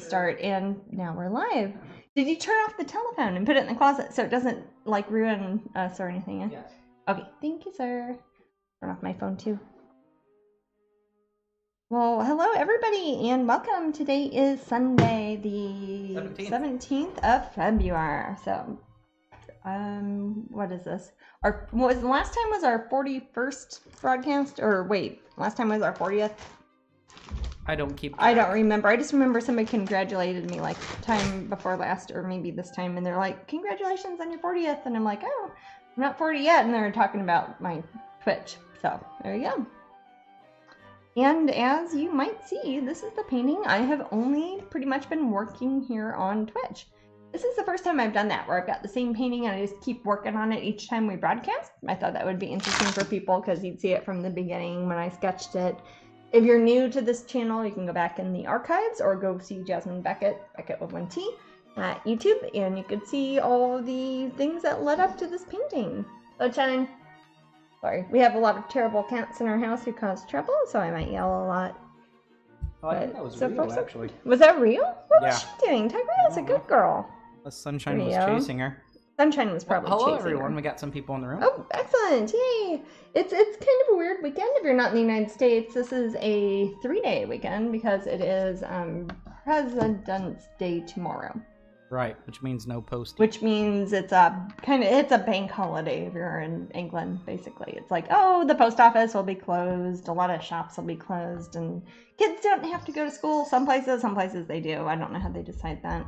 Start, and now we're live. Did you turn off the telephone and put it in the closet so it doesn't like ruin us or anything? Yeah? Yes. Okay, thank you, sir. Turn off my phone too. Well, hello everybody and welcome. Today is Sunday, the 17th of February. So, what is this? What was the last time was our 41st broadcast? Or wait, last time was our 40th? I don't keep track. I don't remember. I just remember somebody congratulated me like time before last, or maybe this time, and they're like, congratulations on your 40th. And I'm like, oh, I'm not 40 yet. And they're talking about my Twitch. So there you go. And as you might see, this is the painting. I have only pretty much been working here on Twitch. This is the first time I've done that, where I've got the same painting and I just keep working on it each time we broadcast. I thought that would be interesting for people because you'd see it from the beginning when I sketched it. If you're new to this channel, you can go back in the archives or go see Jasmine Becket with one T at YouTube, and you could see all the things that led up to this painting. Sunshine. Sorry, we have a lot of terrible cats in our house who cause trouble, so I might yell a lot. Oh, I think that was real, actually. Was that real? What was she doing? Tigra's a good girl. The Sunshine was chasing her. Sunshine was probably hello, chasing everyone. her. We got some people in the room. Oh, excellent. Yay. It's kind of a weird weekend if you're not in the United States. This is a 3-day weekend because it is President's Day tomorrow. Right, which means no posting. Which means it's a bank holiday if you're in England, basically. It's like, oh, the post office will be closed, a lot of shops will be closed, and kids don't have to go to school. Some places they do. I don't know how they decide that.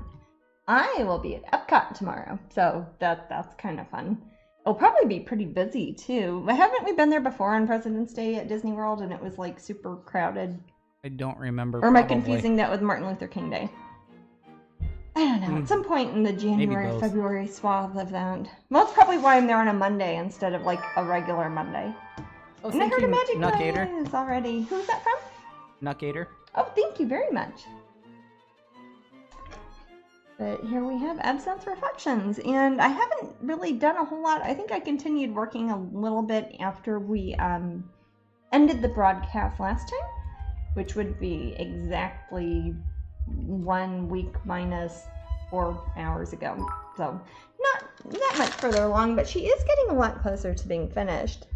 I will be at Epcot tomorrow, so that's kind of fun. It'll probably be pretty busy too. Haven't we been there before on President's Day at Disney World and it was like super crowded? I don't remember. Or am I confusing that with Martin Luther King Day? I don't know. At some point in the January, February swath of that. Well, that's probably why I'm there on a Monday instead of like a regular Monday. Oh, and I heard a magic Nutgator noise already. Who's that from? Nutgator. Oh, thank you very much. But here we have Absinthe Reflections, and I haven't really done a whole lot. I think I continued working a little bit after we ended the broadcast last time, which would be exactly 1 week minus 4 hours ago. So not that much further along, but she is getting a lot closer to being finished.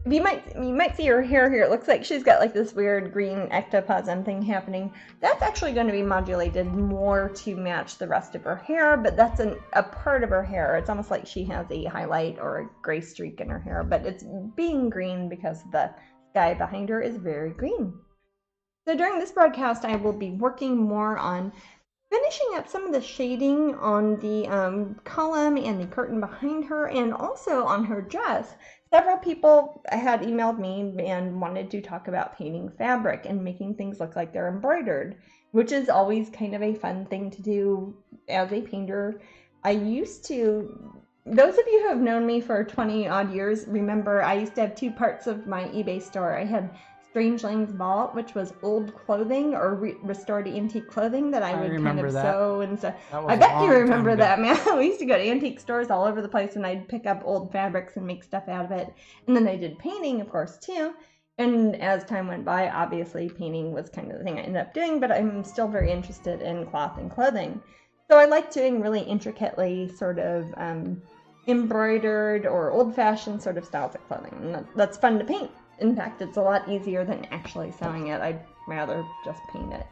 You might see her hair here. It looks like she's got like this weird green ectoplasm thing happening. That's actually going to be modulated more to match the rest of her hair, but that's a part of her hair. It's almost like she has a highlight or a gray streak in her hair, but it's being green because the sky behind her is very green. So during this broadcast, I will be working more on finishing up some of the shading on the column and the curtain behind her, and also on her dress. Several people had emailed me and wanted to talk about painting fabric and making things look like they're embroidered, which is always kind of a fun thing to do as a painter. Those of you who have known me for 20 odd years remember I used to have two parts of my eBay store. I had Strangeling's Vault, which was old clothing or restored antique clothing that I would kind of sew and stuff. I bet you remember that, man. We used to go to antique stores all over the place and I'd pick up old fabrics and make stuff out of it. And then I did painting, of course, too. And as time went by, obviously painting was kind of the thing I ended up doing, but I'm still very interested in cloth and clothing. So I like doing really intricately sort of embroidered or old-fashioned sort of styles of clothing. And that's fun to paint. In fact, it's a lot easier than actually sewing it. I'd rather just paint it.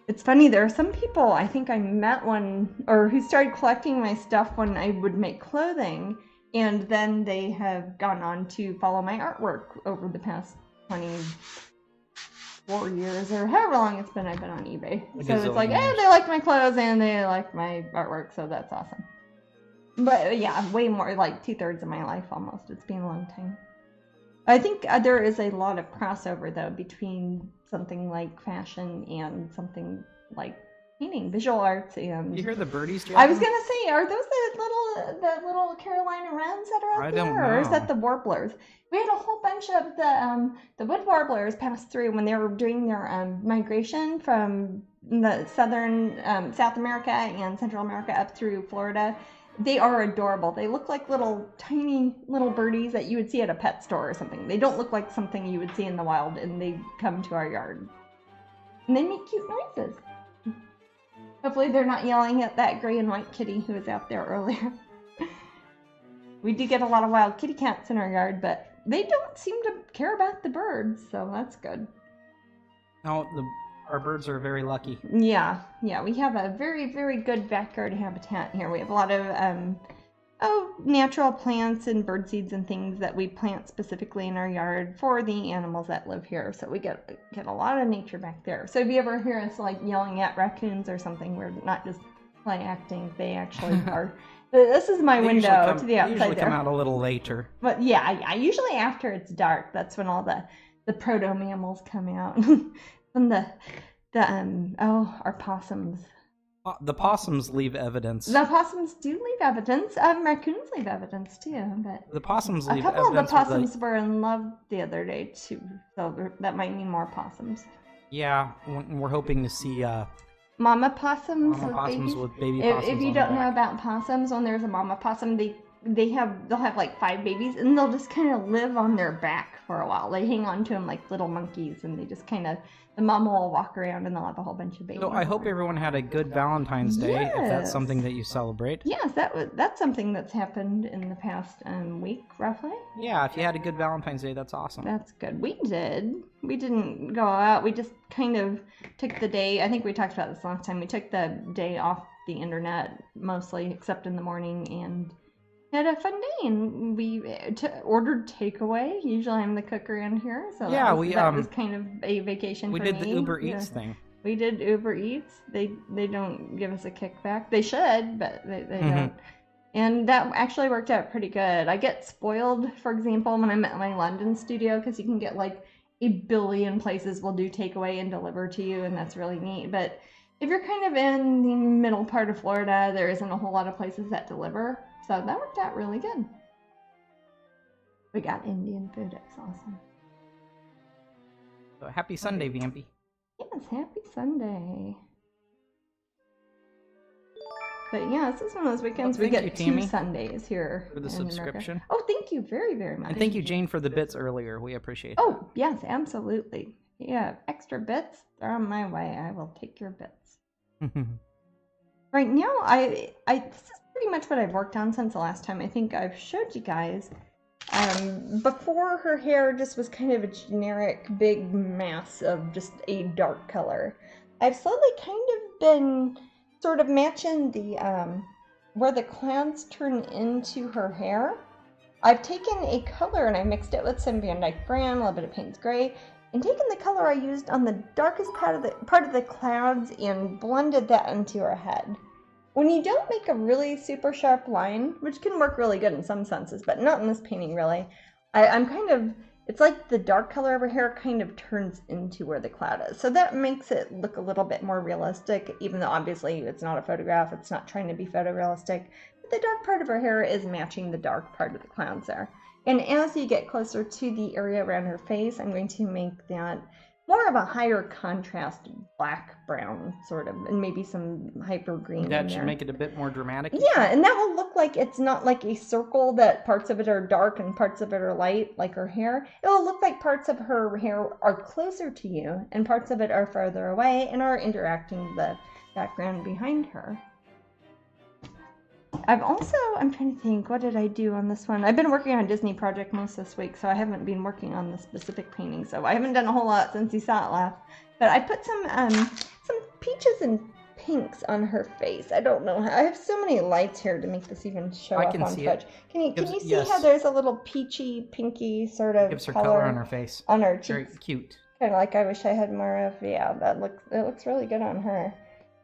It's funny, there are some people I think I met who started collecting my stuff when I would make clothing, and then they have gone on to follow my artwork over the past 24 years or however long it's been I've been on eBay. So it's like, hey, they like my clothes and they like my artwork, so that's awesome. But yeah, way more, like 2/3 of my life almost. It's been a long time. I think there is a lot of crossover though between something like fashion and something like painting, visual arts, and. You hear the birdies, Jasmine? I was gonna say, are those the little Carolina wrens that are out there, or is that the warblers? We had a whole bunch of the wood warblers pass through when they were doing their migration from the southern South America and Central America up through Florida. They are adorable. They look like tiny little birdies that you would see at a pet store or something. They don't look like something you would see in the wild, and they come to our yard. And they make cute noises. Hopefully they're not yelling at that gray and white kitty who was out there earlier. We do get a lot of wild kitty cats in our yard, but they don't seem to care about the birds, so that's good. No, our birds are very lucky. Yeah, we have a very, very good backyard habitat here. We have a lot of natural plants and bird seeds and things that we plant specifically in our yard for the animals that live here. So we get a lot of nature back there. So if you ever hear us like yelling at raccoons or something, we're not just play acting. They actually are. This is my window to the outside. They usually come out a little later. But yeah, usually after it's dark. That's when all the proto mammals come out. And our possums. The possums leave evidence. The possums do leave evidence. Raccoons leave evidence too. But the possums leave evidence. A couple of the possums like... were in love the other day too, so that might mean more possums. Yeah, we're hoping to see mama possums. With baby possums. If you don't know about possums, when there's a mama possum, they'll have like 5 babies, and they'll just kind of live on their back for a while. They hang on to them like little monkeys, and they just kind of, the mama will walk around and they'll have a whole bunch of babies. So I hope everyone had a good Valentine's Day, yes. if that's something that you celebrate. Yes, that's something that's happened in the past week, roughly. Yeah, if you had a good Valentine's Day, that's awesome. That's good. We did. We didn't go out. We just kind of took the day. I think we talked about this last time. We took the day off the internet mostly, except in the morning, and had a fun day. And we ordered takeaway. Usually I'm the cook around here, so yeah, that was kind of a vacation. We for did me. the Uber Eats thing. We did Uber Eats. They don't give us a kickback. They should, but they don't. And that actually worked out pretty good. I get spoiled, for example, when I'm at my London studio, because you can get like 1 billion places will do takeaway and deliver to you, and that's really neat. But if you're kind of in the middle part of Florida, there isn't a whole lot of places that deliver. So that worked out really good. We got Indian food. It's awesome. So happy Sunday, Vampy. Yes, happy Sunday. But yeah, this is one of those weekends we get 2 Sundays here for the subscription. America. Oh, thank you very, very much. And thank you, Jane, for the bits earlier. We appreciate it. Oh, yes, absolutely. Yeah, extra bits, they're on my way. I will take your bits. Right now, this is pretty much what I've worked on since the last time. I think I've showed you guys. Before, her hair just was kind of a generic big mass of just a dark color. I've slowly kind of been sort of matching the where the clouds turn into her hair. I've taken a color and I mixed it with some Van Dyke Brown, a little bit of Payne's Gray, and taken the color I used on the darkest part of the clouds and blended that into her head. When you don't make a really super sharp line, which can work really good in some senses, but not in this painting really, I'm kind of, it's like the dark color of her hair kind of turns into where the cloud is. So that makes it look a little bit more realistic, even though obviously it's not a photograph, it's not trying to be photorealistic. But the dark part of her hair is matching the dark part of the clouds there. And as you get closer to the area around her face, I'm going to make that more of a higher contrast black brown sort of, and maybe some hyper green. That should make it a bit more dramatic. Yeah, and that will look like it's not like a circle that parts of it are dark and parts of it are light, like her hair. It will look like parts of her hair are closer to you and parts of it are farther away and are interacting with the background behind her. I'm trying to think, what did I do on this one? I've been working on a Disney project most this week, so I haven't been working on the specific painting, so I haven't done a whole lot since you saw it last. But I put some peaches and pinks on her face. I don't know how. I have so many lights here to make this even show up on touch. Can you see how there's a little peachy, pinky sort of gives her color on her face. On her cheeks. Very cute. Kind of like I wish I had more of. Yeah, it looks really good on her.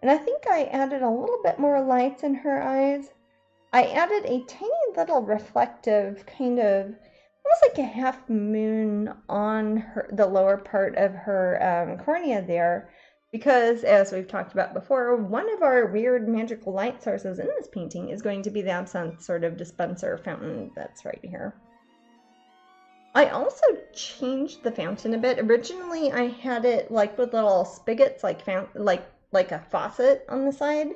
And I think I added a little bit more lights in her eyes. I added a tiny little reflective kind of, almost like a half moon on the lower part of her cornea there, because as we've talked about before, one of our weird magical light sources in this painting is going to be the absinthe sort of dispenser fountain that's right here. I also changed the fountain a bit. Originally I had it like with little spigots, like a faucet on the side,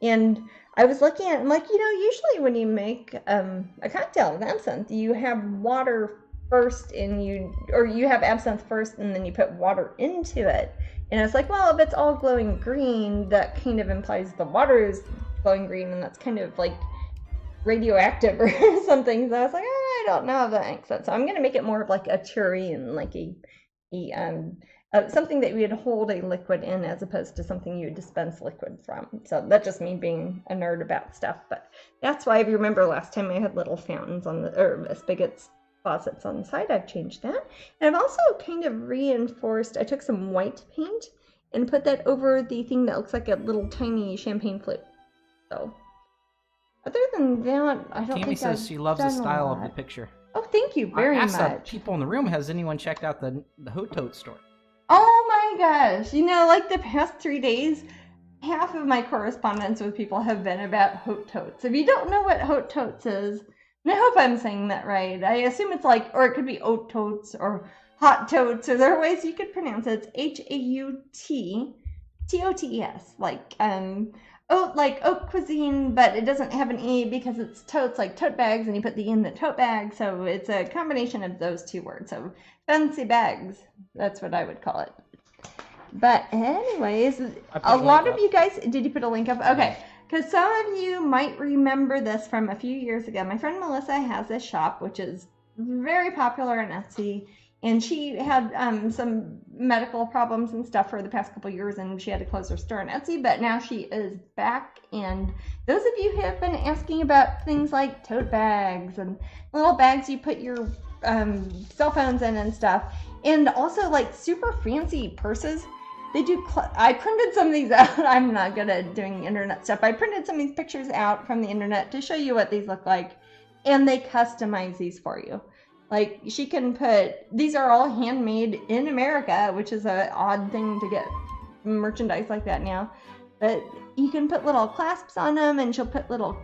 and I was looking at it, I'm like, usually when you make a cocktail with absinthe, you have water first you have absinthe first and then you put water into it. And I was like, well, if it's all glowing green, that kind of implies the water is glowing green, and that's kind of like radioactive or something. So I was like, I don't know if that makes sense. So I'm going to make it more of like a tureen, like something that you would hold a liquid in as opposed to something you would dispense liquid from. So that's just me being a nerd about stuff. But that's why, if you remember last time I had little fountains on the, or spigots, faucets on the side, I've changed that. And I've also kind of reinforced, I took some white paint and put that over the thing that looks like a little tiny champagne flute. So other than that, I don't Tammy think says I've she loves the done a style lot. of the picture. Oh, thank you very I asked much. people in the room, has anyone checked out the Hot Tote store? Oh my gosh. You know, like the past 3 days, half of my correspondence with people have been about Hot Totes. If you don't know what Hot Totes is, and I hope I'm saying that right. I assume it's like, or it could be Oat Totes or Hot Totes, or there are ways you could pronounce it. It's Hautotes, oat, like oat cuisine, but it doesn't have an E because it's totes, like tote bags, and you put the E in the tote bag, so it's a combination of those two words. So fancy bags, that's what I would call it. But anyways, a lot of you guys, did you put a link up? Okay, because some of you might remember this from a few years ago. My friend Melissa has a shop which is very popular on Etsy, and she had some medical problems and stuff for the past couple years, and she had to close her store on Etsy, but now she is back. And those of you who have been asking about things like tote bags and little bags you put your cell phones in and stuff, and also like super fancy purses. They do, I printed some of these out. I'm not good at doing internet stuff. I printed some of these pictures out from the internet to show you what these look like, and they customize these for you. Like, she can put, these are all handmade in America, which is an odd thing to get merchandise like that now. But you can put little clasps on them, and she'll put little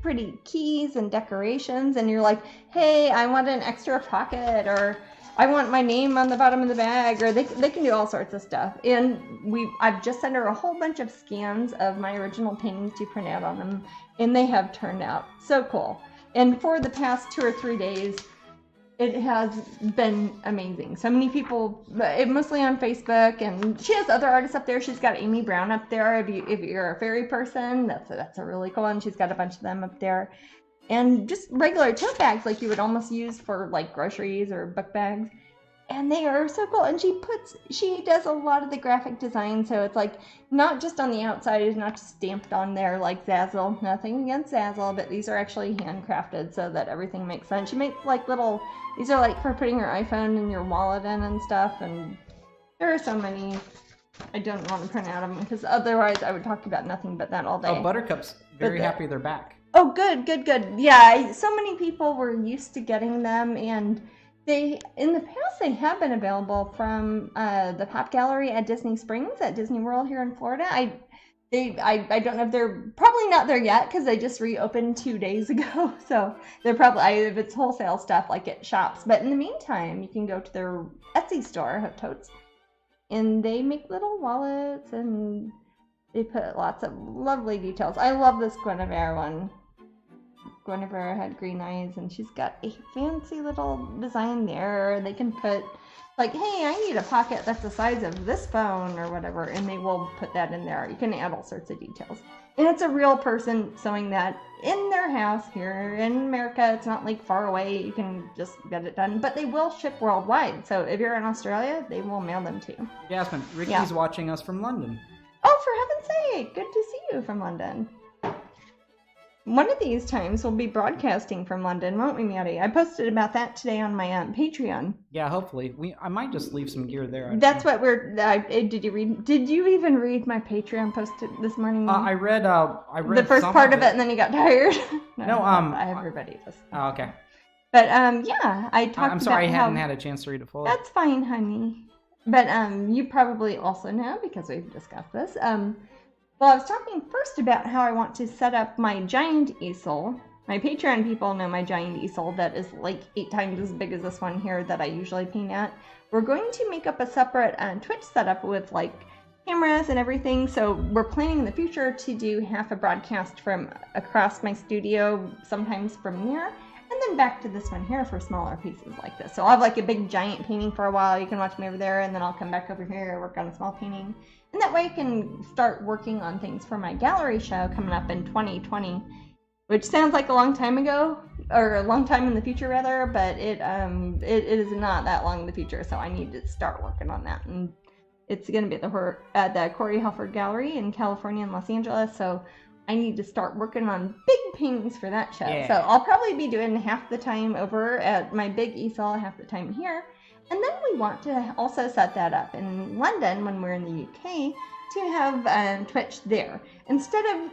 pretty keys and decorations, and you're like, hey, I want an extra pocket, or I want my name on the bottom of the bag, or they can do all sorts of stuff. And I've just sent her a whole bunch of scans of my original paintings to print out on them, and they have turned out so cool. And for the past 2 or 3 days, it has been amazing. So many people, mostly on Facebook, and she has other artists up there. She's got Amy Brown up there. If you're a fairy person, that's a really cool one. She's got a bunch of them up there. And just regular tote bags like you would almost use for like groceries or book bags. And they are so cool. And she does a lot of the graphic design, so it's like not just on the outside, it's not just stamped on there like Zazzle. Nothing against Zazzle, but these are actually handcrafted so that everything makes sense. She makes like these are like for putting your iPhone in your wallet in and stuff, and there are so many. I don't want to print out them because otherwise I would talk about nothing but that all day. Oh, Buttercup's very happy they're back. Oh, good. Yeah, so many people were used to getting them, and in the past, they have been available from the Pop Gallery at Disney Springs at Disney World here in Florida. I don't know if they're probably not there yet because they just reopened 2 days ago. So they're probably, if it's wholesale stuff, like at shops. But in the meantime, you can go to their Etsy store, Hot Totes, and they make little wallets, and they put lots of lovely details. I love this Guinevere one. Guinevere had green eyes, and she's got a fancy little design there. They can put, like, hey, I need a pocket that's the size of this phone or whatever, and they will put that in there. You can add all sorts of details. And it's a real person sewing that in their house here in America. It's not like far away. You can just get it done. But they will ship worldwide. So if you're in Australia, they will mail them to you. Jasmine, Ricky's watching us from London. Oh, for heaven's sake. Good to see you from London. One of these times we'll be broadcasting from London, won't we, Maddie? I posted about that today on my Patreon. Yeah, hopefully. I might just leave some gear there. That's what we're. Did you even read my Patreon post this morning? I read the first part of it, and then you got tired. No, everybody does. Oh, okay. But yeah, I talked. I'm sorry, about I hadn't had a chance to read it fully. That's fine, honey. But you probably also know because we've discussed this. Well, I was talking first about how I want to set up my giant easel. My Patreon people know my giant easel that is like 8 times as big as this one here that I usually paint at. We're going to make up a separate Twitch setup with like cameras and everything. So we're planning in the future to do half a broadcast from across my studio, sometimes from here. And then back to this one here for smaller pieces like this. So I'll have like a big giant painting for a while. You can watch me over there, and then I'll come back over here, work on a small painting. And that way I can start working on things for my gallery show coming up in 2020, which sounds like a long time ago, or a long time in the future rather, but it is not that long in the future, so I need to start working on that. And it's going to be at the Corey Helford Gallery in California and Los Angeles, so I need to start working on big paintings for that show. Yeah. So I'll probably be doing half the time over at my big easel, half the time here. And then we want to also set that up in London when we're in the UK to have Twitch there. Instead of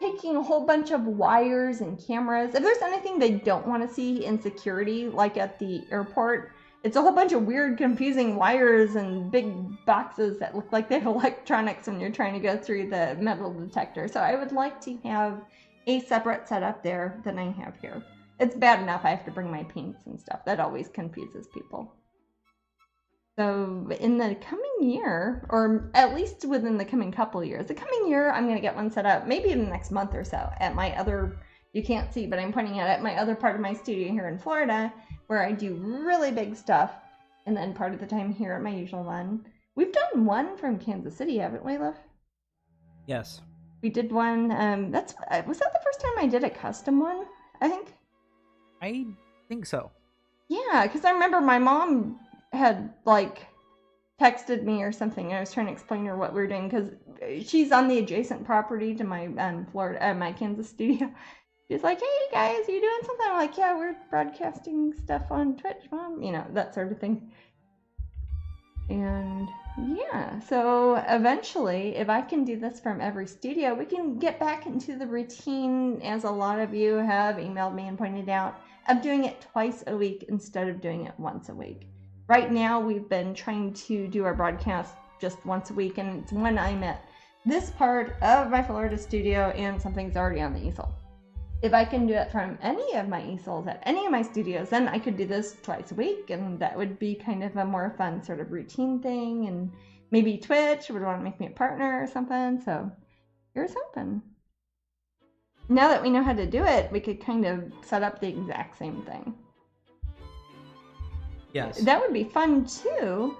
taking a whole bunch of wires and cameras, if there's anything they don't want to see in security, like at the airport, it's a whole bunch of weird, confusing wires and big boxes that look like they have electronics when you're trying to go through the metal detector. So I would like to have a separate setup there than I have here. It's bad enough I have to bring my paints and stuff. That always confuses people. So in the coming year, or at least within the coming couple of years, the coming year I'm going to get one set up, maybe in the next month or so, at my other, you can't see, but I'm pointing at my other part of my studio here in Florida, where I do really big stuff, and then part of the time here at my usual one. We've done one from Kansas City, haven't we, Liv? Yes. We did one, was that the first time I did a custom one, I think? I think so. Yeah, because I remember my mom had, texted me or something, and I was trying to explain to her what we were doing, because she's on the adjacent property to my my Kansas studio. She's like, hey guys, are you doing something? I'm like, yeah, we're broadcasting stuff on Twitch, Mom. You know, that sort of thing. And yeah, so eventually, if I can do this from every studio, we can get back into the routine, as a lot of you have emailed me and pointed out, of doing it twice a week instead of doing it once a week. Right now, we've been trying to do our broadcast just once a week, and it's when I'm at this part of my Florida studio and something's already on the easel. If I can do it from any of my easels at any of my studios, then I could do this twice a week, and that would be kind of a more fun sort of routine thing, and maybe Twitch would want to make me a partner or something, so here's hoping. Now that we know how to do it, we could kind of set up the exact same thing. Yes. That would be fun too.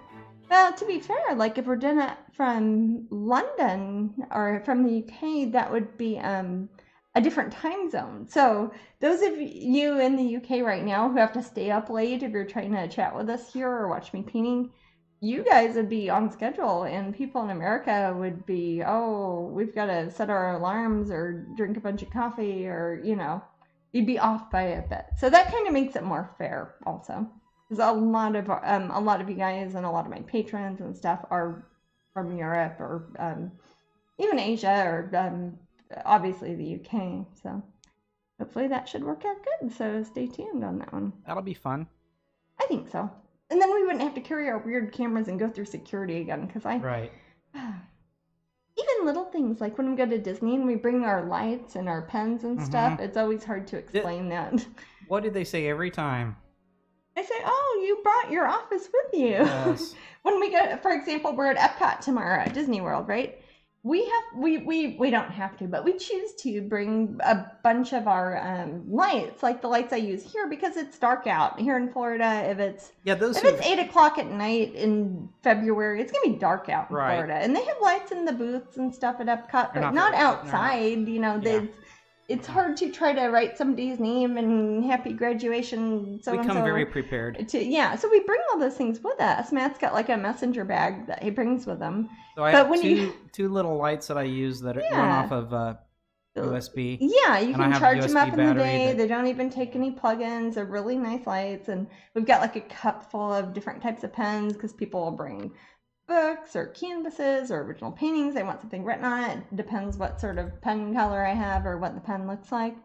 Well, to be fair, if we're doing it from London or from the UK, that would be a different time zone. So those of you in the UK right now who have to stay up late if you're trying to chat with us here or watch me painting, you guys would be on schedule, and people in America would be, oh, we've got to set our alarms or drink a bunch of coffee, or, you'd be off by a bit. So that kind of makes it more fair also. Because a lot of you guys and a lot of my patrons and stuff are from Europe or even Asia or obviously the UK. So hopefully that should work out good. So stay tuned on that one. That'll be fun. I think so. And then we wouldn't have to carry our weird cameras and go through security again. Because Right. Even little things like when we go to Disney and we bring our lights and our pens and stuff, it's always hard to explain that. What did they say every time? I say, oh, you brought your office with you. Yes. When we go, for example, we're at Epcot tomorrow at Disney World, right? We don't have to, but we choose to bring a bunch of our lights, like the lights I use here, because it's dark out here in Florida. If it's 8 o'clock at night in February, it's gonna be dark out in Florida, and they have lights in the booths and stuff at Epcot, but not outside. It's hard to try to write somebody's name and happy graduation. So we come very prepared. So we bring all those things with us. Matt's got a messenger bag that he brings with him. So I have two little lights that I use that run off of USB. Yeah, you can charge them up in the day. They don't even take any plugins. They're really nice lights. And we've got a cup full of different types of pens because people will bring books or canvases or original paintings. They want something written on it. It depends what sort of pen color I have or what the pen looks like.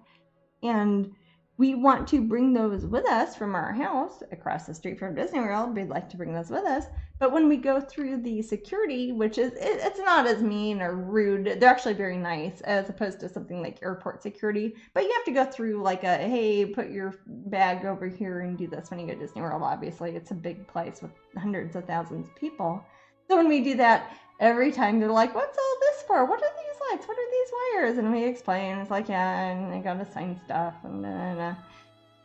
And we want to bring those with us from our house across the street from Disney World. We'd like to bring those with us. But when we go through the security, which is, it's not as mean or rude. They're actually very nice as opposed to something like airport security. But you have to go through hey, put your bag over here and do this when you go to Disney World. Obviously, it's a big place with hundreds of thousands of people. So when we do that, every time they're like, what's all this for? What are these lights? What are these wires? And we explain. It's yeah, and I got to sign stuff. And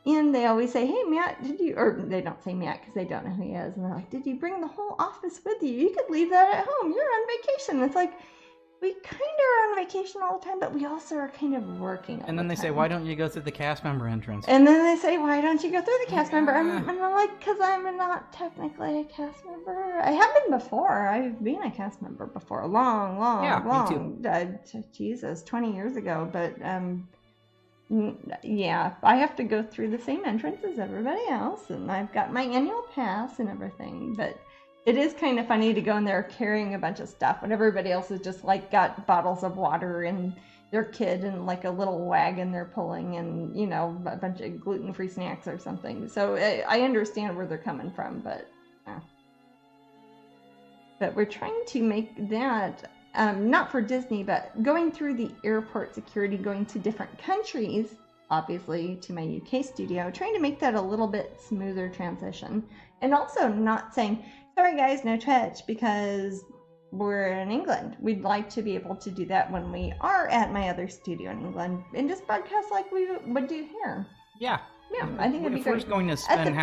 And they always say, hey, Matt, or they don't say Matt because they don't know who he is. And they're like, did you bring the whole office with you? You could leave that at home. You're on vacation. It's like, we kind of are on vacation all the time, but we also are kind of working all the time. And then they say, why don't you go through the cast member entrance? And then they say, why don't you go through the cast member? And I'm like, because I'm not technically a cast member. I have been before. I've been a cast member before. Long. Me too. Jesus, 20 years ago. But, yeah, I have to go through the same entrance as everybody else. And I've got my annual pass and everything. But it is kind of funny to go in there carrying a bunch of stuff when everybody else has just like got bottles of water and their kid and like a little wagon they're pulling and, you know, a bunch of gluten-free snacks or something. So I understand where they're coming from, but we're trying to make that, not for Disney, but going through the airport security, going to different countries, obviously to my UK studio, trying to make that a little bit smoother transition. And also not saying, sorry guys, no Twitch, because we're in England. We'd like to be able to do that when we are at my other studio in England and just broadcast like we would do here. Yeah. Yeah, I think it'd be great. We're going to spend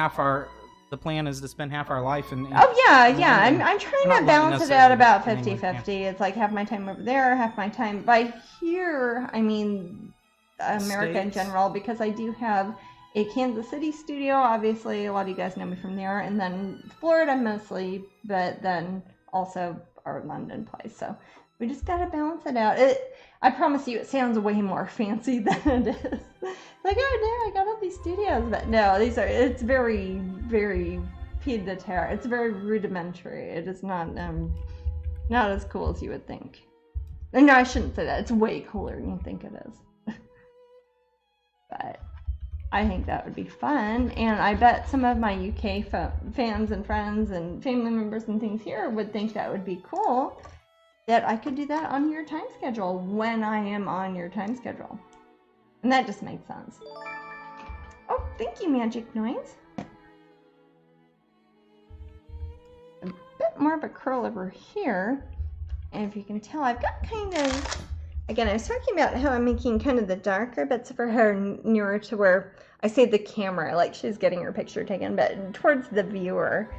the plan is to spend half our life in oh, yeah. I'm trying to balance it out about 50-50. Yeah. It's like half my time over there, half my time. By here, I mean America in general, because I do have a Kansas City studio, obviously, a lot of you guys know me from there, and then Florida mostly, but then also our London place. So we just gotta balance it out. I promise you, it sounds way more fancy than it is. Like, oh no, I got all these studios, but no, it's very, very pied de terre. It's very rudimentary. It is not as cool as you would think. And no, I shouldn't say that. It's way cooler than you think it is. But I think that would be fun, and I bet some of my UK fans and friends and family members and things here would think that would be cool, that I could do that on your time schedule when I am on your time schedule. And that just makes sense. Oh, thank you, Magic Noise. A bit more of a curl over here, and if you can tell, I've got kind of... Again, I was talking about how I'm making kind of the darker bits of her hair nearer to where I say the camera, like she's getting her picture taken, but towards the viewer.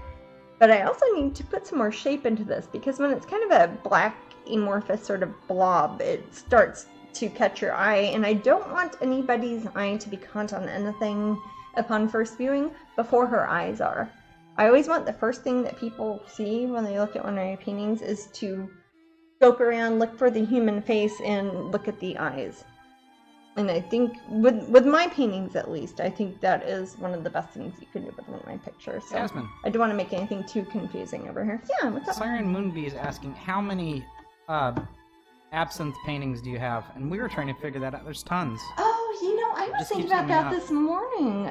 But I also need to put some more shape into this, because when it's kind of a black amorphous sort of blob, it starts to catch your eye, and I don't want anybody's eye to be caught on anything upon first viewing before her eyes are. I always want the first thing that people see when they look at one of my paintings is to scope around, look for the human face, and look at the eyes. And I think, with my paintings at least, I think that is one of the best things you can do with one of my pictures. So Jasmine, I don't want to make anything too confusing over here. Yeah, what's up? Siren Moonbee is asking, how many Absinthe paintings do you have? And we were trying to figure that out. There's tons. Oh, you know, I was thinking about that this morning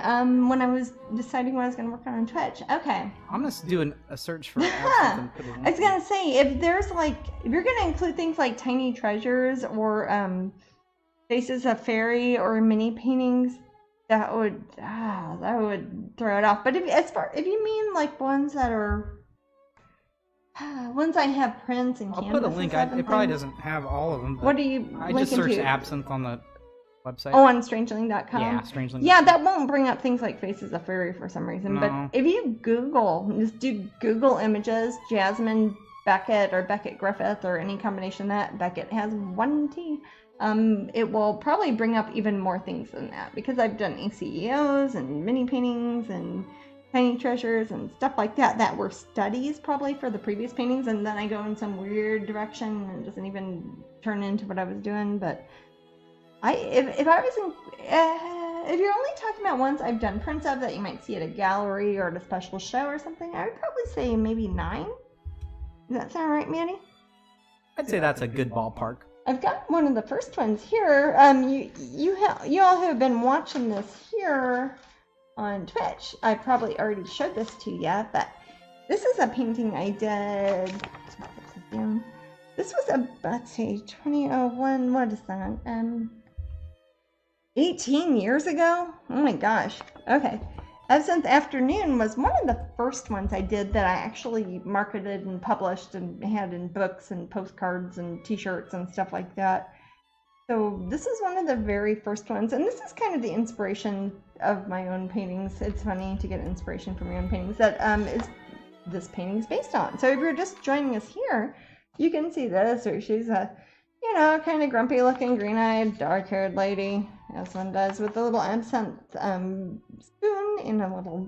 when I was deciding what I was going to work on Twitch. Okay. I'm going to do a search for Absinthe and put it in. I was going to say, if you're going to include things like tiny treasures or Faces of Fairy or mini paintings, that would throw it off. But if you mean like ones that are ones I have prints and canvases. I'll put a link. It probably doesn't have all of them. What do you? I just searched Absinthe on the website. Oh, on Strangeling.com. Yeah, Strangeling. Yeah, that won't bring up things like Faces of Fairy for some reason. No. But if you just do Google images, Jasmine Beckett or Becket-Griffith or any combination of that. Beckett has one T. It will probably bring up even more things than that, because I've done ACEOs and mini paintings and tiny treasures and stuff like that were studies probably for the previous paintings, and then I go in some weird direction and it doesn't even turn into what I was doing. But if you're only talking about ones I've done prints of that you might see at a gallery or at a special show or something, I would probably say maybe 9. Does that sound right, Manny? I'd say that's a good ballpark. I've got one of the first ones here. You all who have been watching this here on Twitch, I probably already showed this to you, but this is a painting I did. This was let's see, 2001. What is that? 18 years ago. Oh my gosh. Okay. Absinthe Afternoon was one of the first ones I did that I actually marketed and published and had in books and postcards and t-shirts and stuff like that. So this is one of the very first ones, and this is kind of the inspiration of my own paintings. It's funny to get inspiration from your own paintings that is this painting is based on. So if you're just joining us here, you can see this. Or she's a, kind of grumpy looking, green-eyed, dark-haired lady, as one does, with a little absinthe spoon in a little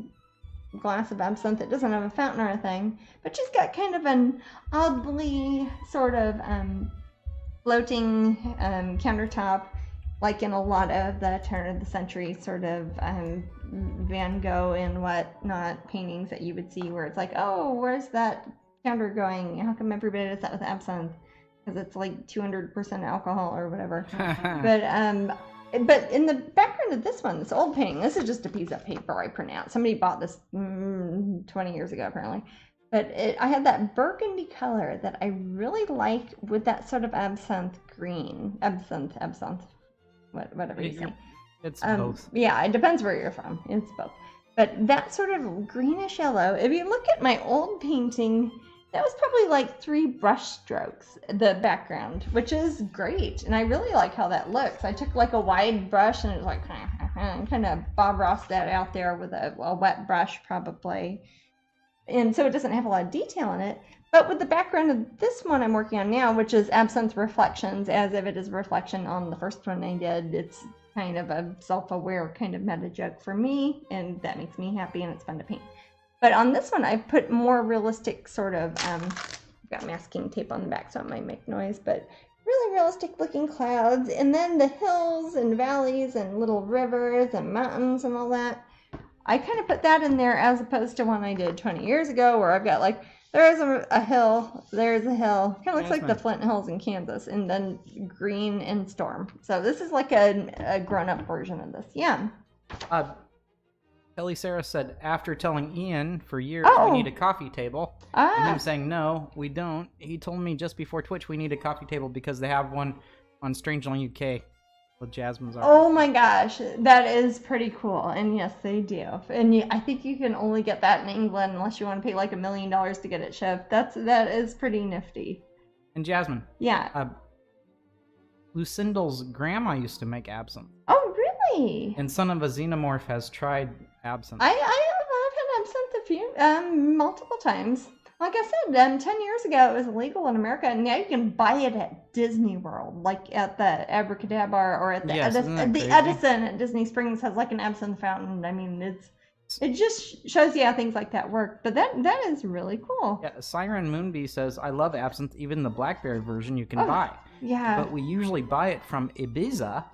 glass of absinthe that doesn't have a fountain or a thing, but she's got kind of an oddly sort of floating countertop, like in a lot of the turn of the century sort of Van Gogh and whatnot paintings that you would see, where it's like, oh, where's that counter going? How come everybody does that with absinthe? Because it's like 200% alcohol or whatever. But in the background of this one, this old painting, this is just a piece of paper I print out. Somebody bought this 20 years ago, apparently. But I had that burgundy color that I really like with that sort of absinthe green. Absinthe, whatever you say. It's both. Yeah, it depends where you're from. It's both. But that sort of greenish yellow, if you look at my old painting, that was probably like 3 brush strokes, the background, which is great. And I really like how that looks. I took like a wide brush and it was like kind of Bob Ross that out there with a wet brush probably. And so it doesn't have a lot of detail in it. But with the background of this one I'm working on now, which is Absinthe Reflections, as if it is a reflection on the first one I did, it's kind of a self-aware kind of meta joke for me, and that makes me happy and it's fun to paint. But on this one, I put more realistic sort of, I've got masking tape on the back so it might make noise, but really realistic looking clouds, and then the hills and valleys and little rivers and mountains and all that. I kind of put that in there as opposed to one I did 20 years ago, where I've got like, there's a hill, there's a hill, kind of looks like the Flint Hills in Kansas, and then green and storm. So this is like a grown-up version of this. Yeah. Kelly Sarah said, after telling Ian for years we need a coffee table, and him saying, no, we don't, he told me just before Twitch we need a coffee table because they have one on Strangeland UK with Jasmine's art. Oh my gosh, that is pretty cool. And yes, they do. And I think you can only get that in England unless you want to pay like $1 million to get it shipped. That is pretty nifty. And Jasmine. Yeah. Lucindle's grandma used to make absinthe. Oh, really? And Son of a Xenomorph has tried absinthe. I've had absinthe multiple times. Like I said, 10 years ago it was illegal in America, and now you can buy it at Disney World, like at the Abracadabra or at the Edison at Disney Springs has like an absinthe fountain. I mean, it just shows you how things like that work. But that is really cool. Yeah, Siren Moonbee says, I love absinthe, even the blackberry version you can buy. Yeah. But we usually buy it from Ibiza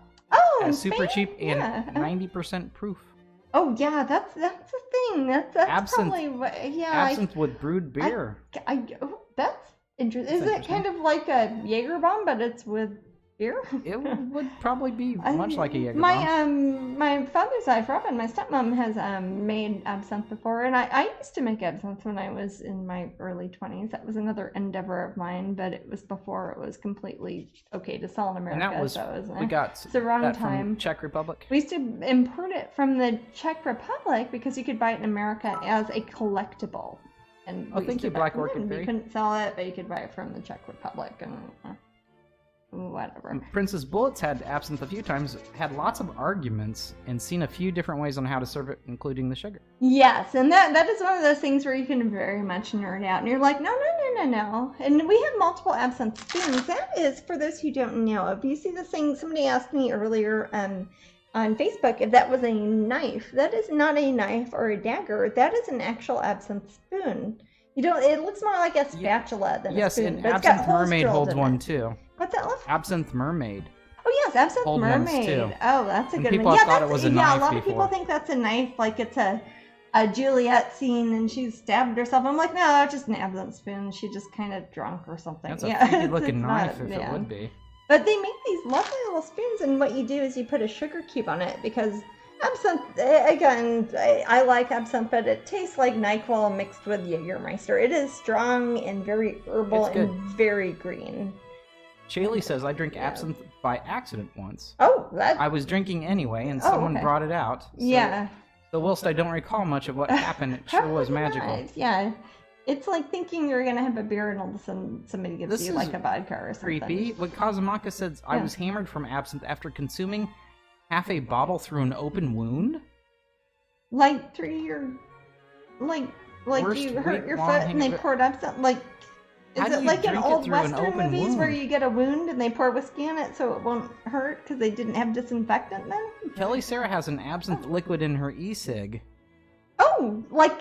at super cheap and 90% proof. Oh yeah, that's the thing. That's absinthe, probably absinthe with brewed beer. That's interesting. Is it kind of like a Jaeger bomb, but it's with beer? It would probably be much like a Jaeger bomb. My father's side, Robin, my stepmom has made absinthe before, and I used to make absinthe when I was in my early 20s. That was another endeavor of mine, but it was before it was completely okay to sell in America. And that was, we got it's the wrong that time. From Czech Republic. We used to import it from the Czech Republic because you could buy it in America as a collectible. And thank you, Black Orchid Fairy. You couldn't sell it, but you could buy it from the Czech Republic and whatever. Princess Bullets had absinthe a few times, had lots of arguments, and seen a few different ways on how to serve it, including the sugar. Yes, and that is one of those things where you can very much nerd out, and you're like, no. And we have multiple absinthe spoons. That is, for those who don't know, if you see this thing, somebody asked me earlier on Facebook if that was a knife. That is not a knife or a dagger. That is an actual absinthe spoon. It looks more like a spatula than a spoon. Yes, and Absinthe Mermaid holds one too. What's that, love? Absinthe Mermaid. Oh yes, Absinthe Mermaid. Oh, that's a good one. People thought it was a knife Yeah, a lot of people think that's a knife, like it's a Juliet scene and she's stabbed herself. I'm like, no, it's just an absinthe spoon. She's just kind of drunk or something. That's a funky looking knife if it would be. But they make these lovely little spoons, and what you do is you put a sugar cube on it, because absinthe, again, I like absinthe, but it tastes like NyQuil mixed with Jägermeister. It is strong and very herbal and very green. Shaylee says, I drink absinthe by accident once. Oh, I was drinking anyway, and someone brought it out. So, So whilst I don't recall much of what happened, it sure was magical. Nice. Yeah. It's like thinking you're going to have a beer and all of a sudden somebody gives you like a vodka or something. Creepy. What Kazumaka says, I was hammered from absinthe after consuming half a bottle through an open wound. Like through your, like you hurt your foot and they poured absinthe, like, is it like in old Western movies where you get a wound and they pour whiskey on it so it won't hurt because they didn't have disinfectant then? Kelly Sarah has an absinthe liquid in her e-cig. Oh, like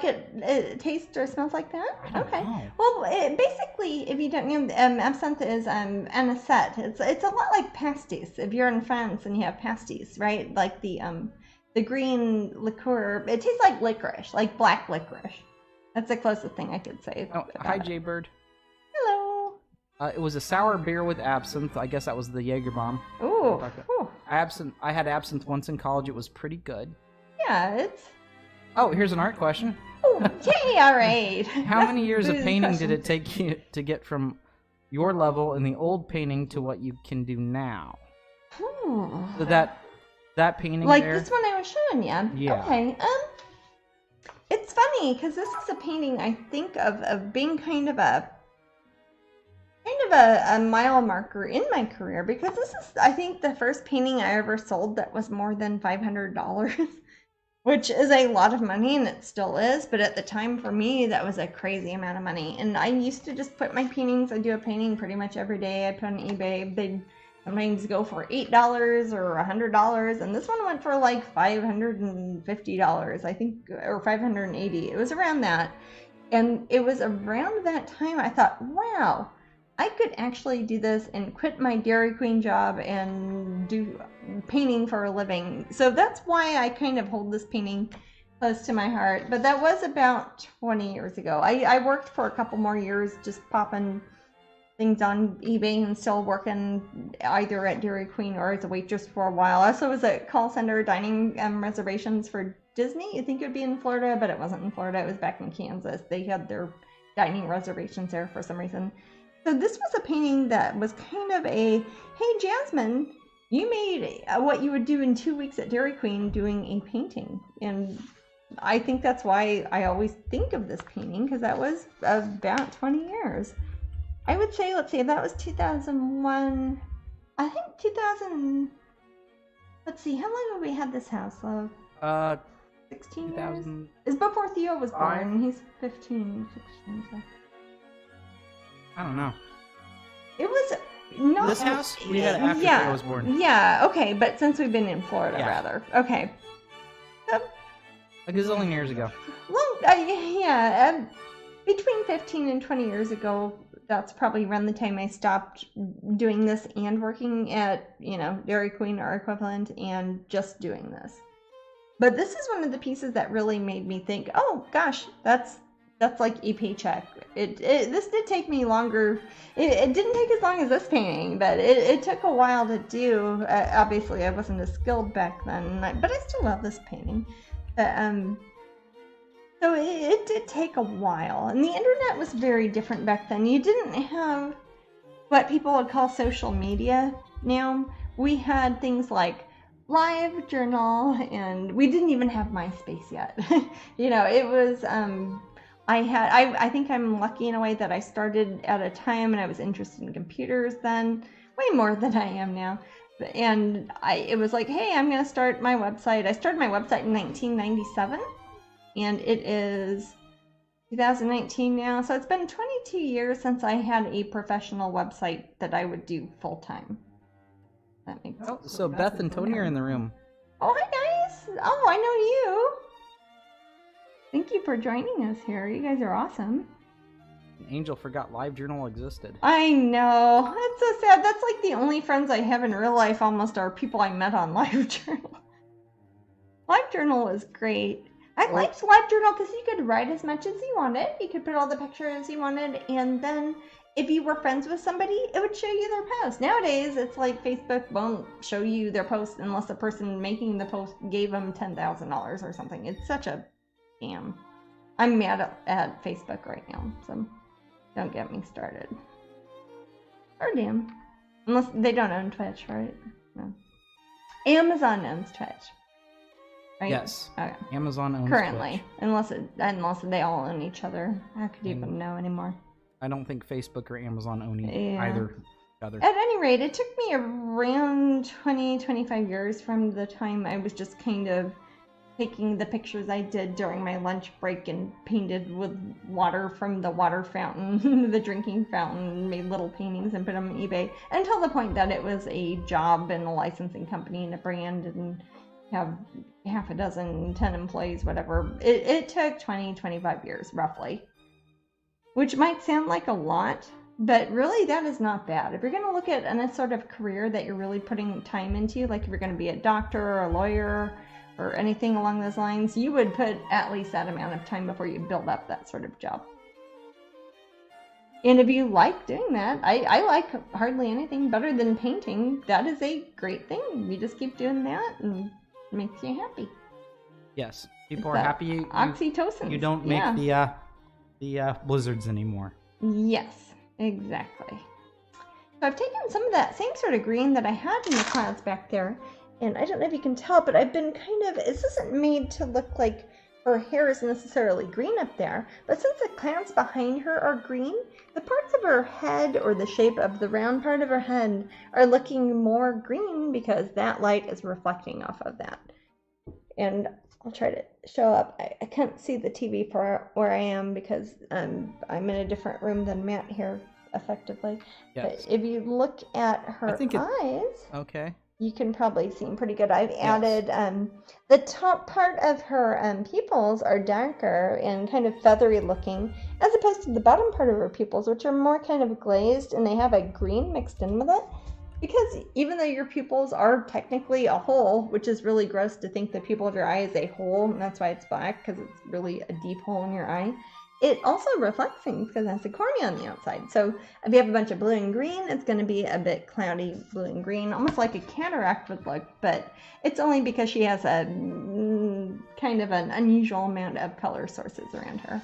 it tastes or smells like that? Okay. Know. Well, basically, if you don't know, absinthe is anisette. It's a lot like pastis. If you're in France and you have pastis, right? Like the green liqueur. It tastes like licorice, like black licorice. That's the closest thing I could say. Oh, hi, Jaybird. Hello. It was a sour beer with absinthe. I guess that was the Jaeger bomb. Ooh. Absinthe. I had absinthe once in college. It was pretty good. Yeah, it's. Oh, here's an art question. Oh, yay! All right. How many years of painting did it take you to get from your level in the old painting to what you can do now? So that painting like there, this one I was showing you. Yeah. Okay. It's funny because this is a painting I think of being kind of a mile marker in my career, because this is, I think, the first painting I ever sold that was more than $500, which is a lot of money, and it still is, but at the time for me that was a crazy amount of money. And I used to just put my paintings, I do a painting pretty much every day, I put on eBay, they'd sometimes go for $8 or $100, and this one went for like $550, I think, or $580. It was around that, and it was around that time I thought, wow, I could actually do this and quit my Dairy Queen job and do painting for a living. So that's why I kind of hold this painting close to my heart. But that was about 20 years ago. I worked for a couple more years just popping things on eBay and still working either at Dairy Queen or as a waitress for a while. I also was at call center dining reservations for Disney. I think it would be in Florida, but it wasn't in Florida. It was back in Kansas. They had their dining reservations there for some reason. So this was a painting that was kind of a, hey, Jasmine, you made what you would do in 2 weeks at Dairy Queen doing a painting. And I think that's why I always think of this painting, because that was about 20 years. I would say, let's see, that was 2001. I think 2000, let's see, how long have we had this house, love? 16 years? It's before Theo was born. He's 15, 16, so. I don't know. It was not this house we had after Theo was born. Yeah, okay, but since we've been in Florida, rather. Okay. A gazillion years ago. Well, between 15 and 20 years ago, that's probably around the time I stopped doing this and working at, Dairy Queen or equivalent and just doing this. But this is one of the pieces that really made me think, oh gosh, that's like a paycheck. This did take me longer. It didn't take as long as this painting, but it took a while to do. Obviously, I wasn't as skilled back then, but I still love this painting. But, so it did take a while, and the internet was very different back then. You didn't have what people would call social media now. We had things like LiveJournal, and we didn't even have MySpace yet. It was... I think I'm lucky in a way that I started at a time and I was interested in computers then, way more than I am now. And it was like, hey, I'm going to start my website. I started my website in 1997, and it is 2019 now. So it's been 22 years since I had a professional website that I would do full time. That makes sense. So Beth and Tony are in the room. Oh, hi guys. Oh, I know you. Thank you for joining us here. You guys are awesome. Angel forgot LiveJournal existed. I know. That's so sad. That's like the only friends I have in real life almost are people I met on LiveJournal. LiveJournal was great. I liked LiveJournal because you could write as much as you wanted. You could put all the pictures you wanted, and then if you were friends with somebody, it would show you their post. Nowadays, it's like Facebook won't show you their post unless the person making the post gave them $10,000 or something. It's such a scam. I'm mad at Facebook right now, so don't get me started. Or damn. Unless they don't own Twitch, right? No. Amazon owns Twitch. Right? Yes. Okay. Amazon owns currently, Twitch. unless they all own each other. How could you even know anymore? I don't think Facebook or Amazon own either. Other. At any rate, it took me around 20-25 years from the time I was just kind of taking the pictures I did during my lunch break and painted with water from the water fountain, the drinking fountain, made little paintings and put them on eBay, until the point that it was a job and a licensing company and a brand and have half a dozen, 10 employees, whatever. It took 20, 25 years, roughly. Which might sound like a lot, but really that is not bad. If you're going to look at a sort of career that you're really putting time into, like if you're going to be a doctor or a lawyer or anything along those lines, you would put at least that amount of time before you build up that sort of job. And if you like doing that, I like hardly anything better than painting. That is a great thing. You just keep doing that and it makes you happy. Yes, people are happy. Oxytocin. You don't make the blizzards anymore. Yes, exactly. So I've taken some of that same sort of green that I had in the clouds back there, and I don't know if you can tell, but I've been this isn't made to look like her hair is necessarily green up there, but since the clouds behind her are green, the parts of her head or the shape of the round part of her head are looking more green because that light is reflecting off of that. And I'll try to show up. I can't see the TV for where I am because I'm in a different room than Matt here, effectively. Yes. But if you look at her eyes, okay, you can probably see them pretty good. I've added the top part of her pupils are darker and kind of feathery looking, as opposed to the bottom part of her pupils, which are more kind of glazed and they have a green mixed in with it. Because even though your pupils are technically a hole, which is really gross to think the pupil of your eye is a hole, and that's why it's black, because it's really a deep hole in your eye, it also reflects things because it has a cornea on the outside. So if you have a bunch of blue and green, it's going to be a bit cloudy blue and green, almost like a cataract would look, but it's only because she has a kind of an unusual amount of color sources around her.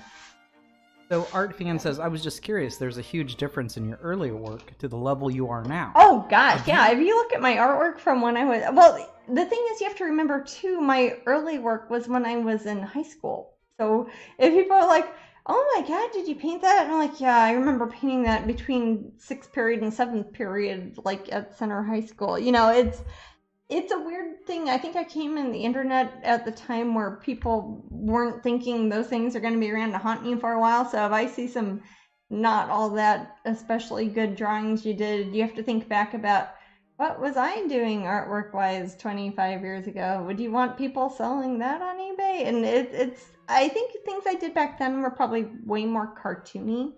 So Art Fan says, I was just curious, there's a huge difference in your earlier work to the level you are now. Oh gosh, yeah. If you look at my artwork from when I was, well, the thing is you have to remember too, my early work was when I was in high school. So if people are like, oh my God, did you paint that? And I'm like, yeah, I remember painting that between 6th period and 7th period, like at Center High School. You know, it's a weird thing. I think I came in the internet at the time where people weren't thinking those things are going to be around to haunt you for a while. So if I see some not all that especially good drawings you did, you have to think back about what was I doing artwork-wise 25 years ago? Would you want people selling that on eBay? And I think things I did back then were probably way more cartoony.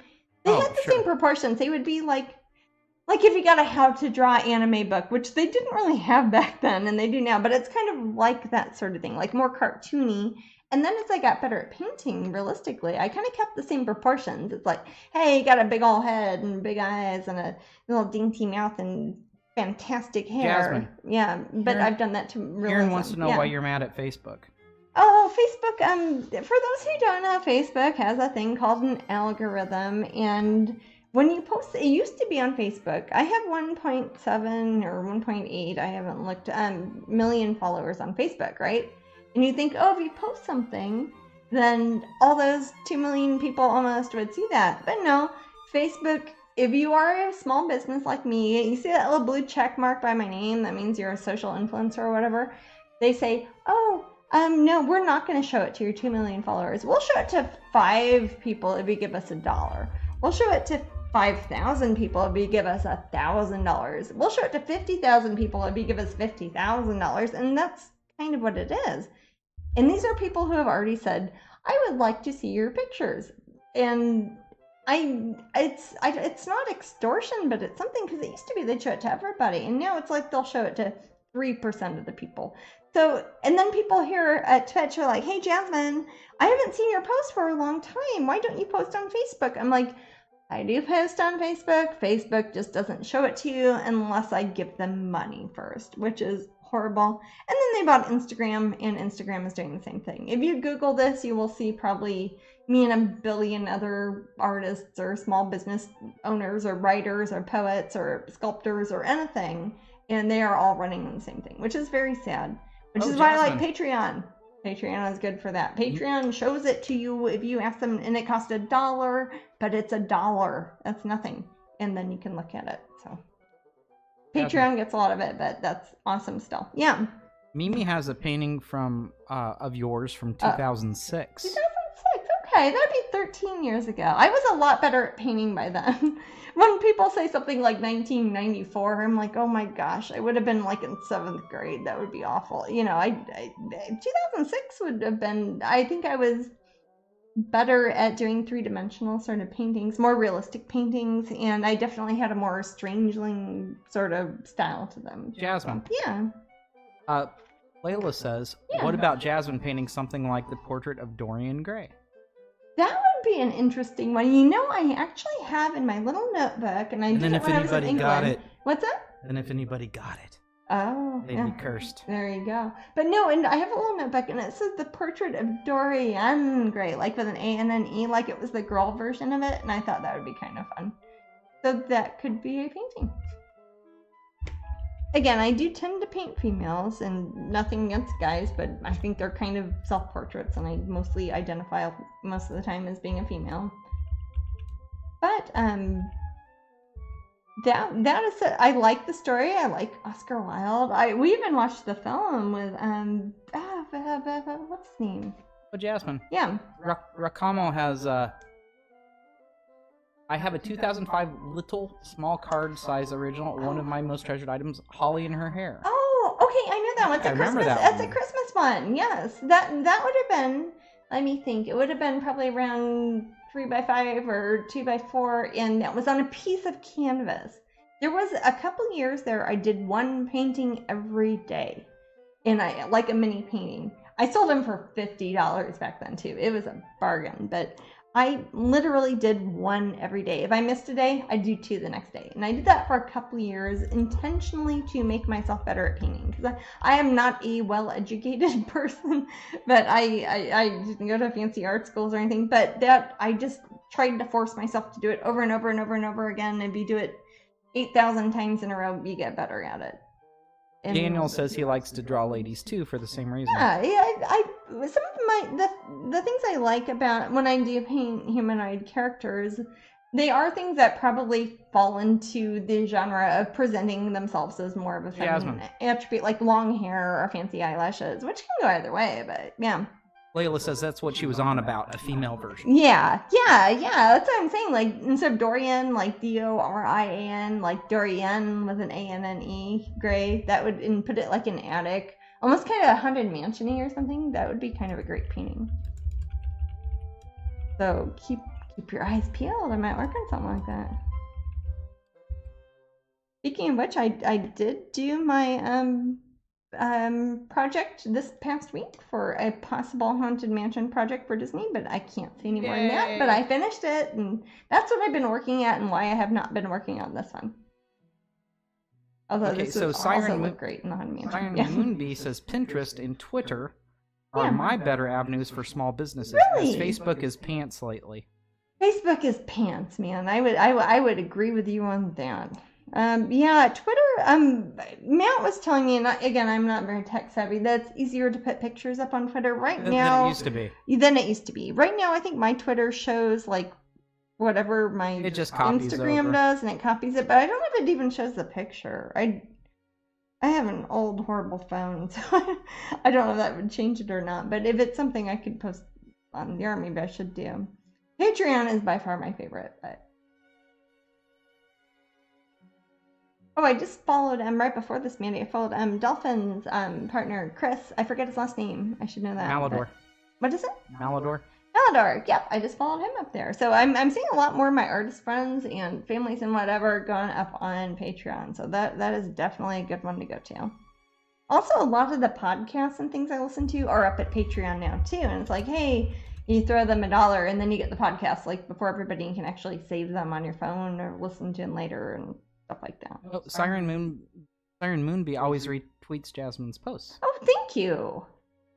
They had the same proportions. They would be like if you got a how to draw anime book, which they didn't really have back then and they do now, but it's kind of like that sort of thing, like more cartoony. And then as I got better at painting, realistically, I kind of kept the same proportions. It's like, hey, you got a big old head and big eyes and a little dainty mouth and fantastic hair. Jasmine. Yeah, but I've done that to realism. Aaron wants to know why you're mad at Facebook. Oh, Facebook, for those who don't know, Facebook has a thing called an algorithm, and when you post, it used to be on Facebook. I have 1.7 or 1.8, I haven't looked, million followers on Facebook, right? And you think, oh, if you post something, then all those 2 million people almost would see that. But no, Facebook, if you are a small business like me, you see that little blue check mark by my name, that means you're a social influencer or whatever. They say, oh, no, we're not going to show it to your 2 million followers. We'll show it to 5 people if you give us $1. We'll show it to 5,000 people if you give us $1,000. We'll show it to 50,000 people if you give us $50,000. And that's kind of what it is. And these are people who have already said, I would like to see your pictures. And it's not extortion, but it's something, because it used to be they'd show it to everybody. And now it's like they'll show it to 3% of the people. So, and then people here at Twitch are like, hey, Jasmine, I haven't seen your post for a long time. Why don't you post on Facebook? I'm like, I do post on Facebook. Facebook just doesn't show it to you unless I give them money first, which is horrible. And then they bought Instagram, and Instagram is doing the same thing. If you Google this, you will see probably me and a billion other artists or small business owners or writers or poets or sculptors or anything, and they are all running on the same thing, which is very sad. Which is why I like Patreon. Patreon is good for that. Patreon shows it to you if you ask them, and it costs $1, but it's $1. That's nothing. And then you can look at it. So Patreon gets a lot of it, but that's awesome still. Yeah. Mimi has a painting from of yours from 2006. 2006. Okay, that'd be 13 years ago. I was a lot better at painting by then. When people say something like 1994, I'm like, oh my gosh, I would have been like in 7th grade. That would be awful. 2006 would have been, I think I was better at doing 3-dimensional sort of paintings, more realistic paintings, and I definitely had a more strangeling sort of style to them. Jasmine. Yeah. Layla says, what about Jasmine painting something like the portrait of Dorian Gray? That would be an interesting one. I actually have in my little notebook, and I did it when I was in England. Got it. What's that? And if anybody got it. Oh, they'd be cursed. There you go. But no, and I have a little notebook, and it says the portrait of Dorian Gray, like with an A and an E, like it was the girl version of it, and I thought that would be kind of fun. So that could be a painting. Again, I do tend to paint females, and nothing against guys, but I think they're kind of self-portraits, and I mostly identify most of the time as being a female. But that is it. I like the story. I like Oscar Wilde. We even watched the film with what's his name? Oh, Jasmine. Yeah. Rakamo has I have a 2005 little small card size original, one of my most treasured items, Holly in her hair. Oh, okay, I know that one. It's a Christmas one. Yes, that would have been. Let me think. It would have been probably around 3x5 or 2x4, and that was on a piece of canvas. There was a couple years there I did one painting every day, and I like a mini painting. I sold them for $50 back then too. It was a bargain, but I literally did one every day. If I missed a day, I'd do 2 the next day. And I did that for a couple years intentionally to make myself better at painting. Because I am not a well-educated person, but I didn't go to fancy art schools or anything. But that I just tried to force myself to do it over and over and over and over again. And if you do it 8,000 times in a row, you get better at it. And Daniel says he likes to draw ladies too for the same reason. Yeah, some of the things I like about when I do paint humanoid characters, they are things that probably fall into the genre of presenting themselves as more of a feminine attribute, like long hair or fancy eyelashes, which can go either way, but yeah. Layla says that's what she was on about, a female version. Yeah. That's what I'm saying. Like, instead of Dorian, like Dorian, like Dorian with an A and an E, Gray, that would, and put it like in attic, almost kind of haunted mansion-y or something. That would be kind of a great painting. So keep your eyes peeled. I might work on something like that. Speaking of which, I did do my project this past week for a possible haunted mansion project for Disney, but I can't say any more than that. But I finished it, and that's what I've been working at, and why I have not been working on this one. Although this would also look great in the haunted mansion. Siren Moonbee says Pinterest and Twitter are my better avenues for small businesses. Really? As Facebook is pants lately. Facebook is pants, man. I would agree with you on that. Twitter, Matt was telling me, and again, I'm not very tech savvy, that it's easier to put pictures up on Twitter right now. Than it used to be. Right now, I think my Twitter shows, like, whatever my Instagram does, and it copies it, but I don't know if it even shows the picture. I have an old, horrible phone, so I don't know if that would change it or not, but if it's something I could post on there, maybe I should do. Patreon is by far my favorite, but... Oh, I just followed right before this meeting. I followed Dolphin's partner, Chris. I forget his last name. I should know that. Malador. What is it? Malador. Yep, I just followed him up there. So I'm seeing a lot more of my artist friends and families and whatever going up on Patreon. So that is definitely a good one to go to. Also, a lot of the podcasts and things I listen to are up at Patreon now too. And it's like, hey, you throw them $1 and then you get the podcast like before everybody can actually save them on your phone or listen to them later and stuff like that. Oh, Siren Moonbee always retweets Jasmine's posts. Oh, thank you.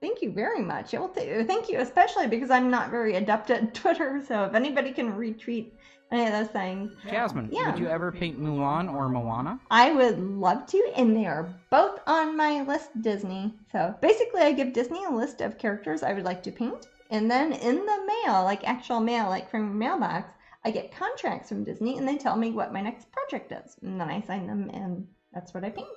Thank you very much. Well, thank you, especially because I'm not very adept at Twitter, so if anybody can retweet any of those things. Jasmine, would you ever paint Mulan or Moana? I would love to, and they are both on my list, Disney. So basically, I give Disney a list of characters I would like to paint, and then in the mail, like actual mail, like from a mailbox, I get contracts from Disney, and they tell me what my next project is, and then I sign them, and that's what I paint.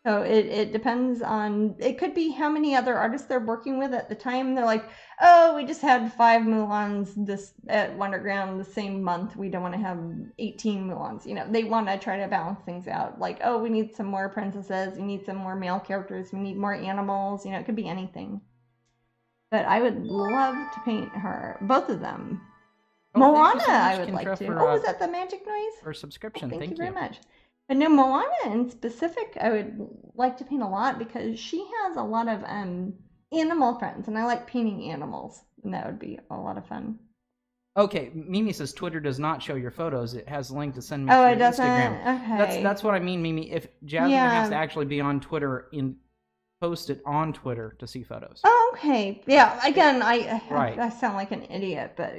So it depends on, it could be how many other artists they're working with at the time. They're like, oh, we just had 5 Mulans this at Wonderground the same month. We don't want to have 18 Mulans. You know, they want to try to balance things out. Like, oh, we need some more princesses. We need some more male characters. We need more animals. You know, it could be anything. But I would love to paint her, both of them. Oh, Moana, so I would like to. For, was that the magic noise? For subscription, thank you very much. But no, Moana in specific, I would like to paint a lot because she has a lot of animal friends, and I like painting animals, and that would be a lot of fun. Okay, Mimi says Twitter does not show your photos. It has a link to send me to your Instagram. Okay. That's what I mean, Mimi. If Jasmine has to actually be on Twitter post it on Twitter to see photos. Oh, okay. Yeah, again, I sound like an idiot, but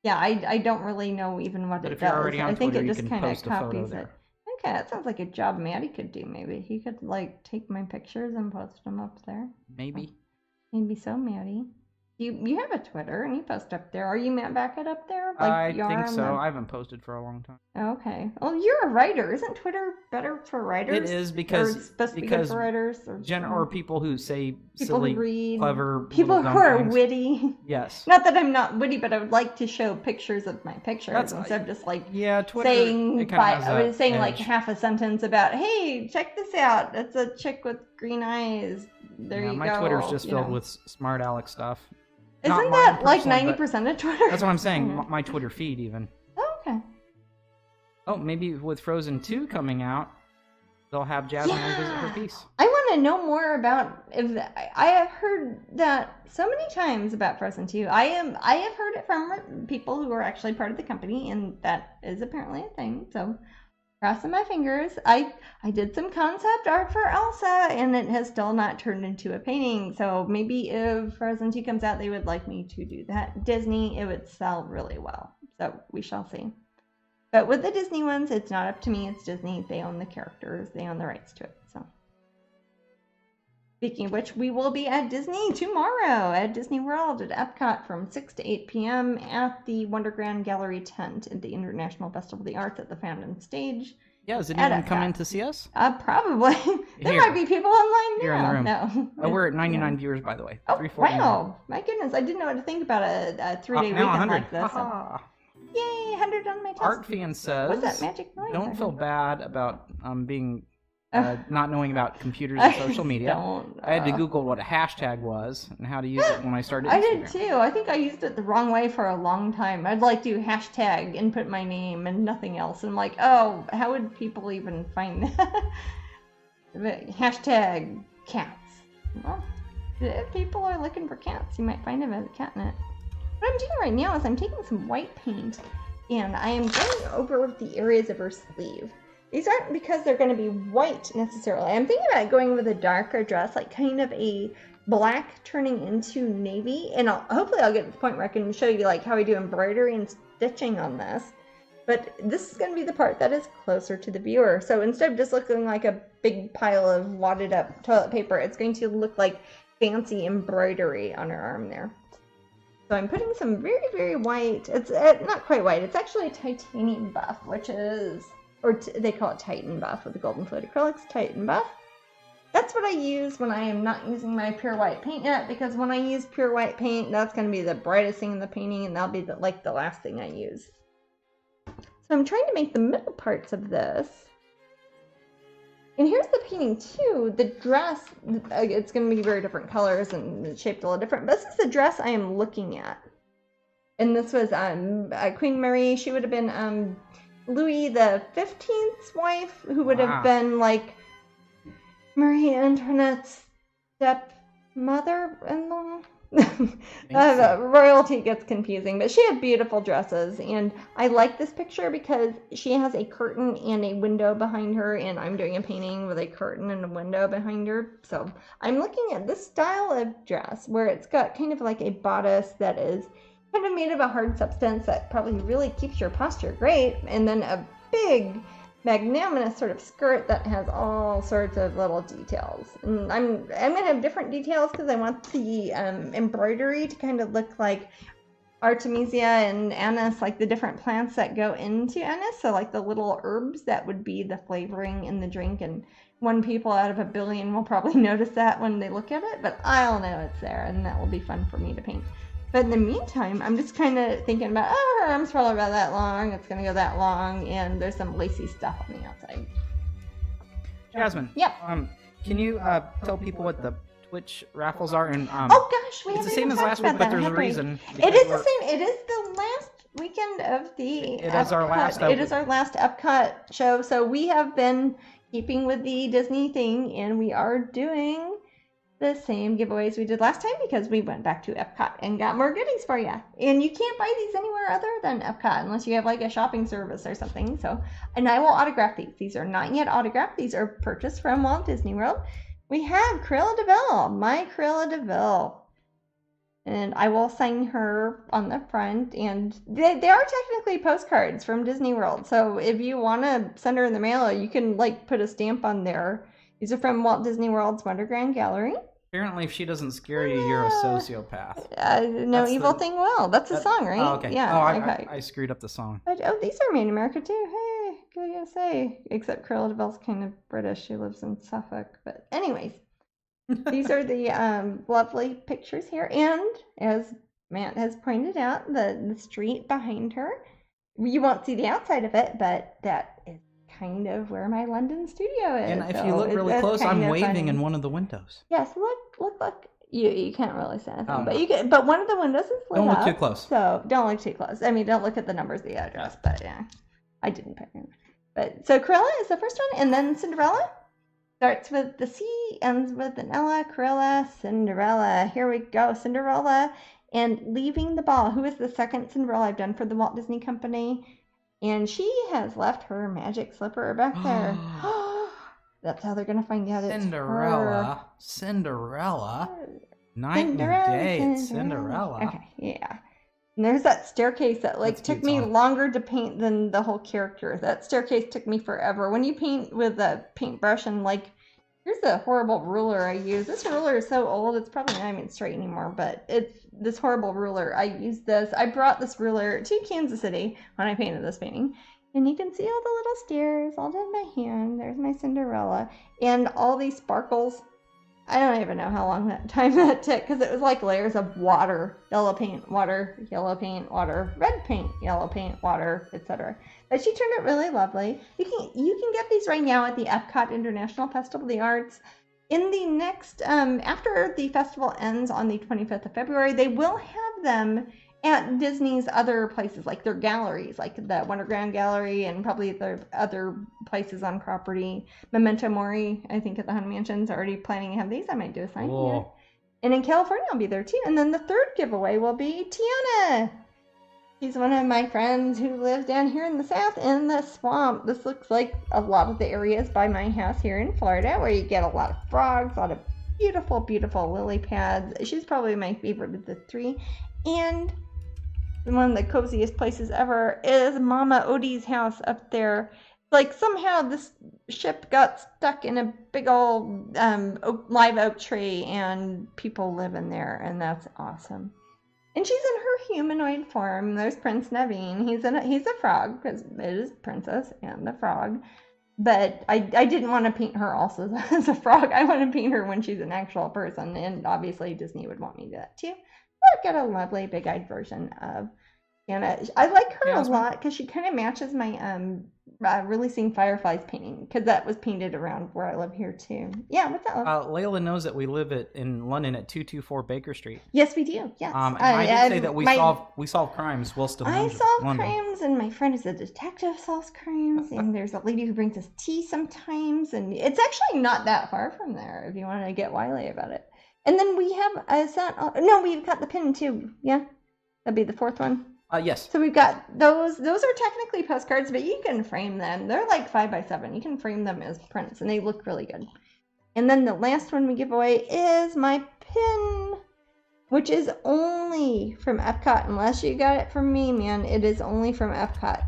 yeah, I don't really know even what it does. I think it just kind of copies it. Okay, that sounds like a job Maddie could do, maybe. He could, like, take my pictures and post them up there. Maybe. Maybe so, Maddie. You have a Twitter, and you post up there. Are you Matt Beckett up there? Like, I think so. I haven't posted for a long time. Okay. Well, you're a writer. Isn't Twitter better for writers? It is because... Or it's supposed to be good for writers? Or people who say silly, clever... People who are witty. Yes. Not that I'm not witty, but I would like to show pictures of my pictures instead of just, like, Twitter, saying like, half a sentence about, hey, check this out. That's a chick with green eyes. There you go. My Twitter's just filled with smart Alex stuff. Isn't that like 90% of Twitter? That's what I'm saying. My Twitter feed, even. Oh, okay. Oh, maybe with Frozen 2 coming out, they'll have Jasmine visit her piece. I want to know more about. I have heard that so many times about Frozen 2. I have heard it from people who are actually part of the company, and that is apparently a thing. So, crossing my fingers. I did some concept art for Elsa, and it has still not turned into a painting. So maybe if Frozen 2 comes out, they would like me to do that. Disney, it would sell really well. So we shall see. But with the Disney ones, it's not up to me. It's Disney. They own the characters. They own the rights to it. So, speaking of which, we will be at Disney tomorrow at Disney World at Epcot from 6 to 8 p.m. at the Wonderground Gallery tent at the International Festival of the Arts at the Fountain Stage. Yeah, is anyone come in to see us? Probably. There might be people online now. Here in the room. No. Oh, we're at 99 viewers, by the way. Oh, wow. My goodness. I didn't know what to think about a 3-day weekend like this. Yay, 100 on my test. Art Fan says, what's that magic noise? Don't feel bad about being not knowing about computers and social media. I had to Google what a hashtag was and how to use it when I started Instagram. I did too. I think I used it the wrong way for a long time. I'd like do hashtag, input my name, and nothing else. And I'm like, oh, how would people even find that? Hashtag cats. Well, if people are looking for cats, you might find them as a catnip. What I'm doing right now is I'm taking some white paint and I am going over the areas of her sleeve. These aren't because they're going to be white necessarily. I'm thinking about going with a darker dress, like kind of a black turning into navy. And hopefully I'll get to the point where I can show you like how I do embroidery and stitching on this. But this is going to be the part that is closer to the viewer. So instead of just looking like a big pile of wadded up toilet paper, it's going to look like fancy embroidery on her arm there. So I'm putting some very, very white. It's not quite white. It's actually a titanium buff, which is... or they call it Titan Buff with the Golden Fluid Acrylics, Titan Buff. That's what I use when I am not using my pure white paint yet, because when I use pure white paint, that's going to be the brightest thing in the painting, and that'll be the last thing I use. So I'm trying to make the middle parts of this. And here's the painting too. The dress, it's going to be very different colors and it's shaped a little different, but this is the dress I am looking at. And this was Queen Marie. She would have been Louis the 15th's wife, who would have been like Marie Antoinette's stepmother-in-law. Royalty gets confusing, but she had beautiful dresses, and I like this picture because she has a curtain and a window behind her, and I'm doing a painting with a curtain and a window behind her. So I'm looking at this style of dress where it's got kind of like a bodice that is kind of made of a hard substance that probably really keeps your posture great, and then a big magnanimous sort of skirt that has all sorts of little details. And I'm going to have different details because I want the embroidery to kind of look like Artemisia and anise, like the different plants that go into anise. So like the little herbs that would be the flavoring in the drink. And 1 people out of 1 billion will probably notice that when they look at it, but I'll know it's there, and that will be fun for me to paint. But in the meantime, I'm just kind of thinking about, her arm's probably about that long, it's going to go that long, and there's some lacy stuff on the outside. Jasmine. Yep. Can you tell people what the Twitch raffles are? And oh gosh, we it's the same as last week, but there's a reason. It is the same. It is the last weekend of the. It is our last. It is our last Epcot show. So we have been keeping with the Disney thing, and we are doing the same giveaways we did last time because we went back to Epcot and got more goodies for you. And you can't buy these anywhere other than Epcot unless you have like a shopping service or something. So, and I will autograph these. These are not yet autographed. These are purchased from Walt Disney World. We have Cruella de Vil, my Cruella de Vil. And I will sign her on the front. And they are technically postcards from Disney World. So if you want to send her in the mail, you can like put a stamp on there. These are from Walt Disney World's Wonderland Gallery. Apparently, if she doesn't scare you, you're a sociopath. No That's evil thing will. That's a song, right? Oh, okay. Yeah. Oh, okay. I screwed up the song. But, these are made in America too. Hey, what do you say? Except Cruella de Vil's kind of British. She lives in Suffolk. But anyways, these are the lovely pictures here. And as Matt has pointed out, the street behind her. You won't see the outside of it, but that is kind of where my London studio is. And if you look really close, I'm waving in one of the windows. Yes, look. You can't really see anything, but you can. But one of the windows is lit up. Don't look too close. So don't look too close. I mean, don't look at the numbers of the address. But yeah, I didn't put it. But so Cruella is the first one, and then Cinderella starts with the C, ends with an Ella. Cruella, Cinderella. Here we go, Cinderella, and leaving the ball. Who is the second Cinderella I've done for the Walt Disney Company? And she has left her magic slipper back there. That's how they're going to find out it's her. Cinderella. Night and day, Cinderella. Okay, yeah. And there's that staircase that took me longer to paint than the whole character. That staircase took me forever. When you paint with a paintbrush and here's the horrible ruler I use. This ruler is so old, it's probably not even straight anymore, but it's this horrible ruler. I use this. I brought this ruler to Kansas City when I painted this painting. And you can see all the little stairs all down my hand. There's my Cinderella. And all these sparkles. I don't even know how long that took because it was like layers of water. Yellow paint, water, yellow paint, water, red paint, yellow paint, water, etc. But she turned it really lovely. You can get these right now at the Epcot International Festival of the Arts. In the next, after the festival ends on the 25th of February, they will have them at Disney's other places, like their galleries, like the Wonderland Gallery and probably the other places on property. Memento Mori, I think at the Haunted Mansion's already planning to have these. I might do a sign here. And in California, I'll be there too. And then the third giveaway will be Tiana. She's one of my friends who lives down here in the south in the swamp. This looks like a lot of the areas by my house here in Florida where you get a lot of frogs, a lot of beautiful, beautiful lily pads. She's probably my favorite of the three. And one of the coziest places ever is Mama Odie's house up there. Somehow this ship got stuck in a big old live oak tree and people live in there, and that's awesome. And she's in her humanoid form. There's Prince Naveen. He's a frog because it is Princess and the Frog. But I didn't want to paint her also as a frog. I want to paint her when she's an actual person, and obviously Disney would want me to do that too. I've got a lovely big-eyed version of Anna. I like her a lot because she kind of matches my Releasing Fireflies painting because that was painted around where I live here too. Yeah, what's that? Layla knows that we live in London at 224 Baker Street. Yes, we do. Yes. I did say that we solve crimes whilst in London. I solve crimes, and my friend is a detective solves crimes, and there's a lady who brings us tea sometimes, and it's actually not that far from there if you want to get wily about it. And then we have we've got the pin too. Yeah, that'd be the fourth one. Yes. So we've got those. Those are technically postcards, but you can frame them. They're like 5x7. You can frame them as prints, and they look really good. And then the last one we give away is my pin, which is only from Epcot. Unless you got it from me, man, it is only from Epcot.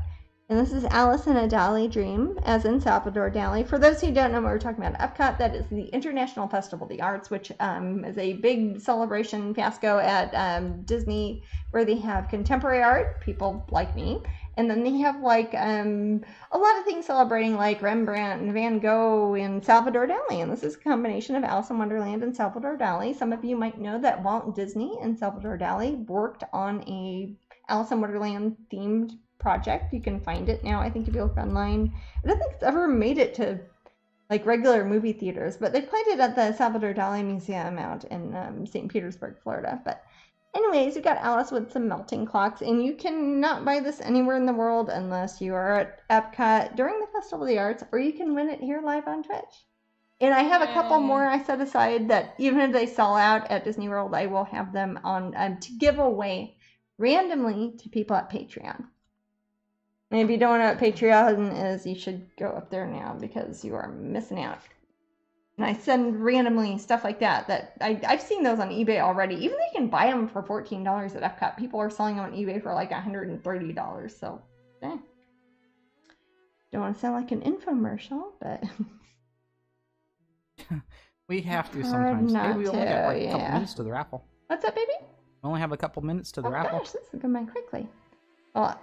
And this is Alice in a Dali Dream, as in Salvador Dali. For those who don't know what we're talking about, Epcot, that is the International Festival of the Arts, which is a big celebration fiasco at Disney, where they have contemporary art, people like me, and then they have like a lot of things celebrating like Rembrandt and Van Gogh and Salvador Dali. And this is a combination of Alice in Wonderland and Salvador Dali. Some of you might know that Walt Disney and Salvador Dali worked on a Alice in Wonderland themed project. You can find it now, I think, if you look online. I don't think it's ever made it to like regular movie theaters, but they played it at the Salvador Dali Museum out in St. Petersburg, Florida. But anyways, we got Alice with some melting clocks, and you cannot buy this anywhere in the world unless you are at Epcot during the Festival of the Arts, or you can win it here live on Twitch. And I have a couple more I set aside that even if they sell out at Disney World, I will have them on to give away randomly to people at Patreon. And if you don't know what Patreon is, you should go up there now because you are missing out. And I send randomly stuff like that I've seen those on eBay already. Even they can buy them for $14 at Epcot. People are selling them on eBay for like $130. So, Don't want to sound like an infomercial, but we have to sometimes. Maybe we only got like a couple minutes to the raffle. What's up, baby? We only have a couple minutes to the raffle. Gosh, this is going by quickly. Well,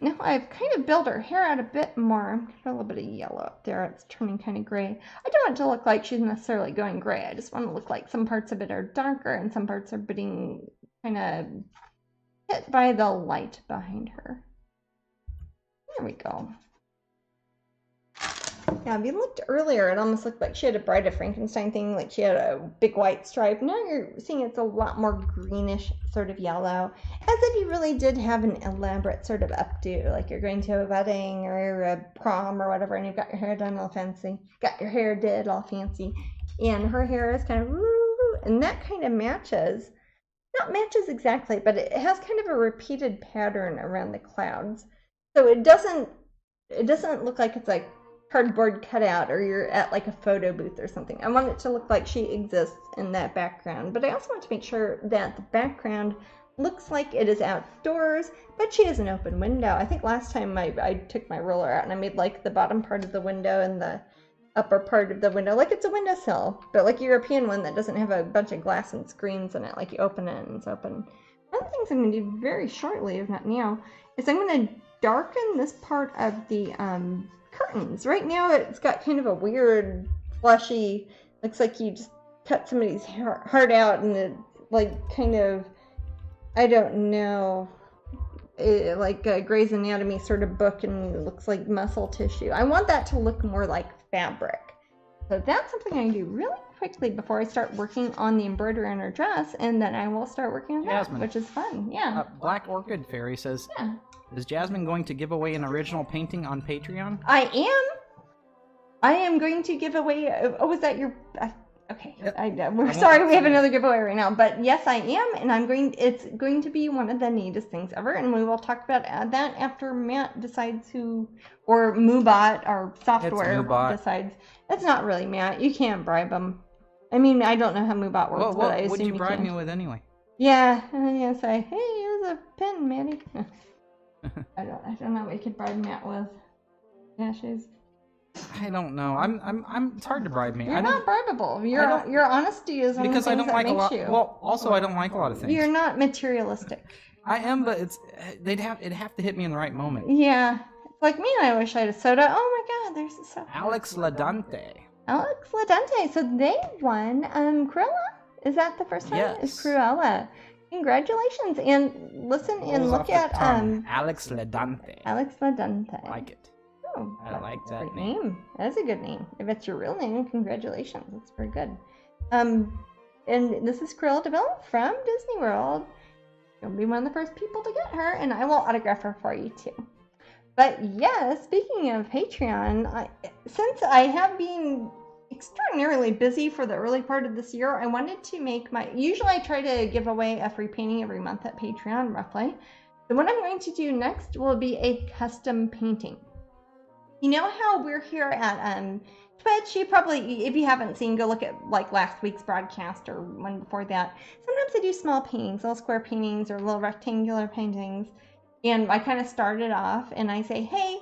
now I've kind of built her hair out a bit more. Got a little bit of yellow up there. It's turning kind of gray. I don't want it to look like she's necessarily going gray. I just want to look like some parts of it are darker and some parts are being kind of hit by the light behind her. There we go. Yeah, if you looked earlier, it almost looked like she had a Bride of Frankenstein thing, like she had a big white stripe. Now you're seeing it's a lot more greenish sort of yellow, as if you really did have an elaborate sort of updo, like you're going to a wedding or a prom or whatever, and you've got your hair done all fancy, got your hair did all fancy, and her hair is kind of, and that kind of matches, not matches exactly, but it has kind of a repeated pattern around the clouds. So it doesn't look like it's like cardboard cutout or you're at like a photo booth or something. I want it to look like she exists in that background, but I also want to make sure that the background looks like it is outdoors, but she has an open window. I think last time I took my roller out and I made like the bottom part of the window and the upper part of the window like it's a windowsill, but like a European one that doesn't have a bunch of glass and screens in it, like you open it and it's open. One of the things I'm going to do very shortly, if not now, is I'm going to darken this part of the curtains. Right now it's got kind of a weird fleshy, looks like you just cut somebody's heart out and it like kind of, I don't know, like a Grey's Anatomy sort of book, and it looks like muscle tissue. I want that to look more like fabric. So that's something I can do really quickly before I start working on the embroidery on her dress, and then I will start working on that, which is fun. Yeah. Black Orchid Fairy says, yeah. Is Jasmine going to give away an original painting on Patreon? I am going to give away. Oh, was that your? Okay. Yep. We're sorry, we have another giveaway right now, but yes, I am, and it's going to be one of the neatest things ever, and we will talk about that after Matt decides who, or Moobot, our software decides. It's not really Matt. You can't bribe him. I mean, I don't know how Moobot works, but I assume would you bribe me with anyway? Yeah, and then you say, hey, here's a pen, Maddie. I don't know what you could bribe Matt with. Yeah, I don't know. It's hard to bribe me. You're not bribable. Your honesty is one of the things that makes you. Well, also I don't like a lot of things. You're not materialistic. I am, but it'd have to hit me in the right moment. Yeah, it's like me. I wish I had a soda. Oh my God, there's a soda. Alex Ladante. So they won. Cruella. Is that the first one? Yes. It's Cruella. Congratulations, and listen and look at Alex Ladante. I like it. Oh, I like that name. That's a good name. If it's your real name, congratulations. That's very good. And this is Cruella de Vil from Disney World. You'll be one of the first people to get her, and I will autograph her for you too. But yeah, speaking of Patreon, since I have been extraordinarily busy for the early part of this year, I wanted to make usually I try to give away a free painting every month at Patreon, roughly. So what I'm going to do next will be a custom painting. You know how we're here at Twitch? You probably, if you haven't seen, go look at like last week's broadcast or one before that. Sometimes I do small paintings, little square paintings or little rectangular paintings. And I kind of started off and I say, hey,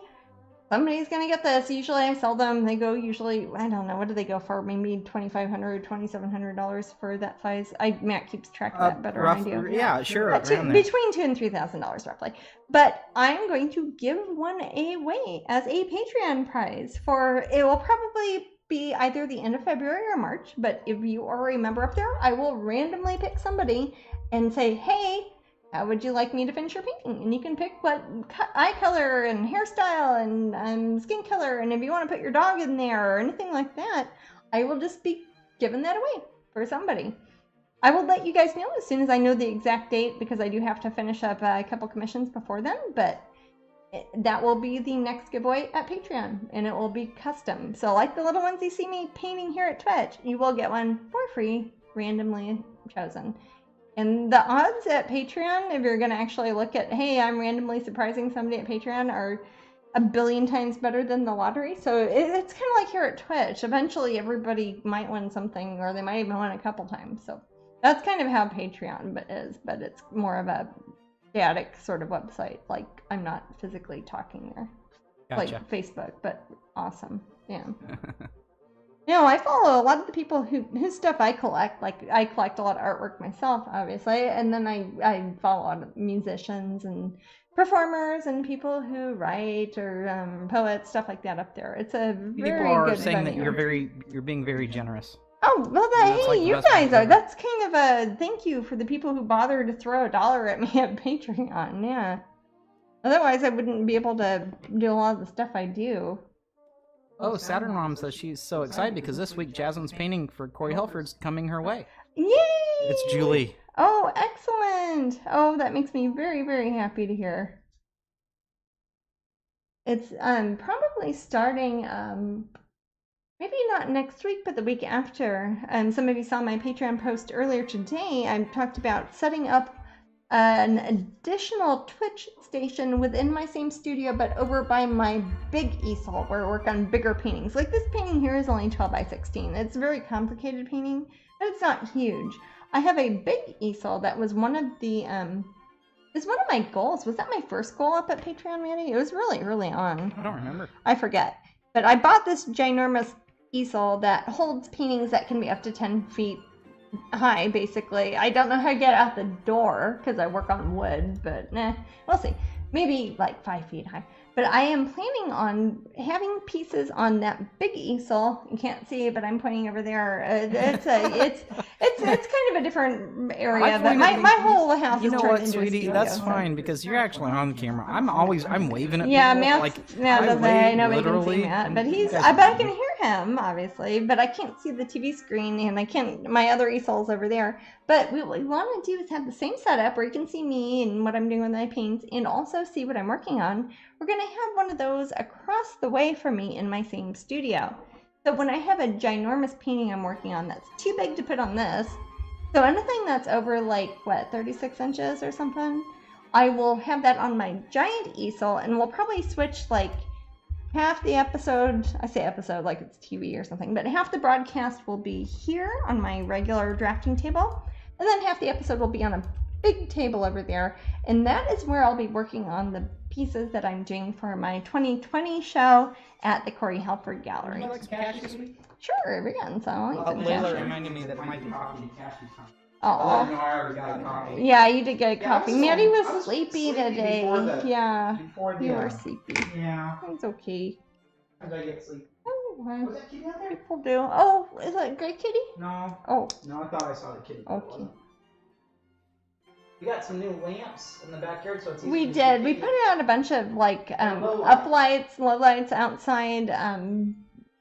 somebody's gonna get this. Usually I sell them. They go usually, I don't know, what do they go for? Maybe $2,500, $2,700 for that size. Matt keeps track of that better than I do. Yeah, sure. Between $2,000 and $3,000 roughly. But I'm going to give one away as a Patreon prize for, it will probably be either the end of February or March. But if you are a member up there, I will randomly pick somebody and say, hey, how would you like me to finish your painting? And you can pick what eye color and hairstyle and skin color. And if you want to put your dog in there or anything like that, I will just be giving that away for somebody. I will let you guys know as soon as I know the exact date, because I do have to finish up a couple commissions before then. But that will be the next giveaway at Patreon, and it will be custom. So like the little ones you see me painting here at Twitch, you will get one for free, randomly chosen. And the odds at Patreon, if you're going to actually look at, hey, I'm randomly surprising somebody at Patreon, are a billion times better than the lottery. So it's kind of like here at Twitch. Eventually, everybody might win something, or they might even win a couple times. So that's kind of how Patreon is, but it's more of a static sort of website. Like, I'm not physically talking there. Gotcha. Like Facebook, but awesome. Yeah. You know, I follow a lot of the people whose stuff I collect. Like, I collect a lot of artwork myself, obviously, and then I follow a lot of musicians and performers and people who write or poets, stuff like that up there. It's a very people are good saying venue. That you're being very generous. Oh, well, hey, like you guys are. That's kind of a thank you for the people who bother to throw $1 at me at Patreon. Yeah. Otherwise, I wouldn't be able to do a lot of the stuff I do. Oh, Saturn Mom says she's so excited because this week Jasmine's painting for Corey Helford's coming her way. Yay! It's Julie. Oh, excellent. Oh, that makes me very, very happy to hear. It's probably starting, maybe not next week, but the week after. Some of you saw my Patreon post earlier today. I talked about setting up an additional Twitch station within my same studio, but over by my big easel where I work on bigger paintings. Like this painting here is only 12 by 16. It's a very complicated painting, but it's not huge. I have a big easel that was one of the it's one of my goals. Was that my first goal up at Patreon, Maddie? It was really early on. I don't remember. I forget. But I bought this ginormous easel that holds paintings that can be up to 10 feet high, basically. I don't know how to get out the door because I work on wood, but we'll see. Maybe like 5 feet high. But I am planning on having pieces on that big easel. You can't see, but I'm pointing over there. It's kind of a different area. But my whole house is turned into sweetie, a studio. That's fine because you're actually on camera. I'm waving at yeah, people. Matt's I nobody can see Matt, but I can hear him obviously, but I can't see the TV screen, and I can't. My other easel's over there. But what we want to do is have the same setup where you can see me and what I'm doing with my paints, and also see what I'm working on. We're going to have one of those across the way from me in my same studio. So when I have a ginormous painting I'm working on that's too big to put on this, so anything that's over like, 36 inches or something, I will have that on my giant easel, and we'll probably switch like half the episode, I say episode like it's TV or something, but half the broadcast will be here on my regular drafting table, and then half the episode will be on a big table over there, and that is where I'll be working on the pieces that I'm doing for my 2020 show at the Corey Helford Gallery. Would you like some cashews this week? Sure, we can. So I'll eat some Layla cashews. reminded me that it might be coffee and cashews time. Oh, I already got a coffee. yeah, you did get a coffee. Maddie was sleepy today. Yeah, you were sleepy. Yeah. It's okay. How did I get sleep? Oh, Was that kitty out there? people do. Oh, is that a gray kitty? No. Oh, No, I thought I saw the kitty. but it okay. wasn't. We got some new lamps in the backyard, so it's easy We to did. see. We put out a bunch of like low up lights, low lights outside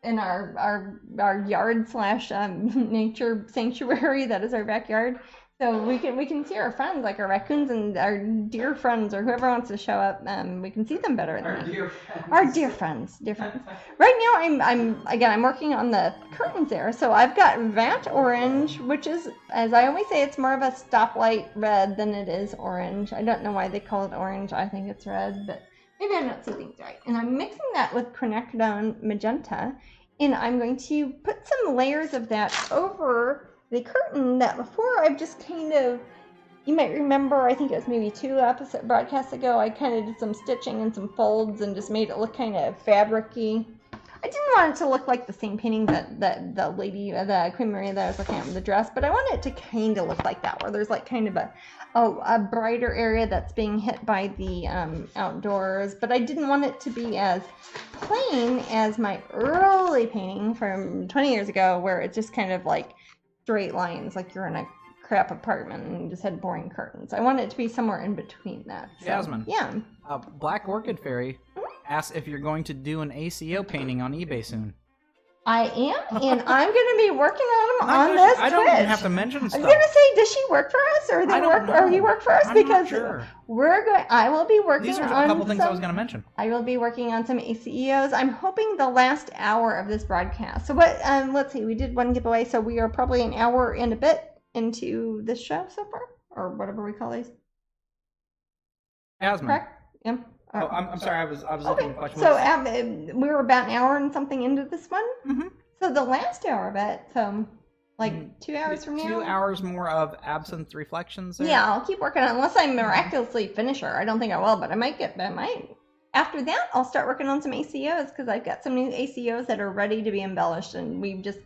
in our yard slash nature sanctuary that is our backyard. So we can see our friends, like our raccoons and our deer friends, or whoever wants to show up. We can see them better. Our dear friends. Right now, I'm working on the curtains there. So I've got Vat Orange, which is, as I always say, it's more of a stoplight red than it is orange. I don't know why they call it orange. I think it's red, but maybe I'm not seeing things right. And I'm mixing that with quinacridone magenta, and I'm going to put some layers of that over the curtain that before I've just kind of You might remember, I think it was maybe 2 broadcasts ago, I kind of did some stitching and some folds and just made it look kind of fabric-y. I didn't want it to look like the same painting that the lady, the Queen Maria that I was looking at with the dress, but I wanted it to kind of look like that, where there's like kind of a brighter area that's being hit by the outdoors, but I didn't want it to be as plain as my early painting from 20 years ago, where it's just kind of like straight lines, like you're in a crap apartment and just had boring curtains. I want it to be somewhere in between that. So, Jasmine. Yeah. Black Orchid Fairy asks if you're going to do an ACEO painting on eBay soon. I am, and I'm going to be working on them on this Twitch. I don't even have to mention stuff. I was going to say, does she work for us, or he work for us? I'm because not sure. I will be working on These are a couple things I was going to mention. I will be working on some ACEOs. I'm hoping the last hour of this broadcast. So what? Let's see. We did one giveaway, so we are probably an hour and a bit into this show so far, or whatever we call these. Jasmine. Correct? Yeah. Oh, I'm sorry. I was looking at questions. So we were about an hour and something into this one. Mm-hmm. So the last hour of it, so like 2 hours from now. 2 hours more of Absinthe Reflections. There? Yeah, I'll keep working on it unless I miraculously finish her. I don't think I will, but I might. After that, I'll start working on some ACEOs because I've got some new ACEOs that are ready to be embellished, and we've just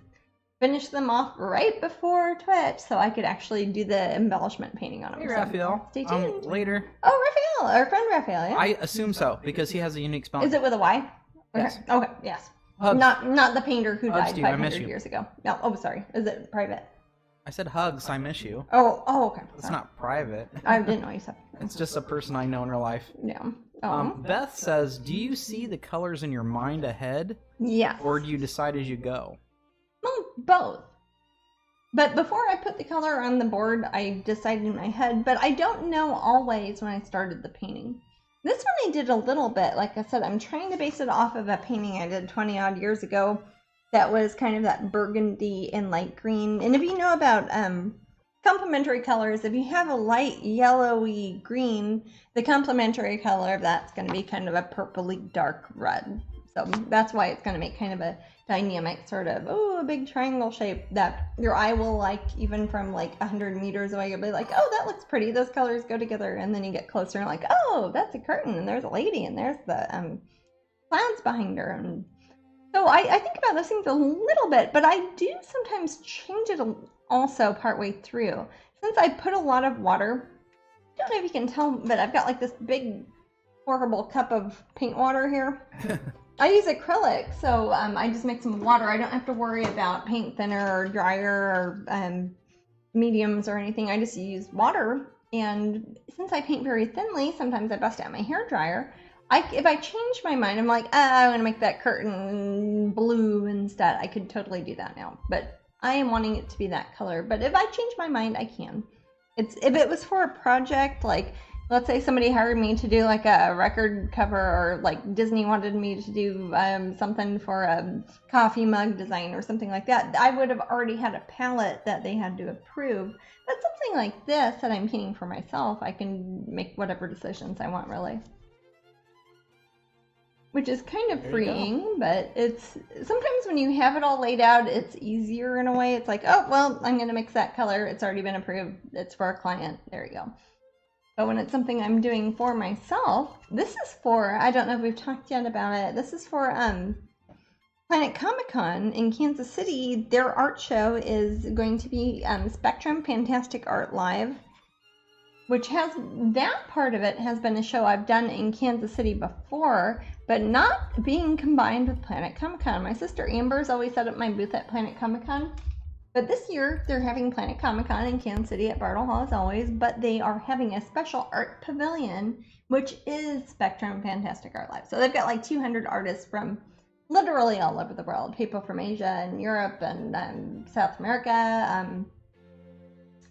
finished them off right before Twitch, so I could actually do the embellishment painting on them. Hey, Raphael. Stay tuned. Later. Oh, Raphael, our friend Raphael, yeah? I assume so, because he has a unique spelling. Is it with a Y? Yes. Okay, yes. Hugs. Not the painter who Hugs, died dude, 500 years ago. No, sorry. Is it private? I said hugs, I miss you. Oh, okay. It's not private. I didn't know you said. It's just a person I know in real life. Yeah. Beth says, do you see the colors in your mind ahead? Yes. Or do you decide as you go? Well, both. But before I put the color on the board, I decided in my head, but I don't know always when I started the painting. This one I did a little bit. Like I said, I'm trying to base it off of a painting I did 20 odd years ago that was kind of that burgundy and light green. And if you know about complementary colors, if you have a light yellowy green, the complementary color of that's going to be kind of a purpley dark red. So that's why it's going to make kind of a dynamic sort of, a big triangle shape that your eye will like, even from like 100 meters away. You'll be like, oh, that looks pretty. Those colors go together. And then you get closer and like, oh, that's a curtain. And there's a lady. And there's the clouds behind her. And so I think about those things a little bit. But I do sometimes change it also partway through. Since I put a lot of water, I don't know if you can tell, but I've got like this big, horrible cup of paint water here. I use acrylic, so I just mix some water. I don't have to worry about paint thinner or dryer or mediums or anything. I just use water. And since I paint very thinly, sometimes I bust out my hair dryer. If I change my mind, I'm like, I'm going to make that curtain blue instead. I could totally do that now. But I am wanting it to be that color. But if I change my mind, I can. If it was for a project, like, let's say somebody hired me to do like a record cover, or like Disney wanted me to do something for a coffee mug design or something like that, I would have already had a palette that they had to approve. But something like this that I'm painting for myself, I can make whatever decisions I want, really. Which is kind of freeing, but it's sometimes when you have it all laid out, it's easier in a way. It's like, oh, well, I'm going to mix that color. It's already been approved. It's for a client. There you go. But when it's something I'm doing for myself, this is for, I don't know if we've talked yet about it, this is for Planet Comic-Con in Kansas City. Their art show is going to be Spectrum Fantastic Art Live, which has, that part of it has been a show I've done in Kansas City before, but not being combined with Planet Comic-Con. My sister Amber's always set up my booth at Planet Comic-Con. But this year, they're having Planet Comic-Con in Kansas City at Bartle Hall as always, but they are having a special art pavilion, which is Spectrum Fantastic Art Live. So they've got like 200 artists from literally all over the world. People from Asia and Europe and South America,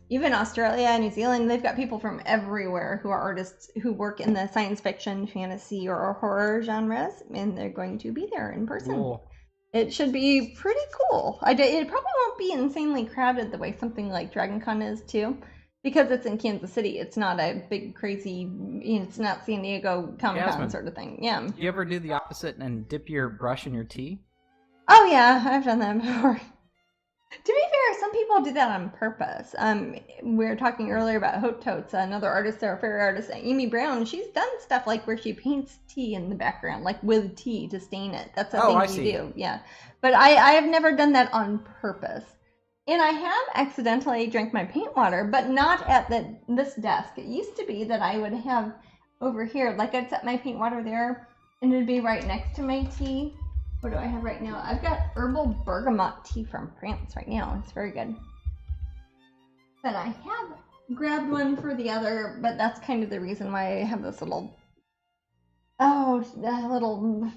even Australia, New Zealand. They've got people from everywhere who are artists who work in the science fiction, fantasy, or horror genres, and they're going to be there in person. Cool. It should be pretty cool. It probably won't be insanely crowded the way something like Dragon Con is too, because it's in Kansas City. It's not a big crazy, it's not San Diego Comic-Con sort of thing. Yeah. Do you ever do the opposite and dip your brush in your tea? Oh yeah, I've done that before. To be fair, some people do that on purpose. We were talking earlier about Hot Totes, another artist, our favorite artist, Amy Brown. She's done stuff like where she paints tea in the background, like with tea to stain it. That's a thing you do. Yeah. But I have never done that on purpose. And I have accidentally drank my paint water, but not at this desk. It used to be that I would have over here, like I'd set my paint water there, and it'd be right next to my tea. What do I have right now? I've got herbal bergamot tea from France right now. It's very good. But I have grabbed one for the other, but that's kind of the reason why I have this little, little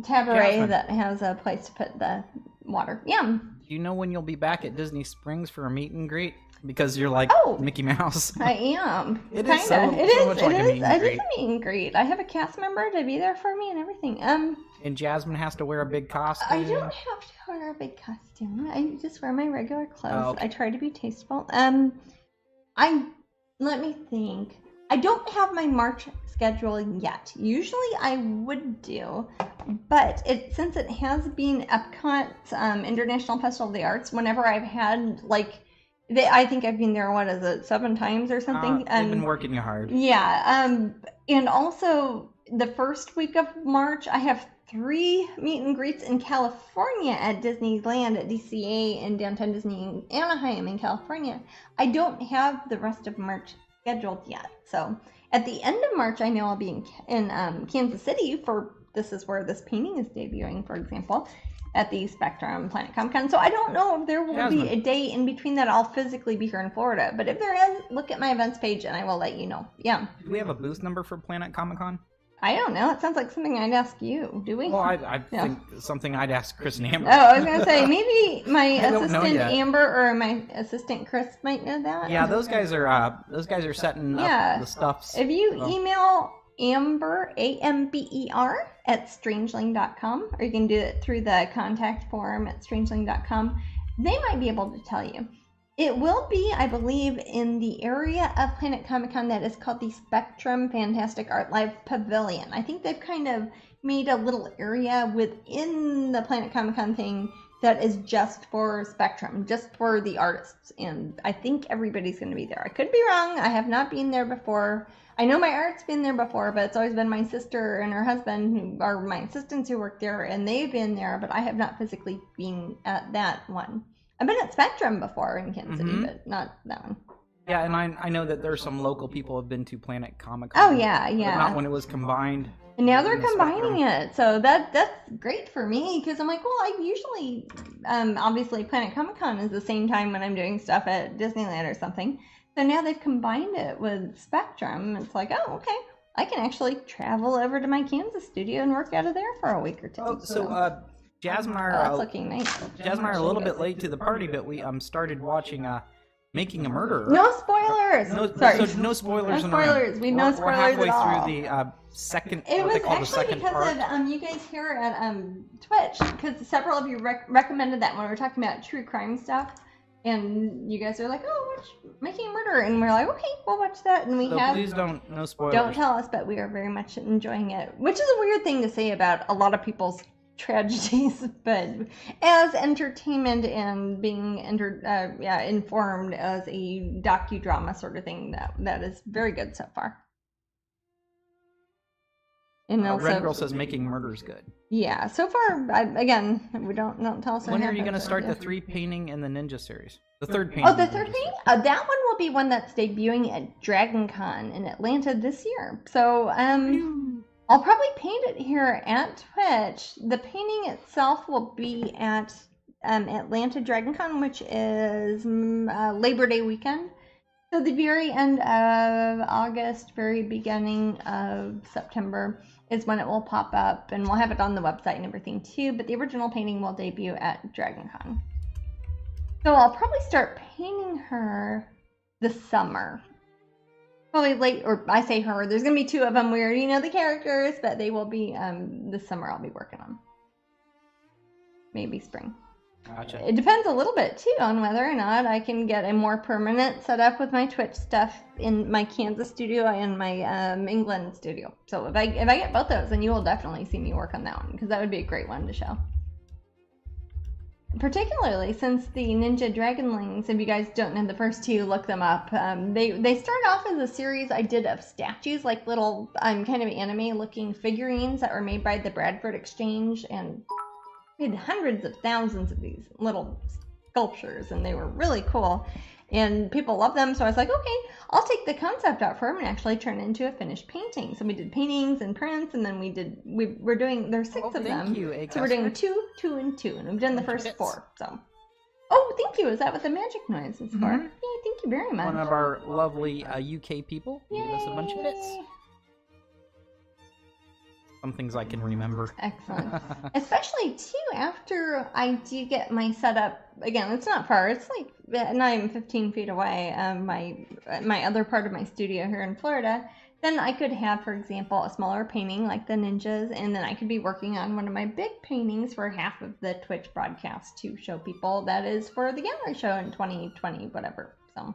tabaret that has a place to put the water. Yeah. Do you know when you'll be back at Disney Springs for a meet and greet? Because you're like Mickey Mouse. I am. It is so much like a meet and greet. It is a meet and greet. I have a cast member to be there for me and everything. And Jasmine has to wear a big costume. I don't have to wear a big costume. I just wear my regular clothes. Oh, okay. I try to be tasteful. Let me think. I don't have my March schedule yet. Usually I would do, but since it has been Epcot's International Festival of the Arts, whenever I've had I think I've been there, 7 times or something? They've been working hard. Yeah. And also the first week of March, I have 3 meet and greets in California at Disneyland at DCA and Downtown Disney in Anaheim in California. I don't have the rest of March scheduled yet. So at the end of March, I know I'll be in Kansas City this is where this painting is debuting, for example, at the Spectrum Planet Comic Con. So I don't know if there will be a day in between that I'll physically be here in Florida. But if there is, look at my events page and I will let you know. Yeah. Do we have a booth number for Planet Comic Con? I don't know. It sounds like something I'd ask you. Do we? Well, I think something I'd ask Chris and Amber. Oh, I was going to say, maybe my assistant Amber or my assistant Chris might know that. Yeah, those guys are setting up the stuffs. If you email Amber, AMBER, at strangeling.com, or you can do it through the contact form at strangeling.com, they might be able to tell you. It will be, I believe, in the area of Planet Comic Con that is called the Spectrum Fantastic Art Live Pavilion. I think they've kind of made a little area within the Planet Comic Con thing that is just for Spectrum, just for the artists. And I think everybody's going to be there. I could be wrong. I have not been there before. I know my art's been there before, but it's always been my sister and her husband who are my assistants who work there, and they've been there, but I have not physically been at that one. I've been at Spectrum before in Kansas City, but not that one. Yeah, and I know that there's some local people who have been to Planet Comic Con. Oh, yeah. But not when it was combined. And now they're combining it, so that's great for me, because I'm like, well, I usually, obviously Planet Comic Con is the same time when I'm doing stuff at Disneyland or something. So now they've combined it with Spectrum. It's like, oh, okay. I can actually travel over to my Kansas studio and work out of there for a week or two. Oh, so Jasmine and I are looking nice. Jasmine and I are a little bit late to the party, but we started watching Making a Murderer. No spoilers. Sorry. So no spoilers. No spoilers. We no spoilers We're halfway at all. through the second. It was actually the second because of you guys here at Twitch, because several of you recommended that when we were talking about true crime stuff, and you guys are like, "Oh, watch Making a Murderer," and we're like, "Okay, we'll watch that." And please no spoilers. Don't tell us, but we are very much enjoying it, which is a weird thing to say about a lot of people's tragedies, but as entertainment and being informed as a docudrama sort of thing, that is very good so far. And also, Red Girl says Making Murder is good. Yeah, so far, again, we don't tell us. When are you going to start the 3 painting in the Ninja series? The third painting. Oh, the third painting? That one will be one that's debuting at Dragon Con in Atlanta this year. So, I'll probably paint it here at Twitch. The painting itself will be at Atlanta Dragon Con, which is Labor Day weekend. So the very end of August, very beginning of September is when it will pop up, and we'll have it on the website and everything too, but the original painting will debut at Dragon Con. So I'll probably start painting her this summer. Probably late, or I say her, there's going to be 2 of them. We already know the characters, but they will be, this summer I'll be working on. Maybe spring. Gotcha. It depends a little bit, too, on whether or not I can get a more permanent setup with my Twitch stuff in my Kansas studio and my England studio. So if I get both those, then you will definitely see me work on that one, because that would be a great one to show. particularly since the Ninja Dragonlings, if you guys don't know the first two, look them up. They started off as a series I did of statues, like little kind of anime-looking figurines that were made by the Bradford Exchange, and we had hundreds of thousands of these little sculptures, and they were really cool. And people love them, so I was like, okay, I'll take the concept art for them and actually turn it into a finished painting. So we did paintings and prints, and then we're doing, there's 6 of them. So we're doing 2, 2, and 2, and we've done the first 4. So, oh, thank you. Is that what the magic noise is for? Yay, thank you very much. One of our lovely UK people gave us a bunch of bits. Some things I can remember. Excellent. Especially, too, after I do get my setup, again, it's not far. It's like not even 15 feet away, my other part of my studio here in Florida. Then I could have, for example, a smaller painting like the ninjas, and then I could be working on one of my big paintings for half of the Twitch broadcast to show people that is for the gallery show in 2020, whatever. So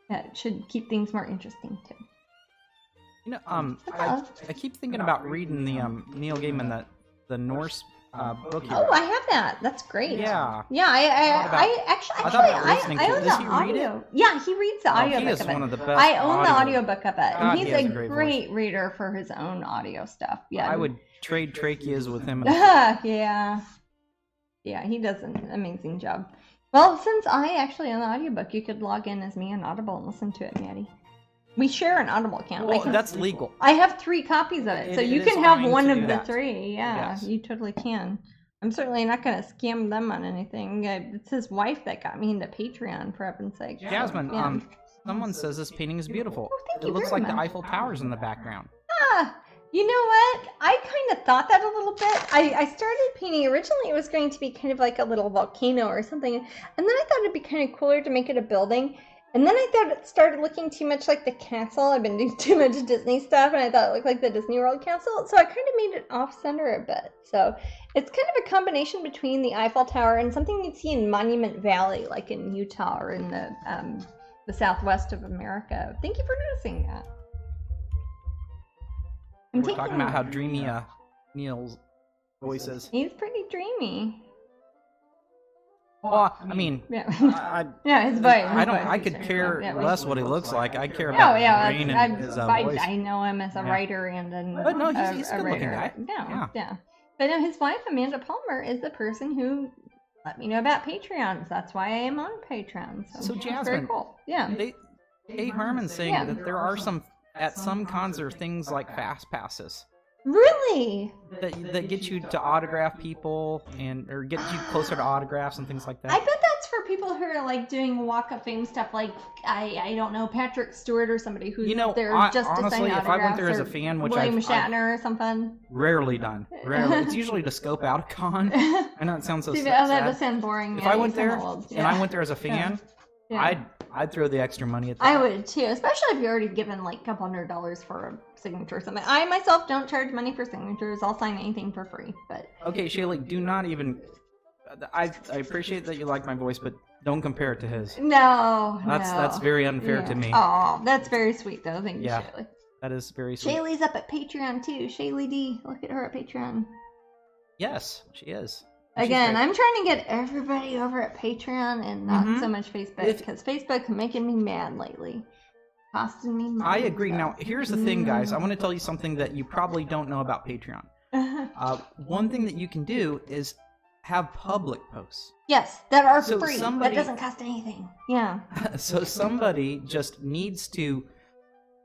that should keep things more interesting, too. You know, I keep thinking about reading the Neil Gaiman the Norse book here. Oh, I have that. That's great. Yeah. Yeah, I own the audio. Yeah, he reads the audiobook of it. He is one of the best. I own the audiobook of it, and he's a great reader for his own audio stuff. Yeah. I would trade tracheas with him. Yeah, he does an amazing job. Well, since I actually own the audiobook, you could log in as me on Audible and listen to it, Maddie. We share an Audible account. Well, that's legal. I have 3 copies of it, so you can have one of the 3. Yeah, yes. You totally can. I'm certainly not going to scam them on anything. It's his wife that got me into Patreon, for heaven's sake. Jasmine, someone says this painting is beautiful. Oh, thank you. It looks like the Eiffel Tower's in the background. You know what? I kind of thought that a little bit. I started painting. Originally, it was going to be kind of like a little volcano or something, and then I thought it'd be kind of cooler to make it a building. And then I thought it started looking too much like the castle. I've been doing too much Disney stuff, and I thought it looked like the Disney World castle. So I kind of made it off-center a bit. So it's kind of a combination between the Eiffel Tower and something you'd see in Monument Valley, like in Utah or in the southwest of America. Thank you for noticing that. We're talking about how dreamy Neil's voice is. He's pretty dreamy. Well, I mean, his voice. I could care less what he looks like. I care about his brain and his voice. I know him as a writer and but no, he's a good-looking guy. Yeah. But no, his wife Amanda Palmer is the person who let me know about Patreons. That's why I am on Patreon. So Jasmine, very cool. Yeah. Kate Harmon's saying that there are at some cons there are things like fast passes. Really? That get you to autograph people or get you closer to autographs and things like that. I bet that's for people who are like doing Walk of Fame stuff, like I don't know, Patrick Stewart or somebody who's there just honestly, to sign autographs. If I went there as a fan, which William Shatner or something. Rarely done. It's usually to scope out a con. I know it sounds so sad. That sounds boring. If I went there and I went there as a fan, I'd throw the extra money at that. I would too, especially if you're already given like a couple $100 for a signature or something. I myself don't charge money for signatures. I'll sign anything for free. But okay, Shaylee, do not even. I appreciate that you like my voice, but don't compare it to his. No, that's very unfair to me. Oh, that's very sweet though. Thank you, Shaylee. That is very sweet. Shaylee's up at Patreon too. Shaylee D, look at her at Patreon. Yes, she is. Again, I'm trying to get everybody over at Patreon and not so much Facebook, because Facebook is making me mad lately. Costing me money. I agree. Now, here's the thing, guys. I want to tell you something that you probably don't know about Patreon. One thing that you can do is have public posts. Yes, that are free. That doesn't cost anything. Yeah. So somebody just needs to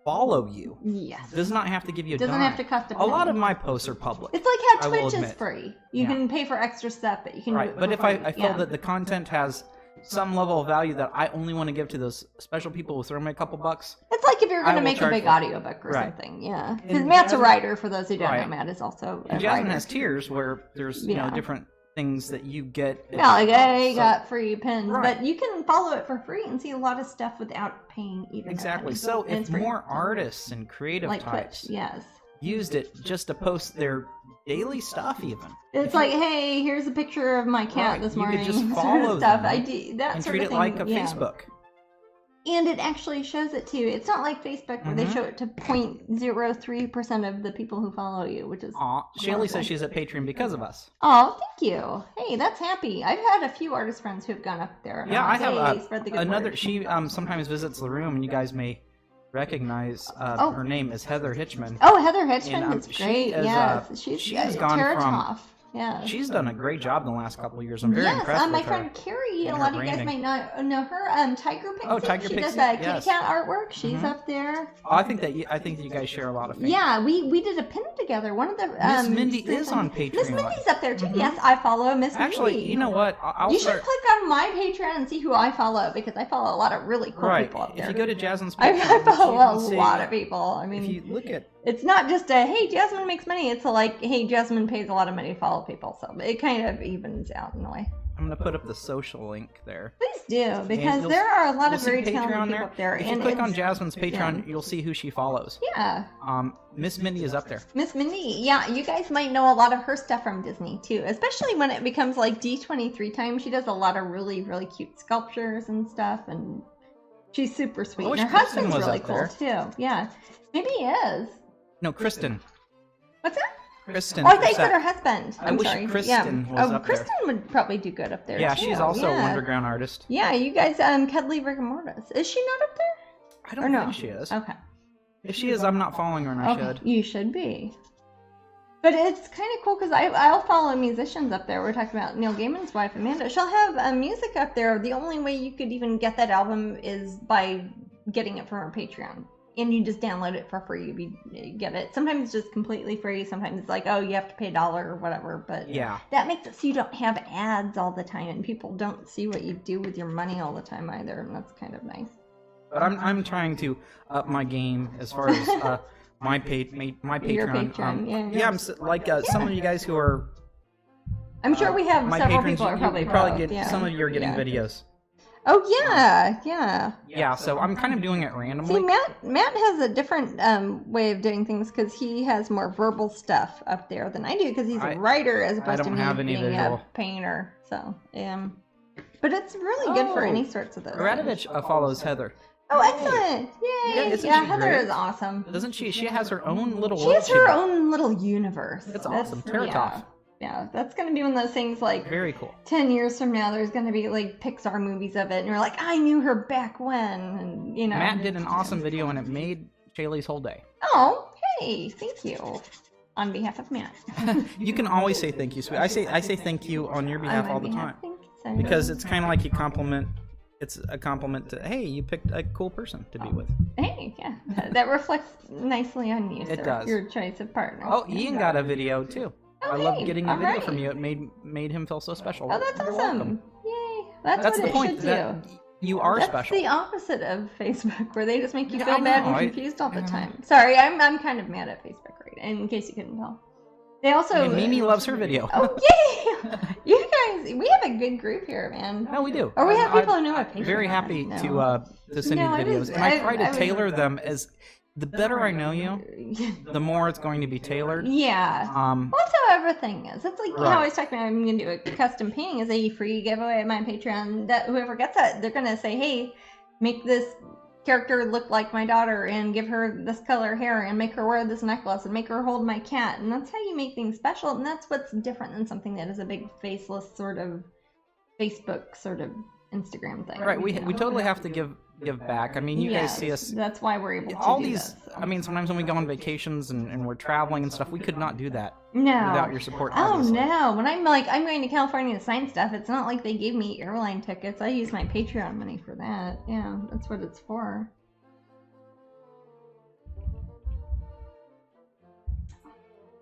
follow you. Yes. Does not have to give you a dime. Doesn't have to cost a penny. A lot of my posts are public. It's like how Twitch is free. You can pay for extra stuff, but you can do it but if I feel that the content has some level of value that I only want to give to those special people who throw me a couple bucks. It's like if you're going to make a big audiobook or something. Yeah. Because Matt's a writer, for those who don't know. Matt is also a writer. Jasmine has tiers where there's different things that you get. Yeah, like I got free pins, but you can follow it for free and see a lot of stuff without paying either. Exactly. So if more artists and creative types used it just to post their daily stuff, even it's like, hey, here's a picture of my cat this morning. You could just follow stuff. them and treat it like a Facebook. And it actually shows it too. It's not like Facebook where they show it to 0.03% of the people who follow you, which is. Aw, Shaylee says she's at Patreon because of us. Oh, thank you. Hey, that's happy. I've had a few artist friends who have gone up there. Yeah, I have spread the good another. word. She sometimes visits the room, and you guys may recognize her name is Heather Hitchman. Oh, Heather Hitchman is great. She is, yes, she's gone from. Yeah. She's done a great job in the last couple of years. I'm very impressed with her. My friend Carrie, a lot of you guys might not know her. Tiger Pixie. Oh, Tiger Pixie. She does kitty cat artwork. She's up there. Oh, I think that you guys share a lot of fame. Yeah, we did a pin together. One of the Miss Mindy is on Patreon. Miss Mindy's up there too. Yes, I follow Miss Mindy. Actually, you know what? You should click on my Patreon and see who I follow because I follow a lot of really cool people up there. If you go to Jasmine's Patreon, I follow a lot of people. I mean, if you look at. It's not just a, hey, Jasmine makes money. It's a, like, hey, Jasmine pays a lot of money to follow people. So it kind of evens out in a way. I'm going to put up the social link there. Please do, because there are a lot of very talented people up there. If you click on Jasmine's Patreon, you'll see who she follows. Yeah. Miss Mindy is up there. Miss Mindy, yeah, you guys might know a lot of her stuff from Disney, too. Especially when it becomes, like, D23 time. She does a lot of really, really cute sculptures and stuff, and she's super sweet. And her husband's really cool, too. Yeah. Maybe he is. No, Kristen. What's that? Kristen. Oh, I thought you said her husband. I wish Kristen was up there. Kristen would probably do good up there, Yeah, too. she's also a Wonderground artist. Yeah, you guys, Cuddly Rigor Mortis. Is she not up there? I don't think she is. Okay. If she is, I'm not following her, and I should. You should be. But it's kind of cool because I'll follow musicians up there. We're talking about Neil Gaiman's wife, Amanda. She'll have music up there. The only way you could even get that album is by getting it from her Patreon. And you just download it for free. You get it. Sometimes it's just completely free. Sometimes it's like, oh, you have to pay $1 or whatever. But yeah, that makes it so you don't have ads all the time, and people don't see what you do with your money all the time either, and that's kind of nice. But I'm trying to up my game as far as my Patreon. Your Patreon, yeah. I'm like some of you guys who are. I'm sure we have patrons, several people are probably get some of you are getting videos. Oh yeah. Yeah, so I'm kind of doing it randomly. See, Matt has a different way of doing things because he has more verbal stuff up there than I do because he's a writer as opposed to me being a painter. So, but it's really good for any sorts of those. Radovich follows Heather. Oh, excellent! Yay! Yeah, Heather is awesome. Doesn't she? She has her own little. She has her own little universe. That's awesome. Teratoff. Yeah, that's going to be one of those things like very cool. 10 years from now, there's going to be like Pixar movies of it, and you're like, I knew her back when, and you know. Matt did an awesome video, and it made Shaylee's whole day. Oh, hey, thank you. On behalf of Matt. You can always say thank you, sweet. I say thank you on your behalf all the time. Thank you, so because it's kind of like you compliment. It's a compliment to, hey, you picked a cool person to be with. Hey, yeah, that reflects nicely on you, sir. It does. Your choice of partner. Oh, Ian got a video too. Oh, I love getting a video from you. It made him feel so special. Oh, that's You're awesome. welcome. Yay. That's what the point. Should do. You are That's special. the opposite of Facebook, where they just make you feel bad and confused all the time. Sorry, I'm kind of mad at Facebook, right? In case you couldn't tell. They also. Mimi loves her video. Oh yay! You guys, we have a good group here, man. No, we do. Or we have people who know what Patreon. I'm very happy to send you videos, and I try to tailor them as. The better I know you, the more it's going to be tailored. Yeah. Well, that's how everything is. It's like how I was talking about. I'm going to do a custom painting as a free giveaway at my Patreon. That whoever gets that, they're going to say, "Hey, make this character look like my daughter, and give her this color hair, and make her wear this necklace, and make her hold my cat." And that's how you make things special. And that's what's different than something that is a big faceless sort of Facebook sort of Instagram thing. Right. We totally have to give back. I mean, you guys see us. That's why we're able to all do these. this. I mean, sometimes when we go on vacations and we're traveling and stuff, we could not do that. No. Without your support. Oh obviously. no! When I'm going to California to sign stuff, it's not like they gave me airline tickets. I use my Patreon money for that. Yeah, that's what it's for.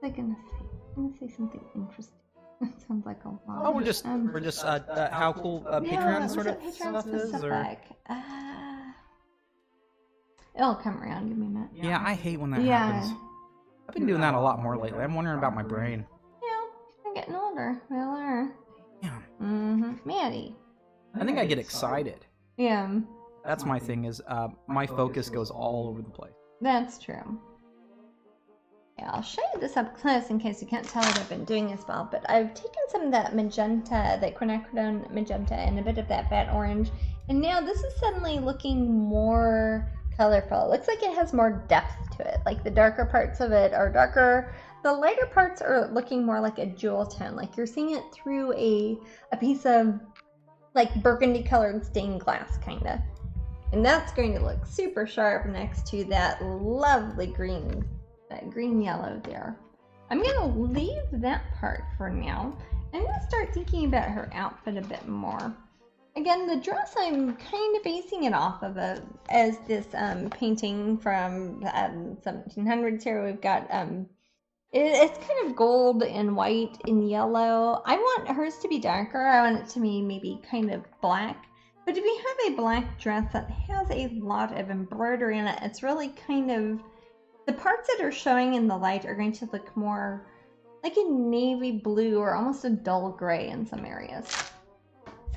I'm gonna say something interesting. That sounds like a lot. Oh, we're just how cool Patreon sort of stuff is, or it'll come around. Give me a minute. Yeah, I hate when that happens. I've been doing that a lot more lately. I'm wondering about my brain. Yeah, I'm getting older. We all are. Yeah. Maddie. I think I get excited. Yeah. That's my thing. Is my focus goes all over the place. That's true. Yeah, I'll show you this up close in case you can't tell what I've been doing as well, but I've taken some of that magenta, that quinacridone magenta, and a bit of that fat orange, and now this is suddenly looking more colorful. It looks like it has more depth to it, like the darker parts of it are darker, the lighter parts are looking more like a jewel tone, like you're seeing it through a piece of like burgundy colored stained glass, kinda. And that's going to look super sharp next to that lovely green, that green yellow there. I'm going to leave that part for now. I'm going to start thinking about her outfit a bit more. Again, the dress, I'm kind of basing it off of as this painting from 1700s here. We've got, it's kind of gold and white and yellow. I want hers to be darker. I want it to be maybe kind of black. But if you have a black dress that has a lot of embroidery in it, it's really kind of, the parts that are showing in the light are going to look more like a navy blue or almost a dull gray in some areas.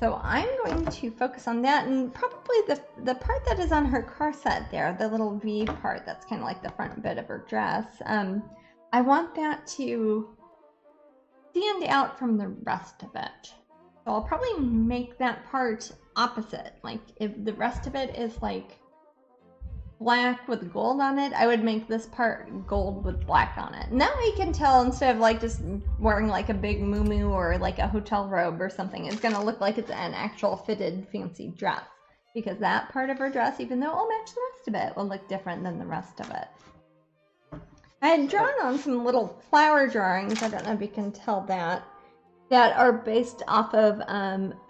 So I'm going to focus on that, and probably the part that is on her corset there, the little V part that's kind of like the front bit of her dress, I want that to stand out from the rest of it. So I'll probably make that part opposite. Like if the rest of it is like black with gold on it, I would make this part gold with black on it. And that way you can tell, instead of like just wearing like a big muumuu or like a hotel robe or something, it's going to look like it's an actual fitted fancy dress. Because that part of her dress, even though it'll match the rest of it, will look different than the rest of it. I had drawn on some little flower drawings, I don't know if you can tell that are based off of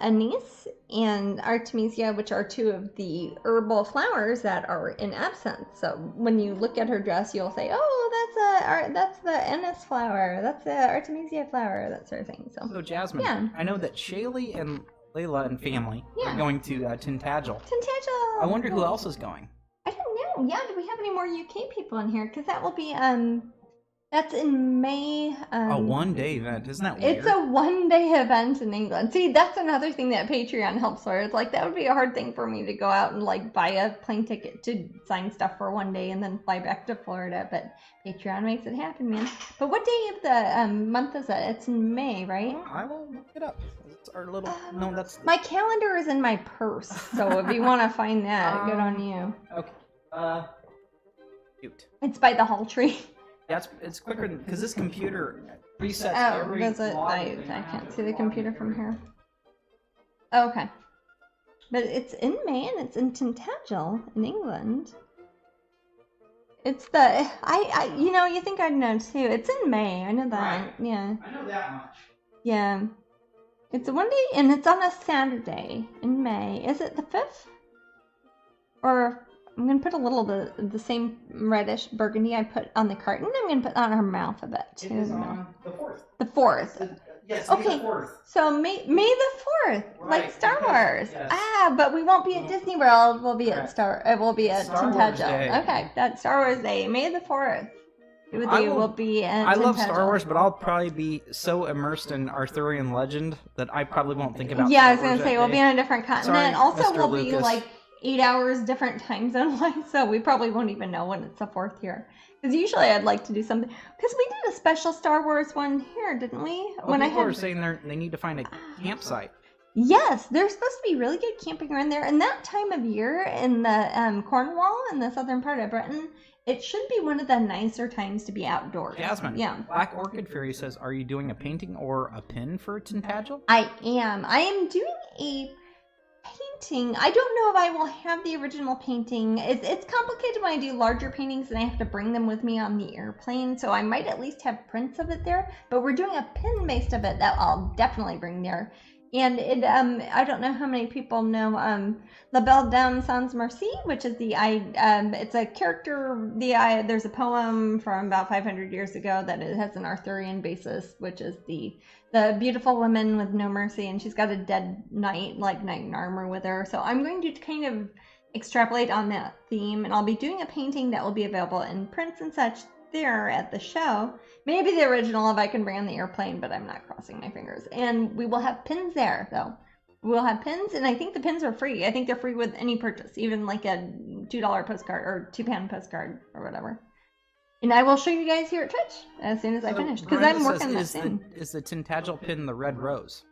anise and artemisia, which are two of the herbal flowers that are in absinthe. So when you look at her dress, you'll say, "Oh, that's the anise flower, that's the artemisia flower," that sort of thing. So Jasmine, yeah. I know that Shaylee and Layla and family are going to Tintagel. Tintagel. I wonder who else is going. I don't know. Yeah, do we have any more UK people in here? Because that will be that's in May. A one-day event. Isn't that weird? It's a one-day event in England. See, that's another thing that Patreon helps for. It's like, that would be a hard thing for me to go out and like buy a plane ticket to sign stuff for one day and then fly back to Florida. But Patreon makes it happen, man. But what day of the month is it? It's in May, right? I will look it up. It's our little... no, that's... My calendar is in my purse. So if you want to find that, good on you. Okay. Shoot. It's by the Hall Tree. Yeah, it's quicker because this computer resets every... does it? I can't see the computer from here. Oh, okay. But it's in May and it's in Tintagel in England. It's the... you know, you think I'd know too. It's in May. I know that. Right. Yeah. I know that much. Yeah. It's a one day and it's on a Saturday in May. Is it the 5th? Or... I'm going to put a little of the same reddish burgundy I put on the carton. I'm going to put on her mouth a bit, too. It is on the 4th. The 4th. Yes, okay. May the 4th. So May the 4th, right, like Star Wars. Yes. Ah, but we won't be at Disney World. We'll be at we'll be at Tintagel. Okay, that's Star Wars Day, May the 4th. Will be at I love Tintagel. Star Wars, but I'll probably be so immersed in Arthurian legend that I probably won't think about Yeah, Star I was going to say, we'll be on a different continent. Sorry, also, Mr. we'll Lucas. be like 8 hours different time zone wise, so we probably won't even know when it's the 4th here. Because usually I'd like to do something, because we did a special Star Wars one here, didn't we? When people are saying they need to find a campsite. Yes, there's supposed to be really good camping around there, and that time of year in the Cornwall in the southern part of Britain, it should be one of the nicer times to be outdoors. Jasmine, yeah. Black Orchid Fairy says, are you doing a painting or a pin for Tintagel? I am. I am doing a painting. I don't know if I will have the original painting. It's complicated when I do larger paintings and I have to bring them with me on the airplane, so I might at least have prints of it there, but we're doing a pin based of it that I'll definitely bring there. And it I don't know how many people know La Belle Dame Sans Merci, which is it's a character, there's a poem from about 500 years ago that it has an Arthurian basis, which is the beautiful woman with no mercy, and she's got a dead knight, like knight in armor with her. So I'm going to kind of extrapolate on that theme, and I'll be doing a painting that will be available in prints and such there at the show. Maybe the original if I can bring on the airplane, but I'm not crossing my fingers. And we will have pins there, though. We'll have pins, and I think the pins are free. I think they're free with any purchase, even like a $2 postcard or £2 postcard or whatever. And I will show you guys here at Twitch as soon as I finish, because I'm working that soon. Is the Tintagel pin the red rose?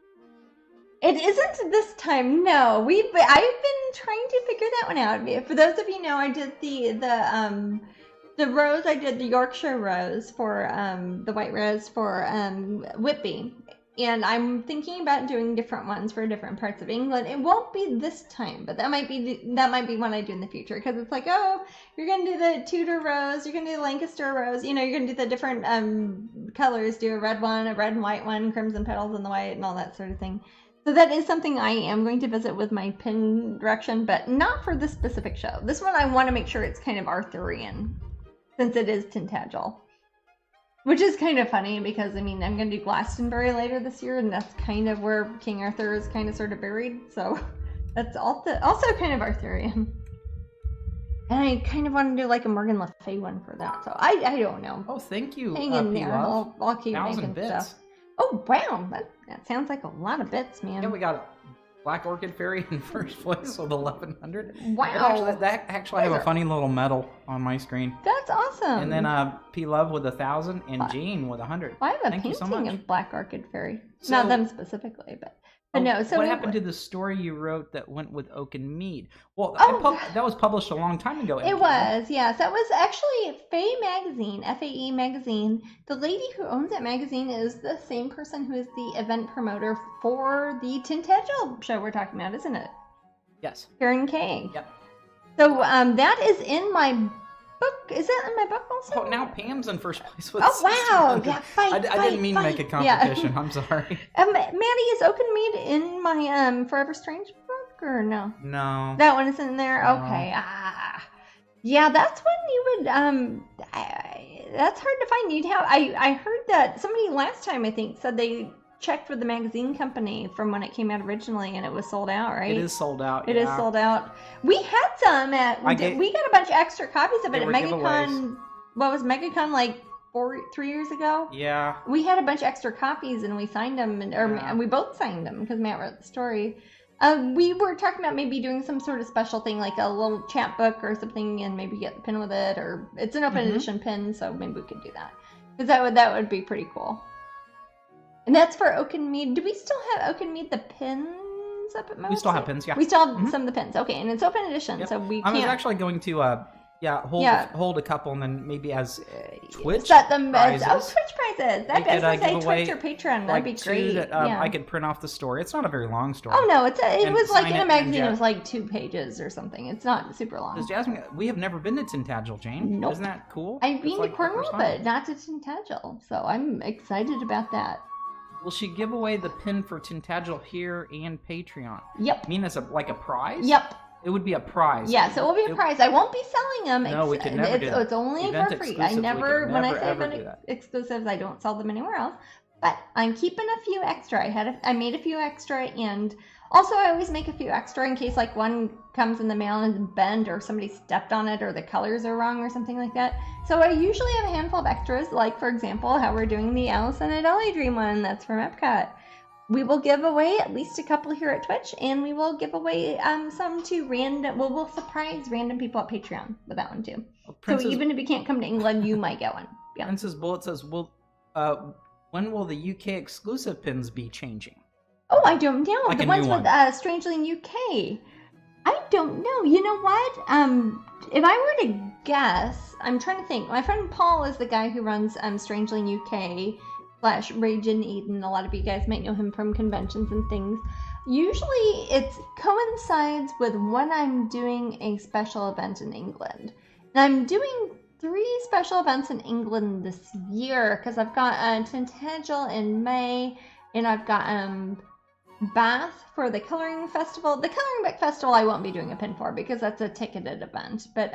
It isn't this time, no. I've been trying to figure that one out. For those of you know, I did the rose. I did the Yorkshire rose for the white rose for Whitby, and I'm thinking about doing different ones for different parts of England. It won't be this time, but that might be one I do in the future, because it's like, oh, you're gonna do the Tudor rose, you're gonna do the Lancaster rose, you know, you're gonna do the different colors, do a red one, a red and white one, crimson petals and the white, and all that sort of thing. So that is something I am going to visit with my pin direction, but not for this specific show. This one I want to make sure it's kind of Arthurian, since it is Tintagel. Which is kind of funny, because, I mean, I'm going to do Glastonbury later this year, and that's kind of where King Arthur is kind of sort of buried, so that's also kind of Arthurian. And I kind of want to do like a Morgan Le Fay one for that, so I don't know. Oh, thank you. Hang in there, I'll keep 1,000 making bits. stuff. Oh, wow, that sounds like a lot of bits, man. Yeah, we got Black Orchid Fairy in first place with 1,100. Wow. That actually have a funny little medal on my screen. That's awesome. And then P Love with 1,000 and Jean with 100. Well, I have a Thank you so painting much. of Black Orchid Fairy. So, not them specifically, but no. So what happened to the story you wrote that went with Oak and Mead? Well, that was published a long time ago. It was, yes. That was actually Fae Magazine, FAE Magazine. The lady who owns that magazine is the same person who is the event promoter for the Tintagel show we're talking about, isn't it? Yes. Karen Kay. Yep. So that is in my book. Is that in my book also? Oh, now Pam's in first place with wow. Yeah, I didn't mean to make a competition. Yeah. I'm sorry. Maddie, is Oak and Mead in my Forever Strange book, or no? No. That one isn't in there? No. Okay. Yeah, that's when you would, that's hard to find. I heard that somebody last time, I think, said they checked with the magazine company from when it came out originally, and it was sold out, right? It is sold out. It is sold out. We had some we got a bunch of extra copies of it at MegaCon. Giveaways. What was MegaCon, like 3 years ago? Yeah. We had a bunch of extra copies, and we signed them, and we both signed them because Matt wrote the story. We were talking about maybe doing some sort of special thing, like a little chapbook or something, and maybe get the pin with it, or it's an open edition pin, so maybe we could do that, because that would be pretty cool. And that's for Oak and Mead. Do we still have Oak and Mead the pins up at most? We still have pins, yeah. We still have some of the pins. Okay, and it's open edition, so we can't... I was actually going to, hold a couple, and then maybe as Twitch set them prizes. As Twitch prizes. That'd be say Twitch or Patreon. That'd be great. That, I could print off the story. It's not a very long story. Oh no, it was like in a magazine. It was like 2 pages or something. It's not super long. Does Jasmine? We have never been to Tintagel, Jane. Nope. Isn't that cool? I've been to Cornwall, but not to Tintagel, so I'm excited about that. Will she give away the pin for Tintagel here and Patreon? Yep. I mean, as a prize? Yep. It would be a prize. Yes, it will be a prize. I won't be selling them. No, we could never do that. It's only for free. I never, when I say event exclusives, I don't sell them anywhere else. But I'm keeping a few extra. I made a few extra, and also I always make a few extra in case like one comes in the mail and is bent, or somebody stepped on it, or the colors are wrong, or something like that. So I usually have a handful of extras, like for example, how we're doing the Alice and a Dolly Dream one. That's from Epcot. We will give away at least a couple here at Twitch, and we will give away some to random. We'll surprise random people at Patreon with that one too. So even if you can't come to England, you might get one. Yeah. Princess Bullet says, when will the UK exclusive pins be changing? Oh, I don't know. Like the ones with Strangely in UK. I don't know. You know what? If I were to guess, I'm trying to think. My friend Paul is the guy who runs Strangely in UK / Rage in Eden. A lot of you guys might know him from conventions and things. Usually it coincides with when I'm doing a special event in England. And I'm doing 3 special events in England this year, because I've got Tintagel in May, and I've got Bath for the Coloring Festival. The Coloring Book Festival I won't be doing a pin for because that's a ticketed event. But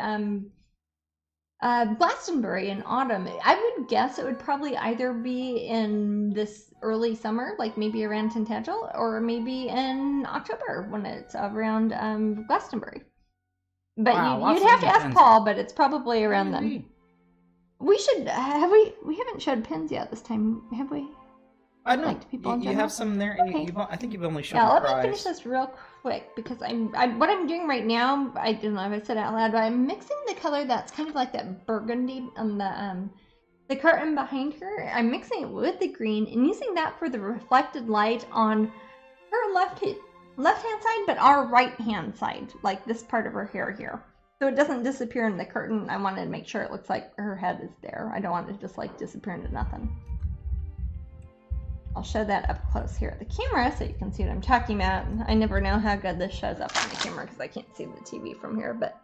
Glastonbury in autumn, I would guess it would probably either be in this early summer, like maybe around Tintagel, or maybe in October when it's around Glastonbury. But you'd have to ask Paul, but it's probably around then. We should we haven't showed pins yet this time, have we? I know. You have some there, and okay. I think you've only shown let me finish this real quick, because what I'm doing right now, I don't know if I said it out loud, but I'm mixing the color that's kind of like that burgundy on the curtain behind her. I'm mixing it with the green and using that for the reflected light on her left-hand side, but our right-hand side, like this part of her hair here. So it doesn't disappear in the curtain. I wanted to make sure it looks like her head is there. I don't want it to just like disappear into nothing. I'll show that up close here at the camera so you can see what I'm talking about. I never know how good this shows up on the camera because I can't see the TV from here. But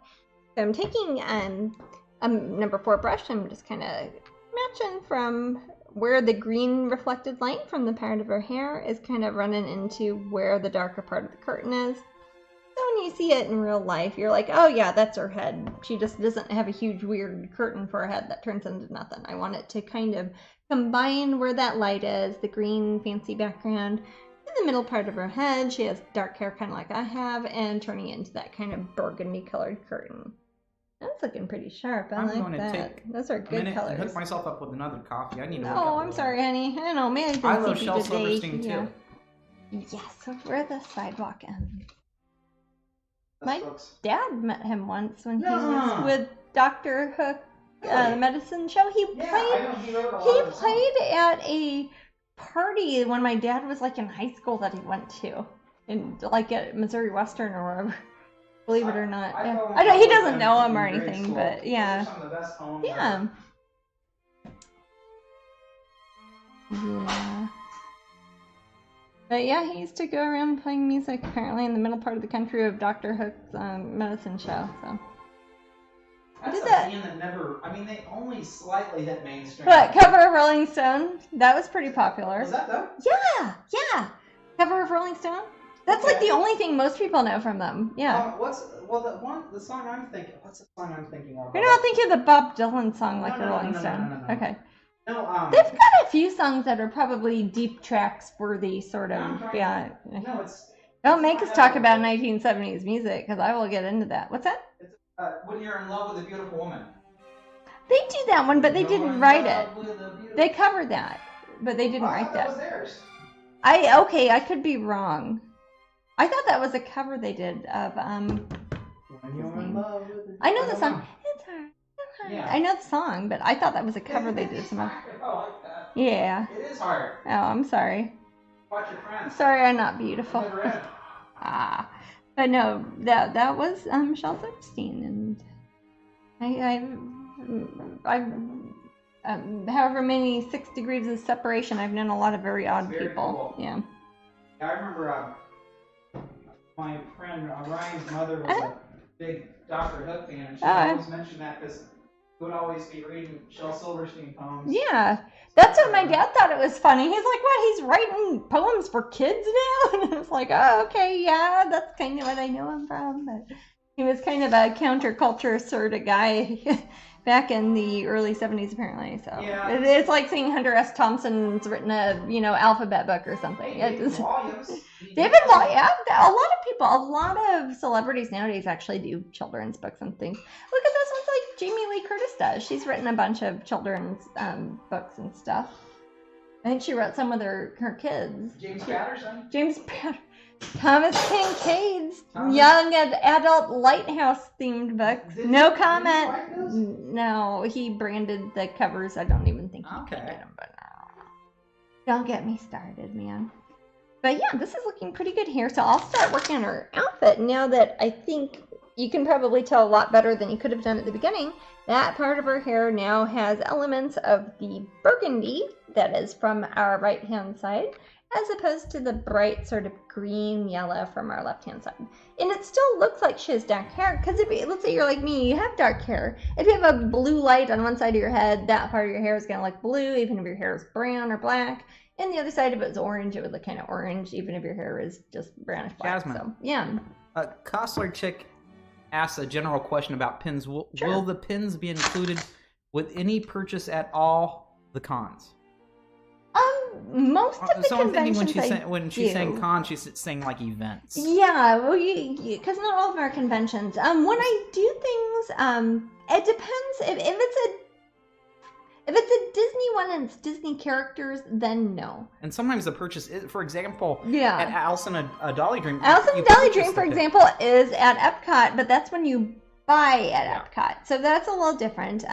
so I'm taking a number 4 brush. I'm just kind of matching from where the green reflected light from the part of her hair is kind of running into where the darker part of the curtain is. So when you see it in real life, you're like, oh yeah, that's her head. She just doesn't have a huge weird curtain for her head that turns into nothing. I want it to kind of combine where that light is, the green fancy background, in the middle part of her head. She has dark hair kind of like I have, and turning it into that kind of burgundy colored curtain. That's looking pretty sharp. I like that. Those are good colors. I hook myself up with another coffee. I need to. Oh, I'm sorry, honey. I don't know. Maybe I love Shel Silverstein too. Yes, so where the sidewalk ends. My dad met him once when he was with Dr. Hook, the medicine show. He played at a party when my dad was like in high school that he went to, like at Missouri Western or wherever. Believe it or not, I know he doesn't know him or anything, but yeah. But yeah, he used to go around playing music apparently in the middle part of the country of Dr. Hook's medicine show. So that's a band that never. I mean, they only slightly hit mainstream. But cover of Rolling Stone, that was pretty popular. Was that them? Yeah. Cover of Rolling Stone. That's like the only thing most people know from them. Yeah. The song I'm thinking? What's the song I'm thinking of? You're not thinking of the Bob Dylan song like a Rolling Stone. No. Okay. No, they've got a few songs that are probably deep tracks worthy, sort of. Yeah. No, it's. Don't make us talk about 1970s music, because I will get into that. What's that? It's When You're in Love with a Beautiful Woman. They do that one, but they didn't write it. They covered that, but they didn't write that. That was theirs. I could be wrong. I thought that was a cover they did of When You're in Love with a I know the song. It's hard. Yeah. I know the song, but I thought that was a cover they did. Oh, like that. Yeah. It is hard. Oh, I'm sorry. Watch your friends. Sorry, I'm not beautiful. Never read. But no, that was Shel Silverstein, and I've however many 6 degrees of separation, I've known a lot of very odd people. Cool. Yeah. I remember my friend Ryan's mother was a big Dr. Hook fan, and she always mentioned that because he would always be reading Shel Silverstein poems. Yeah, that's what my dad thought it was funny. He's like, what, he's writing poems for kids now? And it's like, oh, okay, yeah, that's kind of what I know him from. But he was kind of a counterculture sort of guy back in the early 70s, apparently. So yeah. It's like seeing Hunter S. Thompson's written a, alphabet book or something. David Volumes. Yeah, a lot of celebrities nowadays actually do children's books and things. Look at those ones like Jamie Lee Curtis does. She's written a bunch of children's books and stuff. I think she wrote some with her kids. James Patterson. Thomas Kincaid's young adult lighthouse themed book. No comment. No, he branded the covers. I don't even think he branded them, but don't get me started, man. But yeah, this is looking pretty good here. So I'll start working on her outfit now that I think you can probably tell a lot better than you could have done at the beginning. That part of her hair now has elements of the burgundy that is from our right-hand side, as opposed to the bright sort of green yellow from our left-hand side. And it still looks like she has dark hair, because let's say you're like me, you have dark hair. If you have a blue light on one side of your head, that part of your hair is going to look blue, even if your hair is brown or black. And the other side of it is orange, it would look kind of orange, even if your hair is just brownish black. Jasmine. So, yeah. Costler Chick asks a general question about pins. Will the pins be included with any purchase at all? The cons. Most of the conventions when she's saying cons, she's saying like events. Yeah, well, because not all of them are conventions. When I do things, it depends if If it's a Disney one and it's Disney characters, then no. And sometimes the purchase is, for example, yeah. at Alice in a Dolly Dream. Alice in a Dolly Dream, for example, is at Epcot, but that's when you buy at Epcot. So that's a little different.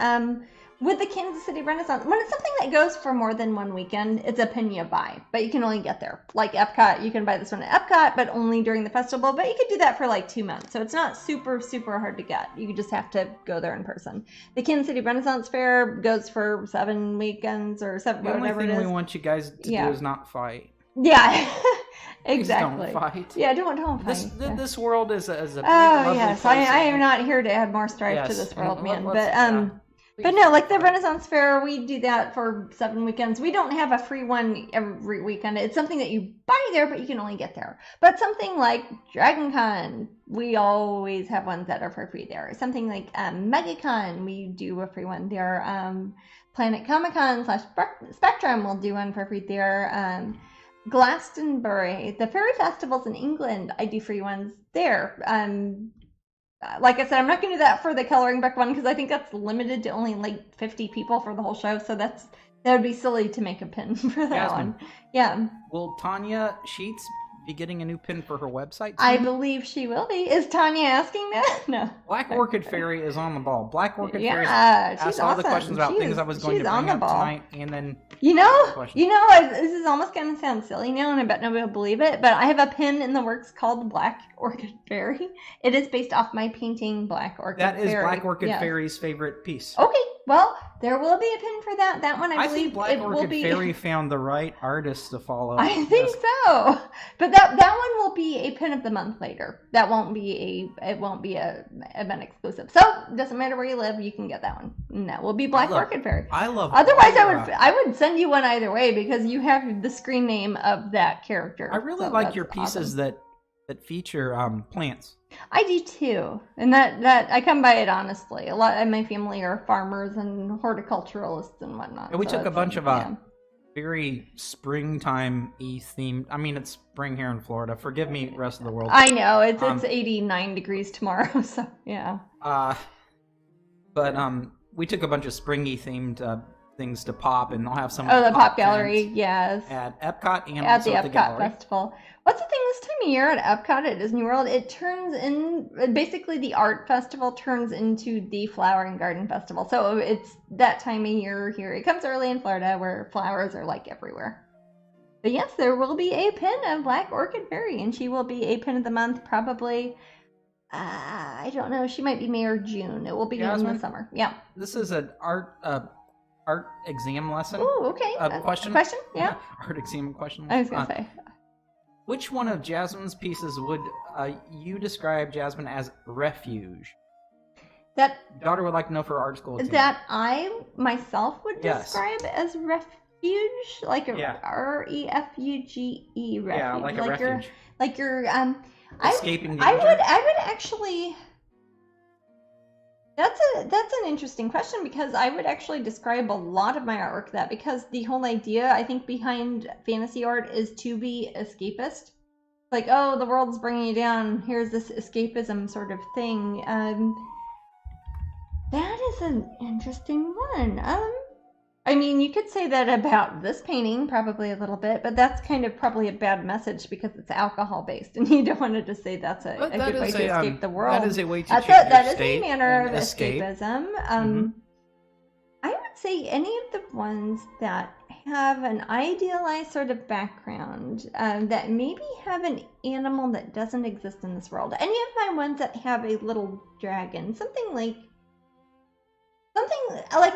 With the Kansas City Renaissance, when it's something that goes for more than one weekend, it's a pin you buy, but you can only get there. Like Epcot, you can buy this one at Epcot, but only during the festival, but you could do that for like 2 months. So it's not super, super hard to get. You just have to go there in person. The Kansas City Renaissance Fair goes for 7 weekends or 7, whatever it is. The only thing we want you guys to do is not fight. Yeah, exactly. Please don't fight. Yeah, don't fight. This world is a big, yes, I am not here to add more strife to this world, man. But no, like the Renaissance Fair, we do that for 7 weekends. We don't have a free one every weekend. It's something that you buy there, but you can only get there. But something like Dragon Con, we always have ones that are for free there. Something like MegaCon, we do a free one there. Planet Comic Con / Spectrum, we'll do one for free there. Glastonbury, the fairy festivals in England, I do free ones there. Like I said, I'm not going to do that for the coloring book one because I think that's limited to only like 50 people for the whole show. So that would be silly to make a pin for that one. Yeah. Will Tanya Sheets be getting a new pin for her website soon? I believe she will be. Is Tanya asking that? No. Black Orchid Fairy is on the ball. Black Orchid Fairy asked all the questions about things I was going to bring up tonight, and then this is almost going to sound silly now, and I bet nobody will believe it, but I have a pin in the works called Black Orchid Fairy. It is based off my painting Black Orchid Fairy. That is Black Orchid Fairy's favorite piece. Okay, well, there will be a pin for that. That one, I believe, think Black Orchid Fairy found the right artist to follow. I think so, but that one will be a pin of the month later. That won't be a event exclusive. So it doesn't matter where you live, you can get that one. And that will be Black Orchid Fairy. I love. Otherwise, I would send you one either way because you have the screen name of that character. I really like your pieces that feature plants. I do too, and that I come by it honestly. A lot of my family are farmers and horticulturalists and whatnot. And we took a bunch of very springtime-y themed. I mean, it's spring here in Florida. Forgive me, rest of the world. I know it's 89 degrees tomorrow, so yeah. But we took a bunch of springy themed things to Pop, and they'll have some. Oh, the Pop Gallery, yes. At Epcot and at the Epcot Festival. What's the thing this time of year at Epcot at Disney World? It turns in basically the art festival turns into the Flower and Garden Festival. So it's that time of year here. It comes early in Florida where flowers are like everywhere. But yes, there will be a pin of Black Orchid Fairy, and she will be a pin of the month probably. I don't know. She might be May or June. It will be in the summer. Yeah. This is an art exam lesson. Oh, okay. Question? Yeah. Art exam question. I was going to say. Which one of Jasmine's pieces would you describe, Jasmine, as refuge? That daughter would like to know for art school exam. That I myself would describe as refuge, like a refuge refuge. Yeah, like a refuge. Like your escaping danger. I would actually. That's an interesting question because I would actually describe a lot of my artwork that because the whole idea I think behind fantasy art is to be escapist. Like, oh, the world's bringing you down. Here's this escapism sort of thing. That is an interesting one. I mean, you could say that about this painting probably a little bit, but that's kind of probably a bad message because it's alcohol based, and you don't want to just say that's a good way to escape the world. That is a way to that is a manner of escapism. I would say any of the ones that have an idealized sort of background, that maybe have an animal that doesn't exist in this world. Any of my ones that have a little dragon, something like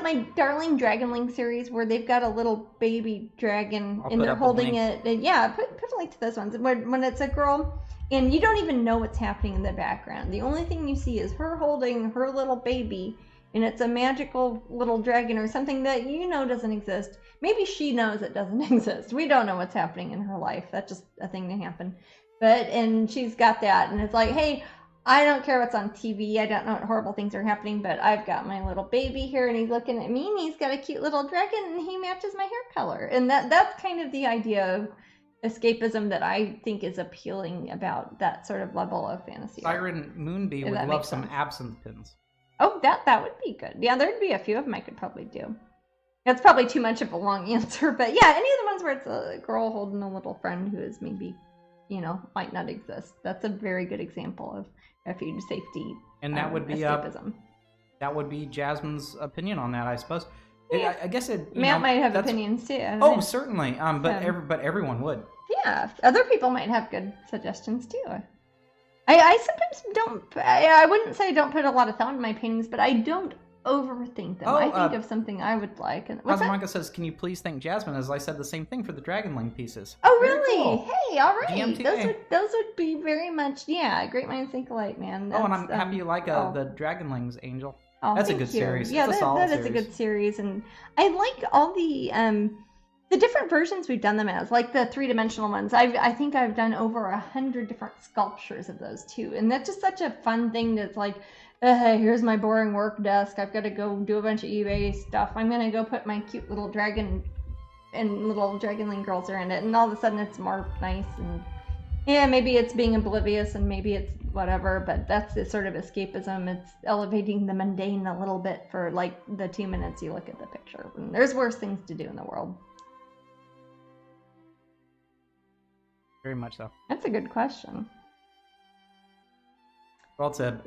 my Darling Dragonling series where they've got a little baby dragon and they're holding it. Yeah, put a link to those ones. When it's a girl and you don't even know what's happening in the background. The only thing you see is her holding her little baby and it's a magical little dragon or something that you know doesn't exist. Maybe she knows it doesn't exist. We don't know what's happening in her life. That's just a thing to happen. And she's got that and it's like, hey, I don't care what's on TV. I don't know what horrible things are happening, but I've got my little baby here, and he's looking at me, and he's got a cute little dragon, and he matches my hair color. And that's kind of the idea of escapism that I think is appealing about that sort of level of fantasy. Siren Moonbee would love some absinthe pins. Oh, that would be good. Yeah, there'd be a few of them I could probably do. That's probably too much of a long answer, but yeah, any of the ones where it's a girl holding a little friend who is maybe, might not exist. That's a very good example of refuge, safety, and that would be escapism. That would be Jasmine's opinion on that, I suppose. Yeah. I guess it. Matt might have opinions too. Certainly. But everyone would. Yeah, other people might have good suggestions too. I sometimes don't. I wouldn't say I don't put a lot of thought in my paintings, but I don't overthink them. I think of something I would like. And Cosmonica says, "Can you please thank Jasmine?" As I said the same thing for the Dragonling pieces. Oh, really? Cool. Hey, all right. GMTA. Those would be very much, great minds think alike, man. That's, and I'm happy you like the Dragonlings, Angel. Oh, that's a good series. Yeah, that is a good series, and I like all the different versions we've done them as, like the 3-dimensional ones. I think I've done over 100 different sculptures of those too, and that's just such a fun thing. That's like, here's my boring work desk. I've got to go do a bunch of eBay stuff. I'm gonna go put my cute little dragon and little Dragonling girls around it, and all of a sudden it's more nice. And yeah, maybe it's being oblivious, and maybe it's whatever, but that's the sort of escapism. It's elevating the mundane a little bit for like the 2 minutes you look at the picture. And there's worse things to do in the world. Very much so. That's a good question. Well, it's a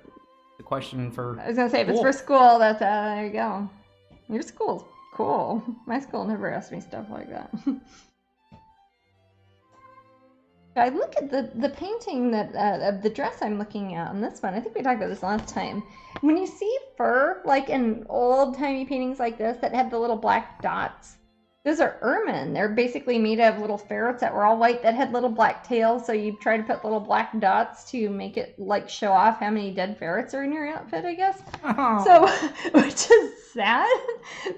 question for... I was going to say, if it's for school, that's, there you go. Your school's cool. My school never asked me stuff like that. I look at the painting that of the dress I'm looking at on this one. I think we talked about this last time. When you see fur, like in old-timey paintings like this that have the little black dots, those are ermine. They're basically made of little ferrets that were all white that had little black tails. So you try to put little black dots to make it like show off how many dead ferrets are in your outfit, I guess. Oh. So, which is sad.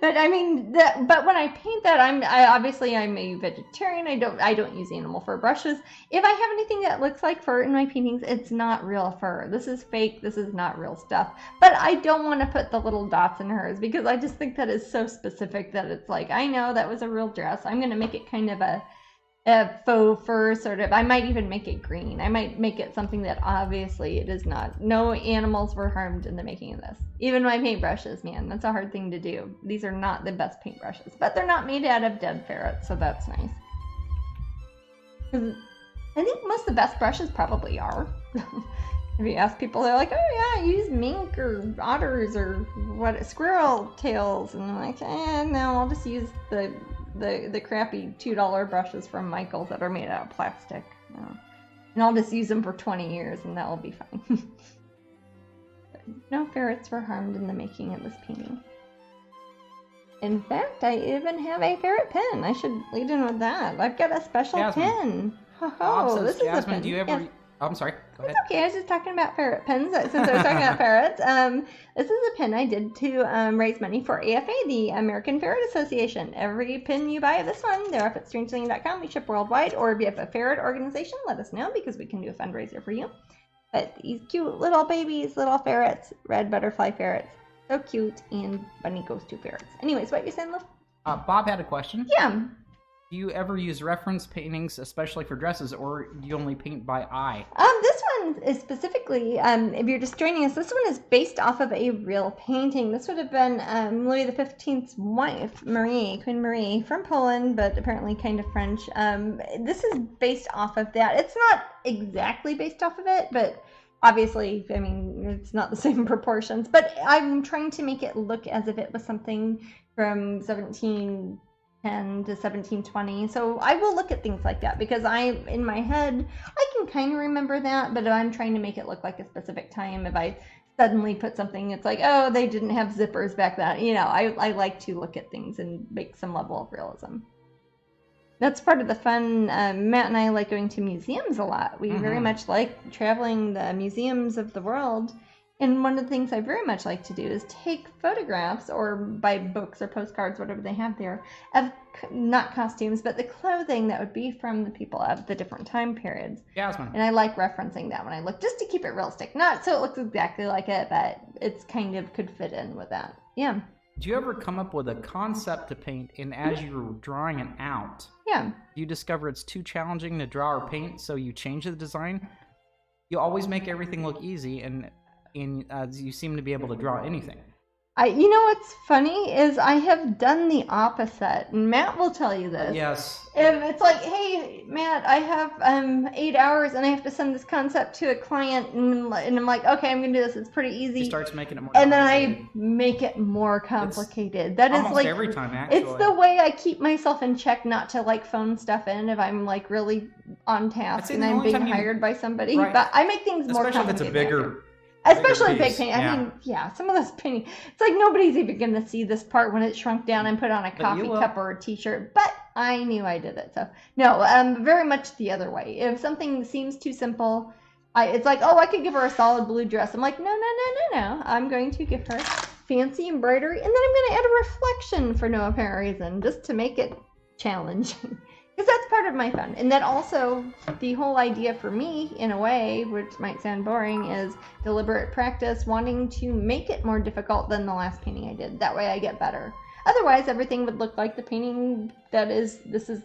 But I mean, but when I paint that, I'm a vegetarian. I don't use animal fur brushes. If I have anything that looks like fur in my paintings, it's not real fur. This is fake. This is not real stuff. But I don't want to put the little dots in hers because I just think that is so specific that it's like, I know that was a real dress. I'm going to make it kind of a faux fur sort of. I might even make it green. I might make it something that obviously it is not. No animals were harmed in the making of this. Even my paintbrushes, man, that's a hard thing to do. These are not the best paintbrushes, but they're not made out of dead ferrets, so that's nice. I think most of the best brushes probably are. If you ask people, they're like, oh yeah, I use mink or otters or squirrel tails, and I'm like, no, I'll just use the crappy $2 brushes from Michael's that are made out of plastic. And I'll just use them for 20 years and that'll be fine. No ferrets were harmed in the making of this painting. In fact, I even have a ferret pen. I should lead in with that. I've got a special pen. This Jasmine, is a pen. Do you ever... Yes. Oh, I'm sorry. Go ahead. It's okay. I was just talking about ferret pens since I was talking about ferrets. This is a pen I did to raise money for AFA, the American Ferret Association. Every pin you buy of this one, they're up at strangeling.com. We ship worldwide. Or if you have a ferret organization, let us know because we can do a fundraiser for you. But these cute little babies, little ferrets, red butterfly ferrets. So cute. And Bunny goes to ferrets. Anyways, what you saying, Liv? Bob had a question. Yeah. Do you ever use reference paintings, especially for dresses, or do you only paint by eye? This one is specifically, if you're just joining us, this one is based off of a real painting. This would have been Louis XV's wife, Queen Marie, from Poland, but apparently kind of French. This is based off of that. It's not exactly based off of it, but obviously, I mean, it's not the same proportions. But I'm trying to make it look as if it was something from 1710 to 1720. So I will look at things like that because in my head, I can kind of remember that, but I'm trying to make it look like a specific time. If I suddenly put something, it's like, oh, they didn't have zippers back then. I like to look at things and make some level of realism. That's part of the fun. Matt and I like going to museums a lot. We very much like traveling the museums of the world. And one of the things I very much like to do is take photographs or buy books or postcards, whatever they have there, of not costumes, but the clothing that would be from the people of the different time periods. Jasmine. And I like referencing that when I look, just to keep it realistic. Not so it looks exactly like it, but it's kind of could fit in with that. Yeah. Do you ever come up with a concept to paint, and as you're drawing it out, you discover it's too challenging to draw or paint, so you change the design? You always make everything look easy, and you seem to be able to draw anything. You know what's funny is I have done the opposite, and Matt will tell you this. Yes. It's like, hey, Matt, I have 8 hours, and I have to send this concept to a client, and I'm like, okay, I'm gonna do this. It's pretty easy. He starts making it more. And then I make it more complicated. That is like every time. Actually, it's the way I keep myself in check, not to like phone stuff in if I'm like really on task and I'm being hired by somebody. Right. But I make things more complicated. Especially if it's a bigger. Especially big painting. I mean, yeah, some of those paintings, it's like nobody's even going to see this part when it's shrunk down and put on a coffee cup or a t-shirt. But I knew I did it. So, no, very much the other way. If something seems too simple, it's like, oh, I could give her a solid blue dress. I'm like, no. I'm going to give her fancy embroidery, and then I'm going to add a reflection for no apparent reason, just to make it challenging. Because that's part of my fun. And then also, the whole idea for me, in a way, which might sound boring, is deliberate practice, wanting to make it more difficult than the last painting I did. That way I get better. Otherwise, everything would look like the painting this is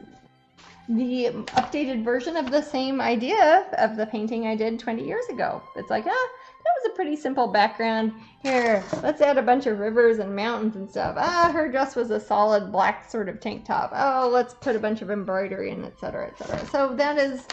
the updated version of the same idea of the painting I did 20 years ago. It's like, that was a pretty simple background. Here, let's add a bunch of rivers and mountains and stuff. Her dress was a solid black sort of tank top. Oh, let's put a bunch of embroidery in, etc., etc. So that is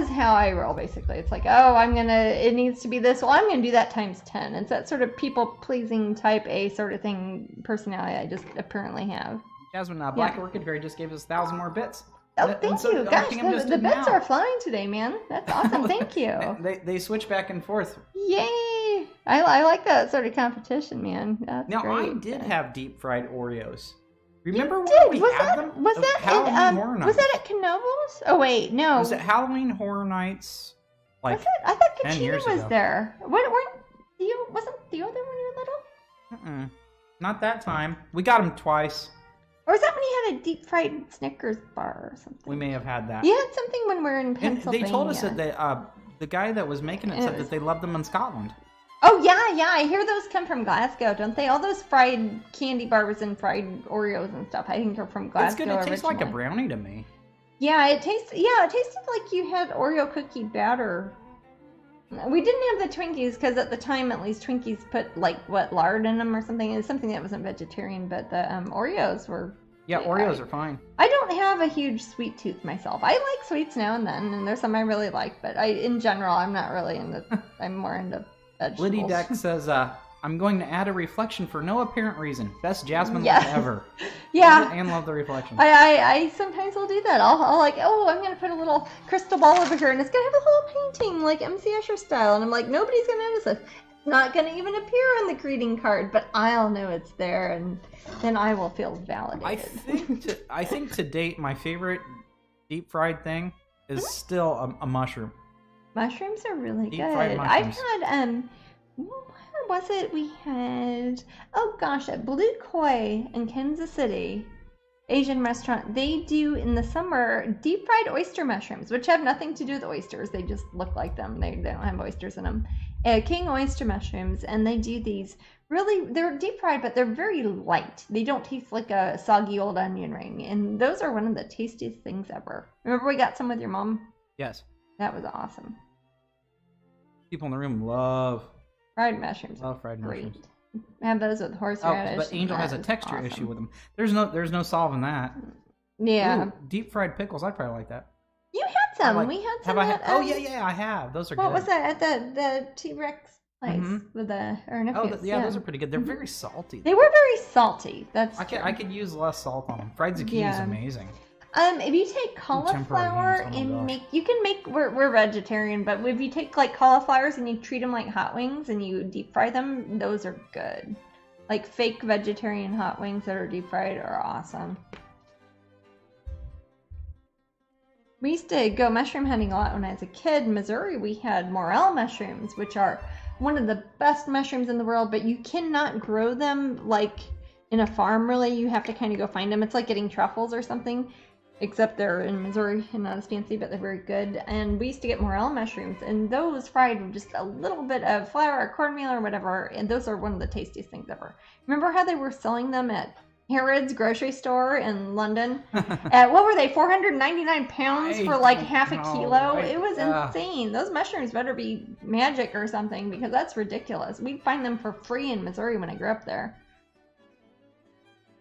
how I roll, basically. It's like, oh, it needs to be this. Well, I'm gonna do that times 10. It's that sort of people-pleasing type A sort of thing, personality I just apparently have. Jasmine, Black Orchid Fairy just gave us 1,000 more bits. Oh, thank you. Gosh, the bits are flying today, man. That's awesome. Thank you. They switch back and forth. Yay! I like that sort of competition, man. That's great. I did have deep fried Oreos. Remember when we had them? Was that at Knoebels? Oh wait, no. Was it Halloween Horror Nights? I thought Katrina was there. Wasn't Theo there when you were little? Not that time. We got him twice. Or is that when you had a deep fried Snickers bar or something? We may have had that. You had something when we were in Pennsylvania. And they told us that the guy that was making it said that they loved them in Scotland. Oh, yeah. I hear those come from Glasgow, don't they? All those fried candy bars and fried Oreos and stuff, I think are from Glasgow. It's going to taste like a brownie to me. Yeah, it tasted like you had Oreo cookie batter. We didn't have the Twinkies because at the time, at least, Twinkies put lard in them or something. It was something that wasn't vegetarian, but the Oreos were. Yeah, Oreos are fine. I don't have a huge sweet tooth myself. I like sweets now and then, and there's some I really like, but in general, I'm not really into. I'm more into vegetables. Liddy Deck says, I'm going to add a reflection for no apparent reason. Best Jasmine look ever. Yeah. And love the reflection. I sometimes will do that. I'll like, I'm going to put a little crystal ball over here, and it's going to have a little painting, like MC Escher style. And I'm like, nobody's going to notice it. It's not going to even appear on the greeting card, but I'll know it's there, and then I will feel validated. I think to date, my favorite deep fried thing is still a mushroom. Mushrooms are really deep good. Fried mushrooms. I've had, where was it? We had, at Blue Koi in Kansas City, Asian restaurant, they do in the summer deep fried oyster mushrooms, which have nothing to do with oysters. They just look like them. They don't have oysters in them. King oyster mushrooms, and they do these they're deep fried, but they're very light. They don't taste like a soggy old onion ring, and those are one of the tastiest things ever. Remember we got some with your mom? Yes. That was awesome. People in the room love fried mushrooms. Love fried mushrooms. Have those with horseradish. But Angel has a texture issue with them. There's no solving that. Yeah. Ooh, deep fried pickles. I'd probably like that. You had some. We had some. I have. Those are good. What was that at the T-Rex place with the those are pretty good. They're very salty. They were very salty. That's true. I could use less salt on them. Fried zucchini is amazing. If you take cauliflower we're vegetarian, but if you take like cauliflowers and you treat them like hot wings and you deep fry them, those are good. Like fake vegetarian hot wings that are deep fried are awesome. We used to go mushroom hunting a lot when I was a kid. In Missouri, we had morel mushrooms, which are one of the best mushrooms in the world, but you cannot grow them like in a farm, really. You have to kind of go find them. It's like getting truffles or something. Except they're in Missouri and not as fancy, but they're very good. And we used to get morel mushrooms, and those fried with just a little bit of flour or cornmeal or whatever, and those are one of the tastiest things ever. Remember how they were selling them at Harrods grocery store in London. What were they? 499 pounds for like half a kilo. It was insane. Those mushrooms better be magic or something, because that's ridiculous. We'd find them for free in Missouri when I grew up there.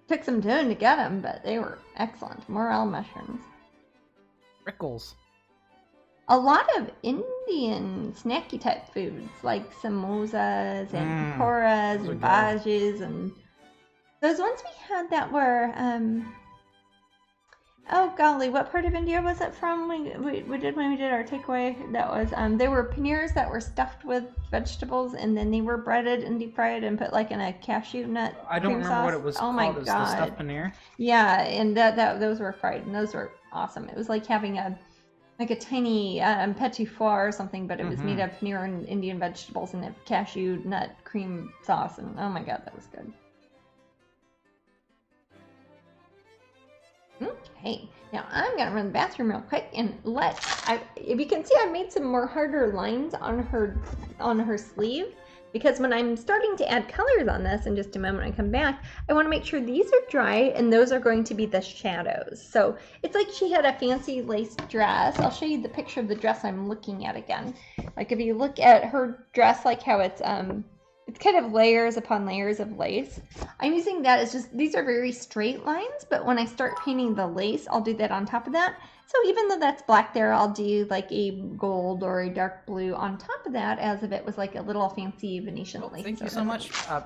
Took some doing to get them, but they were excellent. Morel mushrooms. Rickles. A lot of Indian snacky type foods like samosas and pakoras and bhajis and those ones we had that were oh golly, what part of India was it from? We did when we did our takeaway. That was they were paneers that were stuffed with vegetables and then they were breaded and deep fried and put like in a cashew nut. I don't remember sauce. what it was called. My God. God. The stuffed paneer. Yeah, and that those were fried and those were awesome. It was like having a tiny petit foie or something, but it was made of paneer and Indian vegetables and a cashew nut cream sauce, and oh my God, that was good. Okay, now I'm gonna run the bathroom real quick and if you can see, I made some more harder lines on her sleeve, because when I'm starting to add colors on this in just a moment when I come back, I want to make sure these are dry and those are going to be the shadows. So it's like she had a fancy lace dress. I'll show you the picture of the dress I'm looking at again. Like if you look at her dress, like how it's kind of layers upon layers of lace. I'm using that as just, these are very straight lines, but when I start painting the lace, I'll do that on top of that. So even though that's black there, I'll do like a gold or a dark blue on top of that, as if it was like a little fancy Venetian lace. Thank you so much. Was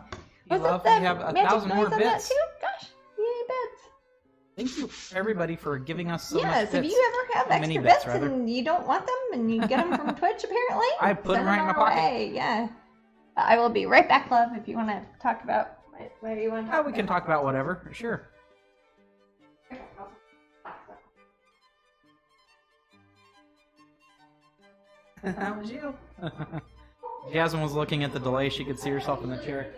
love, that we have magic 1,000 more noise on bits. that too? Gosh, yay bits. Thank you everybody for giving us so much Yes, bits. if you ever have extra bits and you don't want them and you get them from Twitch apparently, I put them right in my pocket. Yeah. I will be right back, love, if you want to talk about what you want to talk about. We can talk about whatever, sure. How was you? Jasmine was looking at the delay. She could see herself in the chair.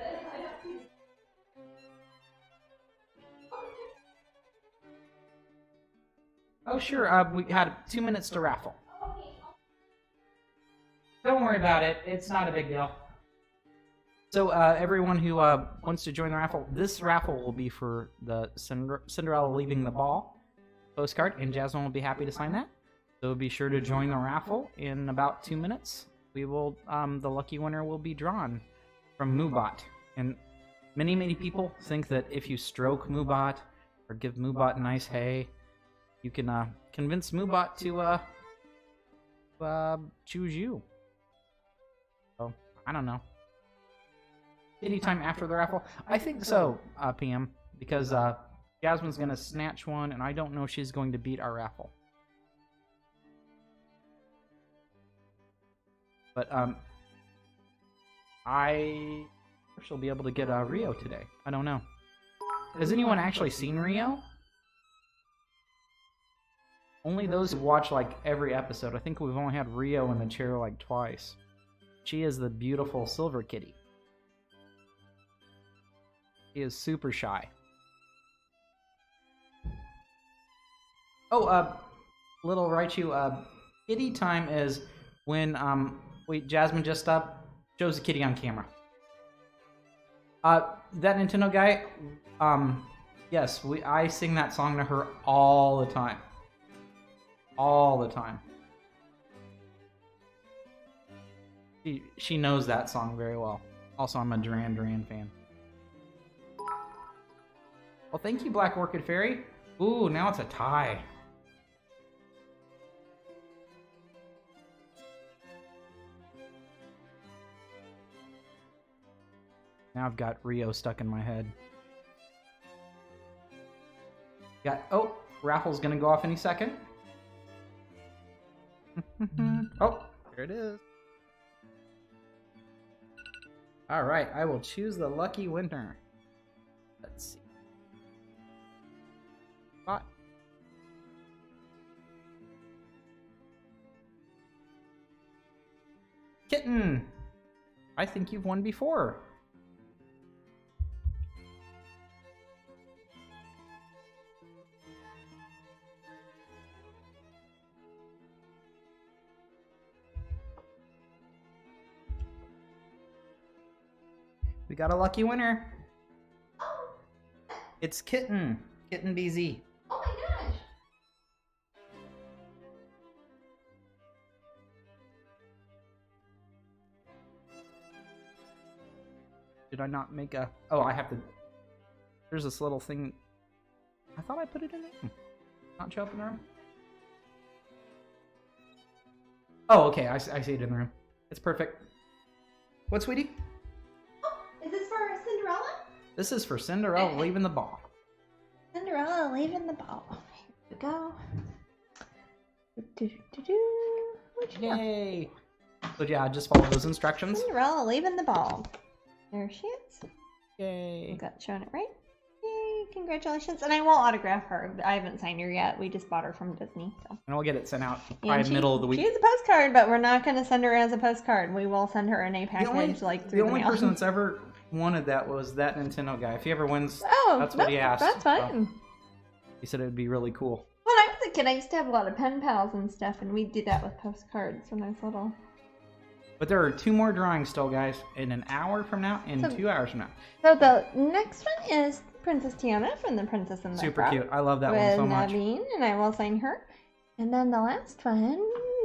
Oh, sure. We had 2 minutes to raffle. Don't worry about it. It's not a big deal. So, everyone who wants to join the raffle, this raffle will be for the Cinderella Leaving the Ball postcard, and Jasmine will be happy to sign that. So be sure to join the raffle in about 2 minutes. We will, the lucky winner will be drawn from Moobot. And many people think that if you stroke Moobot or give Moobot nice hay, you can convince Moobot to choose you. So I don't know. Anytime after the raffle, I think so. PM, because Jasmine's gonna snatch one, and I don't know if she's going to beat our raffle. But she'll be able to get Rio today. I don't know. Has anyone actually seen Rio? Only those who watch like every episode. I think we've only had Rio in the chair like twice. She is the beautiful silver kitty. She is super shy. Oh, little Raichu, kitty time is when Jasmine just shows the kitty on camera. That Nintendo guy, yes, I sing that song to her all the time. All the time. She knows that song very well. Also, I'm a Duran Duran fan. Well, thank you, Black Orchid Fairy. Ooh, now it's a tie. Now I've got Rio stuck in my head. Oh, raffle's gonna go off any second. Oh, here it is. Alright, I will choose the lucky winner. Let's see. Spot. Kitten! I think you've won before. We got a lucky winner. It's Kitten BZ. Oh my gosh. Did I not make a... Oh, I have to... There's this little thing... I thought I put it in there. Not show up in the room? Oh, okay. I see it in the room. It's perfect. What, sweetie? Oh, is this for Cinderella? This is for Cinderella leaving the ball. Cinderella leaving the ball. Here we go. Yay! So yeah, just follow those instructions. Cinderella leaving the ball. There she is. Yay! Got showing it right. Yay! Congratulations! And I will autograph her. I haven't signed her yet. We just bought her from Disney. So. And we'll get it sent out by the middle of the week. She's a postcard, but we're not going to send her as a postcard. We will send her in a package through the only mail. person that's ever wanted that was that Nintendo guy. If he ever wins, that's what he asked. That's fine. So he said it would be really cool. When I was a kid, I used to have a lot of pen pals and stuff, and we'd do that with postcards when I was little. But there are 2 more drawings still, guys, in an hour from now and 2 hours from now. So the next one is Princess Tiana from The Princess and the Super Frog. cute. I love that one so much. With Naveen, and I will sign her. And then the last one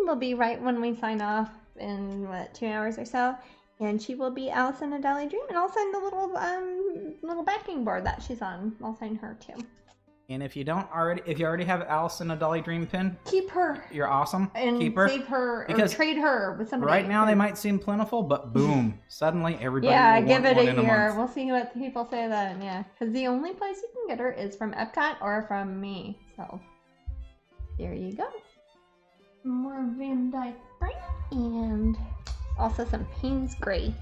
will be right when we sign off in, 2 hours or so. And she will be Alice in a Dolly Dream, and I'll sign the little backing board that she's on. I'll sign her too. And if you already have Alice in a Dolly Dream pin, keep her. You're awesome. And keep her. Save her because or trade her with somebody. Right now they might seem plentiful, but boom, suddenly everybody yeah, will give want it one in a a year. month. We'll see what people say then. Yeah, because the only place you can get her is from Epcot or from me. So there you go. More Van Dyke Bright and also some Payne's Gray.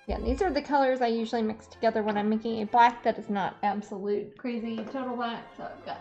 Yeah, these are the colors I usually mix together when I'm making a black that is not absolute crazy total black. So I've got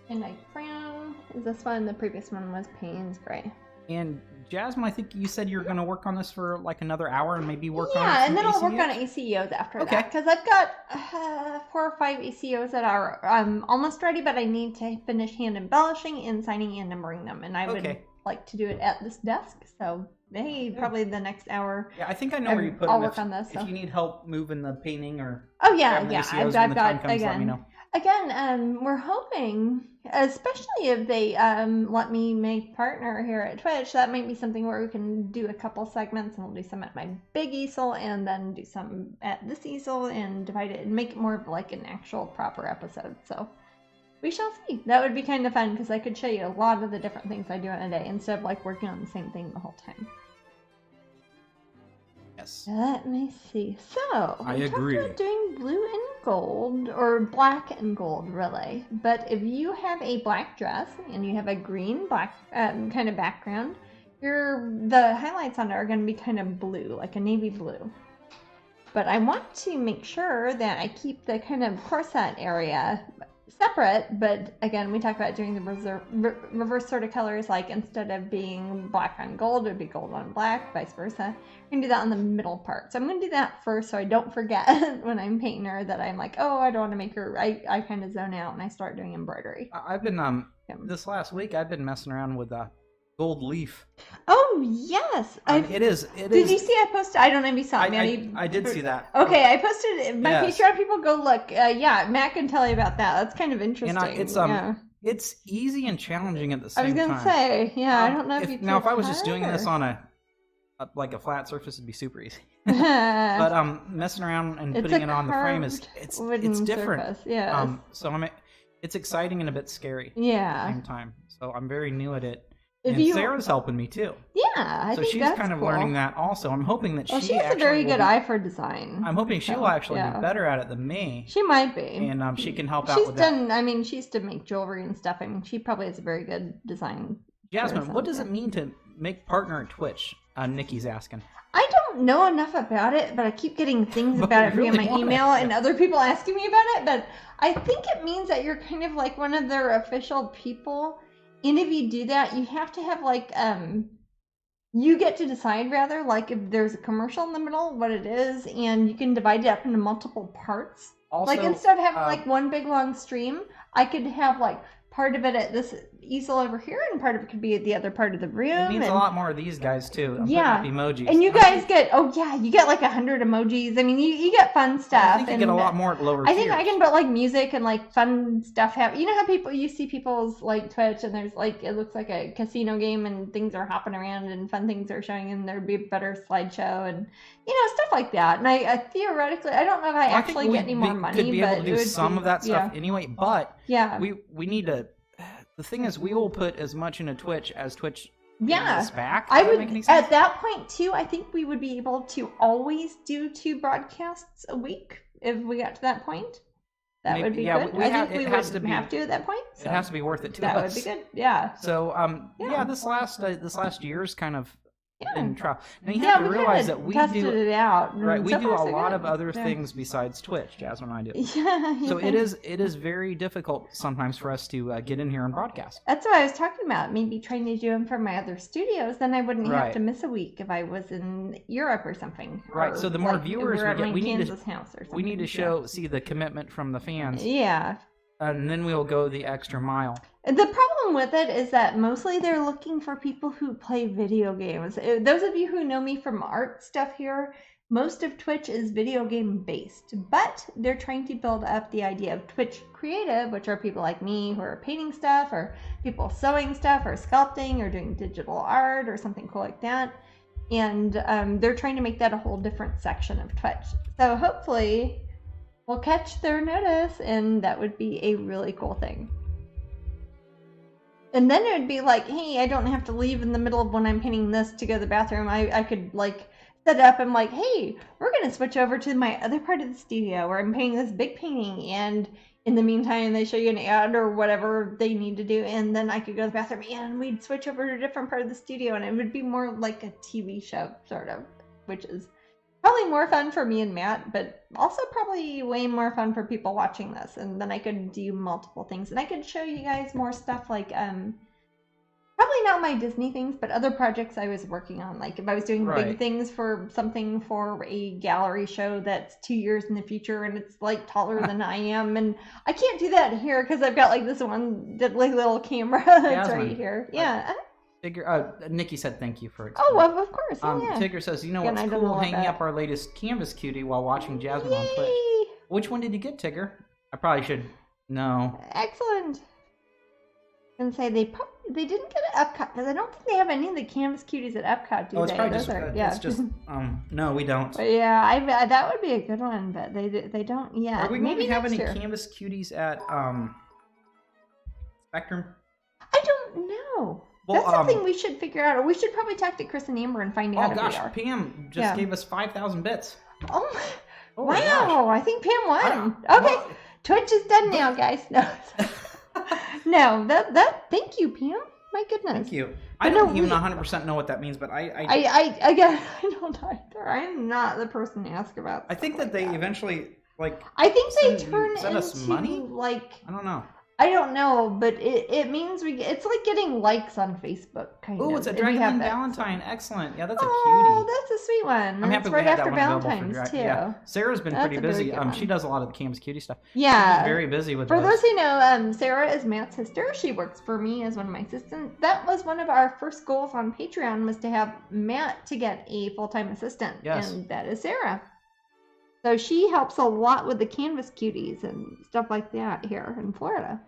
Van Dyke Brown is this one. The previous one was Payne's Gray. And Jasmine, I think you said you're going to work on this for like another hour and maybe work on Yeah, and then I'll ACEOs? work on ACEOs after that. Because I've got 4 or 5 ACEOs that are almost ready, but I need to finish hand embellishing and signing and numbering them. And I would like to do it at this desk. So, hey, probably the next hour. Yeah, I think I know where you put them. I'll work on this. If you need help moving the painting or yeah, ACEOs I've when the got time comes, let me know. Again, we're hoping, especially if they let me make partner here at Twitch, that might be something where we can do a couple segments, and we'll do some at my big easel and then do some at this easel and divide it and make it more of like an actual proper episode. So we shall see. That would be kind of fun because I could show you a lot of the different things I do in a day instead of like working on the same thing the whole time. Yes. Let me see. So, I agree. Talked about doing blue and gold, or black and gold, really. But if you have a black dress and you have a green-black kind of background, the highlights on it are going to be kind of blue, like a navy blue. But I want to make sure that I keep the kind of corset area separate, but again, we talked about doing the reverse sort of colors, like instead of being black on gold, it would be gold on black, vice versa. We're going to do that on the middle part. So I'm going to do that first so I don't forget when I'm painting her that I'm like, oh, I don't want to make her, I kind of zone out and I start doing embroidery. I've been, this last week, I've been messing around with gold leaf. Oh, yes. It is. Did you see I posted? I don't know if you saw it. I did see that. Okay, I posted my Patreon. People go look. Matt can tell you about that. That's kind of interesting. And it's easy and challenging at the same time. I was going to say, I don't know if you now if I was just doing this on a flat surface, it'd be super easy. But messing around and putting it on the frame it's different. Surface, yes. So it's exciting and a bit scary. Yeah. At the same time. So I'm very new at it. And Sarah's helping me too. Yeah, I think she's kind of learning that also. I'm hoping that she has a very good eye for design. I'm hoping she'll actually be better at it than me. She might be. And she can help out with that. She used to make jewelry and stuff. I mean, she probably has a very good design. Jasmine, what does it mean to make partner at Twitch? Nikki's asking. I don't know enough about it, but I keep getting things about it via my email and other people asking me about it. But I think it means that you're kind of like one of their official people. And if you do that, you have to have you get to decide rather, like if there's a commercial in the middle, what it is, and you can divide it up into multiple parts. Also, like instead of having one big long stream, I could have part of it at this easel over here, and part of it could be at the other part of the room. It means a lot more of these guys too. I'm yeah, putting up emojis. And you guys get you get like 100 emojis. I mean, you get fun stuff. I think you get a lot more at lower I think tiers. I can put like music and like fun stuff. You know how you see people's like Twitch, and there's like it looks like a casino game, and things are hopping around, and fun things are showing, and there'd be a better slideshow, and stuff like that. And I theoretically, I don't know if I actually get any more money, could be but able to do some of that stuff anyway. But we need to. The thing is, we will put as much into Twitch as Twitch gives us back. I would at that point too. I think we would be able to always do 2 broadcasts a week if we got to that point. That would be good. I think we would have to at that point. So it has to be worth it to us. That would be good. Yeah. So this last year's kind of in trial. Now you have to realize that we do it out. Right, we do a lot of other things besides Twitch. Jasmine and I do. Yeah. So it is very difficult sometimes for us to get in here and broadcast. That's what I was talking about. Maybe trying to do them from my other studios, then I wouldn't have to miss a week if I was in Europe or something. Right. So the more viewers we get, we need to see the commitment from the fans. Yeah. And then we'll go the extra mile. The problem with it is that mostly they're looking for people who play video games. Those of you who know me from art stuff here, most of Twitch is video game based, but they're trying to build up the idea of Twitch creative, which are people like me who are painting stuff, or people sewing stuff, or sculpting, or doing digital art, or something cool like that. And they're trying to make that a whole different section of Twitch. So hopefully we'll catch their notice, and that would be a really cool thing. And then it would be like, hey, I don't have to leave in the middle of when I'm painting this to go to the bathroom. I could like set up and like, hey, we're going to switch over to my other part of the studio where I'm painting this big painting. And in the meantime, they show you an ad or whatever they need to do. And then I could go to the bathroom and we'd switch over to a different part of the studio. And it would be more like a TV show, sort of, which is probably more fun for me and Matt, but also probably way more fun for people watching this. And then I could do multiple things, and I could show you guys more stuff like probably not my Disney things, but other projects I was working on. Like if I was doing big things for something for a gallery show that's 2 years in the future and it's like taller than I am, and I can't do that here because I've got like this one like little camera that's right here. Yeah. Tigger, Nikki said thank you for it. Oh, of course. Tigger says, what's cool, hanging up our latest canvas cutie while watching Jasmine on Twitch. Which one did you get, Tigger? I probably should know. Excellent. And say they didn't get it at Epcot because I don't think they have any of the canvas cuties at Epcot, do they? It's probably it's just no, we don't. But yeah, that would be a good one, but they don't yet. Are we going to have any canvas cuties at Spectrum? I don't know. Well, that's something we should figure out, or we should probably talk to Chris and Amber and find out. Oh gosh, Pam just gave us 5,000 bits. Oh wow! I think Pam won. Okay, Twitch is done now, guys. No, that. Thank you, Pam. My goodness. Thank you. I don't even 100% know what that means, but I don't either. I'm not the person to ask about. I think that they eventually I think they turn send us money. I don't know. I don't know, but it means it's like getting likes on Facebook, kind of. Oh, it's a Dragon Valentine. Excellent. Yeah, that's a cutie. Oh, that's a sweet one. I'm happy right we had after that one Valentine's, too. Yeah. Sarah's been pretty busy. She does a lot of the Canvas Cutie stuff. Yeah. She's very busy with For those who know, Sarah is Matt's sister. She works for me as one of my assistants. That was one of our first goals on Patreon, was to have Matt to get a full-time assistant. Yes. And that is Sarah. So she helps a lot with the Canvas Cuties and stuff like that here in Florida.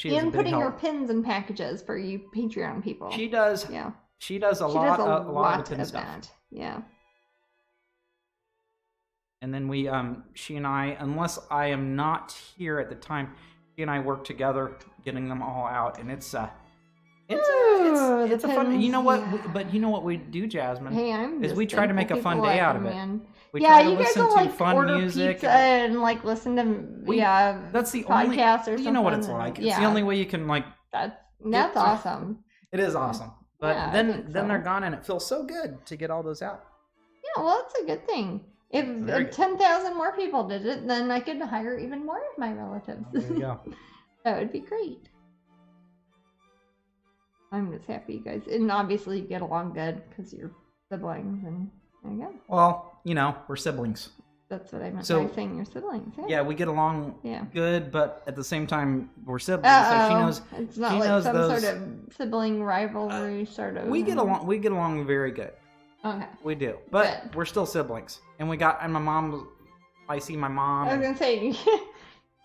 And putting your pins in packages for you Patreon people. She does. Yeah. She does a lot of pin stuff. That. Yeah. And then she and I, unless I am not here at the time, she and I work together getting them all out, and it's a fun. You know what? Yeah. But you know what we do, Jasmine? Hey, we try to make a fun day out of it. We try to listen to fun music pizza and listen to that's the podcasts only, or something. You know what it's like. It's the only way you can That's awesome. It is awesome. But then they're gone, and it feels so good to get all those out. Yeah, well, that's a good thing. If 10,000 more people did it, then I could hire even more of my relatives. There you go. That would be great. I'm just happy you guys, and obviously you get along good because you're siblings, and there you go. Well, we're siblings. That's what I meant by saying your siblings. Yeah, we get along good, but at the same time, we're siblings. So she knows. It's not like some sort of sibling rivalry, sort of. We get along. We get along very good. Okay. We do, but we're still siblings, and my mom. I see my mom. I was gonna say,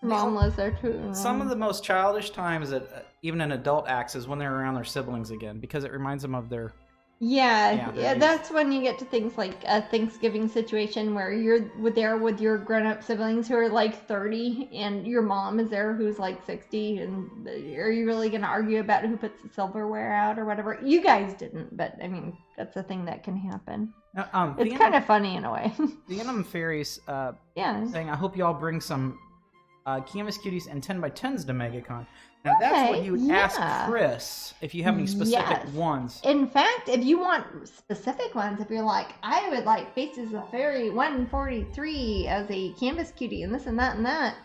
mom lives there too. Some of the most childish times that even an adult acts is when they're around their siblings again, because it reminds them of their. Yeah, that's when you get to things like a Thanksgiving situation where you're there with your grown-up siblings who are like 30 and your mom is there who's like 60, and are you really going to argue about who puts the silverware out or whatever? You guys didn't, but I mean, that's a thing that can happen. It's kind of funny in a way. The Enum Fairies saying, I hope you all bring some Canvas Cuties and 10x10s to MegaCon. Now that's what you would ask Chris if you have any specific ones. In fact, if you want specific ones, if you're like, I would like Faces of Fairy 143 as a Canvas Cutie and this and that and that,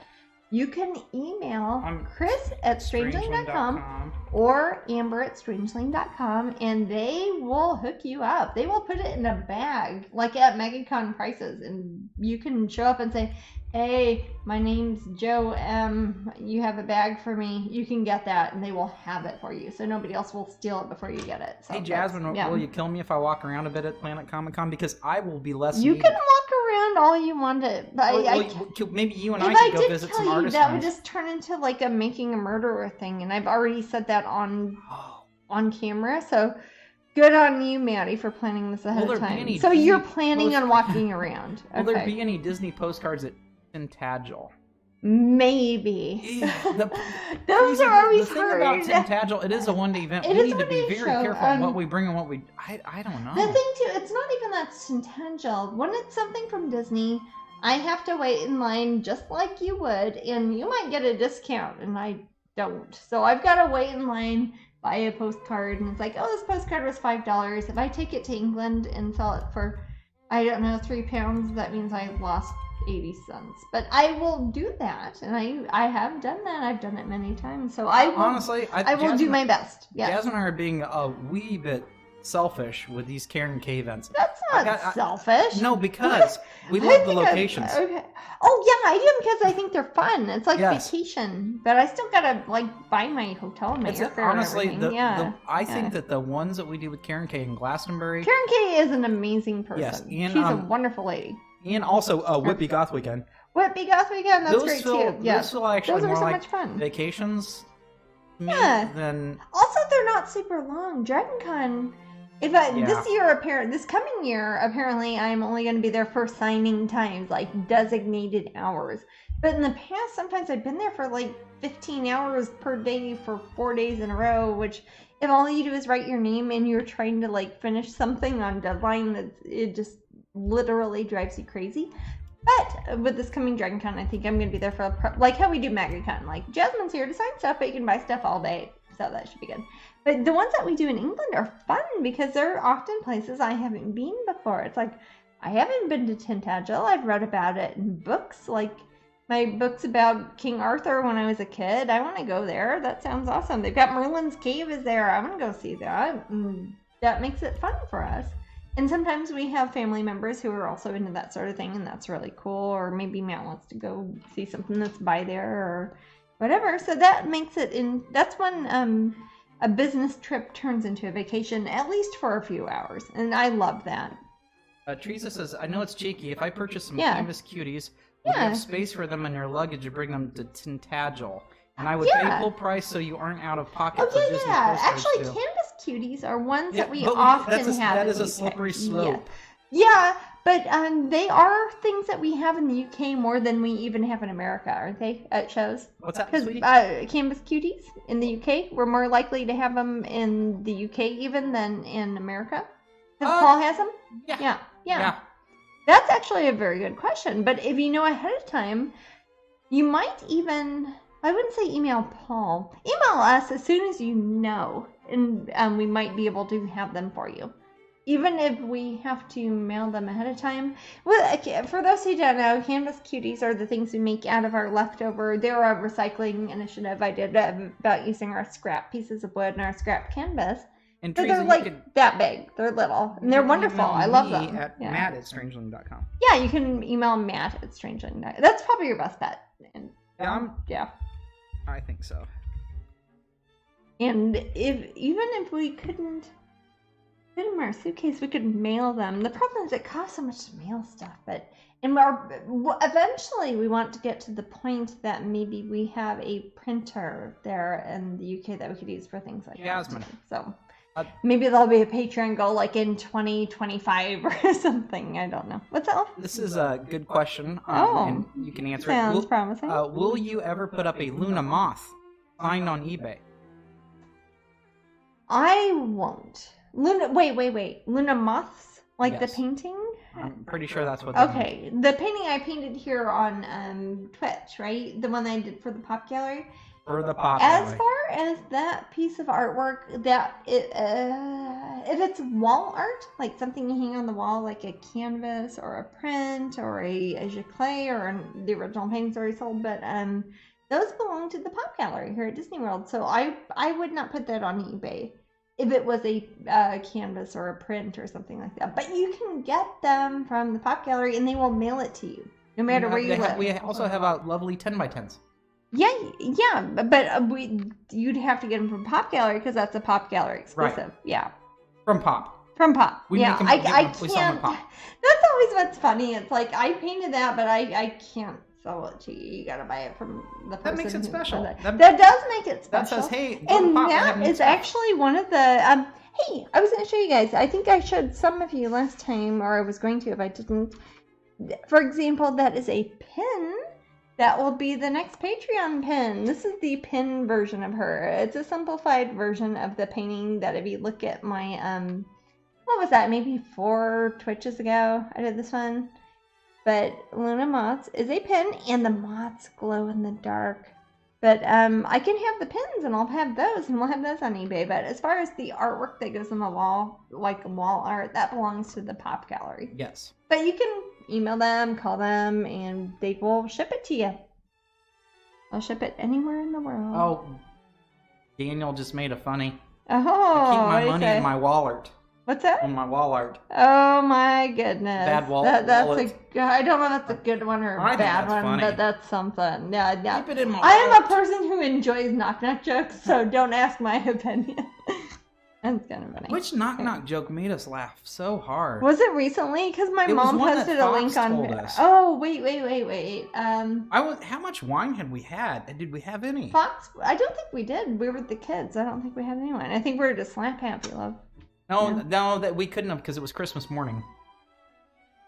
you can email Chris at Strangeling.com or Amber at Strangeling.com and they will hook you up. They will put it in a bag, like at MegaCon prices, and you can show up and say, hey, my name's Joe M. You have a bag for me. You can get that, and they will have it for you. So nobody else will steal it before you get it. So hey, Jasmine, will you kill me if I walk around a bit at Planet Comic Con? Because I will be less You needed. can walk around all you want to. Maybe you and I could go visit some artists. That would just turn into like a making a murderer thing, and I've already said that on camera. So good on you, Maddie, for planning this ahead of time. So you're planning on walking around. Will there be any Disney postcards at Tintagel? Maybe. Those are always hard. The thing about Tintagel, it is a one-day event. We need to be very careful on what we bring and what we... I don't know. The thing, too, it's not even that Tintagel. When it's something from Disney, I have to wait in line just like you would, and you might get a discount, and I don't. So I've got to wait in line, buy a postcard, and it's like, oh, this postcard was $5. If I take it to England and sell it for, I don't know, £3, that means I lost 80 cents. But I will do that, and I have done that. I've done it many times. So I will, honestly, I will do my best. Yeah. Jasmine and I are being a wee bit selfish with these Karen K events. That's not selfish. No, because we love the locations. Okay. Oh yeah, I do because I think they're fun. It's like vacation, but I still gotta like buy my hotel and my airfare. Honestly, I think that the ones that we do with Karen K in Glastonbury. Karen K is an amazing person. Yes, and, she's a wonderful lady. And also Whitby Goth Weekend. Whitby Goth Weekend, that's great too. Yeah, those feel actually more like vacations. Than... Also, they're not super long. DragonCon. This coming year, apparently, I'm only going to be there for signing times, like designated hours. But in the past, sometimes I've been there for like 15 hours per day for 4 days in a row, which if all you do is write your name and you're trying to like finish something on deadline, it just literally drives you crazy. But with this coming DragonCon, I think I'm going to be there for like how we do MegaCon. Like Jasmine's here to sign stuff, but you can buy stuff all day, so that should be good. But the ones that we do in England are fun because they're often places I haven't been before. It's like, I haven't been to Tintagel. I've read about it in books, like my books about King Arthur when I was a kid. I want to go there. That sounds awesome. They've got Merlin's Cave is there. I want to go see that. And that makes it fun for us. And sometimes we have family members who are also into that sort of thing, and that's really cool. Or maybe Matt wants to go see something that's by there or whatever. So that makes it that's when a business trip turns into a vacation, at least for a few hours. And I love that. Teresa says, I know it's cheeky. If I purchase some Canvas Cuties, would you have space for them in your luggage to bring them to Tintagel? And I would pay full price so you aren't out of pocket for Disney postcards. Actually, too. Canvas Cuties are ones that we often have. That is a slippery slope. Yeah, but they are things that we have in the UK more than we even have in America, aren't they, at shows? What's that, Because Canvas Cuties in the UK, we're more likely to have them in the UK even than in America. Because Paul has them? Yeah. That's actually a very good question. But if you know ahead of time, you might even... I wouldn't say email Paul. Email us as soon as you know, and we might be able to have them for you. Even if we have to mail them ahead of time. Well, for those who don't know, Canvas Cuties are the things we make out of our leftover. They're a recycling initiative I did about using our scrap pieces of wood and our scrap canvas And So Teresa, they're like that big. They're little. And they're wonderful. I love them. At matt@strangeling.com. Yeah, you can email Matt@strangeling.com. That's probably your best bet. And, yeah. I think so. And even if we couldn't put them in our suitcase, we could mail them. The problem is it costs so much to mail stuff. Eventually we want to get to the point that maybe we have a printer there in the UK that we could use for things like Jasmine. that. So maybe there'll be a Patreon goal like in 2025 or something. I don't know. What's that? This is a good question. And you can answer sounds it. Sounds promising. Will you ever put up a Luna moth signed on eBay? I won't. Wait. Luna moths? Like Yes. the painting? I'm pretty sure that's what. Okay, the painting I painted here on Twitch, right? The one that I did for the pop gallery. For the pop. As far as that piece of artwork, if it's wall art, like something you hang on the wall, like a canvas or a print or a giclée or the original paintings already sold, but those belong to the pop gallery here at Disney World. So I would not put that on eBay if it was a canvas or a print or something like that. But you can get them from the pop gallery and they will mail it to you, no matter where you live. We also have a lovely 10x10s. Yeah, but you'd have to get them from Pop Gallery because that's a Pop Gallery exclusive. Right. Yeah. From Pop. I can't. That's always what's funny. It's like I painted that, but I can't sell it to you. You gotta buy it from the person. That makes it special. That does make it special. That says, hey, and Pop, that is actually one of the. Hey, I was going to show you guys. I think I showed some of you last time, or I was going to if I didn't. For example, that is a pin. That will be the next Patreon pin. This is the pin version of her. It's a simplified version of the painting that if you look at my, what was that? Maybe 4 Twitches ago I did this one. But Luna Moths is a pin and the moths glow in the dark. But I can have the pins and I'll have those and we'll have those on eBay. But as far as the artwork that goes on the wall, like wall art, that belongs to the Pop Gallery. Yes. But you can email them, call them, and they will ship it to you. I'll ship it anywhere in the world. Oh, Daniel just made a funny. Oh, I keep my money in my wall art. What's that? In my wall art. Oh my goodness. Bad wall. That's I don't know if that's a good one or a bad one, funny. But that's something. Yeah. Keep it in my I am a person who enjoys knock-knock jokes, so don't ask my opinion. That's kind of funny. Which knock-knock joke made us laugh so hard? Was it recently? Because my mom posted a link on. Oh, wait. How much wine had we had? Did we have any? Fox? I don't think we did. We were the kids. I don't think we had anyone. I think we were just slap happy, love. No, that we couldn't have because it was Christmas morning.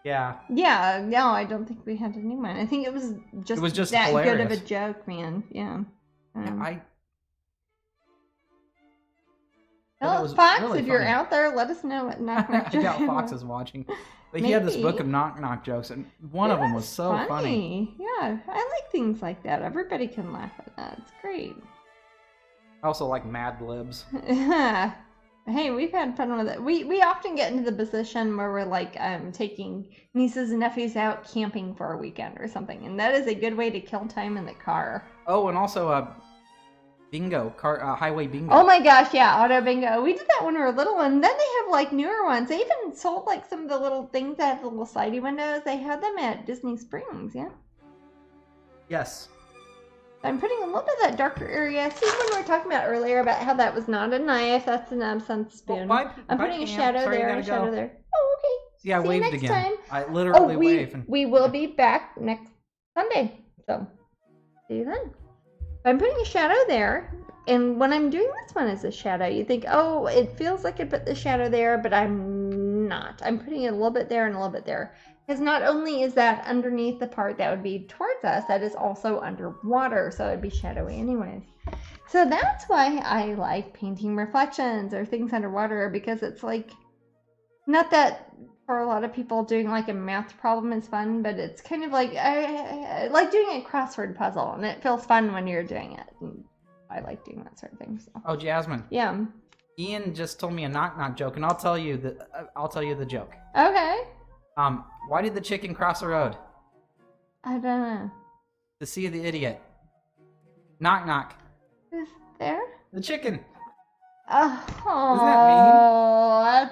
Yeah. Yeah, no, I don't think we had anyone. I think it was just that hilarious. Good of a joke, man. Yeah. Well, Fox, really if you're out there, let us know what knock-knock joke. I doubt Fox is watching. But he had this book of knock-knock jokes, and one of them was so funny. Yeah, I like things like that. Everybody can laugh at that. It's great. I also like Mad Libs. Hey, we've had fun with it. We often get into the position where we're like taking nieces and nephews out camping for a weekend or something, and that is a good way to kill time in the car. Oh, and also bingo, highway bingo. Oh my gosh, yeah, auto bingo. We did that when we were little, and then they have like newer ones. They even sold like some of the little things that have the little slidey windows. They had them at Disney Springs, yeah. Yes. I'm putting a little bit of that darker area. See when we were talking about earlier about how that was not a knife, that's an absinthe spoon. I'm putting a shadow there and a shadow there. Oh, okay. See, I waved next again. Time. I literally waved. We will be back next Sunday. So, see you then. I'm putting a shadow there, and when I'm doing this one as a shadow, you think, oh, it feels like I put the shadow there, but I'm not. I'm putting it a little bit there and a little bit there. Because not only is that underneath the part that would be towards us, that is also underwater, so it'd be shadowy anyways. So that's why I like painting reflections or things underwater, because it's like, not that for a lot of people doing like a math problem is fun, but it's kind of like, I like doing a crossword puzzle, and it feels fun when you're doing it. And I like doing that sort of thing. So. Oh, Jasmine. Yeah. Ian just told me a knock-knock joke, and I'll tell you the joke. Okay. Why did the chicken cross the road? I don't know. To see the idiot. Knock knock. Who's there? The chicken. Oh,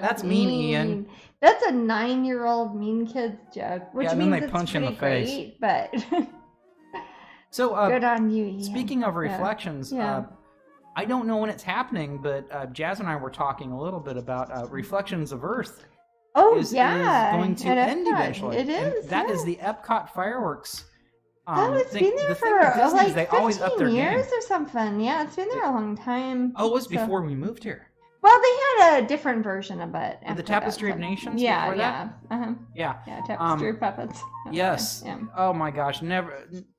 that's mean, Ian. That's a 9-year-old mean kid's joke, which means they punch it's in the face. Great, but so good on you, Ian. Speaking of reflections, I don't know when it's happening, but Jasmine and I were talking a little bit about Reflections of Earth. Is going to end eventually. It is. And that is the Epcot fireworks. It's been there for like 15 years or something. Yeah, it's been there a long time. Oh, it was before we moved here. Well, they had a different version of it. The Tapestry of Nations? Yeah, Yeah, Tapestry of Puppets. Yes. Yeah. Oh my gosh,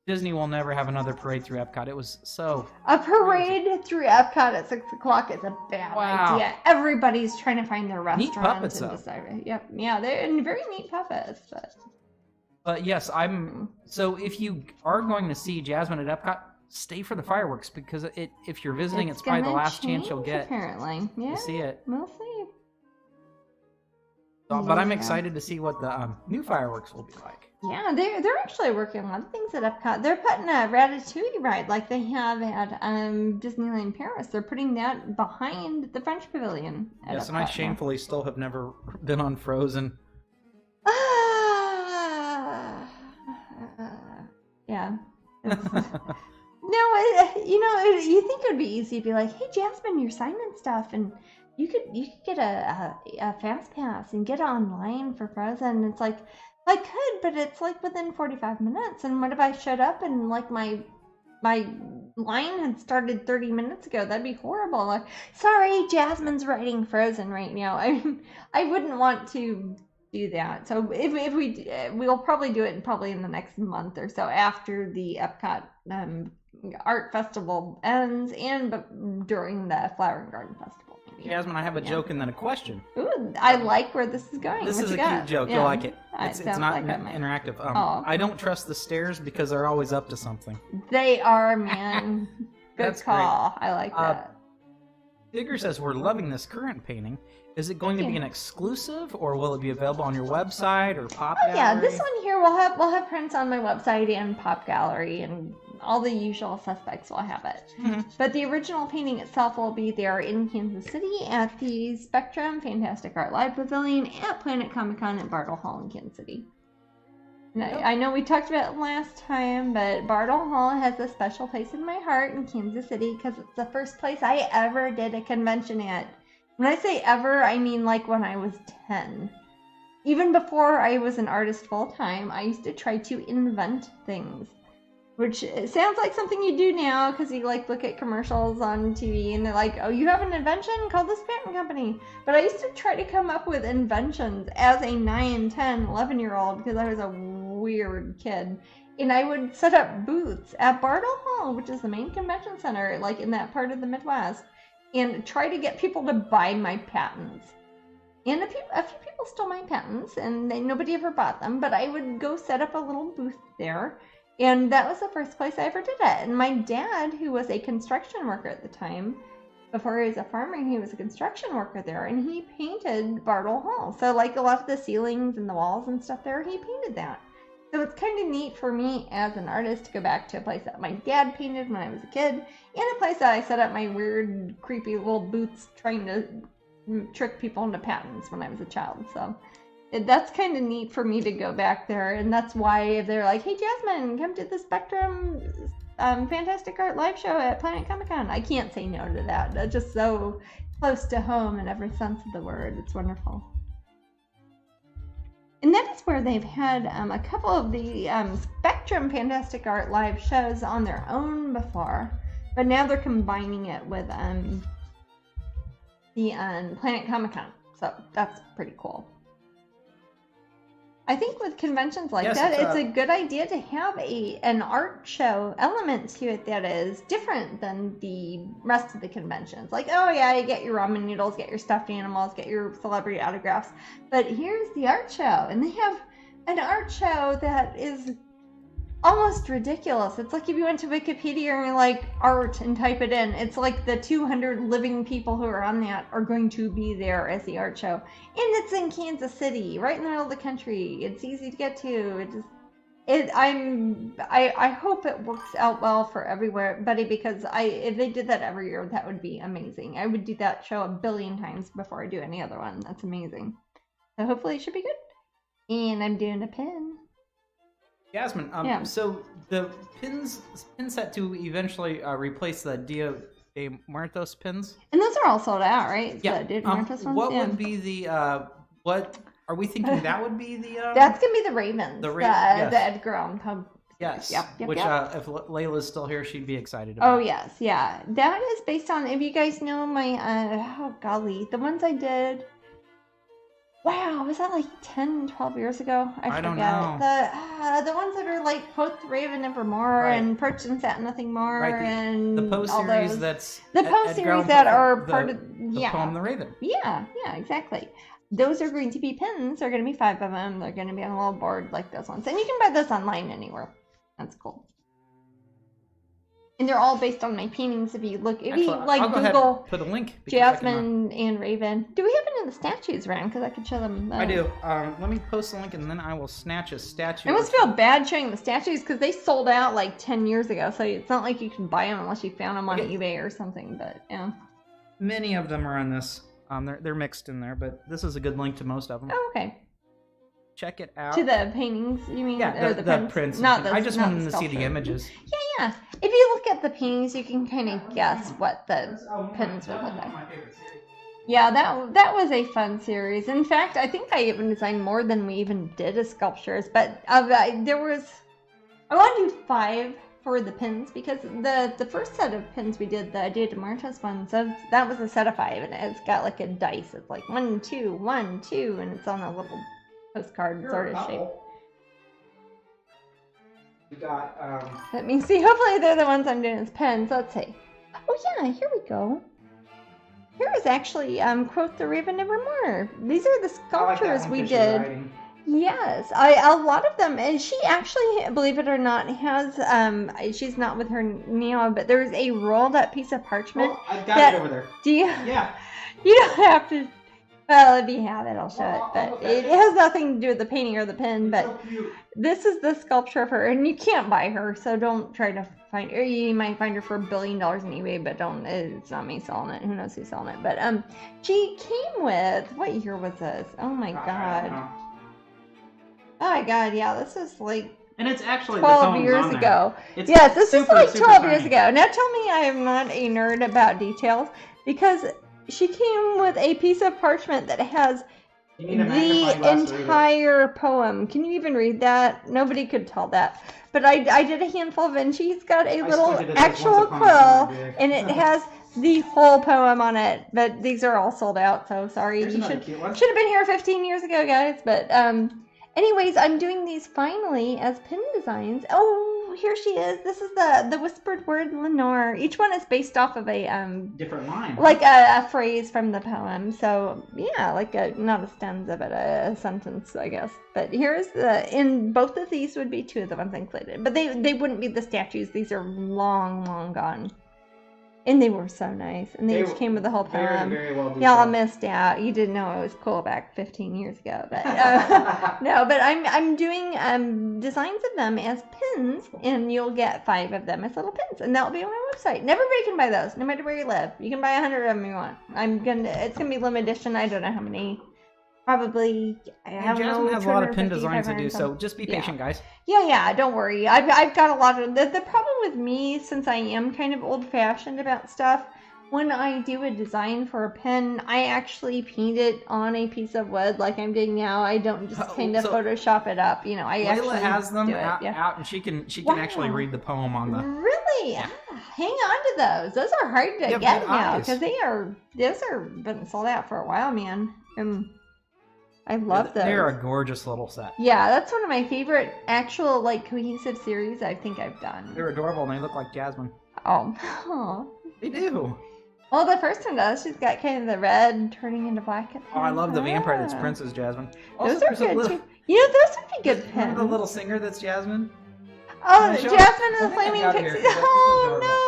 Disney will never have another parade through Epcot. It was so... A parade through Epcot at 6 o'clock is a bad idea. Everybody's trying to find their restaurants. Neat puppets, and decide. Yep. Yeah, they're very neat puppets, But yes, so if you are going to see Jasmine at Epcot, stay for the fireworks, because if you're visiting, it's probably the last chance you'll get apparently. to see it. We'll see. So, but I'm excited to see what the new fireworks will be like. Yeah, they're actually working on a lot of things at Epcot. They're putting a Ratatouille ride like they have at Disneyland Paris. They're putting that behind the French Pavilion. Yes, and I shamefully still have never been on Frozen. Yeah. No, you think it would be easy to be like, hey, Jasmine, you're signing stuff, and you could get a fast pass and get online for Frozen. It's like, I could, but it's like within 45 minutes. And what if I showed up and like my line had started 30 minutes ago? That'd be horrible. Like, sorry, Jasmine's writing Frozen right now. I wouldn't want to do that. So if we'll probably do it probably in the next month or so after the Epcot art festival ends but during the Flower and Garden Festival. Maybe. Jasmine, I have a joke and then a question. Ooh, I like where this is going. This is a cute joke. You'll like it. It's not interactive. I don't trust the stairs because they're always up to something. They are, man. Good call. Great. I like that. Digger says, we're loving this current painting. Is it going to be an exclusive, or will it be available on your website or Pop Gallery? Yeah, this one here we'll have prints on my website and Pop Gallery, and all the usual suspects will have it. Mm-hmm. But the original painting itself will be there in Kansas City at the Spectrum Fantastic Art Live Pavilion at Planet Comic-Con at Bartle Hall in Kansas City. I know we talked about it last time, but Bartle Hall has a special place in my heart in Kansas City because it's the first place I ever did a convention at. When I say ever, I mean like when I was 10. Even before I was an artist full-time, I used to try to invent things. Which sounds like something you do now because you like look at commercials on TV and they're like, oh, you have an invention? Call this patent company. But I used to try to come up with inventions as a 9, 10, 11-year-old because I was a weird kid. And I would set up booths at Bartle Hall, which is the main convention center, like in that part of the Midwest, and try to get people to buy my patents. And a few people stole my patents, and nobody ever bought them, but I would go set up a little booth there. And that was the first place I ever did it. And my dad, who was a construction worker at the time, before he was a farmer, he was a construction worker there, and he painted Bartle Hall. So like a lot of the ceilings and the walls and stuff there, he painted that. So it's kind of neat for me as an artist to go back to a place that my dad painted when I was a kid, and a place that I set up my weird, creepy little booths trying to trick people into patents when I was a child. So that's kind of neat for me to go back there, and that's why they're like, hey, Jasmine, come to the Spectrum Fantastic Art Live Show at Planet Comic-Con. I can't say no to that. That's just so close to home in every sense of the word. It's wonderful. And that is where they've had a couple of the Spectrum Fantastic Art Live shows on their own before, but now they're combining it with the Planet Comic-Con. So that's pretty cool. I think with conventions like that, it's a good idea to have an art show element to it that is different than the rest of the conventions. Like, oh yeah, you get your ramen noodles, get your stuffed animals, get your celebrity autographs, but here's the art show, and they have an art show that is almost ridiculous. It's like if you went to Wikipedia and you're like art and type it in, it's like the 200 living people who are on that are going to be there as the art show. And it's in Kansas City, right in the middle of the country. It's easy to get to. I hope it works out well for everybody, because if they did that every year, that would be amazing. I would do that show 1 billion times before I do any other one. That's amazing. So hopefully it should be good. And I'm doing a pin. Jasmine, so the pin set to eventually replace the Dia de Muertos pins. And those are all sold out, right? Yeah. The Dia de Muertos ones? What would be the what are we thinking that would be the That's gonna be the Ravens. Yes. The Edgar Allan Poe. Yes. Yep. Which if Layla's still here, she'd be excited about. Oh yes, yeah. That is based on, if you guys know my oh golly, the ones I did. Wow, was that like 10, 12 years ago? I don't know. The ones that are like Quoth the Raven Nevermore, right, and Perched and Sat Nothing More, right, and the Poe series those. That's the Poe series that are part of the poem The Raven. Yeah, exactly. Those are going to be pins. There are going to be 5 of them. They're going to be on a little board like those ones, and you can buy those online anywhere. That's cool. And they're all based on my paintings. If you look, if you like I'll Google put a link. Jasmine and Raven. Do we have any of the statues around? Because I could show them. I do. Let me post the link and then I will snatch a statue. I almost feel bad showing the statues because they sold out like 10 years ago. So it's not like you can buy them unless you found them on eBay or something. But yeah. Many of them are on this. They're mixed in there, but this is a good link to most of them. Oh, okay. Check it out. To the paintings, you mean? Yeah, or the prints. Not I just wanted them to see the images. Yeah. If you look at the paintings, you can kind of guess what the pins would look like. Yeah, that was a fun series. In fact, I think I even designed more than we even did as sculptures. But I want to do 5 for the pins, because the first set of pins we did, the Dia de Muertos ones, that was a set of 5, and it's got like a dice. It's like 1, 2, 1, 2, and it's on a little postcard sort of shape. We got Let me see. Hopefully they're the ones I'm doing as pens. Let's see. Oh yeah, here we go. Here is actually Quoth the Raven Nevermore. These are the sculptures we did. Writing. Yes, a lot of them, and she actually, believe it or not, has she's not with her now, but there's a rolled up piece of parchment. Oh, I've got it over there. Do you? Yeah. You don't have to. Well, if you have it, I'll show it. But it has nothing to do with the painting or the pen. But so this is the sculpture of her, and you can't buy her, so don't try to find her. You might find her for $1 billion on eBay, but don't. It's not me selling it. Who knows who's selling it? But she came with, what year was this? Oh my god. Oh my god, yeah, this is like. And it's actually 12 years ago. Yes, this is like 12 years ago. Now tell me I am not a nerd about details, because she came with a piece of parchment that has the entire poem. Can you even read that? Nobody could tell that. But I did a handful of it, and she's got a little actual quill, and it has the whole poem on it. But these are all sold out, so sorry. You should have been here 15 years ago, guys. But anyways, I'm doing these finally as pin designs. Oh, here she is. This is the whispered word Lenore. Each one is based off of a different line, like a phrase from the poem. So yeah, like not a stanza, but a sentence, I guess. But here's in both of these would be 2 of the ones included, but they wouldn't be the statues. These are long gone. And they were so nice. And they each came with the whole poem. Very well detailed. Y'all missed out. You didn't know it was cool back 15 years ago. But no, but I'm doing designs of them as pins, and you'll get 5 of them as little pins, and that'll be on my website. And everybody can buy those, no matter where you live. You can buy 100 of them you want. It's gonna be limited edition. I don't know how many. Probably. Jasmine has a lot of pin designs to do, so just be patient, guys. Yeah, don't worry. I've got a lot of the problem with me, since I am kind of old-fashioned about stuff. When I do a design for a pen, I actually paint it on a piece of wood, like I'm doing now. I don't just kind of Photoshop it up. You know, I actually has them out, and she can actually read the poem on the. Really? Yeah. Hang on to those. Those are hard to get now, because those are been sold out for a while, man. I love those. They're a gorgeous little set. Yeah, that's one of my favorite actual like cohesive series I think I've done. They're adorable and they look like Jasmine. Oh. They do. Well, the first one does. She's got kind of the red turning into black. Oh, I love the vampire that's Princess Jasmine. Also, those are good too. You know, those would be good pins. Remember the little singer that's Jasmine? Oh, Jasmine and the Flaming Pixie. Oh no.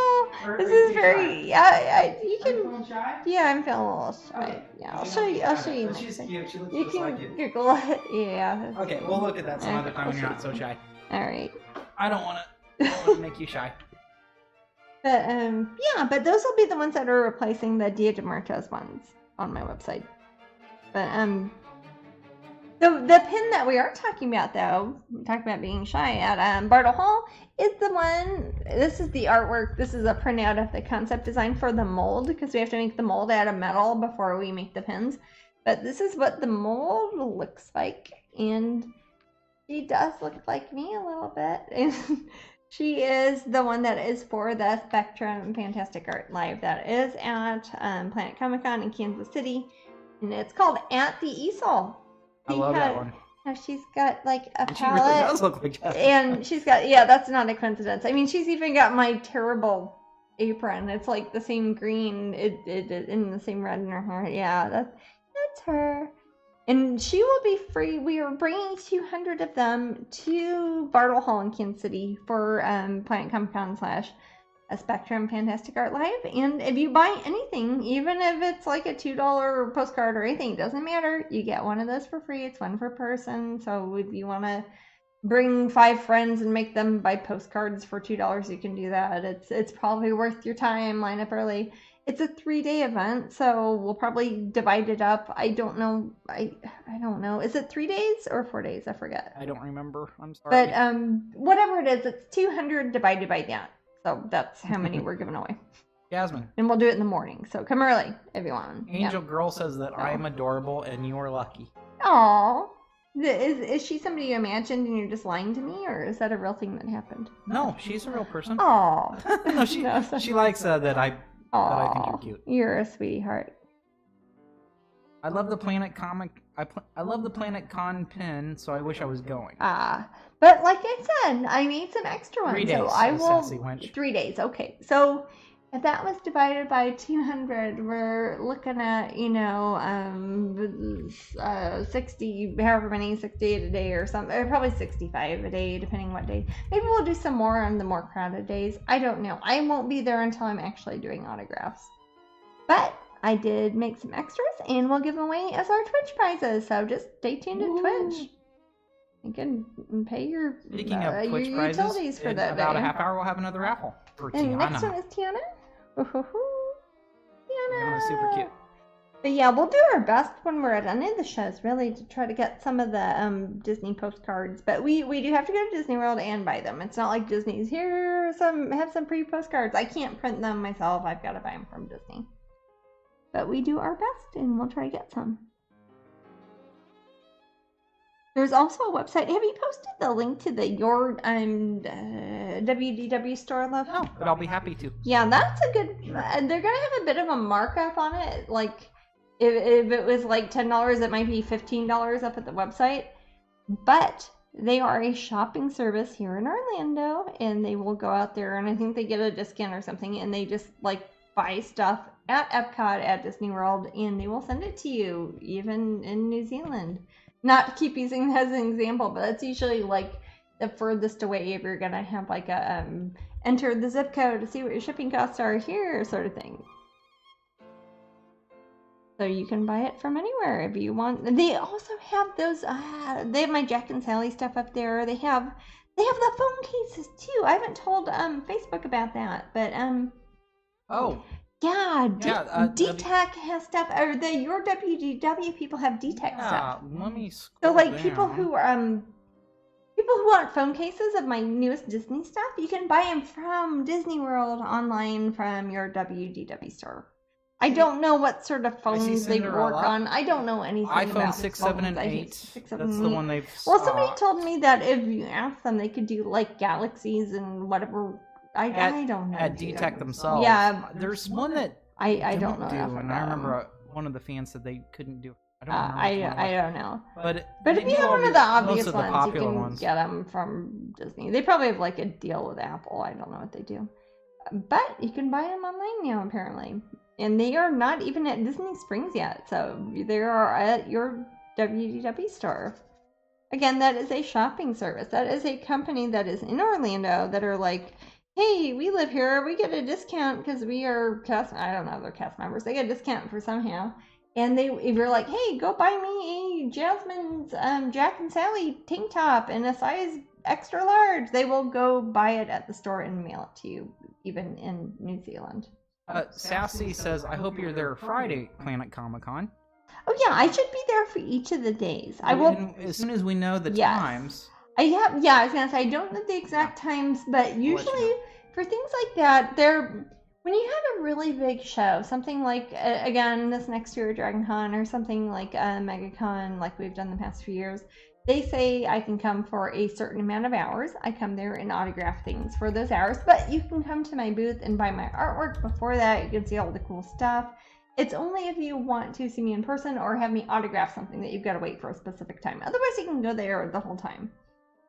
This is very. You can. Yeah, I'm feeling a little shy. Yeah, I'll show you. She's cute. She looks you just like you. Google it. Yeah. Okay, we'll look at that some other time when you're not so shy. All right. I don't want to make you shy. But yeah, but those will be the ones that are replacing the Dia de Muertos ones on my website. But the pin that we are talking about, though, talking about being shy at Bartle Hall, is the one. This is the artwork. This is a printout of the concept design for the mold, because we have to make the mold out of metal before we make the pins. But this is what the mold looks like, and she does look like me a little bit. And she is the one that is for the Spectrum Fantastic Art Live that is at Planet Comic Con in Kansas City, and it's called At the Easel. I love that one. She's got like a palette. She really does look like Jasmine. And she's got, yeah, that's not a coincidence. I mean, she's even got my terrible apron. It's like the same green, it in the same red in her hair. Yeah, that's her. And she will be free. We are bringing 200 of them to Bartle Hall in Kansas City for Planet Comic Con / a Spectrum Fantastic Art Live. And if you buy anything, even if it's like a $2 postcard or anything, it doesn't matter. You get one of those for free. It's one per person. So if you want to bring 5 friends and make them buy postcards for $2, you can do that. It's probably worth your time. Line up early. It's a 3-day event, so we'll probably divide it up. I don't know. I don't know. Is it 3 days or 4 days? I forget. I don't remember. I'm sorry. But whatever it is, it's 200 divided by that. So that's how many we're giving away. Jasmine. And we'll do it in the morning. So come early, everyone. Angel Girl says that I'm adorable and you're lucky. Aw. Is she somebody you imagined and you're just lying to me, or is that a real thing that happened? No, she's a real person. Aw. No, she likes that I think you're cute. You're a sweetheart. I love the Planet Comic. I love the Planet Con pin, so I wish I was going. But like I said, I made some extra ones. 3 days. So I will. Sassy wench. 3 days. Okay. So if that was divided by 200, we're looking at 60, however many, 68 a day or something. Or probably 65 a day, depending what day. Maybe we'll do some more on the more crowded days. I don't know. I won't be there until I'm actually doing autographs. But I did make some extras, and we'll give them away as our Twitch prizes. So just stay tuned to Twitch. You can pay your Speaking of Twitch your prizes, utilities for in that about day. a half hour we'll have another raffle for And Tiana. next one is Tiana. Tiana. Super cute. But yeah, we'll do our best when we're at any of the shows, really, to try to get some of the Disney postcards. But we do have to go to Disney World and buy them. It's not like Disney's here. Have some free postcards. I can't print them myself. I've got to buy them from Disney. But we do our best, and we'll try to get some. There's also a website. Have you posted the link to the your WDW store, love? No, but I'll be happy to. Yeah, that's a good. They're gonna have a bit of a markup on it. Like, if it was like $10, it might be $15 up at the website. But they are a shopping service here in Orlando, and they will go out there, and I think they get a discount or something, and they just like buy stuff at Epcot, at Disney World, and they will send it to you, even in New Zealand. Not to keep using that as an example, but that's usually like the furthest away if you're gonna have like a enter the zip code to see what your shipping costs are here sort of thing. So you can buy it from anywhere if you want. They also have those. They have my Jack and Sally stuff up there. They have the phone cases too. I haven't told Facebook about that, but Oh. Yeah, D-Tech has stuff, or your WDW people have D-Tech stuff. Let me scroll So like down. people who want phone cases of my newest Disney stuff, you can buy them from Disney World online from your WDW store. I don't know what sort of phones they work on. I don't know anything about iPhone 6, 7, and 8. That's the one they've. Well, somebody told me that if you ask them, they could do like galaxies and whatever. I don't know. At D-Tech themselves. Yeah. There's one that I don't know. And I remember one of the fans said they couldn't do it. I don't know. But if you have one of the obvious ones, you can ones. get them from Disney. They probably have like a deal with Apple. I don't know what they do. But you can buy them online now, apparently. And they are not even at Disney Springs yet. So they are at your WDW store. Again, that is a shopping service. That is a company that is in Orlando that are like, hey, we live here. We get a discount because we are cast. I don't know, they're cast members. They get a discount for somehow. And if you're like, hey, go buy me a Jasmine's Jack and Sally tank top in a size extra large. They will go buy it at the store and mail it to you, even in New Zealand. Sassy says, I hope you're there Friday, Planet Comic-Con. Oh yeah, I should be there for each of the days. I will, and as soon as we know the times. I was gonna say I don't know the exact times, but usually for things like that, when you have a really big show, something like again this next year DragonCon or something like MegaCon, like we've done the past few years, they say I can come for a certain amount of hours. I come there and autograph things for those hours, but you can come to my booth and buy my artwork before that. You can see all the cool stuff. It's only if you want to see me in person or have me autograph something that you've got to wait for a specific time. Otherwise, you can go there the whole time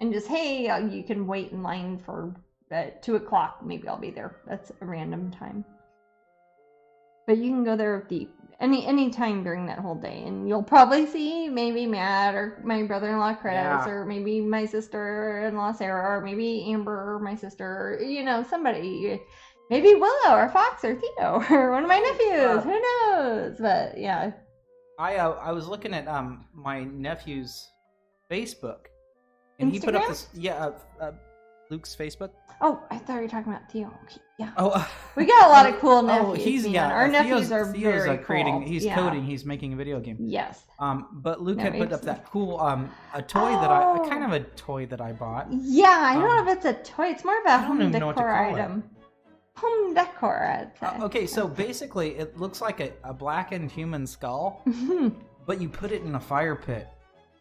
and just, hey, you can wait in line for 2 o'clock. Maybe I'll be there. That's a random time. But you can go there any time during that whole day, and you'll probably see maybe Matt or my brother-in-law Chris, or maybe my sister-in-law Sarah, or maybe Amber, my sister, somebody. Maybe Willow or Fox or Theo or one of my nephews. Who knows? But yeah. I was looking at my nephew's Facebook, and Instagram? He put up this Luke's Facebook. Oh, I thought you were talking about Theo. Okay, yeah. Oh, we got a lot of cool nephews. Our nephews are very creating. cool. He's coding. He's making a video game. Yes. But Luke had put up that cool a toy a toy that I bought. Yeah, I don't know if it's a toy. It's more of a home decor item. Home decor, I'd say. Okay, so basically it looks like a blackened human skull, but you put it in a fire pit.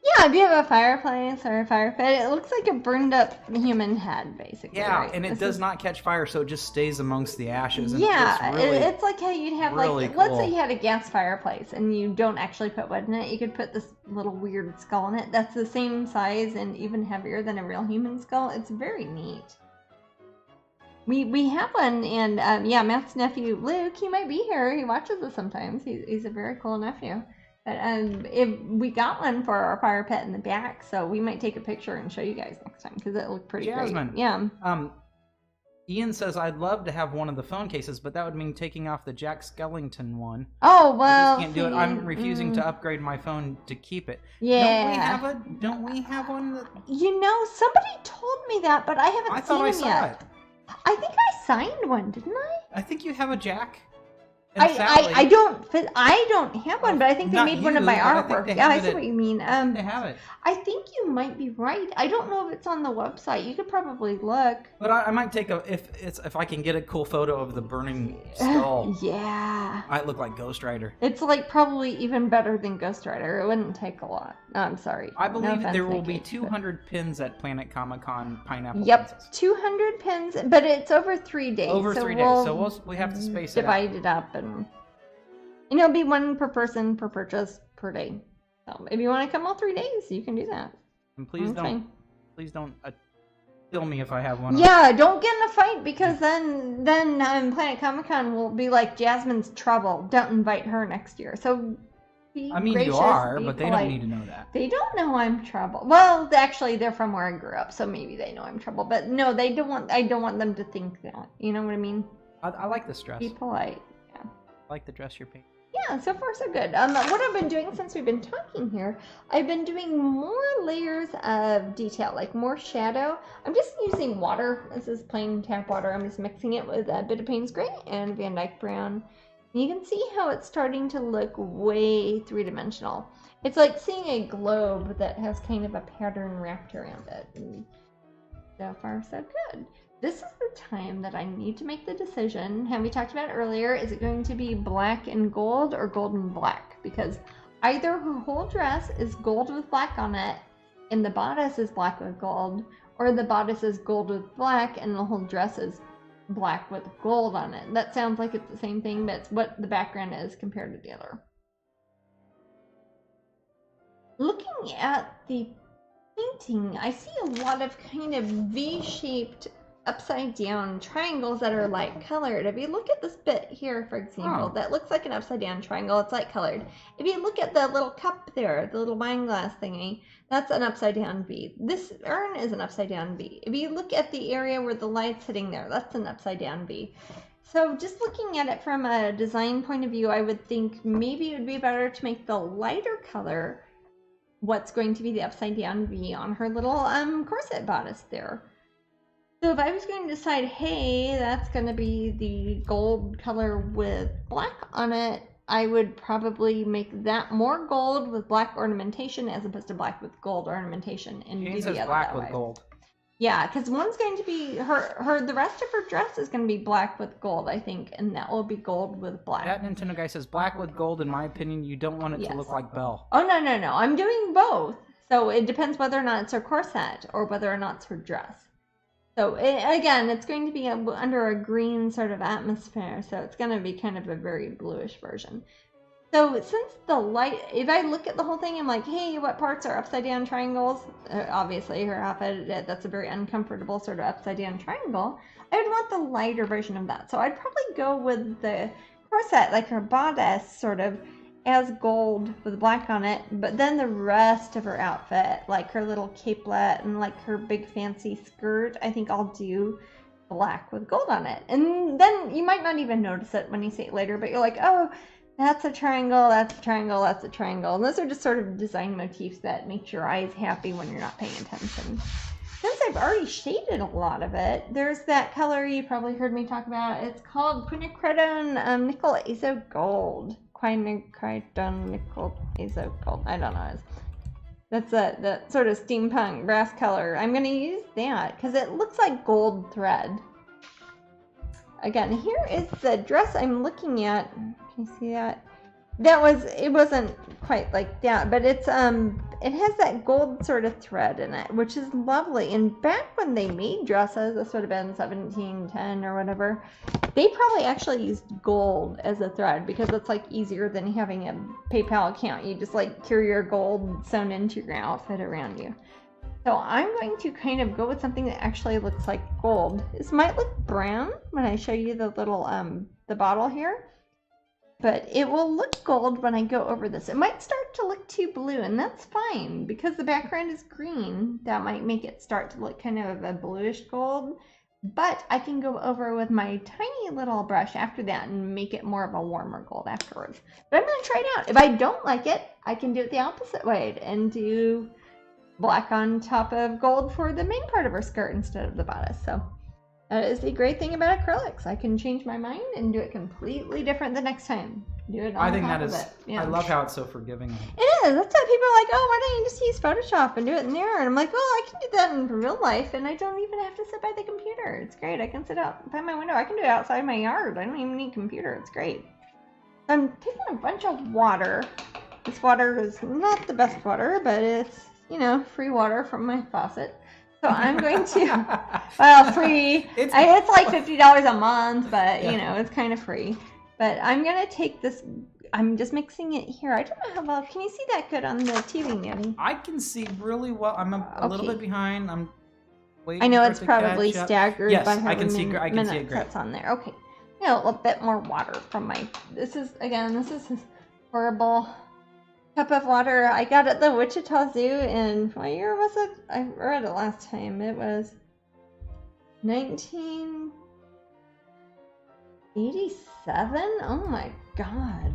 Yeah, if you have a fireplace or a fire pit, it looks like a burned up human head, basically. Yeah, right? and it does not catch fire, so it just stays amongst the ashes. And it's like how you'd have really let's say you had a gas fireplace and you don't actually put wood in it. You could put this little weird skull in it. That's the same size and even heavier than a real human skull. It's very neat. We have one, and Matt's nephew Luke, he might be here. He watches us sometimes. He's a very cool nephew. But we got one for our fire pit in the back, so we might take a picture and show you guys next time because it looked pretty Jasmine, great. Yeah. Ian says I'd love to have one of the phone cases, but that would mean taking off the Jack Skellington one. Oh well, I can't do it. I'm refusing to upgrade my phone to keep it. Yeah. Don't we have one? Somebody told me that, but I haven't seen it yet. I think I signed one, didn't I? I think you have a Jack. I don't have one, but I think they made one of my artwork. Yeah, I see what you mean. They have it. I think you might be right. I don't know if it's on the website. You could probably look. But I might take if I can get a cool photo of the burning skull. Yeah. Might look like Ghost Rider. It's like probably even better than Ghost Rider. It wouldn't take a lot. No, I'm sorry. I believe there will be 200 pins at Planet Comic-Con Pineapple. Yep, Princess. 200 pins, but it's over 3 days. So we have to space it out. Divide it up and it'll be one per person per purchase per day. So if you want to come all 3 days, you can do that. And please don't kill me if I have one. Yeah, don't get in a fight because then Planet Comic-Con will be like Jasmine's trouble. Don't invite her next year. So be gracious, you are, but polite. they don't need to know that. They don't know I'm trouble. Well, actually, they're from where I grew up, so maybe they know I'm trouble. But no, they don't want. I don't want them to think that. You know what I mean? I like this dress. Be polite. Yeah. I like the dress you're painting. Yeah, so far so good. What I've been doing since we've been talking here, I've been doing more layers of detail, like more shadow. I'm just using water. This is plain tap water. I'm just mixing it with a bit of Payne's Gray and Van Dyke Brown. And you can see how it's starting to look way three-dimensional. It's like seeing a globe that has kind of a pattern wrapped around it. And so far so good. This is the time that I need to make the decision. Have we talked about earlier? Is it going to be black and gold or gold and black? Because either her whole dress is gold with black on it and the bodice is black with gold, or the bodice is gold with black and the whole dress is black with gold on it. That sounds like it's the same thing, but it's what the background is compared to the other. Looking at the painting, I see a lot of kind of V-shaped upside down triangles that are light colored. If you look at this bit here, for example, that looks like an upside down triangle. It's light colored. If you look at the little cup there, the little wine glass thingy, that's an upside down V. This urn is an upside down V. If you look at the area where the light's hitting there, that's an upside down V. So just looking at it from a design point of view, I would think maybe it would be better to make the lighter color what's going to be the upside down V on her little corset bodice there. So if I was going to decide, hey, that's going to be the gold color with black on it, I would probably make that more gold with black ornamentation as opposed to black with gold ornamentation. And Jane says black with gold. Yeah, because one's going to be the rest of her dress is going to be black with gold, I think, and that will be gold with black. That Nintendo guy says black with gold. In my opinion, you don't want it to look like Belle. Oh no, I'm doing both. So it depends whether or not it's her corset or whether or not it's her dress. So again, it's going to be under a green sort of atmosphere, so it's going to be kind of a very bluish version. So since the light, if I look at the whole thing, I'm like, hey, what parts are upside down triangles? Obviously, her outfit, that's a very uncomfortable sort of upside down triangle. I would want the lighter version of that. So I'd probably go with the corset, like her bodice, sort of as gold with black on it, but then the rest of her outfit, like her little capelet and like her big fancy skirt, I think I'll do black with gold on it. And then you might not even notice it when you see it later, but you're like, oh, that's a triangle, that's a triangle, that's a triangle. And those are just sort of design motifs that make your eyes happy when you're not paying attention. Since I've already shaded a lot of it, there's that color you probably heard me talk about. It's called quinacridone nickel azo gold. Quinacridone nickel azo gold. I don't know. That's that sort of steampunk brass color. I'm going to use that because it looks like gold thread. Again, here is the dress I'm looking at. Can you see that? It wasn't quite like that, but it's it has that gold sort of thread in it, which is lovely. And back when they made dresses, this would have been 1710 or whatever, they probably actually used gold as a thread because it's like easier than having a PayPal account. You just like carry your gold sewn into your outfit around you. So I'm going to kind of go with something that actually looks like gold. This might look brown when I show you the little the bottle here, but it will look gold when I go over this. It might start to look too blue, and that's fine because the background is green. That might make it start to look kind of a bluish gold, but I can go over with my tiny little brush after that and make it more of a warmer gold afterwards. But I'm going to try it out. If I don't like it, I can do it the opposite way and do black on top of gold for the main part of her skirt instead of the bodice. So that is the great thing about acrylics. I can change my mind and do it completely different the next time. Do it on I think top that is. of it. Yeah. I love how it's so forgiving. It is. That's why people are like, oh, why don't you just use Photoshop and do it in there? And I'm like, well, I can do that in real life, and I don't even have to sit by the computer. It's great. I can sit out by my window. I can do it outside my yard. I don't even need a computer. It's great. I'm taking a bunch of water. This water is not the best water, but it's, you know, free water from my faucet. So I'm going to, well, free. It's like $50 a month, but, you know, it's kind of free. But I'm going to take this, I'm just mixing it here. I don't know how well, can you see that good on the TV, Nanny? I can see really well. I'm a little bit behind. I'm waiting. I know it's probably staggered by how I can see it great. that's on there. Okay. You know, a bit more water from my, this is this horrible cup of water I got at the Wichita Zoo in, what year was it? I read it last time. It was 1987? Oh my god.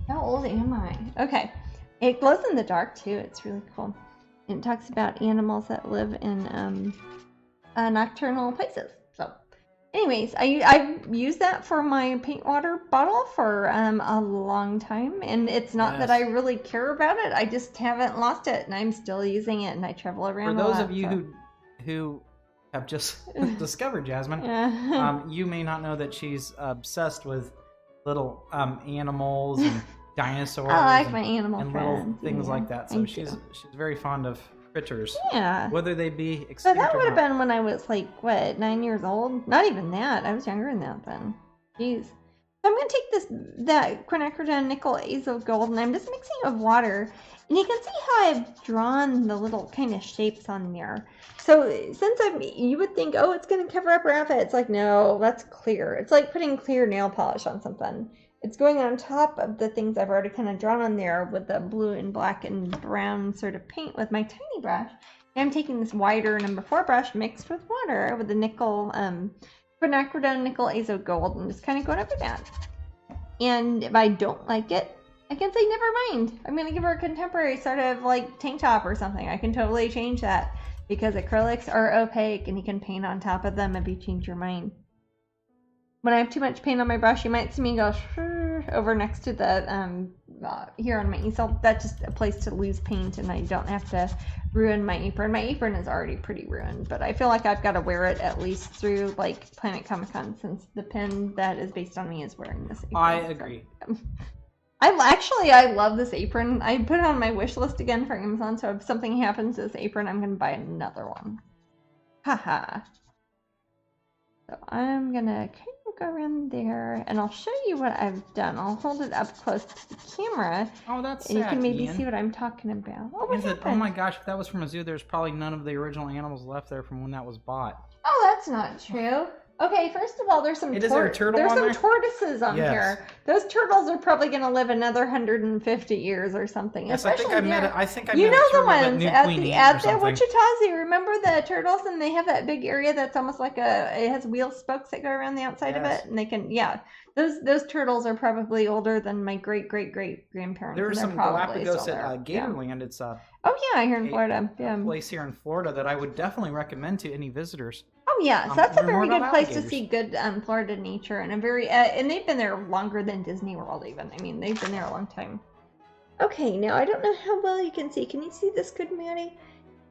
How old am I? Okay. It glows in the dark too. It's really cool. And it talks about animals that live in nocturnal places. So anyways, I've used that for my paint water bottle for a long time, and it's not that I really care about it. I just haven't lost it, and I'm still using it, and I travel around. For those of you who have just discovered Jasmine, you may not know that she's obsessed with little animals and dinosaurs. I like my animal and friends. little things like that. So she's very fond of critters. Yeah. Whether they be extinct So that or would have not. been when I was like, what, 9 years old? Not even that. I was younger than that then. Jeez. So I'm going to take that quinacridone nickel azo gold, and I'm just mixing it with water. And you can see how I've drawn the little kind of shapes on there. So since you would think, oh, it's going to cover up her outfit. It's like, no, that's clear. It's like putting clear nail polish on something. It's going on top of the things I've already kind of drawn on there with the blue and black and brown sort of paint with my tiny brush. And I'm taking this wider number 4 brush mixed with water with the nickel, quinacridone nickel azo gold, and just kind of going over that. And if I don't like it, I can say, never mind. I'm going to give her a contemporary sort of like tank top or something. I can totally change that because acrylics are opaque and you can paint on top of them if you change your mind. When I have too much paint on my brush, you might see me go over next to the, here on my easel. That's just a place to lose paint and I don't have to ruin my apron. My apron is already pretty ruined, but I feel like I've got to wear it at least through like Planet Comic Con since the pin that is based on me is wearing this apron. I agree. So, I love this apron. I put it on my wish list again for Amazon, so if something happens to this apron, I'm going to buy another one. Haha. So I'm going to kind of go around there, and I'll show you what I've done. I'll hold it up close to the camera. Oh, that's and sad, you can maybe Ian. see what I'm talking about. Oh, oh my gosh, if that was from a zoo, there's probably none of the original animals left there from when that was bought. Oh, that's not true. Okay, first of all, there's some tortoises on here. Those turtles are probably going to live another 150 years or something. Yes, I think I met a turtle the ones at the Wichita's. Remember the turtles, and they have that big area that's almost like it has wheel spokes that go around the outside of it, and they can those turtles are probably older than my great grandparents. There are some Galapagos at Gatorland. It's here in Florida. A place here in Florida that I would definitely recommend to any visitors. Oh yeah, so that's a very good place to see good Florida nature, and a very and they've been there longer than Disney World even. I mean, they've been there a long time. Okay, now I don't know how well you can see. Can you see this good, Maddie?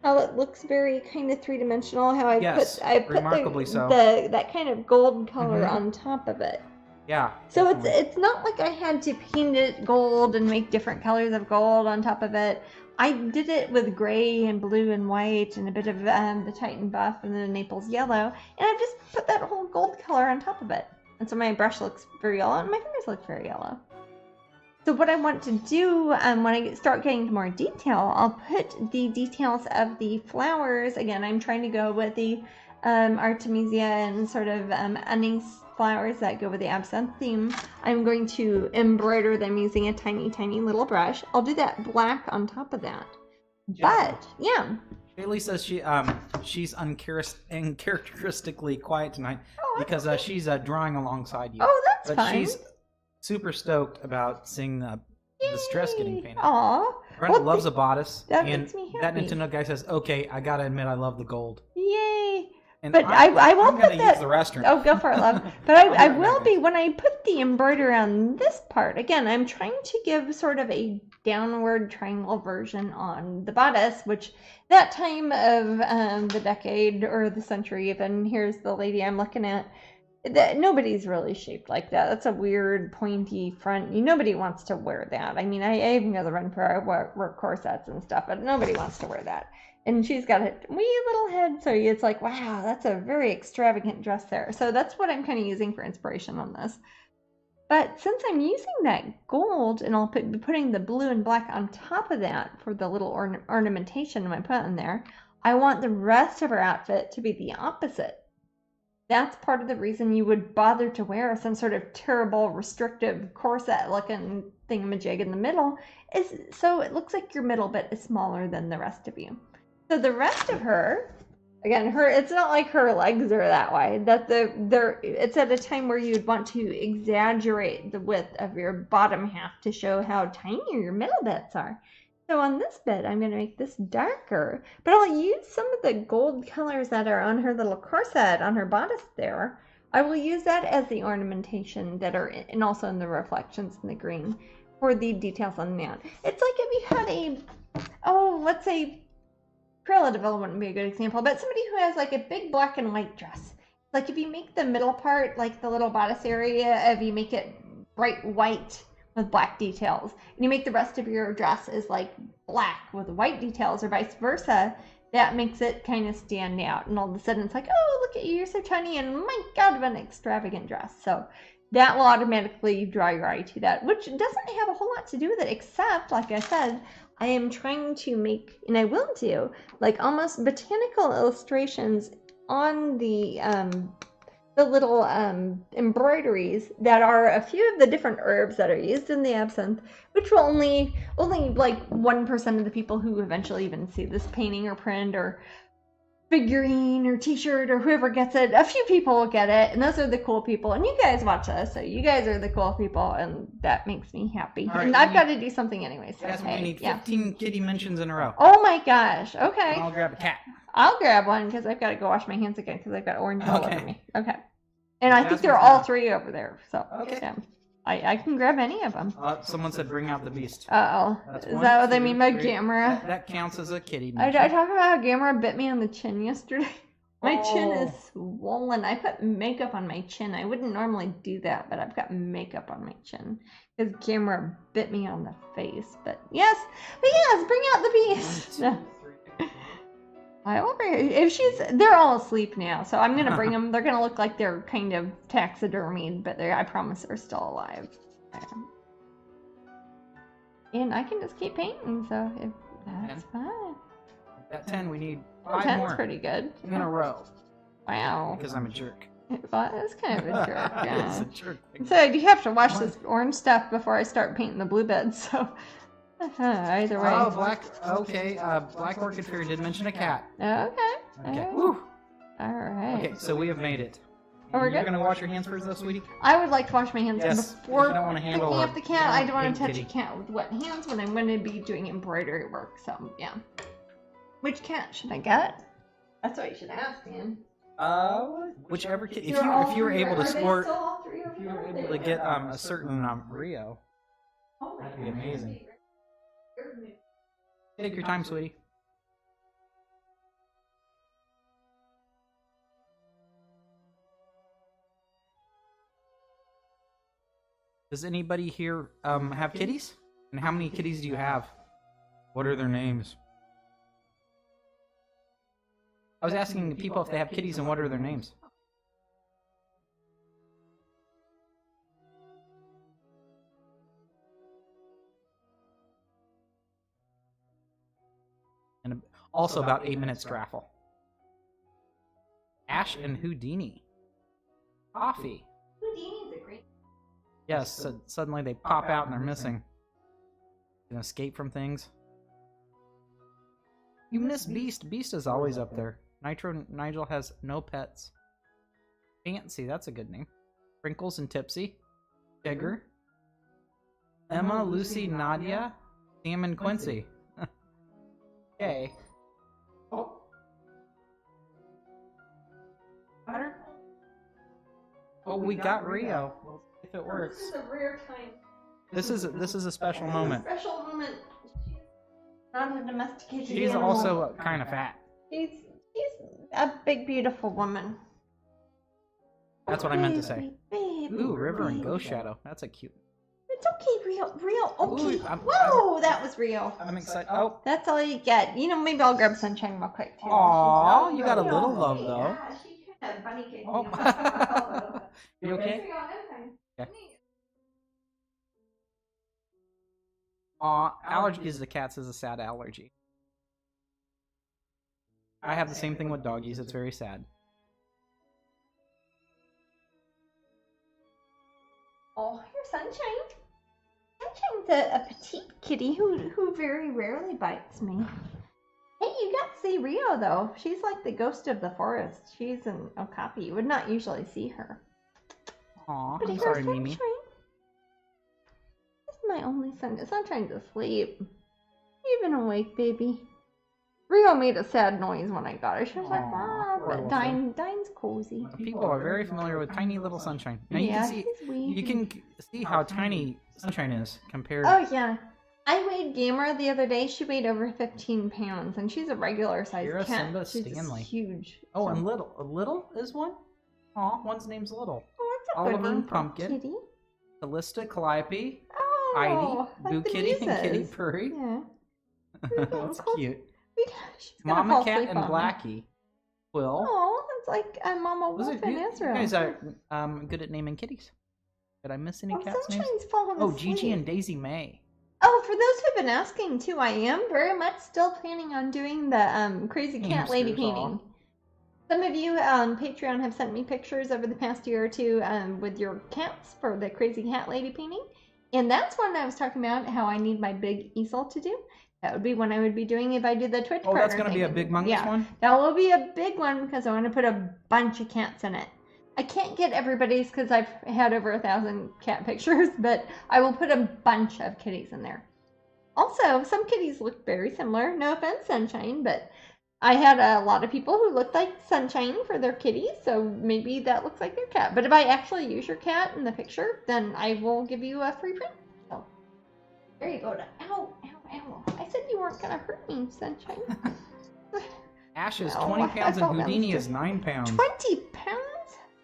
How it looks very kind of three-dimensional. How I put that kind of gold color on top of it. Yeah. So it's not like I had to paint it gold and make different colors of gold on top of it. I did it with gray and blue and white and a bit of the Titan buff and then the Naples yellow, and I just put that whole gold color on top of it. And so my brush looks very yellow and my fingers look very yellow. So what I want to do when I start getting to more detail, I'll put the details of the flowers. Again, I'm trying to go with the Artemisia and sort of anise flowers that go with the absinthe theme. I'm going to embroider them using a tiny little brush. I'll do that black on top of that. But yeah, Shaylee says she's uncharacteristically quiet tonight because she's drawing alongside you. Oh, that's fine. She's super stoked about seeing the stress getting painted. Aw. Brenda loves a bodice. That makes me happy. That Nintendo guy says, okay, I gotta admit I love the gold. Yay. And but I won't put that. Use the restroom. Oh, go for it, love. But I will be when I put the embroidery on this part. Again, I'm trying to give sort of a downward triangle version on the bodice, which that time of the decade or the century even. Here's the lady I'm looking at. Nobody's really shaped like that. That's a weird pointy front. Nobody wants to wear that. I mean, I even go to the run for I wear corsets and stuff, but nobody wants to wear that. And she's got a wee little head, so it's like, wow, that's a very extravagant dress there. So that's what I'm kind of using for inspiration on this. But since I'm using that gold, and I'll be putting the blue and black on top of that for the little ornamentation I put in there, I want the rest of her outfit to be the opposite. That's part of the reason you would bother to wear some sort of terrible, restrictive corset-looking thingamajig in the middle, is so it looks like your middle bit is smaller than the rest of you. So the rest of her, again, it's not like her legs are that wide. It's at a time where you'd want to exaggerate the width of your bottom half to show how tiny your middle bits are. So on this bit, I'm going to make this darker, but I'll use some of the gold colors that are on her little corset, on her bodice there. I will use that as the ornamentation that are and also in the reflections in the green for the details on that. It's like if you had let's say, Cruella de Vil wouldn't be a good example, but somebody who has like a big black and white dress. Like if you make the middle part, like the little bodice area, if you make it bright white with black details, and you make the rest of your dress is like black with white details or vice versa, that makes it kind of stand out. And all of a sudden it's like, oh, look at you, you're so tiny, and my God, what an extravagant dress. So that will automatically draw your eye to that, which doesn't have a whole lot to do with it, except, like I said, I am trying to make, and I will do, like almost botanical illustrations on the little embroideries that are a few of the different herbs that are used in the absinthe, which will only like 1% of the people who eventually even see this painting or print or figurine or t-shirt or whoever gets it. A few people will get it, and those are the cool people. And you guys watch us, so you guys are the cool people, and that makes me happy. Right, and I've got to do something anyway. So yes, we need 15 kitty mentions in a row. Oh my gosh. Okay. And I'll grab a cat. I'll grab one because I've got to go wash my hands again because I've got orange all over me. Okay. And I think they're all 3 over there. So yeah. I can grab any of them. Someone said bring out the beast. Uh-oh. Is that what they mean by Gamera? That counts as a kitty. I talked about how Gamera bit me on the chin yesterday. My chin is swollen. I put makeup on my chin. I wouldn't normally do that, but I've got makeup on my chin because Gamera bit me on the face. But yes, bring out the beast. They're all asleep now, so I'm gonna bring them. They're gonna look like they're kind of taxidermied, but I promise they're still alive. And I can just keep painting, so if that's fine. At 10, we need 5 more. 10's pretty good. In a row. Wow. Because I'm a jerk. Well, it's kind of a jerk. Yeah. It's a jerk. So I do have to wash this orange stuff before I start painting the blue beds, so. Either way. Oh, Black Orchid Fairy did mention a cat. Okay. Woo. Alright. Okay, so we have made it. You're going to wash your hands first, though, sweetie? I would like to wash my hands before I don't want to handle picking up the cat. I don't want to touch kitty. a cat with wet hands when I'm going to be doing embroidery work, so yeah. Which cat should I get? That's what you should ask, man. Whichever kitty. If you were able to score, if you were able to get a certain Rio, that'd be amazing. Take your time, sweetie. Does anybody here have kitties? And how many kitties do you have? What are their names? I was asking people if they have kitties and what are their names. And also about 8 minutes to raffle. Ash and Houdini. Coffee. Houdini's a great. Yes, so suddenly they pop out and they're missing. Can escape from things. You miss Beast. Beast is always up there. Nigel has no pets. Fancy, that's a good name. Sprinkles and Tipsy. Tigger. Emma, Lucy, Nadia, Sam, and Quincy. Okay. Oh. Butter? Oh, we got Rio. We'll see if it works. This is a rare time. This is a special moment. Special moment. She's not a domesticated She's animal. also kind of fat. She's a big, beautiful woman. That's what I meant to say. Baby, Ooh, River and Ghost Shadow. That's a cute. It's okay, Rio. Okay. Ooh, Whoa, that was Rio. I'm excited. Oh. That's all you get. You know, maybe I'll grab Sunshine real quick too. Aww, you got a little love though. Yeah, she kind of bunny kicked Oh. me. You okay? Yeah. Aw, allergies to cats is a sad allergy. I have the same thing with doggies. It's very sad. Oh, here's Sunshine. Sunshine's a petite kitty who very rarely bites me. Hey, you got to see Rio though. She's like the ghost of the forest. She's an okapi. You would not usually see her. Aw, But I'm here's sorry, Sunshine. Mimi. This is my only son. Sunshine's asleep. You've been awake, baby. Rio made a sad noise when I got her. She was like, ah, but Dine's cozy. People are very familiar with tiny little Sunshine. Now you can see how tiny Sunshine is compared. Oh yeah, I weighed Gamer the other day. She weighed over 15 pounds, and she's a regular sized cat. Simba She's Stanley. Huge. Oh, and Little. Little is one? Aw, one's name's Little. Oh, that's a Oliver good name and for a Pumpkin. kitty. Callista, Calliope, Oh, Heidi, like Boo the Kitty, and Kitty muses. Purry. Yeah. That's cute. She's gonna Mama fall Cat asleep and on me. Blackie. Quill. Oh, it's like Mama Wolf and You Ezra. guys are good at naming kitties. Did I miss any cats' names? Sunshine's falling Oh, asleep. Gigi and Daisy May. Oh, for those who've been asking too, I am very much still planning on doing the Crazy Cat Lady Hamsters all. painting. Some of you on Patreon have sent me pictures over the past year or two with your cats for the Crazy Cat Lady painting. And that's one I was talking about, how I need my big easel to do. That would be one I would be doing if I did the Twitch. Oh, that's going to be a big Mungus one? That will be a big one because I want to put a bunch of cats in it. I can't get everybody's because I've had over 1,000 cat pictures, but I will put a bunch of kitties in there. Also, some kitties look very similar. No offense, Sunshine, but I had a lot of people who looked like Sunshine for their kitties, so maybe that looks like their cat. But if I actually use your cat in the picture, then I will give you a free print. So, there you go. Ow, ow, ow. I said you weren't going to hurt me, Sunshine. Ash is 20 pounds and Houdini is 9 pounds. 20 pounds?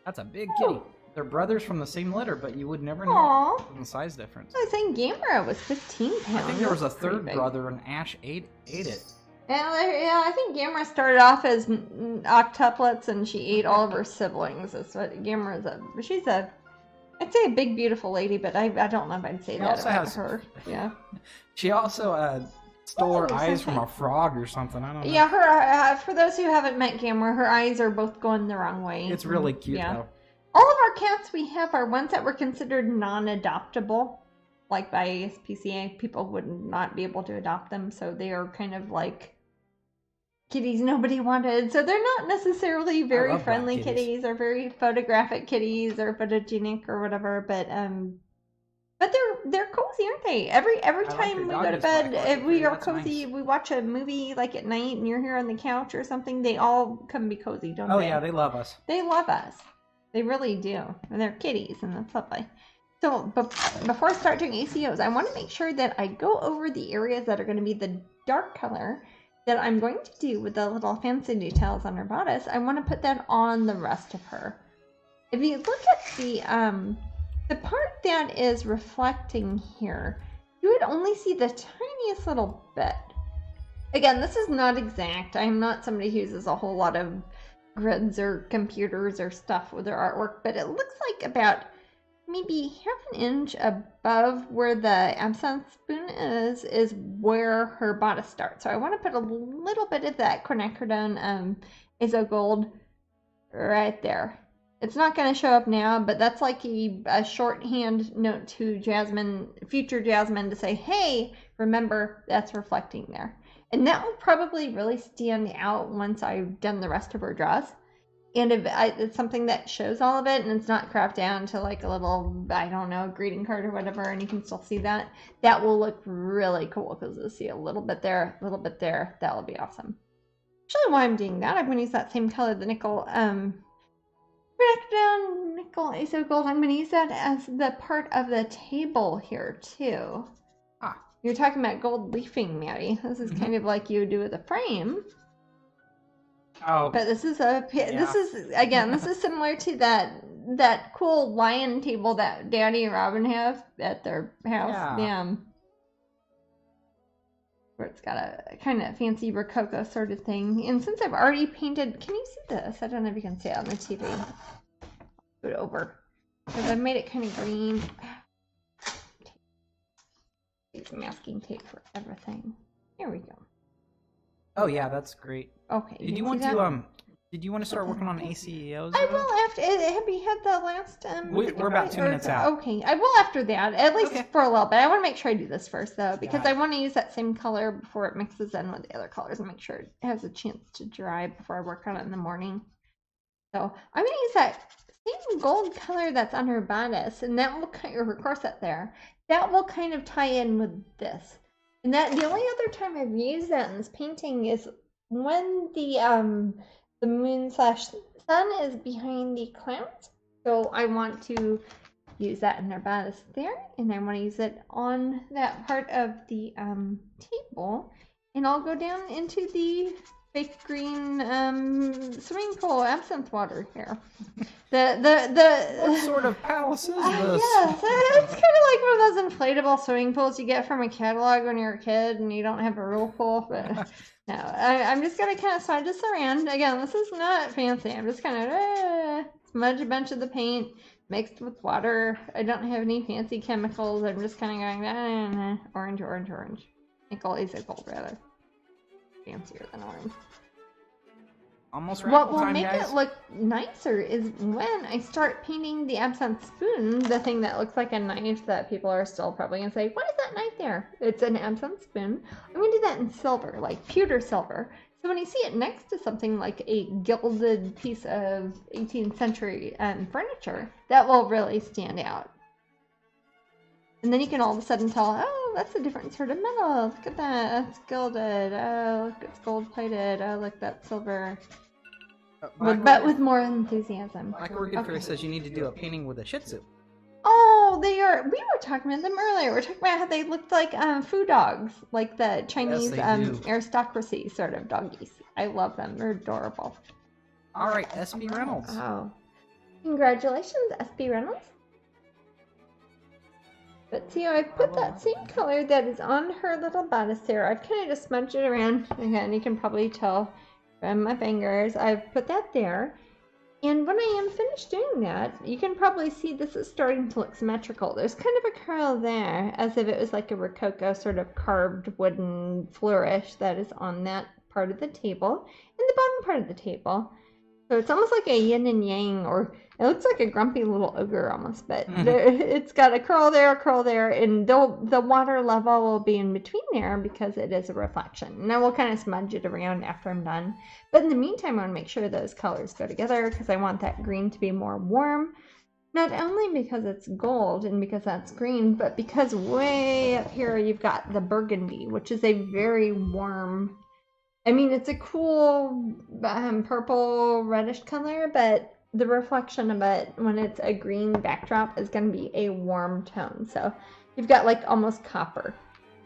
That's a big kitty. They're brothers from the same litter, but you would never know the size difference. I was saying Gamera was 15 pounds. I think there was a third brother, and Ash ate it. Yeah, I think Gamera started off as octuplets, and she ate all of her siblings. That's what Gamera's I'd say a big, beautiful lady, but I don't know if I'd say that about her. Yeah. She also stole her eyes from a frog or something. I don't know. Yeah, her. For those who haven't met Gamera, her eyes are both going the wrong way. It's really cute, though. All of our cats we have are ones that were considered non-adoptable. Like by ASPCA, people would not be able to adopt them, so they are kind of like kitties nobody wanted. So they're not necessarily very friendly kitties or very photographic kitties or photogenic or whatever, but they're cozy, aren't they? Every time we go to bed, we are cozy. Nice. We watch a movie like at night, and you're here on the couch or something. They all come be cozy, don't they? Oh yeah, they love us. They love us. They really do, and they're kitties, and that's lovely. So, before I start doing ACEOs, I want to make sure that I go over the areas that are going to be the dark color that I'm going to do with the little fancy details on her bodice. I want to put that on the rest of her. If you look at the part that is reflecting here, you would only see the tiniest little bit. Again, this is not exact. I'm not somebody who uses a whole lot of grids or computers or stuff with their artwork, but it looks like about maybe half an inch above where the absinthe spoon is where her bodice starts. So I want to put a little bit of that quinacridone ACEO gold right there. It's not going to show up now, but that's like a shorthand note to Jasmine, future Jasmine, to say, hey, remember, that's reflecting there. And that will probably really stand out once I've done the rest of her dress. And if it's something that shows all of it and it's not cropped down to like a little, I don't know, greeting card or whatever, and you can still see that, that will look really cool because you'll see a little bit there, a little bit there. That will be awesome. Actually, while I'm doing that, I'm going to use that same color, the nickel, nickel ACEO gold. I'm going to use that as the part of the table here too. You're talking about gold leafing, Maddie. This is kind of like you do with a frame. Oh. But this is this is similar to that cool lion table that Daddy and Robin have at their house. Yeah. Where it's got a kind of fancy rococo sort of thing. And since I've already painted, can you see this? I don't know if you can see it on the TV. Put it over. Because I've made it kind of green. Use masking tape for everything. Here we go. Oh yeah, that's great. Okay. Did you want to start working on ACEOs? I will after. Have you had the last? We're about 2 minutes out. Okay, I will after that. At least for a little bit. I want to make sure I do this first though, because I want to use that same color before it mixes in with the other colors and make sure it has a chance to dry before I work on it in the morning. So I'm going to use that same gold color that's on her bodice, and that will kind of her corset there. That will kind of tie in with this. And that the only other time I've used that in this painting is when the moon / sun is behind the clouds. So I want to use that in their bodice there, and I want to use it on that part of the table. And I'll go down into the fake green swimming pool absinthe water here. What sort of palace is this? Yes, it's kind of like one of those inflatable swimming pools you get from a catalog when you're a kid and you don't have a real pool. But no, I'm just gonna kind of slide this around. Again, this is not fancy. I'm just kind of smudge a bunch of the paint mixed with water. I don't have any fancy chemicals. I'm just kind of going orange, orange, orange. Nickel ACEO gold rather. Fancier than orange. Almost what will make it look nicer is when I start painting the absinthe spoon, the thing that looks like a knife that people are still probably going to say, what is that knife there. It's an absinthe spoon. I'm going to do that in silver, like pewter silver. So when you see it next to something like a gilded piece of 18th century furniture, that will really stand out. And then you can all of a sudden tell, oh, that's a different sort of metal. Look at that. It's gilded. Oh, look, it's gold-plated. Oh, look, that's silver. But with more enthusiasm. Black Orchid Fairy says you need to do a painting with a Shih Tzu. Oh, they are. We were talking about them earlier. We were talking about how they looked like food dogs, like the Chinese aristocracy sort of doggies. I love them. They're adorable. All right, SB Reynolds. Oh, congratulations, SB Reynolds. But see, I put that same color that is on her little bodice there. I've kind of just smudged it around. Again, you can probably tell from my fingers. I've put that there. And when I am finished doing that, you can probably see this is starting to look symmetrical. There's kind of a curl there, as if it was like a Rococo sort of carved wooden flourish that is on that part of the table and the bottom part of the table. So it's almost like a yin and yang, or it looks like a grumpy little ogre almost, but it's got a curl there, and the water level will be in between there because it is a reflection. And I will kind of smudge it around after I'm done. But in the meantime, I want to make sure those colors go together because I want that green to be more warm. Not only because it's gold and because that's green, but because way up here you've got the burgundy, which is a very warm... I mean, it's a cool purple reddish color, but the reflection of it when it's a green backdrop is going to be a warm tone. So you've got like almost copper.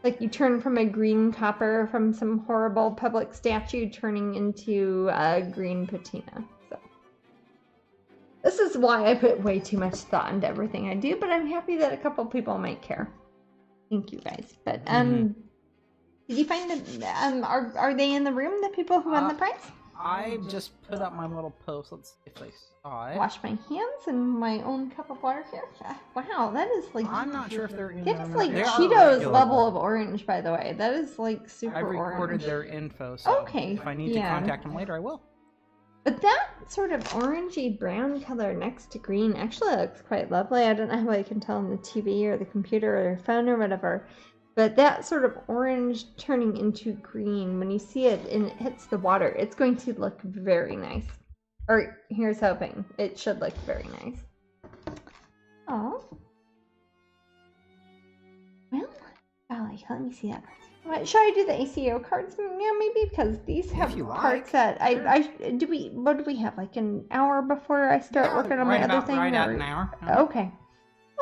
Like you turn from a green copper from some horrible public statue turning into a green patina. So this is why I put way too much thought into everything I do, but I'm happy that a couple people might care. Thank you guys. But did you find that, are they in the room, the people who won the prize? I just put up my little post. Let's see if they saw it. Wash my hands and my own cup of water here. Wow, that is like... I'm not sure if they're in That is like Cheetos level of orange, by the way. That is like super orange. I recorded their info, so okay. If I need to contact them later, I will. But that sort of orangey brown color next to green actually looks quite lovely. I don't know how I can tell on the TV or the computer or phone or whatever. But that sort of orange turning into green, when you see it and it hits the water, it's going to look very nice. Or here's hoping. It should look very nice. Oh. Well, golly, let me see that. What, should I do the ACEO cards now maybe? Because these have cards that what do we have? Like an hour before I start working on my other thing? Right at an hour. Okay.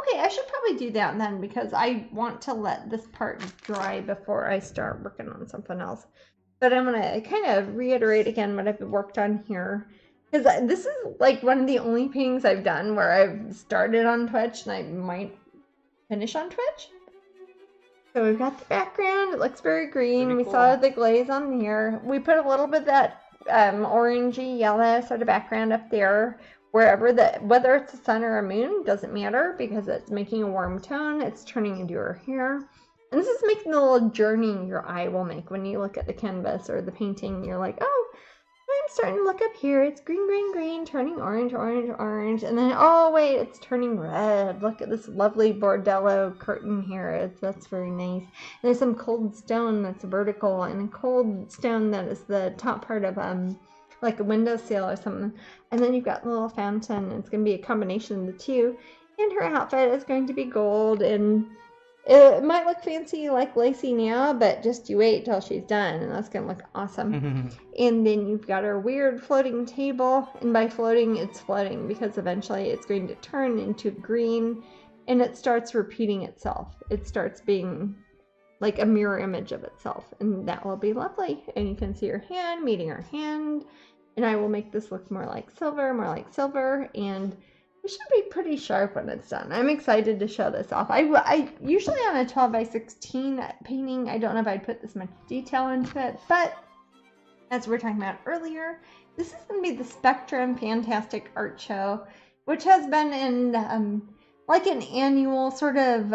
Okay, I should probably do that then because I want to let this part dry before I start working on something else. But I'm going to kind of reiterate again what I've worked on here. Because this is like one of the only paintings I've done where I've started on Twitch and I might finish on Twitch. So we've got the background. It looks very green. Pretty cool. Saw the glaze on here. We put a little bit of that orangey yellow sort of background up there. Whether it's a sun or a moon, doesn't matter because it's making a warm tone. It's turning into your hair. And this is making the little journey your eye will make when you look at the canvas or the painting. You're like, oh, I'm starting to look up here. It's green, green, green, turning orange, orange, orange. And then, oh, wait, it's turning red. Look at this lovely bordello curtain here. That's very nice. And there's some cold stone that's vertical and a cold stone that is the top part of like a windowsill or something. And then you've got the little fountain. It's going to be a combination of the two. And her outfit is going to be gold. And it might look fancy like Lacey now, but just you wait till she's done. And that's going to look awesome. And then you've got her weird floating table. And by floating, it's floating because eventually it's going to turn into green. And it starts repeating itself. It starts being like a mirror image of itself. And that will be lovely. And you can see her hand meeting her hand. And I will make this look more like silver, and it should be pretty sharp when it's done. I'm excited to show this off. I usually on a 12x16 painting, I don't know if I'd put this much detail into it, but as we were talking about earlier, this is going to be the Spectrum Fantastic Art Show, which has been in like an annual sort of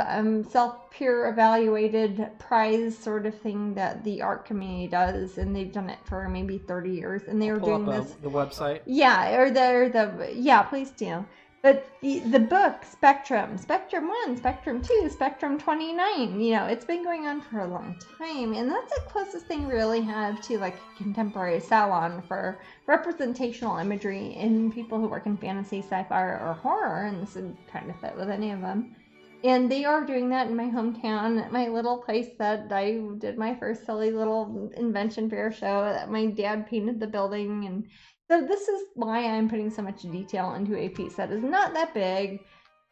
self-peer evaluated prize sort of thing that the art community does, and they've done it for maybe 30 years, and they were doing this. The website. Yeah, or yeah, please do. But the book, Spectrum 1, Spectrum 2, Spectrum 29, it's been going on for a long time. And that's the closest thing we really have to like a contemporary salon for representational imagery in people who work in fantasy, sci-fi, or horror. And this would kind of fit with any of them. And they are doing that in my hometown at my little place that I did my first silly little invention fair show that my dad painted the building. And so this is why I'm putting so much detail into a piece that is not that big,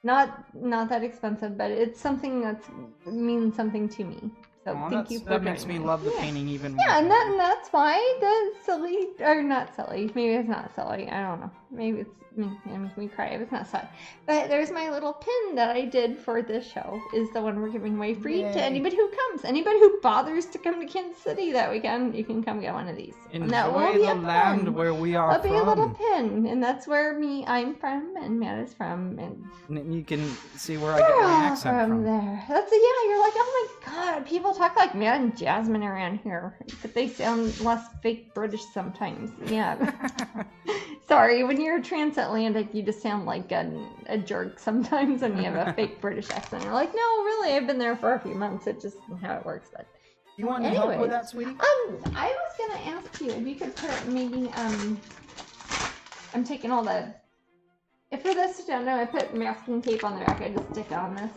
not that expensive, but it's something that means something to me. So thank you for that makes me love the painting even more. Yeah, and that's why the silly, or not silly, maybe it's not silly, I don't know. Maybe it makes me cry if it's not silly. But there's my little pin that I did for this show, is the one we're giving away free to anybody who comes. Anybody who bothers to come to Kansas City that weekend, you can come get one of these. Enjoy the land where we are from. It'll be a little pin, and that's where I'm from, and Matt is from, and you can see where I get my accent from. There. You're like, oh my god, people talk like Matt and Jasmine around here, but they sound less fake British sometimes. Yeah. Sorry, when you're transatlantic, you just sound like a jerk sometimes when you have a fake British accent. You're like, no, really, I've been there for a few months. It's just how it works. But you want any help with that, sweetie? I was gonna ask you if you could put maybe I'm taking all the. If for this, I don't know, I put masking tape on the back. I just stick it on this.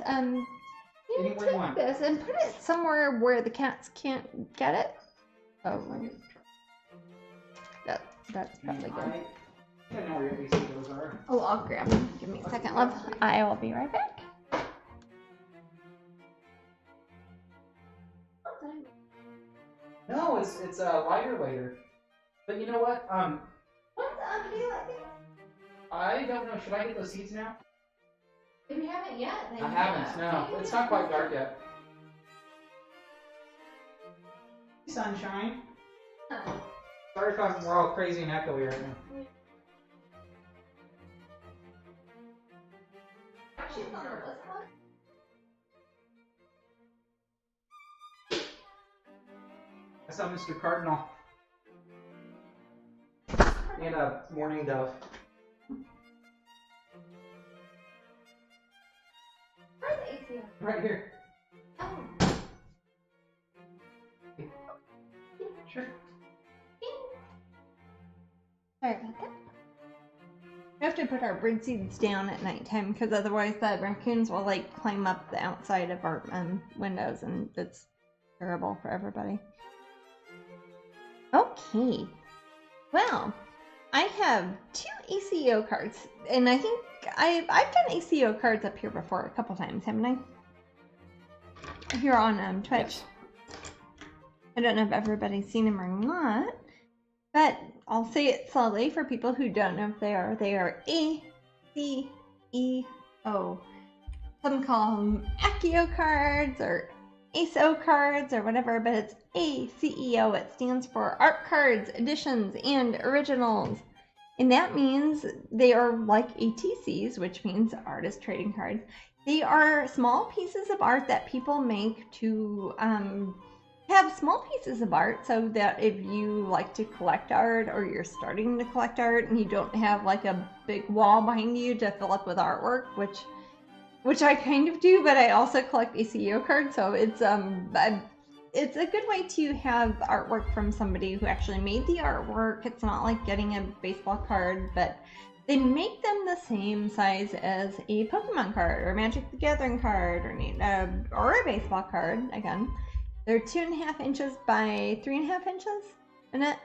You take this and put it somewhere where the cats can't get it. Oh, that's probably good. I don't know where your ACEOs are. Oh, I'll grab them. Give me a second, love. I will be right back. No, it's lighter later. But you know what? What's unfeeling? I don't know. Should I get those seeds now? If you haven't yet, then I haven't. No, it's not quite dark yet. Sunshine. Sorry if we're all crazy and echoey right now. She's on her list. I saw Mr. Cardinal and a mourning dove. Where's ACEO? Right here. Oh. Sure. Sorry about that. We have to put our bird seeds down at nighttime because otherwise the raccoons will like climb up the outside of our windows and it's terrible for everybody. Okay. Well, I have 2 ACEO cards and I think I've done ACEO cards up here before a couple times, haven't I? Here on Twitch. Yes. I don't know if everybody's seen them or not, but I'll say it slowly for people who don't know if they are. They are ACEO. Some call them ACEO cards or ACEO cards or whatever, but it's ACEO. It stands for Art Cards, Editions, and Originals. And that means they are like ATCs, which means Artist Trading Cards. They are small pieces of art that people make to have small pieces of art so that if you like to collect art or you're starting to collect art and you don't have like a big wall behind you to fill up with artwork, which I kind of do, but I also collect ACEO cards, so it's a good way to have artwork from somebody who actually made the artwork. It's not like getting a baseball card, but they make them the same size as a Pokemon card or Magic the Gathering card or a baseball card, again. They're 2.5 inches by 3.5 inches, isn't it?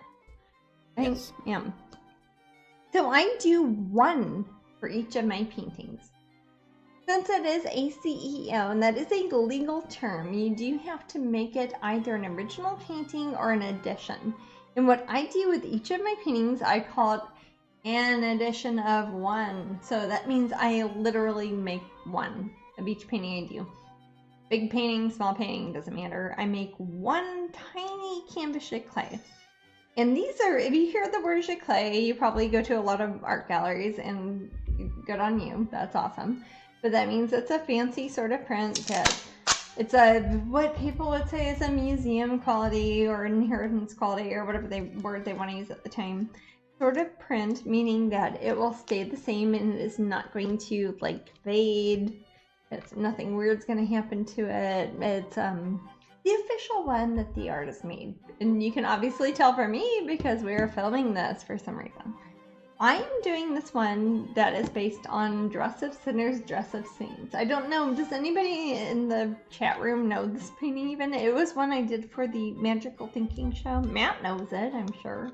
I think, yes. Yeah. So I do 1 for each of my paintings. Since it is ACEO, and that is a legal term, you do have to make it either an original painting or an edition. And what I do with each of my paintings, I call it an edition of 1. So that means I literally make 1 of each painting I do. Big painting, small painting, doesn't matter. I make 1 tiny canvas clay. And these are, if you hear the word clay, you probably go to a lot of art galleries and good on you. That's awesome. But that means it's a fancy sort of print that it's what people would say is a museum quality or inheritance quality or whatever word they want to use at the time. sort of print, meaning that it will stay the same and it is not going to like fade. It's nothing weird's going to happen to it. It's the official one that the artist made, and you can obviously tell from me because we are filming this for some reason. I am doing this one that is based on Dress of Sinners, Dress of Saints. I don't know, does anybody in the chat room know this painting even? It was one I did for the Magical Thinking show. Matt knows it, I'm sure.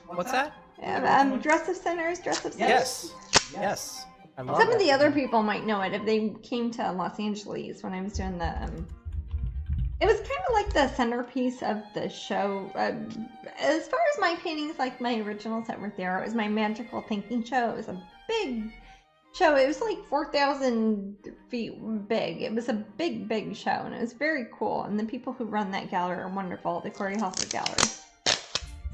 What's that? Dress of Sinners, Dress of Saints. Yes. Yes. I love Some of the other people might know it if they came to Los Angeles when I was doing the... It was kind of like the centerpiece of the show. As far as my paintings, like my originals that were there, it was my Magical Thinking show. It was a big show. It was like 4,000 feet big. It was a big, big show, and it was very cool. And the people who run that gallery are wonderful. The Corey Hoffer Gallery.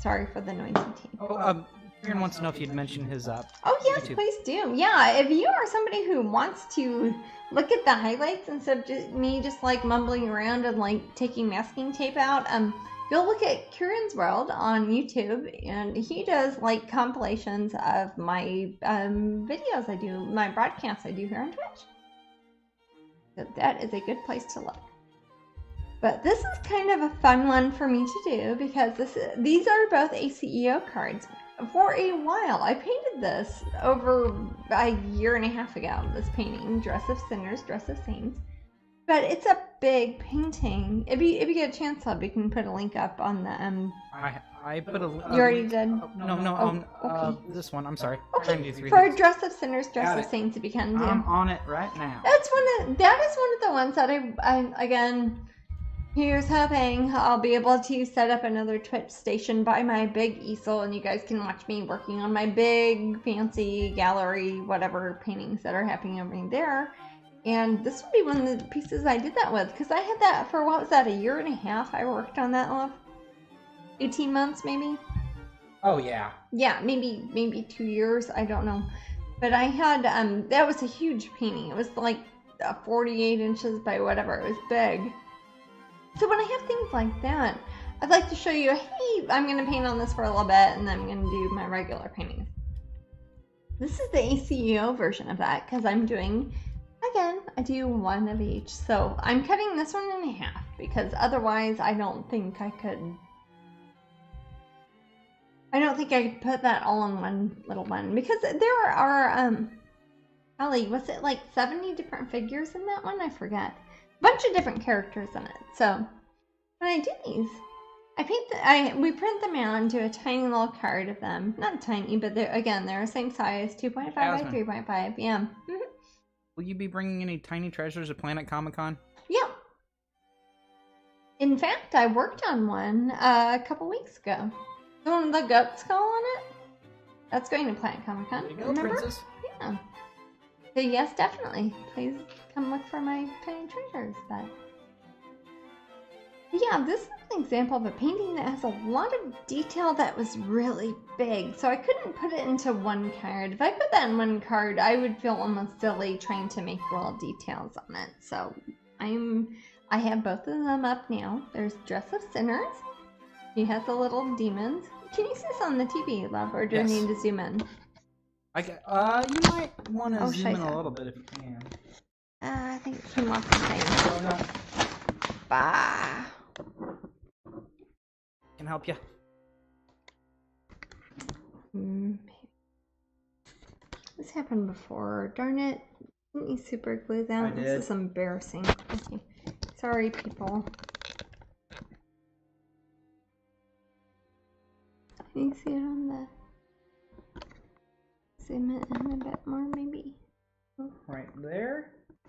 Sorry for the noisy team. Kieran wants to know if you'd mention his Oh yes, YouTube. Please do. Yeah, if you are somebody who wants to look at the highlights instead of me just like mumbling around and like taking masking tape out, go look at Kieran's World on YouTube, and he does like compilations of my videos I do, my broadcasts I do here on Twitch. So that is a good place to look. But this is kind of a fun one for me to do because these are both ACEO cards. For a while, I painted this over a year and a half ago, this painting, Dress of Sinners, Dress of Saints. But it's a big painting. If you get a chance, we can put a link up on the... I put a... You already did? Okay. This one, I'm sorry. Okay, for Dress of Sinners, Dress of Saints, if you can do. I'm on it right now. That is one of the ones that I again... Here's hoping I'll be able to set up another Twitch station by my big easel, and you guys can watch me working on my big fancy gallery, whatever paintings that are happening over there. And this would be one of the pieces I did that with, because I had that for, what was that, a year and a half? I worked on that one. 18 months maybe? Oh yeah. Yeah, maybe 2 years, I don't know. But I had, that was a huge painting. It was like 48 inches by whatever, it was big. So when I have things like that, I'd like to show you, hey, I'm going to paint on this for a little bit, and then I'm going to do my regular paintings. This is the ACEO version of that, because I'm doing, again, I do one of each. So I'm cutting this one in half, because otherwise I don't think I could put that all in one little one. Because there are, Allie, was it like 70 different figures in that one? I forget. Bunch of different characters in it. So when I do these, we print them out and do a tiny little card of them. Not tiny, but they're the same size, 2.5 by 3.5. Yeah. Mm-hmm. Will you be bringing any tiny treasures to Planet Comic-Con? Yeah. In fact, I worked on one a couple weeks ago. The one with the goat skull on it. That's going to Planet Comic-Con. There you go, remember? Princess. Yeah. So yes, definitely. Please come look for my tiny treasures. But yeah, this is an example of a painting that has a lot of detail that was really big. So I couldn't put it into one card. If I put that in one card, I would feel almost silly trying to make little details on it. So I have both of them up now. There's Dress of Sinners. He has the little demons. Can you see this on the TV, love, or do I need to zoom in? You might want to zoom in a little bit if you can. I think it came off the thing. Oh, no. Bah. Can help you. This happened before. Darn it. Didn't you super glue that? I did. This is embarrassing. Okay. Sorry, people. Can you see it on the... Zoom it in a bit more, maybe. Right there? I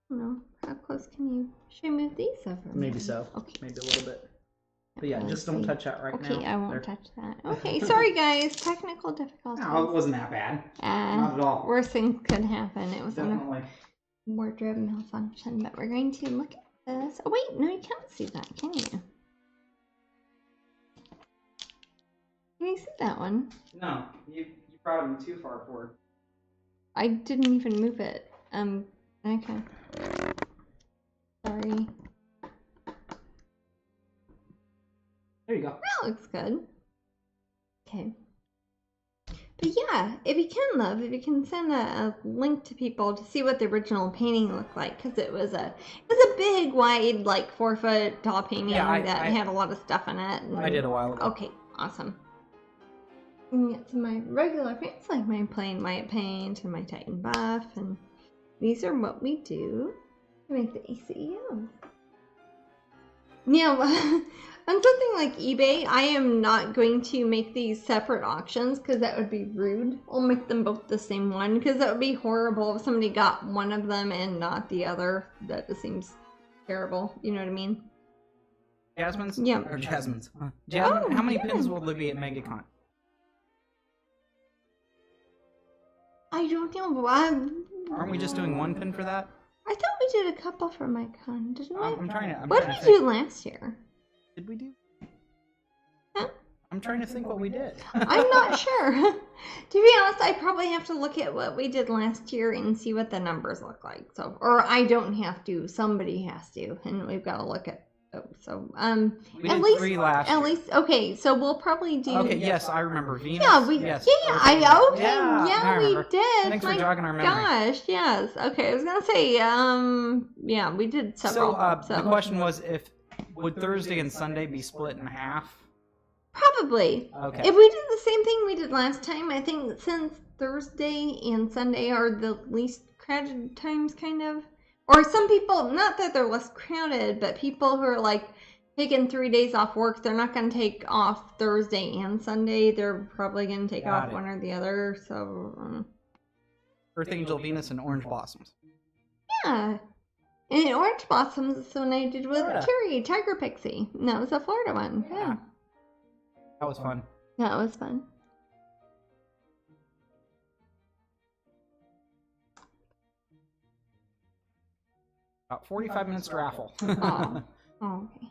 don't know. How close can you... Should I move these over? Maybe so. Okay. Maybe a little bit. But yeah, just don't touch that right now. Okay, I won't touch that. Okay, sorry guys. Technical difficulties. No, it wasn't that bad. Not at all. Worse things could happen. It was Definitely. a wardrobe malfunction. But we're going to look at this. Oh wait, no, you can't see that, can you? Can you see that one? No, you brought him too far forward. I didn't even move it. Okay. Sorry. There you go. That looks good. Okay. yeah, if you can, love, if you can send a link to people to see what the original painting looked like, because it was a big, wide, like 4-foot tall painting that had a lot of stuff in it. I did a while ago. Okay, awesome. And get some of my regular paints, like my plain white paint and my Titan Buff, and these are what we do to make the ACEOs. Now, on something like eBay, I am not going to make these separate auctions because that would be rude. I'll make them both the same one because that would be horrible if somebody got one of them and not the other. That just seems terrible. You know what I mean? Jasmine's? Yeah. Or Jasmine's. Jasmine, how many pins will there be at MegaCon? I don't know. Aren't we just doing one pin for that? I thought we did a couple for MegaCon, didn't we? What did we do last year? Did we do? Huh? I'm trying to think what we did. I'm not sure. To be honest, I probably have to look at what we did last year and see what the numbers look like. So, or I don't have to. Somebody has to, and we've got to look at. So, we did 3 last year. At least, okay. So we'll probably do. Okay. Yes, I remember Venus. Yeah, we. Yes. Yeah, we did. Thanks for jogging our memory. Gosh, yes. Okay, I was gonna say, yeah, we did several. So, the question was, would Thursday and Sunday be split in half? Probably. Okay. If we did the same thing we did last time, I think since Thursday and Sunday are the least crowded times, kind of. Or some people, not that they're less crowded, but people who are like taking 3 days off work, they're not going to take off Thursday and Sunday. They're probably going to take off one or the other. So, Earth Angel, Venus, and Orange Blossoms. Yeah. And Orange Blossoms is the one I did with Carrie, Tiger Pixie. And that was a Florida one. Yeah. That was fun. That was fun. About 45 minutes to raffle. Oh, okay.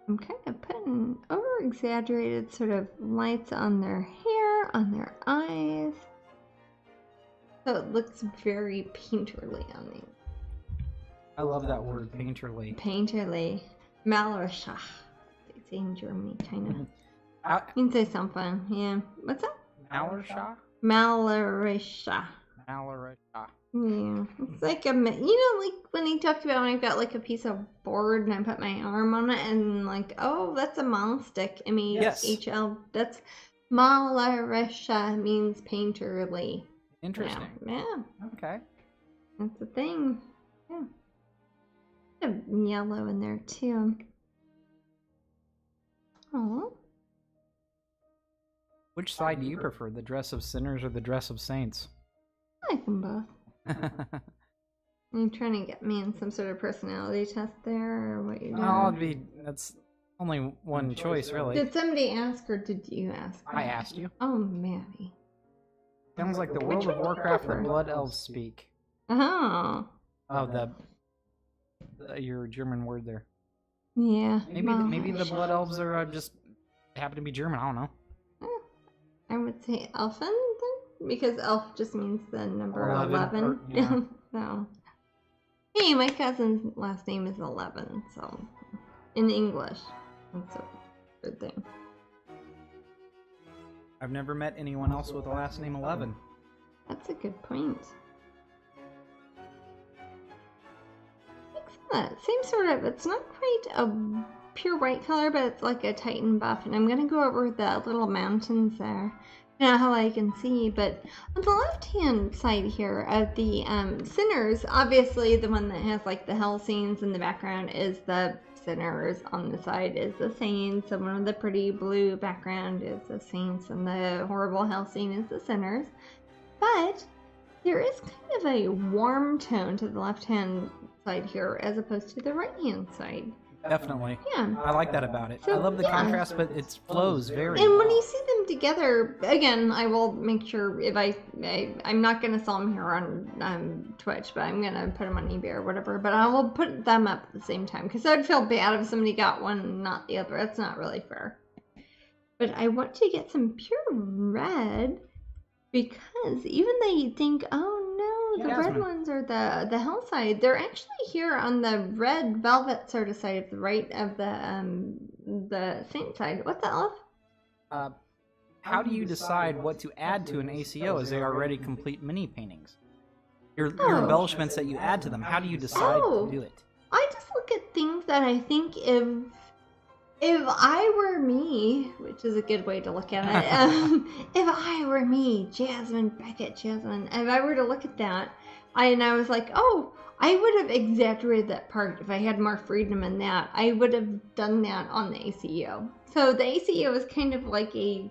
I'm kind of putting over-exaggerated sort of lights on their hair, on their eyes. So it looks very painterly on me. I love that word, painterly. Painterly. Malerische. They say in Germany, kind of. You can say something, yeah. What's that? Malerische? Malerische. Malerische. Yeah, it's like like when he talked about when I've got like a piece of board and I put my arm on it and like, oh, that's a mall stick, M-E-H-L. That's Malerische means painterly. Interesting. Yeah. Okay. That's the thing. Yeah. A yellow in there too. Oh. Which side do you prefer, the dress of sinners or the dress of saints? I like them both. You're trying to get me in some sort of personality test there, or what you doing? That's only one choice, really. Did somebody ask, or did you ask? I asked you. Oh, Maddie. Sounds like the World of Warcraft the Blood Elves speak. Oh. Oh, your German word there. Yeah. Maybe the Blood Elves are just happen to be German. I don't know. I would say Elfin, then, because elf just means the number 11. Yeah. So, hey, my cousin's last name is 11, so in English, that's a good thing. I've never met anyone else with the last name 11. That's a good point. Excellent. Same sort of, it's not quite a pure white color, but it's like a Titan buff, and I'm going to go over the little mountains there. Not how I can see, but on the left-hand side here of the sinners, obviously the one that has like the hell scenes in the background is the sinners. On the side is the saints, and one of the pretty blue background is the saints, and the horrible hell scene is the sinners. But there is kind of a warm tone to the left-hand side here as opposed to the right-hand side. Definitely. Yeah. I like that about it. So, I love the contrast, but it flows very And well. when you see them together, again, I will make sure if I'm not going to sell them here on Twitch, but I'm going to put them on eBay or whatever, but I will put them up at the same time, because I'd feel bad if somebody got one and not the other. That's not really fair. But I want to get some pure red, because even though you think, oh no, the red ones are the hell side, they're actually here on the red velvet sort of side, the right of the saint side. What's that, love? how do you decide what to add to an ACEO as they are already complete mini paintings? Your embellishments that you add to them, how do you decide to do it? I just look at things that I think if I were me, which is a good way to look at it, if I were me, Jasmine, if I were to look at that, and I was like, oh, I would have exaggerated that part if I had more freedom in that. I would have done that on the ACEO. So the ACEO is kind of like a...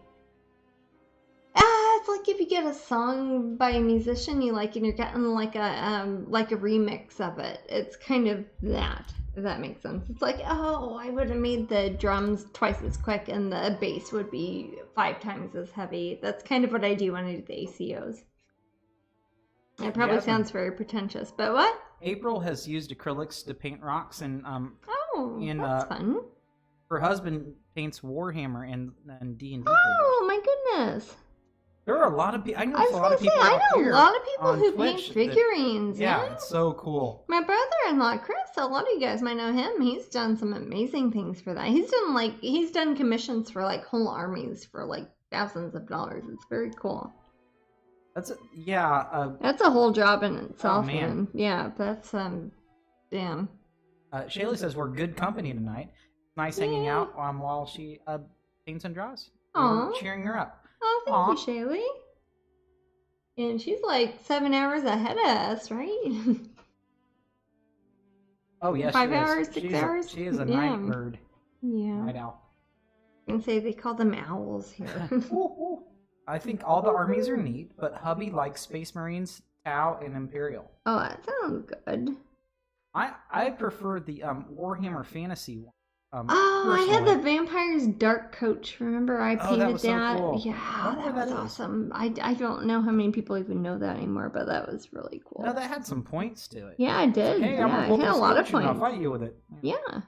it's like if you get a song by a musician you like and you're getting like a remix of it. It's kind of that, if that makes sense. It's like, oh, I would have made the drums twice as quick and the bass would be 5 times as heavy. That's kind of what I do when I do the ACEOs. It probably sounds very pretentious, but what? April has used acrylics to paint rocks, and that's fun. Her husband paints Warhammer and D&D. Oh my goodness! There are a lot of people. I know a lot of people. I know a lot of people who paint figurines. Yeah, it's so cool. My brother-in-law Chris, a lot of you guys might know him. He's done some amazing things for that. He's done commissions for like whole armies for like thousands of dollars. It's very cool. That's a whole job in itself, man. Yeah, that's damn. Shayla says we're good company tonight. Nice hanging out while she paints and draws. We're cheering her up. Oh, thank you, Shaylee. And she's like 7 hours ahead of us, right? Oh yes, 5 hours, 6 hours. She is a night bird. Yeah. Night owl. And say they call them owls here. I think all the armies are neat, but hubby likes Space Marines, Tau, and Imperial. Oh, that sounds good. I prefer the Warhammer Fantasy one. I had the Vampire's Dark Coach. Remember, I painted that. Was so cool. Yeah, that was awesome. I don't know how many people even know that anymore, but that was really cool. No, that had some points to it. Yeah, I did. Hey, yeah, I had a lot of points. I'll fight you with it. Yeah.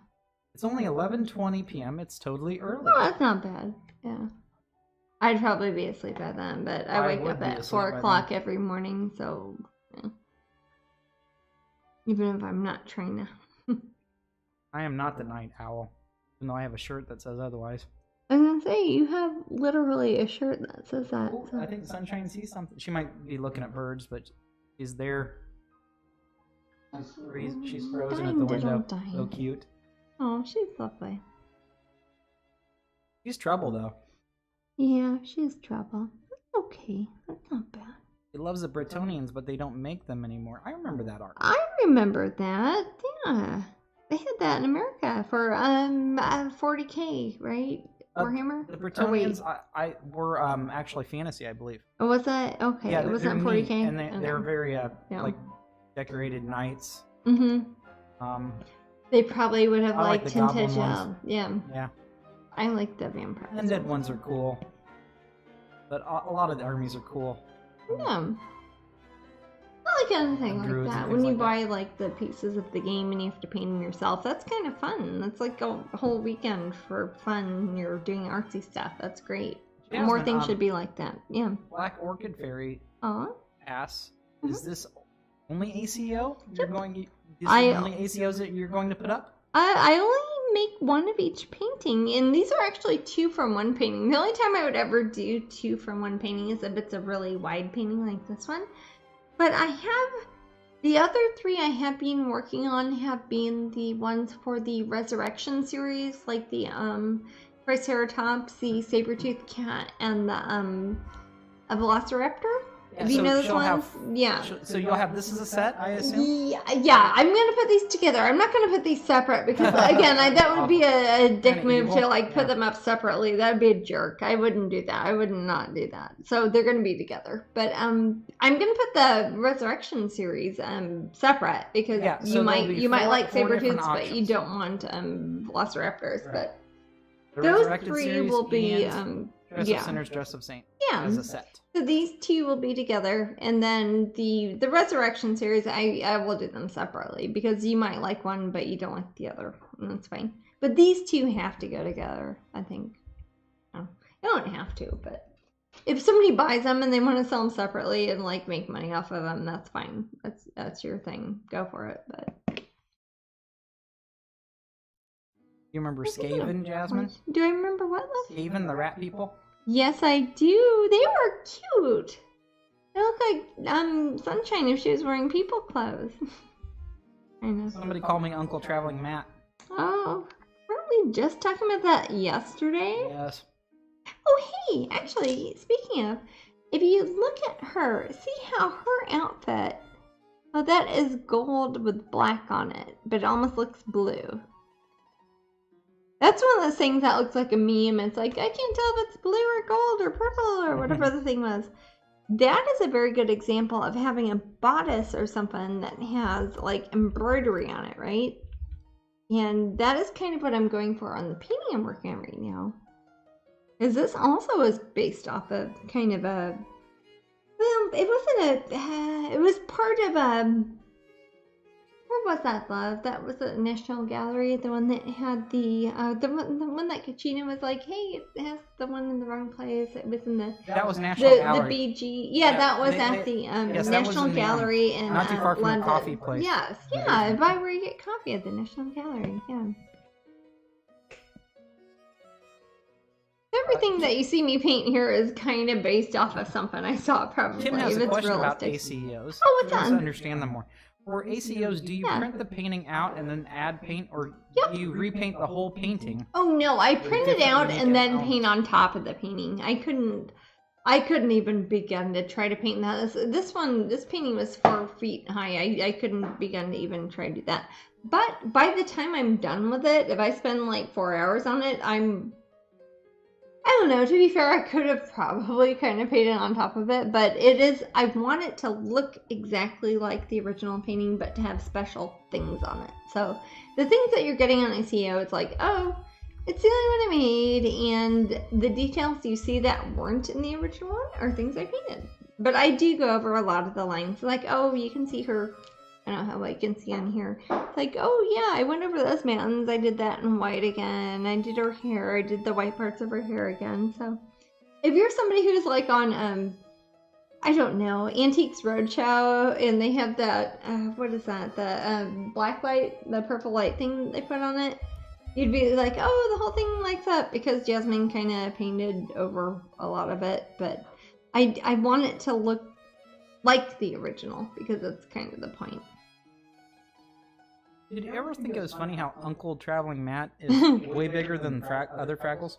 It's only 11:20 p.m. It's totally early. Oh, that's not bad. Yeah. I'd probably be asleep by then, but I wake up at 4 o'clock every morning, so yeah. Even if I'm not trying to. I am not the night owl, even though I have a shirt that says otherwise. I was gonna say, you have literally a shirt that says that. Oh, so. I think Sunshine sees something. She might be looking at birds, but she's there. She's frozen at the window. So cute. Oh, she's lovely. She's trouble, though. Yeah, she's trouble. That's okay. That's not bad. She loves the Bretonians, but they don't make them anymore. I remember that art. I remember that. Yeah. They had that in America for 40K, right? Warhammer? The Bretonians were actually fantasy, I believe. Oh, was that? Okay, yeah, it wasn't 40K? And they're very like decorated knights. Mm-hmm. They probably would have liked tinted. Yeah. Yeah. I like the vampires. Undead ones are cool. But a lot of the armies are cool. Yeah. I like anything like that. When you buy like the pieces of the game and you have to paint them yourself, that's kind of fun. That's like a whole weekend for fun. You're doing artsy stuff. That's great. Jasmine, more things should be like that. Yeah. Black Orchid Fairy asks, is this only ACEO? You're going? Only ACEOs that you're going to put up? I only make one of each painting, and these are actually 2 from 1 painting. The only time I would ever do 2 from 1 painting is if it's a really wide painting like this one. But I have the other 3 I have been working on have been the ones for the Resurrection series, like the Triceratops, the Saber-toothed cat, and the Velociraptor. Yeah, you know this one? So you'll have this as a set, I assume? Yeah, I'm going to put these together. I'm not going to put these separate because, again, that would be a dick move to, like, put them up separately. That would be a jerk. I wouldn't do that. I would not do that. So they're going to be together. But I'm going to put the Resurrection series separate because you might like saber-tooths, but you don't want Velociraptors. Right. But those 3 will be... Dress of Sinners, Dress of Saint. Yeah. As a set. So these 2 will be together, and then the Resurrection series, I will do them separately because you might like one, but you don't like the other, and that's fine. But these 2 have to go together, I think. You don't have to, but if somebody buys them and they want to sell them separately and like make money off of them, that's fine. That's your thing. Go for it. But you remember Skaven, Jasmine? Do I remember what? Skaven, the rat people. Yes, I do. They were cute. They look like Sunshine if she was wearing people clothes. I know. Somebody called me Uncle Traveling Matt. Oh, weren't we just talking about that yesterday? Yes. Oh, hey, actually, speaking of, if you look at her, see how her outfit, oh, that is gold with black on it, but it almost looks blue. That's one of those things that looks like a meme. It's like, I can't tell if it's blue or gold or purple or whatever the thing was. That is a very good example of having a bodice or something that has like embroidery on it, right? And that is kind of what I'm going for on the painting I'm working on right now. Because this also is based off of kind of a, well, it wasn't a, it was part of a, where was that, love? That was the National Gallery, the one that had the one that Kachina was like, hey, it has the one in the wrong place. It was in the, that was National Gallery. The BG, yeah, that was at the yes, National Gallery in not too far from London. the coffee place. Yes, yeah, by where you get coffee at the National Gallery, yeah. Everything that you see me paint here is kind of based off of something I saw probably. Kim has a question about realistic. ACEOs. Oh, what's that? that? To understand them more. For ACEOs, do you print the painting out and then add paint, or do you repaint the whole painting? Oh no, I print it out and then paint on top of the painting. I couldn't even begin to try to paint that. This painting was 4 feet high. I couldn't begin to even try to do that. But by the time I'm done with it, if I spend like 4 hours on it, I don't know, to be fair, I could have probably kind of painted on top of it, but I want it to look exactly like the original painting, but to have special things on it. So the things that you're getting on ACEO, it's like, oh, it's the only one I made, and the details you see that weren't in the original one are things I painted. But I do go over a lot of the lines, like, oh, you can see her, I don't know how I can see on here. It's like, oh yeah, I went over those mountains. I did that in white again. I did her hair. I did the white parts of her hair again. So if you're somebody who's like on, I don't know, Antiques Roadshow, and they have that, what is that? The black light, the purple light thing they put on it. You'd be like, oh, the whole thing lights up, because Jasmine kind of painted over a lot of it. But I want it to look like the original, because that's kind of the point. Did you ever think it was funny how Uncle Traveling Matt is way bigger than other Fraggles?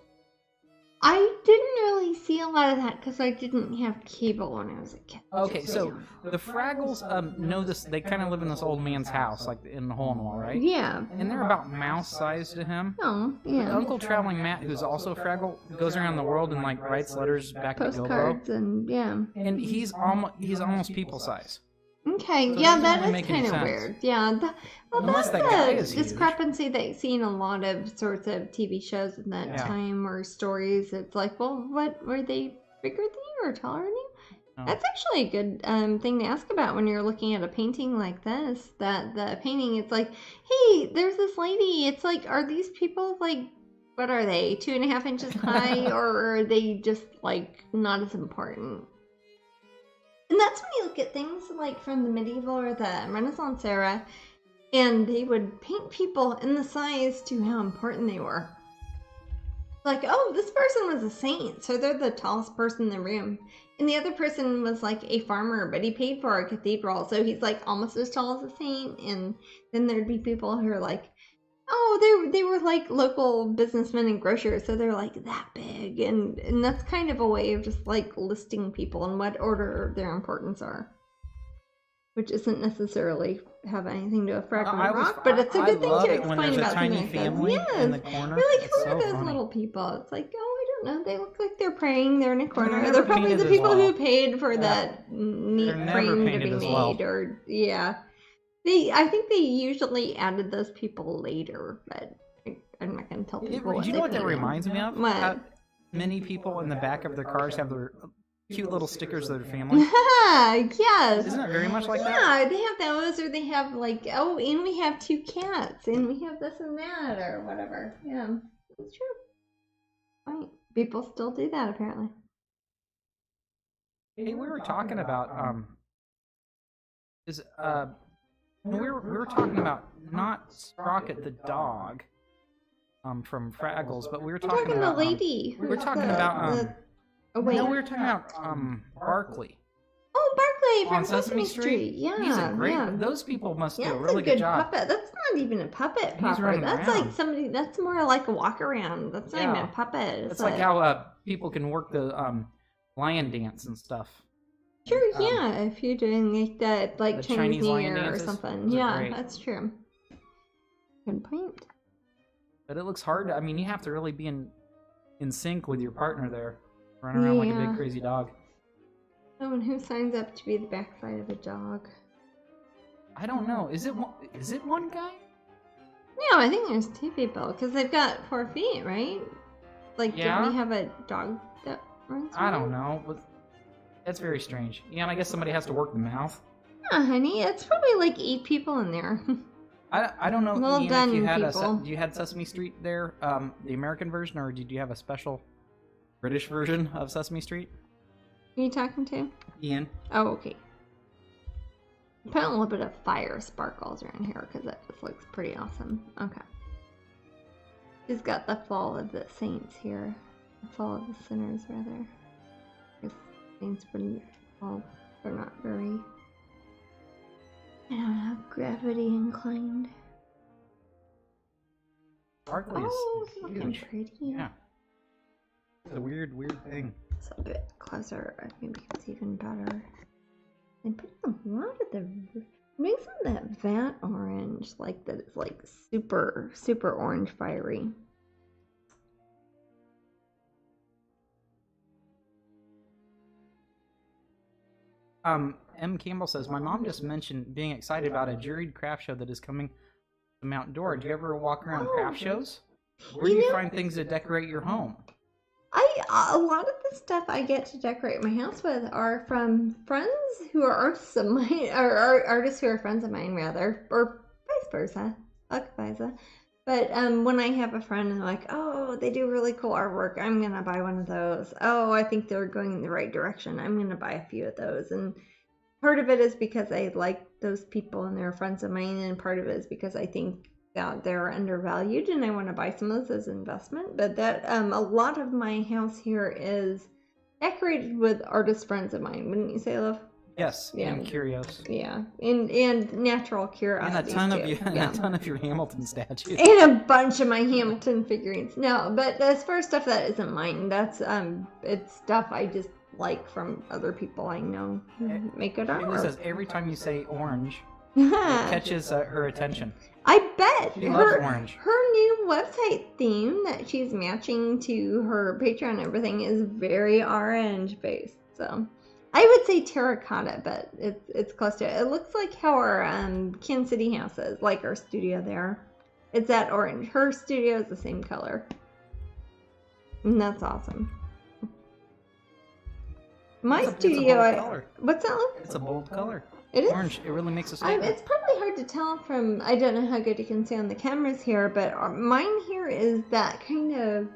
I didn't really see a lot of that because I didn't have cable when I was a kid. Okay, so the Fraggles know this. They kind of live in this old man's house, like in the hole in the wall, right? Yeah. And they're about mouse sized to him. Oh, yeah. But Uncle Traveling Matt, who's also a Fraggle, goes around the world and like writes letters back to Gilbo. Postcards and yeah. And he's almost people size. Okay, so yeah, that is kind of weird. Yeah, that's that the discrepancy that you see in a lot of sorts of TV shows in that time or stories. It's like, well, what were they bigger than you or taller than you? Oh. That's actually a good thing to ask about when you're looking at a painting like this. That the painting, it's like, hey, there's this lady. It's like, are these people like, what are they, 2.5 inches high, or are they just like not as important? And that's when you look at things like from the medieval or the Renaissance era, and they would paint people in the size to how important they were. Like, oh, this person was a saint, so they're the tallest person in the room. And the other person was like a farmer, but he paid for a cathedral, so he's like almost as tall as a saint. And then there'd be people who are like, oh, they were like local businessmen and grocers, so they're like that big, and that's kind of a way of just like listing people in what order their importance are, which isn't necessarily have anything to do with Fraggle Rock, but it's a good thing to explain about something like that. Yes, you're like, who are those little people? It's like, oh, I don't know, they look like they're praying, they're in a corner. They're probably the people who paid for that neat frame to be made, or yeah. I think they usually added those people later, but I'm not going to tell people. Do you know what that reminds me of? What? Many people in the back of their cars have their cute little stickers of their family. Yes. Isn't it very much like that? Yeah, they have those, or they have like, oh, and we have 2 cats, and we have this and that, or whatever. Yeah, it's true. Right. People still do that, apparently. Hey, we were talking about we were talking about not Sprocket the dog, from Fraggles, but we were talking about the lady. we were talking about Oh, wait. No, we were talking about Barkley. Oh, Barkley from on Sesame Street. Yeah, He's a great. yeah. Those people must do a That's really good job. Puppet. That's not even a puppet. He's running That's around. like somebody. That's more like a walk around. That's not even a puppet. It's like how people can work the lion dance and stuff. Sure, yeah. If you're doing like that, like Chinese New Year or something. Yeah, that's true. Good point. But it looks hard. I mean, you have to really be in sync with your partner there, running around like a big crazy dog. Oh, and who signs up to be the backside of a dog? I don't know. Is it one guy? No, I think there's 2 people because they've got 4 feet, right? Like, don't we have a dog that runs around? I don't know. That's very strange. Yeah, and I guess somebody has to work the mouth. Yeah, honey, it's probably like 8 people in there. I don't know, well Ian, done, if you had people. had Sesame Street there, the American version, or did you have a special British version of Sesame Street? Who are you talking to? Ian. Oh, okay. Put a little bit of fire sparkles around here because that just looks pretty awesome. Okay. She's got the fall of the saints here. The fall of the sinners, rather. Because saints wouldn't fall. They're not very, I don't know, gravity inclined. Barkley is looking pretty. Yeah. It's a weird thing. So a bit closer, maybe it's even better. And put a lot of the makes some of that vat orange, like that it's like super orange fiery. M. Campbell says, my mom just mentioned being excited about a juried craft show that is coming to Mount Dora. Do you ever walk around craft shows? Where do you find things to decorate your home? A lot of the stuff I get to decorate my house with are from friends who are artists of mine, or artists who are friends of mine, rather, or vice versa. But when I have a friend and they're like, oh, they do really cool artwork, I'm gonna buy one of those. Oh, I think they're going in the right direction, I'm gonna buy a few of those. And part of it is because I like those people and they're friends of mine, and part of it is because I think that they're undervalued and I want to buy some of those as investment. But that a lot of my house here is decorated with artist friends of mine, wouldn't you say, love? Yes, yeah. And curios. Yeah, and natural curiosities. And a ton of your Hamilton statues. And a bunch of my Hamilton figurines. No, but as far as stuff that isn't mine, that's it's stuff I just like from other people I know who make good artwork. It says every time you say orange, it catches her attention. I bet she loves orange. Her new website theme that she's matching to her Patreon and everything is very orange based. So I would say terracotta, but it's close to it. It looks like how our Kansas City house is, like our studio there. It's that orange. Her studio is the same color. And that's awesome. My studio, what's that look? It's a bold color. It is orange. It really makes a statement. It's probably hard to tell from, I don't know how good you can see on the cameras here, but mine here is that kind of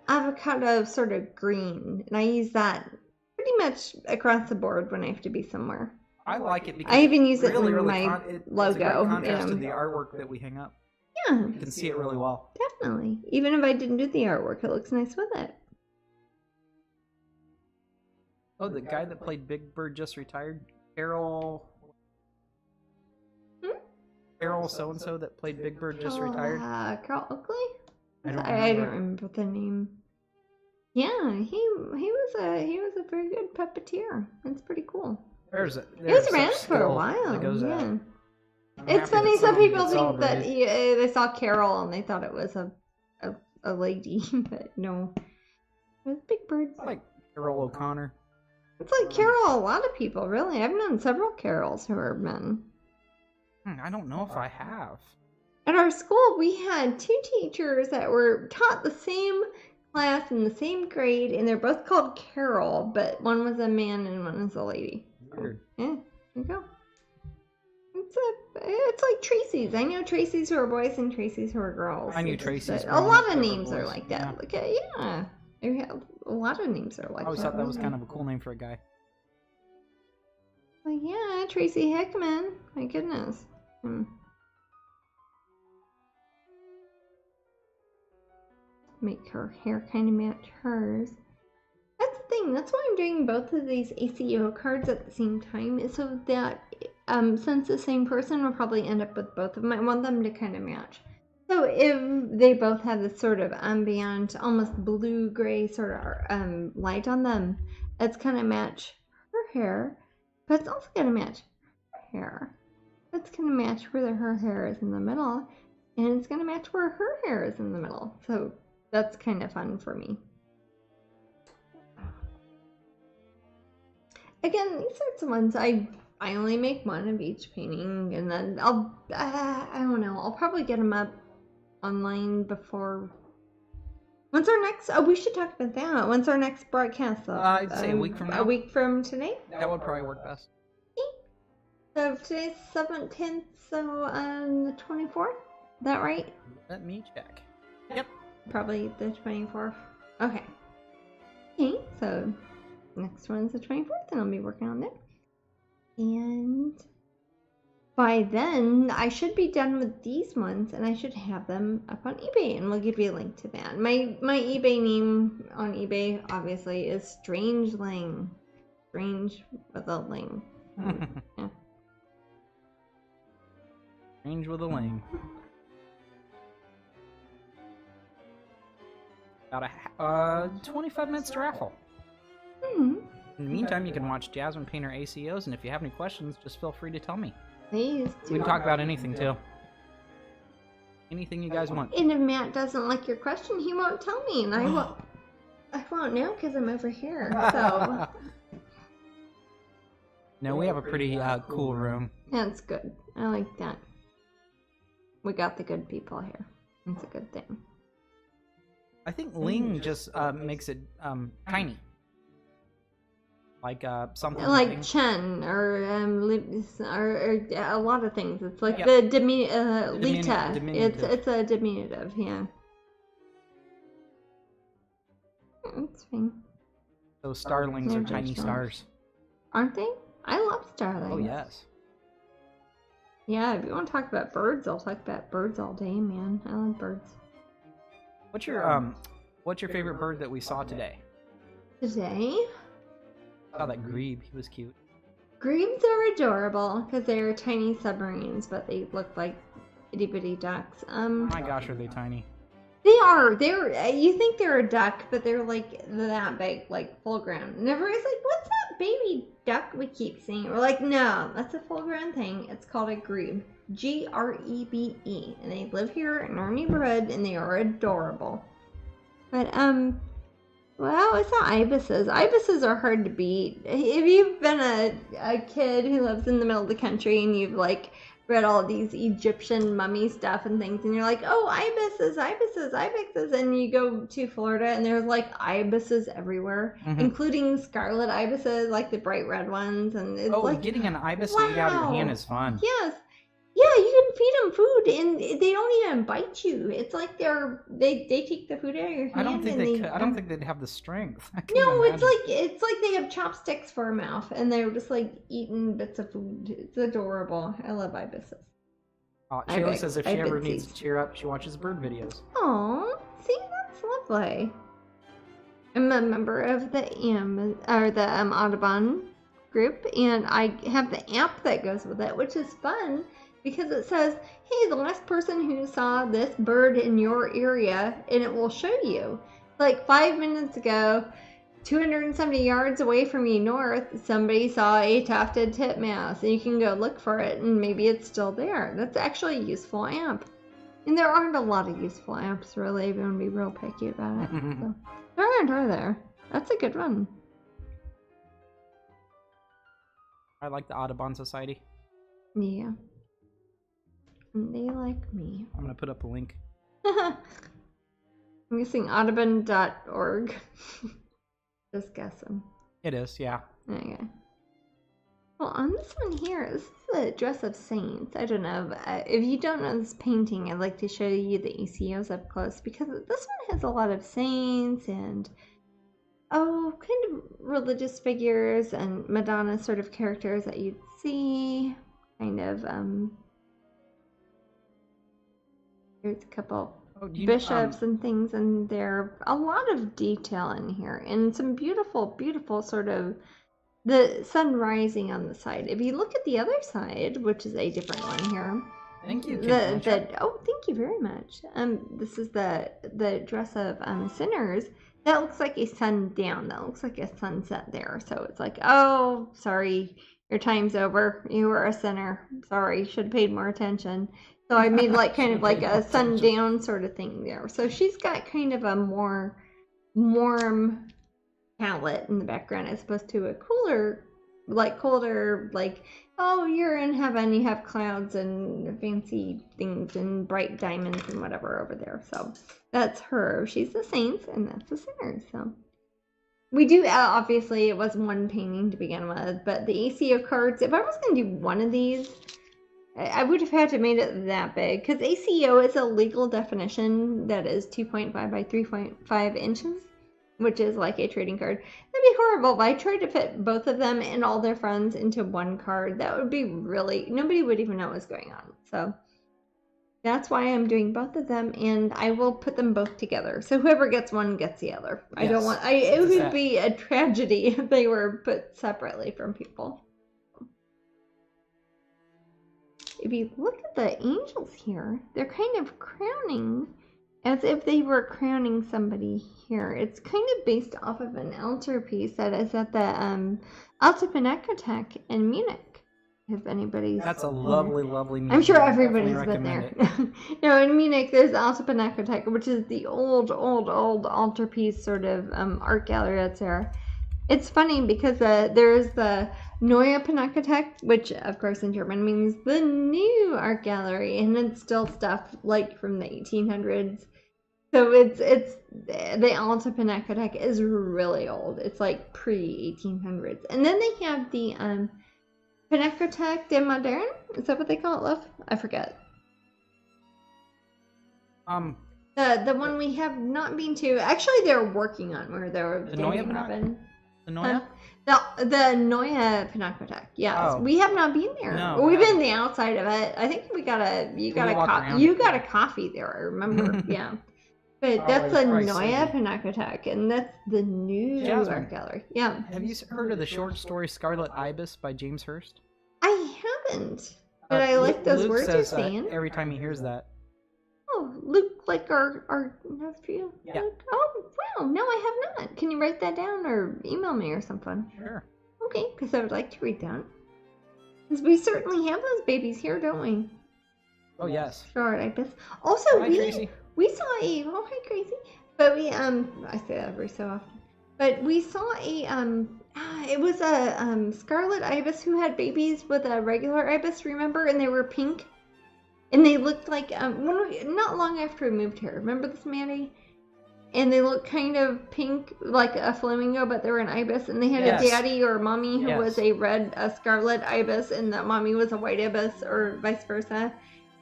avocado sort of green, and I use that pretty much across the board when I have to be somewhere. I like it because I even use it really, in my logo. It's a great contrast to the artwork that we hang up. Yeah, you can see it really well. Definitely. Even if I didn't do the artwork, it looks nice with it. Oh, the guy that played Big Bird just retired, Carol. Carol so-and-so that played Big Bird just retired. Carol Oakley? I don't remember the name. Yeah, he was a very good puppeteer. That's pretty cool. He was around for a while. Yeah. It's funny, some people think that they saw Carol and they thought it was a lady, but no. It was Big Bird. It's like Carol O'Connor. It's like Carol, a lot of people, really. I've known several Carols who are men. I don't know if I have. At our school, we had 2 teachers that were taught the same class in the same grade, and they're both called Carol, but one was a man and one was a lady. Weird. Yeah, there you go. It's like Tracy's. I know Tracy's who are boys and Tracy's who are girls. I knew Tracy's. A lot of names are like that. Yeah. A lot of names are like that. I always thought that was kind of a cool name for a guy. Well, yeah, Tracy Hickman. My goodness. Make her hair kind of match hers. That's the thing. That's why I'm doing both of these ACEO cards at the same time, is so that since the same person will probably end up with both of them, I want them to kind of match. So if they both have this sort of ambient, almost blue-gray sort of light on them, it's going to match her hair, but it's also going to match her hair. It's going to match where her hair is in the middle, and it's going to match where her hair is in the middle. So that's kind of fun for me. Again, these sorts of ones, I only make one of each painting, and then I don't know, I'll probably get them up online before. When's our next? Oh, we should talk about that. When's our next broadcast? Though? I'd say a week from now. A week from today? That would probably work best. So today's 17th, so on the 24th? Is that right? Let me check. Yep. Probably the 24th. Okay. Okay, so next one's the 24th, and I'll be working on that. And by then, I should be done with these ones, and I should have them up on eBay, and we'll give you a link to that. My eBay name on eBay, obviously, is Strangeling. Strange with a ling. Yeah. Strange with a ling. About 25 minutes to raffle. Mm-hmm. In the meantime, you can watch Jasmine paint her ACOs, and if you have any questions, just feel free to tell me. Please. We can talk about anything, too. Anything you guys want. And if Matt doesn't like your question, he won't tell me, and I won't know because I'm over here, so... No, we have a pretty cool room. That's good. I like that. We got the good people here. It's a good thing. I think Ling just makes it tiny. Like something like Chen or a lot of things. It's like yep. the Lita. Diminutive. It's a diminutive, yeah. It's fine. Those starlings are tiny stars. Aren't they? I love starlings. Oh yes. Yeah, if you want to talk about birds, I'll talk about birds all day, man. I love birds. What's your favorite bird that we saw today? Today? Oh, that grebe. He was cute. Grebes are adorable because they're tiny submarines, but they look like itty bitty ducks. Oh my gosh, are they tiny? They are. You think they're a duck, but they're like that big, like full grown. And everybody's like, "What's that baby duck we keep seeing?" We're like, "No, that's a full grown thing. It's called a grebe, Grebe, and they live here in our neighborhood, and they are adorable." But well, it's not ibises. Ibises are hard to beat. If you've been a kid who lives in the middle of the country and you've like read all these Egyptian mummy stuff and things, and you're like, "Oh, ibises, and you go to Florida and there's like ibises everywhere, including scarlet ibises, like the bright red ones, and it's like getting an ibis to eat out of your hand is fun. Yes. Yeah, you can feed them food, and they don't even bite you. It's like they take the food out of your hand. I don't think they'd have the strength. No, it's like they have chopsticks for a mouth, and they're just like eating bits of food. It's adorable. I love ibises. Shayla says if she ever needs to cheer up, she watches bird videos. Aw, see, that's lovely. I'm a member of the Audubon group, and I have the app that goes with it, which is fun. Because it says, "Hey, the last person who saw this bird in your area," and it will show you. Like 5 minutes ago, 270 yards away from you north, somebody saw a tufted titmouse, and you can go look for it, and maybe it's still there. That's actually a useful app. And there aren't a lot of useful apps, really, if you want to be real picky about it. So, there aren't, are there? That's a good one. I like the Audubon Society. Yeah. And they like me. I'm going to put up a link. I'm guessing audubon.org. Just guessing. It is, yeah. Okay. Well, on this one here, this is the Dress of Saints. I don't know. If you don't know this painting, I'd like to show you the ACOs up close, because this one has a lot of saints and, kind of religious figures and Madonna sort of characters that you'd see. Kind of, here's a couple bishops and things in there. A lot of detail in here, and some beautiful, beautiful sort of the sun rising on the side. If you look at the other side, which is a different one here. Thank you. Thank you very much. This is the dress of sinners. That looks like a sundown. That looks like a sunset there. So it's like, oh, sorry, your time's over. You were a sinner. Sorry, should have paid more attention. So I made like kind of like a sundown sort of thing there. So she's got kind of a more warm palette in the background as opposed to a colder, like, oh, you're in heaven, you have clouds and fancy things and bright diamonds and whatever over there. So that's her. She's the saints and that's the sinners. So we do, obviously, it was one painting to begin with, but the ACEO cards, if I was going to do one of these, I would have had to made it that big, because ACEO is a legal definition that is 2.5 by 3.5 inches, which is like a trading card. That'd be horrible if I tried to fit both of them and all their friends into one card. That would be really, nobody would even know what was going on. So that's why I'm doing both of them, and I will put them both together. So whoever gets one gets the other. Yes. I don't want, it would be a tragedy if they were put separately from people. If you look at the angels here, they're kind of crowning as if they were crowning somebody here. It's kind of based off of an altarpiece that is at the Alta Pinakothek in Munich. If anybody's... That's a lovely, lovely Munich. I'm sure everybody's been there. No, in Munich, there's Alta Pinakothek, which is the old altarpiece sort of art gallery that's there. It's funny because there's the Neue Pinakothek, which of course in German means the new art gallery, and it's still stuff like from the 1800s. So it's the Alta Pinakothek is really old. It's like pre-1800s. And then they have the Pinakothek de Moderne. Is that what they call it, love? I forget. The one we have not been to. Actually, they're working on where they're getting happen. The Neue? The Neue Pinakothek. Yeah, we have not been there. No, we've been the outside of it. I think you got a coffee there. I remember. Yeah, but that's the Neue Pinakothek, and that's the new art gallery. Yeah. Have you heard of the short story Scarlet Ibis by James Hurst? I haven't, but I like those Luke words says, you're saying. Every time he hears that. Oh, Luke, like our nephew? Yeah. Luke? Oh, wow. No, I have not. Can you write that down or email me or something? Sure. Okay, because I would like to read that. Because we certainly have those babies here, don't we? Oh, yes. Short Ibis. Also, Hi, Tracy. we saw a... Oh, hi, Gracie. But we, I say that every so often. But we saw a, it was a Scarlet Ibis who had babies with a regular Ibis, remember? And they were pink. And they looked like, not long after we moved here. Remember this, Maddie? And they looked kind of pink, like a flamingo, but they were an ibis. And they had a daddy or mommy who was a scarlet ibis, and the mommy was a white ibis, or vice versa.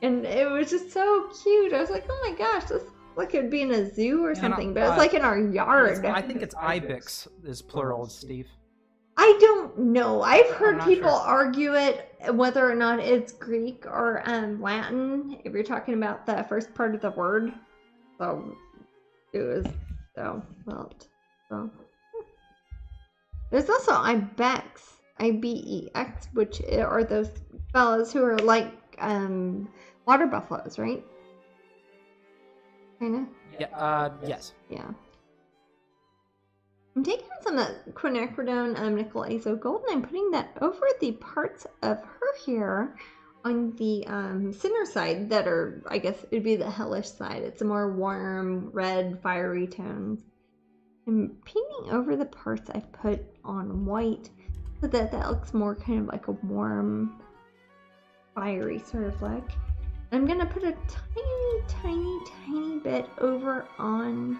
And it was just so cute. I was like, oh my gosh, this like it would be in a zoo or something. But it's like in our yard. I think it's ibix is plural, Steve. I don't know. I've heard people argue it, whether or not it's Greek or Latin, if you're talking about the first part of the word. So, it was, so. There's also ibex, I-B-E-X, which are those fellas who are like water buffaloes, right? Kinda? Yeah, yes. Yeah. I'm taking some quinacridone nickel azo gold, and I'm putting that over the parts of her hair on the sinner side that are, I guess it'd be the hellish side. It's a more warm, red, fiery tones. I'm painting over the parts I put on white so that looks more kind of like a warm, fiery sort of look. I'm going to put a tiny bit over on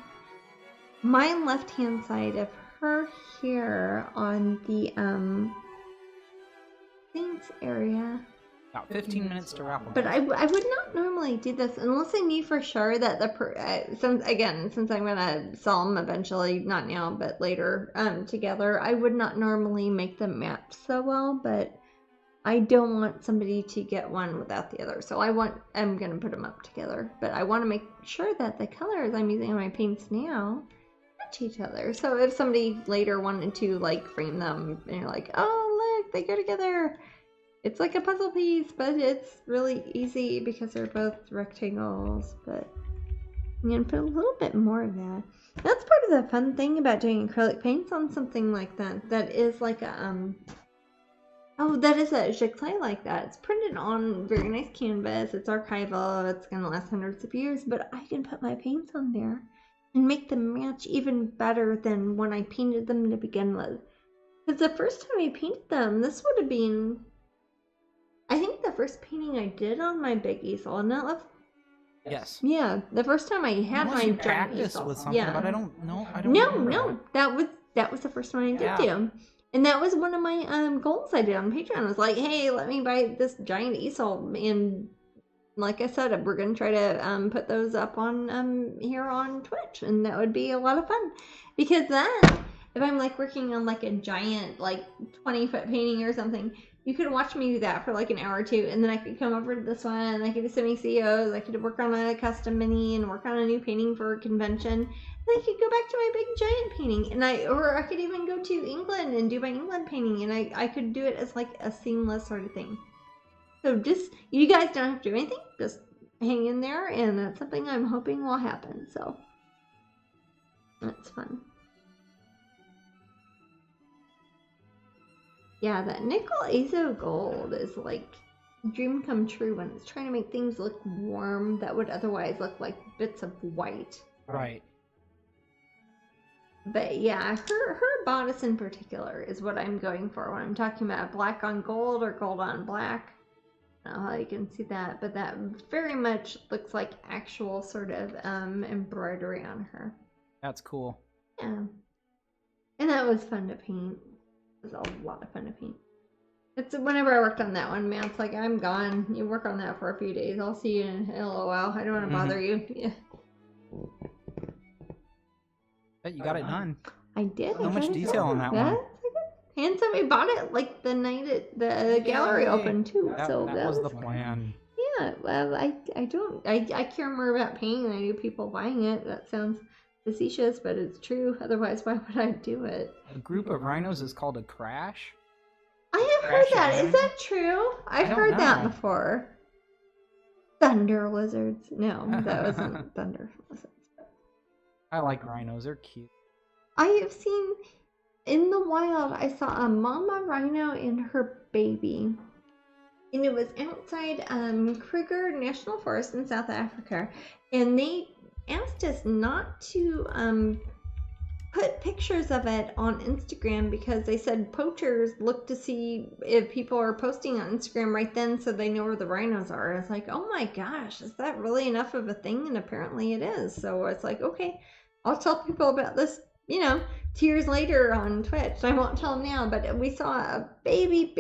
my left-hand side of her hair on the Saints area. About 15 minutes to wrap up. But I would not normally do this unless I knew for sure that since I'm gonna sell them eventually, not now but later together, I would not normally make them match so well. But I don't want somebody to get one without the other. So I'm going to put them up together. But I want to make sure that the colors I'm using on my paints now match each other. So if somebody later wanted to like frame them and you're like, oh, look, they go together. It's like a puzzle piece, but it's really easy because they're both rectangles. But I'm going to put a little bit more of that. That's part of the fun thing about doing acrylic paints on something like that. That is like a, that is a giclée like that. It's printed on very nice canvas. It's archival. It's going to last hundreds of years. But I can put my paints on there and make them match even better than when I painted them to begin with. Because the first time I painted them, this would have been, I think, the first painting I did on my big easel. And that was, yes. Yeah, the first time I had my giant easel. With something, yeah. But I don't know. No. That was the first one I did do. And that was one of my goals I did on Patreon. I was like, hey, let me buy this giant easel. And like I said, we're going to try to put those up on here on Twitch. And that would be a lot of fun. Because then, if I'm like working on like a giant, like 20-foot painting or something, you could watch me do that for like an hour or two. And then I could come over to this one. And I could do some ACEOs. I could work on a custom mini and work on a new painting for a convention. I could go back to my big giant painting, or I could even go to England and do my England painting, and I could do it as like a seamless sort of thing. So just, you guys don't have to do anything, just hang in there, and that's something I'm hoping will happen, so that's fun. Yeah, that nickel ACEO gold is like a dream come true when it's trying to make things look warm that would otherwise look like bits of white. Right. But yeah, her bodice in particular is what I'm going for when I'm talking about black on gold or gold on black. I don't know how you can see that, but that very much looks like actual sort of embroidery on her. That's cool. Yeah. And that was fun to paint. It was a lot of fun to paint. It's whenever I worked on that one, man, it's like, I'm gone. You work on that for a few days. I'll see you in LOL. I don't want to bother you. Yeah. You got it done. I did. So much detail on that one. And somebody bought it like the night the gallery opened too. That was the plan. Yeah, well, I care more about painting than I do people buying it. That sounds facetious, but it's true. Otherwise, why would I do it? A group of rhinos is called a crash? I have heard that. Is that true? I've heard that before. Thunder lizards. No, that wasn't thunder lizards. I like rhinos. They're cute. I have seen, in the wild, I saw a mama rhino and her baby. And it was outside Kruger National Forest in South Africa. And they asked us not to put pictures of it on Instagram because they said poachers look to see if people are posting on Instagram right then so they know where the rhinos are. It's like, oh my gosh, is that really enough of a thing? And apparently it is. So it's like, okay, I'll tell people about this, 2 years later on Twitch. I won't tell them now, but we saw a baby,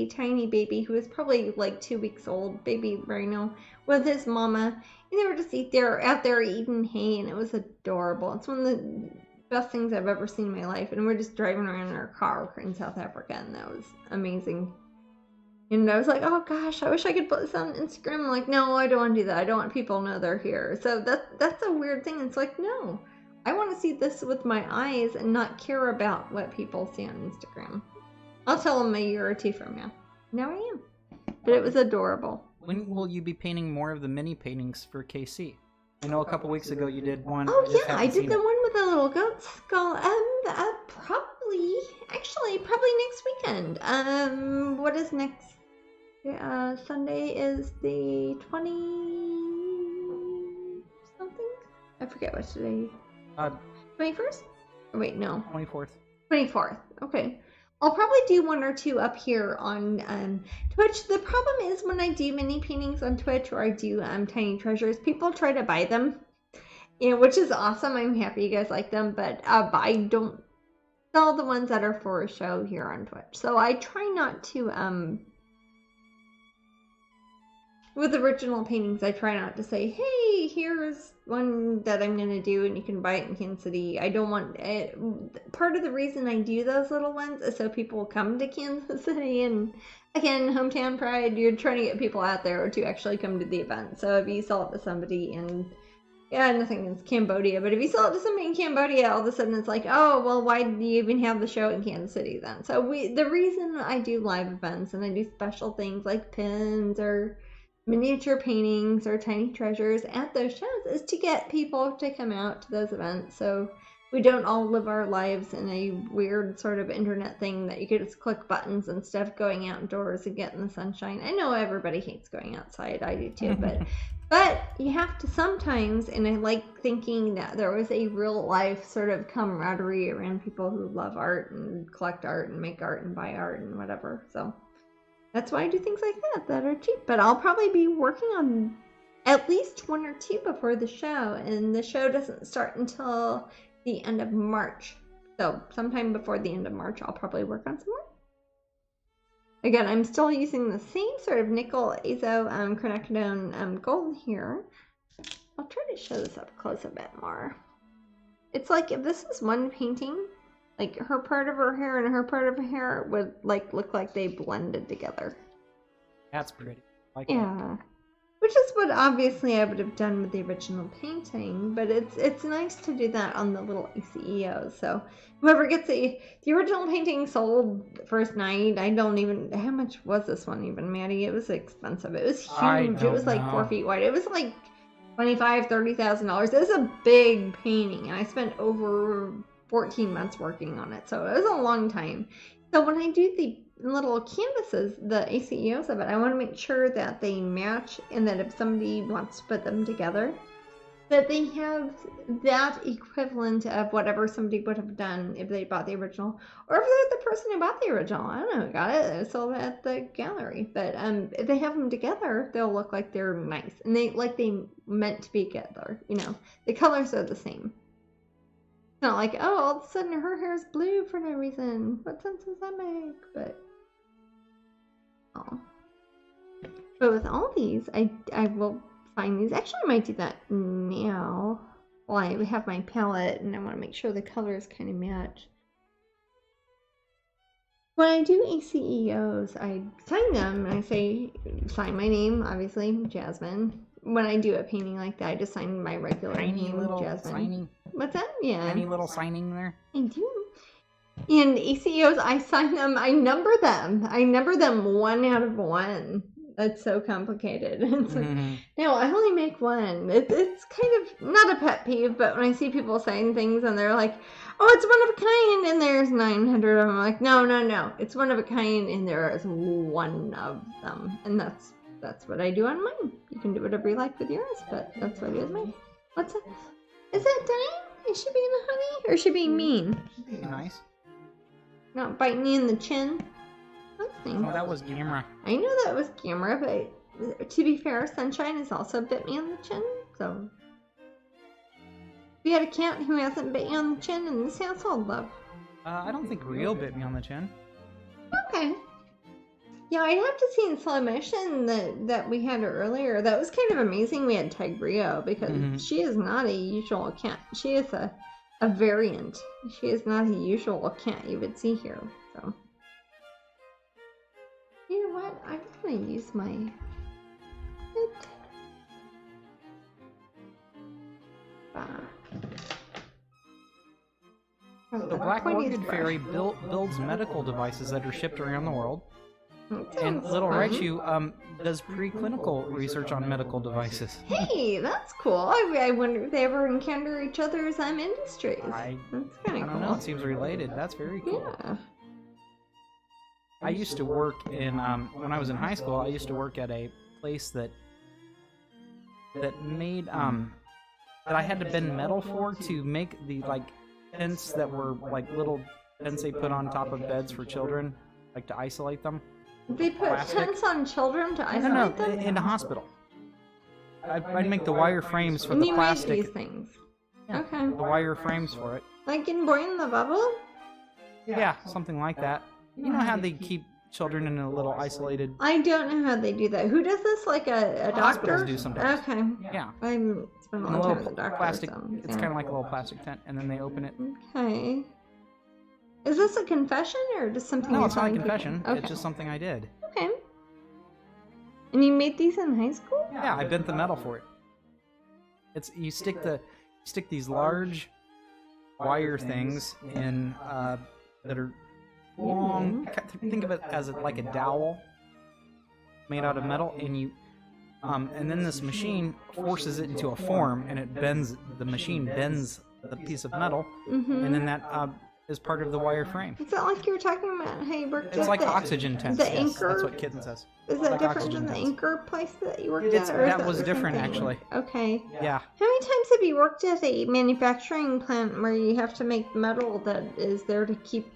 tiny baby who was probably like 2 weeks old, baby rhino, with his mama. And they were just out there eating hay, and it was adorable. It's one of the best things I've ever seen in my life. And we're just driving around in our car in South Africa, and that was amazing. And I was like, oh gosh, I wish I could put this on Instagram. I'm like, no, I don't want to do that. I don't want people to know they're here. So that's a weird thing. It's like, no, I want to see this with my eyes and not care about what people see on Instagram. I'll tell them a year or two from now. Now I am. But it was adorable. When will you be painting more of the mini paintings for KC? I know a couple weeks ago you did one. Oh yeah, I did the one with the little goat skull. Probably next weekend. What is next? Sunday is the 20 something. I forget what today. 21st? Oh, wait, no. 24th. 24th. Okay. I'll probably do 1 or 2 up here on Twitch. The problem is when I do mini paintings on Twitch or I do Tiny Treasures, people try to buy them, which is awesome. I'm happy you guys like them, but I don't sell the ones that are for a show here on Twitch. So I try not to with original paintings, I try not to say, hey, here's one that I'm going to do and you can buy it in Kansas City. I don't want it. Part of the reason I do those little ones is so people come to Kansas City, and again, hometown pride, you're trying to get people out there to actually come to the event. So if you sell it to somebody in, nothing against Cambodia, but if you sell it to somebody in Cambodia, all of a sudden it's like, oh, well, why do you even have the show in Kansas City then? So the reason I do live events and I do special things like pins or miniature paintings or tiny treasures at those shows is to get people to come out to those events. So we don't all live our lives in a weird sort of internet thing that you could just click buttons instead of going outdoors and getting the sunshine. I know everybody hates going outside. I do too, but you have to sometimes, and I like thinking that there was a real life sort of camaraderie around people who love art and collect art and make art and buy art and whatever. So that's why I do things like that are cheap. But I'll probably be working on at least one or two before the show, and the show doesn't start until the end of March. So sometime before the end of March, I'll probably work on some more. Again, I'm still using the same sort of nickel ACEO quinacridone gold here. I'll try to show this up close a bit more. It's like if this is one painting, like her part of her hair and her part of her hair would like look like they blended together. That's pretty. Like yeah. Which is what obviously I would have done with the original painting, but it's nice to do that on the little ACEO. So whoever gets the original painting sold first night. I don't even, how much was this one even, Maddie? It was expensive. It was huge. It was like 4 feet wide. It was like $25,000-$30,000. It was a big painting, and I spent over 14 months working on it. So it was a long time. So when I do the little canvases, the ACEOs of it, I want to make sure that they match, and that if somebody wants to put them together, that they have that equivalent of whatever somebody would have done if they bought the original, or if they're the person who bought the original. I don't know who got it. It sold at the gallery. But if they have them together, they'll look like they're nice, and they meant to be together. You know, the colors are the same. It's not like, oh, all of a sudden her hair is blue for no reason. What sense does that make? But with all these, I will find these. Actually, I might do that now. Well, I have my palette, and I want to make sure the colors kind of match. When I do ACEOs, I sign them, and I say, sign my name, obviously, Jasmine. When I do a painting like that, I just sign my regular name, Jasmine. Signing. What's that? Yeah. Any little signing there? I do. And ACEOs, I sign them, I number them. I number them 1 out of 1. That's so complicated. It's like, no, I only make one. It's kind of not a pet peeve, but when I see people sign things and they're like, oh, it's one of a kind, and there's 900 of them, I'm like, no. It's one of a kind, and there is one of them. And that's what I do on mine. You can do whatever you like with yours, but that's what I do with mine. What's that? Is that Diane? Is she being a honey, or is she being mean? She's being nice. Not biting you in the chin? Oh, that was Gamera. I know that was Gamera, but to be fair, Sunshine has also bit me on the chin, so... Have you had a cat who hasn't bit you on the chin in this household, love? I don't think Rio bit me on the chin. Okay. Yeah, I'd have to see in slow motion that we had her earlier. That was kind of amazing we had Tigrio, because she is not a usual cat. She is a variant. She is not a usual cat you would see here, so... You know what? I'm going to use my... The Black Orchid Fairy builds medical devices that are shipped around the world. And Little Raichu does preclinical research on medical devices. Hey, that's cool. I wonder if they ever encounter each other's industries. That's kind of cool. I don't know. It seems related. That's very cool. Yeah. I used to work in when I was in high school. I used to work at a place that made that I had to bend metal for to make the tents that were like little tents they put on top of beds for children, like to isolate them. They put tents on children to isolate them? In the hospital. I'd make the wire frames for the plastic. Make these things. Yeah, okay. The wire frames for it. Like in Boy in the Bubble? Yeah, something like that. You know how they keep children in a little isolated. I don't know how they do that. Who does this? Like a doctor? Hospitals do sometimes. Okay. Yeah. I'm spent a long time with a doctor. Plastic. So, it's kind of like a little plastic tent, and then they open it. Okay. Is this a confession or just something? No, you're it's not a telling confession. people? Okay. It's just something I did. Okay. And you made these in high school? Yeah, I bent the metal for it. It's you stick these large wire things in that are long. Think of it as like a dowel made out of metal, and you and then this machine forces it into a form, and it bends. The machine bends the piece of metal, and then that is part of the wire frame. Is that like you were talking about how you worked It's at like the oxygen tents. The anchor? That's what Kitten says. Is that like different than the anchor place that you worked at? Or That was different, actually. Okay. Yeah. How many times have you worked at a manufacturing plant where you have to make metal that is there to keep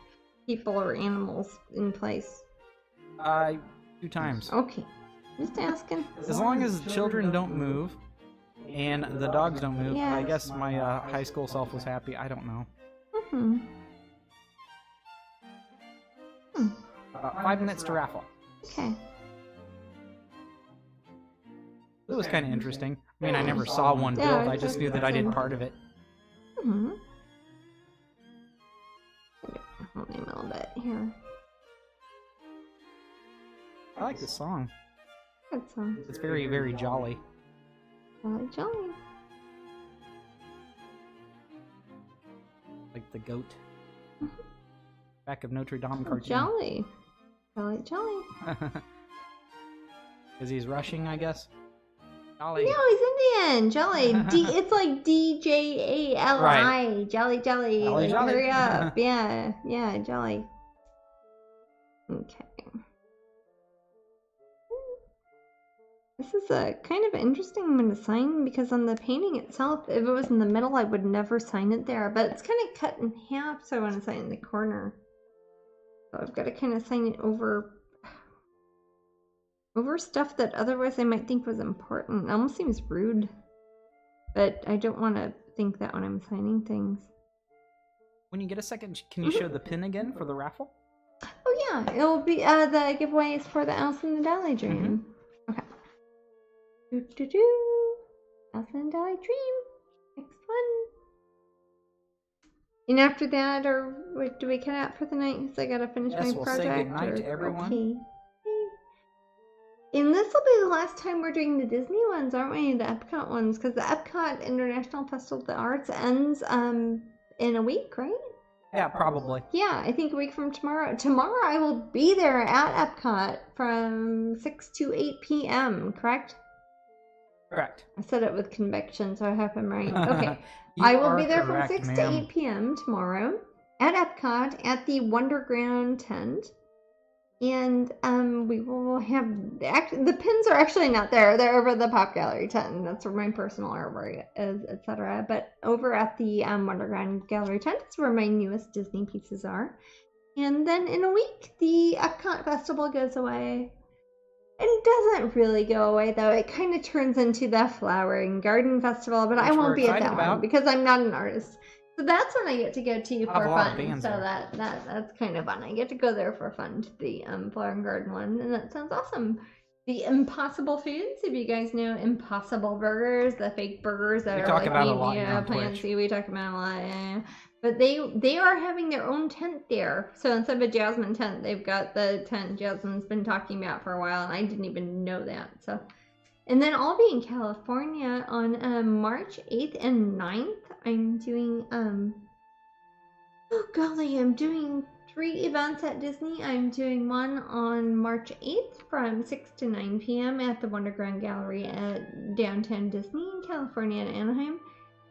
people or animals in place? 2 times. Okay. Just asking. As long as children don't move and the dogs don't move, Yeah. I guess my high school self was happy. I don't know. 5 minutes to raffle. Okay. It was kind of interesting. I mean, I never saw one build. I just knew that I did part of it. Hold me a little bit here. I like this song. Good song. It's very, very jolly. Jolly, jolly. Like the goat. Back of Notre Dame cartoon. Jolly. Jolly, jolly. Because he's rushing, I guess. Jolly. No, he's Indian. Jolly. It's like DJALI. Right. Jolly, jolly. Jolly, Like, jolly. hurry up. Yeah, yeah, jolly. Okay. This is a kind of interesting one to sign because on the painting itself, if it was in the middle, I would never sign it there. But it's kind of cut in half, so I want to sign it in the corner. So I've got to kind of sign it over stuff that otherwise I might think was important. It almost seems rude. But I don't want to think that when I'm signing things. When you get a second, can you show the pin again for the raffle? Oh yeah, it'll be the giveaway is for the Alice in the Dolly Dream. Okay. Alice in the Dolly Dream. Next one. And after that, or do we cut out for the night? Because I gotta finish my we'll project. say goodnight to everyone. Okay. And this will be the last time we're doing the Disney ones, aren't we? The Epcot ones, because the Epcot International Festival of the Arts ends in a week, right? Yeah, probably. Yeah, I think a week from tomorrow. Tomorrow I will be there at Epcot from 6 to 8 p.m., correct? Correct. I said it with conviction, so I hope I'm right. Okay. I will be there correct, from 6 to 8 p.m. tomorrow at Epcot at the Wonderground tent. And we will have... the pins are actually not there. They're over the Pop Gallery tent. And that's where my personal artwork is, etc. But over at the Wonderground Gallery tent is where my newest Disney pieces are. And then in a week, the Epcot Festival goes away. And it doesn't really go away, though. It kind of turns into the Flower and Garden Festival, but I won't be at that one because I'm not an artist. So that's when I get to go to for fun. So that's kind of fun. I get to go there for fun to the Flower and Garden one, and that sounds awesome. The Impossible Foods, if you guys know Impossible Burgers, the fake burgers that we are talk like about a lot on fancy. We talk about a lot. Yeah. But they are having their own tent there. So instead of a Jasmine tent, they've got the tent Jasmine's been talking about for a while, and I didn't even know that. So, and then I'll be in California on March 8th and 9th. I'm doing I'm doing 3 events at Disney. I'm doing one on March 8th from 6 to 9 p.m. at the Wonderground Gallery at downtown Disney in California in Anaheim.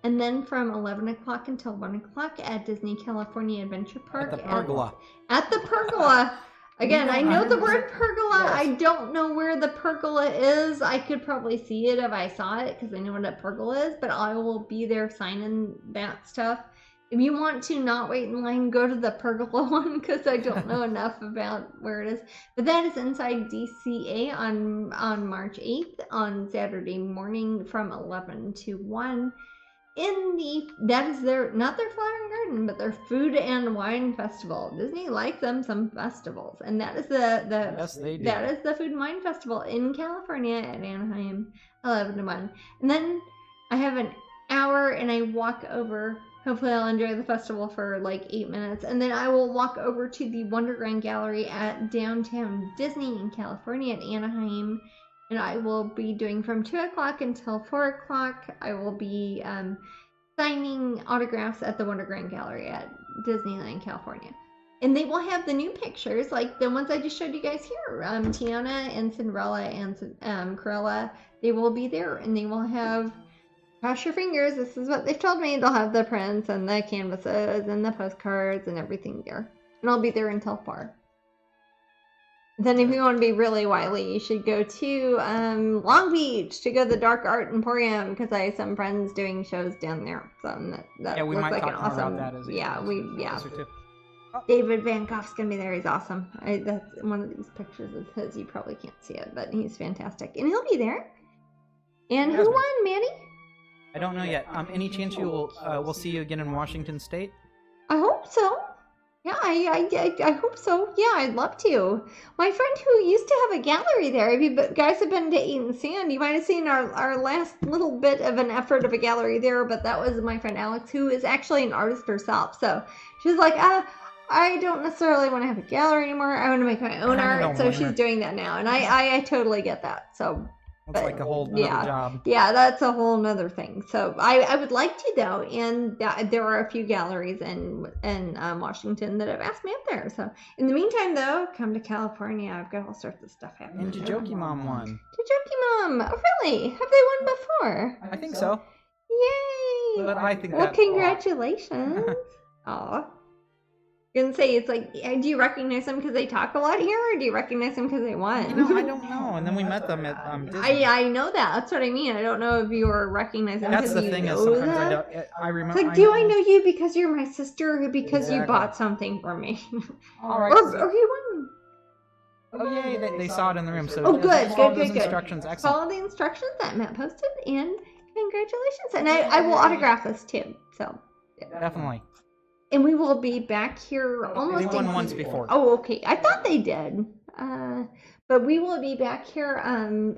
And then from 11 o'clock until 1 o'clock at Disney California Adventure Park. At the pergola. At the pergola. Again, I know the word pergola. Yes. I don't know where the pergola is. I could probably see it if I saw it because I know what a pergola is. But I will be there signing that stuff. If you want to not wait in line, go to the pergola one because I don't know enough about where it is. But that is inside DCA on March 8th on Saturday morning from 11 to 1. that is not their flower and garden, but their food and wine festival. Disney likes them some festivals, and that is yes, they do. That is the food and wine festival in California at Anaheim, 11 to 1. And then I have an hour, and I walk over. Hopefully, I'll enjoy the festival for like 8 minutes, and then I will walk over to the Wonderland Gallery at downtown Disney in California at Anaheim. And I will be doing from 2 o'clock until 4 o'clock. I will be signing autographs at the Wonderland Gallery at Disneyland, California. And they will have the new pictures, like the ones I just showed you guys here. Tiana and Cinderella and Cruella, they will be there. And they will have, cross your fingers, this is what they've told me, they'll have the prints and the canvases and the postcards and everything there. And I'll be there until 4. Then if you want to be really wily, you should go to Long Beach to go to the Dark Art Emporium, because I have some friends doing shows down there. So that we looks might like talk an more awesome. about that as Yeah. Oh. David Van Gogh's gonna be there. He's awesome. That's one of these pictures of his. You probably can't see it, but he's fantastic, and he'll be there. And who won, Manny? I don't know yet. Any chance you will we'll see you again in Washington State? I hope so. Yeah, I hope so. Yeah, I'd love to. My friend who used to have a gallery there, if you guys have been to Eaton Sand, you might have seen our last little bit of an effort of a gallery there, but that was my friend Alex, who is actually an artist herself. So she's like, I don't necessarily want to have a gallery anymore. I want to make my own art. So she's doing that now, and I totally get that. So it's like a whole other job. Yeah, that's a whole nother thing. So I would like to, though, and there are a few galleries in Washington that have asked me up there. So in the meantime, though, come to California. I've got all sorts of stuff happening. And Jajoki Mom won. Jajoki Mom. Oh, really? Have they won before? I think so. Yay! But I think well, congratulations. Aw. You're gonna say, it's like, do you recognize them because they talk a lot here, or do you recognize them because they won? You know, I don't know. And then we met them at Disney. I know that. That's what I mean. I don't know if you were recognizing them. That's the thing. Is sometimes I don't. I remember. It's like, do I know you because you're my sister, or because you bought something for me? All right. Or you won. Oh yay! They saw it in the room. So good. Instructions. Excellent. Follow the instructions that Matt posted, and congratulations. And I will autograph this too. So definitely. And we will be back here almost. They won once before. Oh, okay. I thought they did. But we will be back here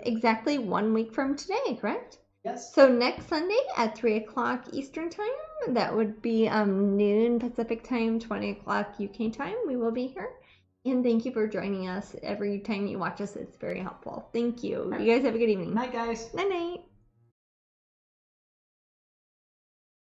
exactly 1 week from today, correct? Yes. So next Sunday at 3 o'clock Eastern Time. That would be noon Pacific Time, 20 o'clock UK time. We will be here. And thank you for joining us. Every time you watch us, it's very helpful. Thank you. You guys have a good evening. Night, guys. Night-night.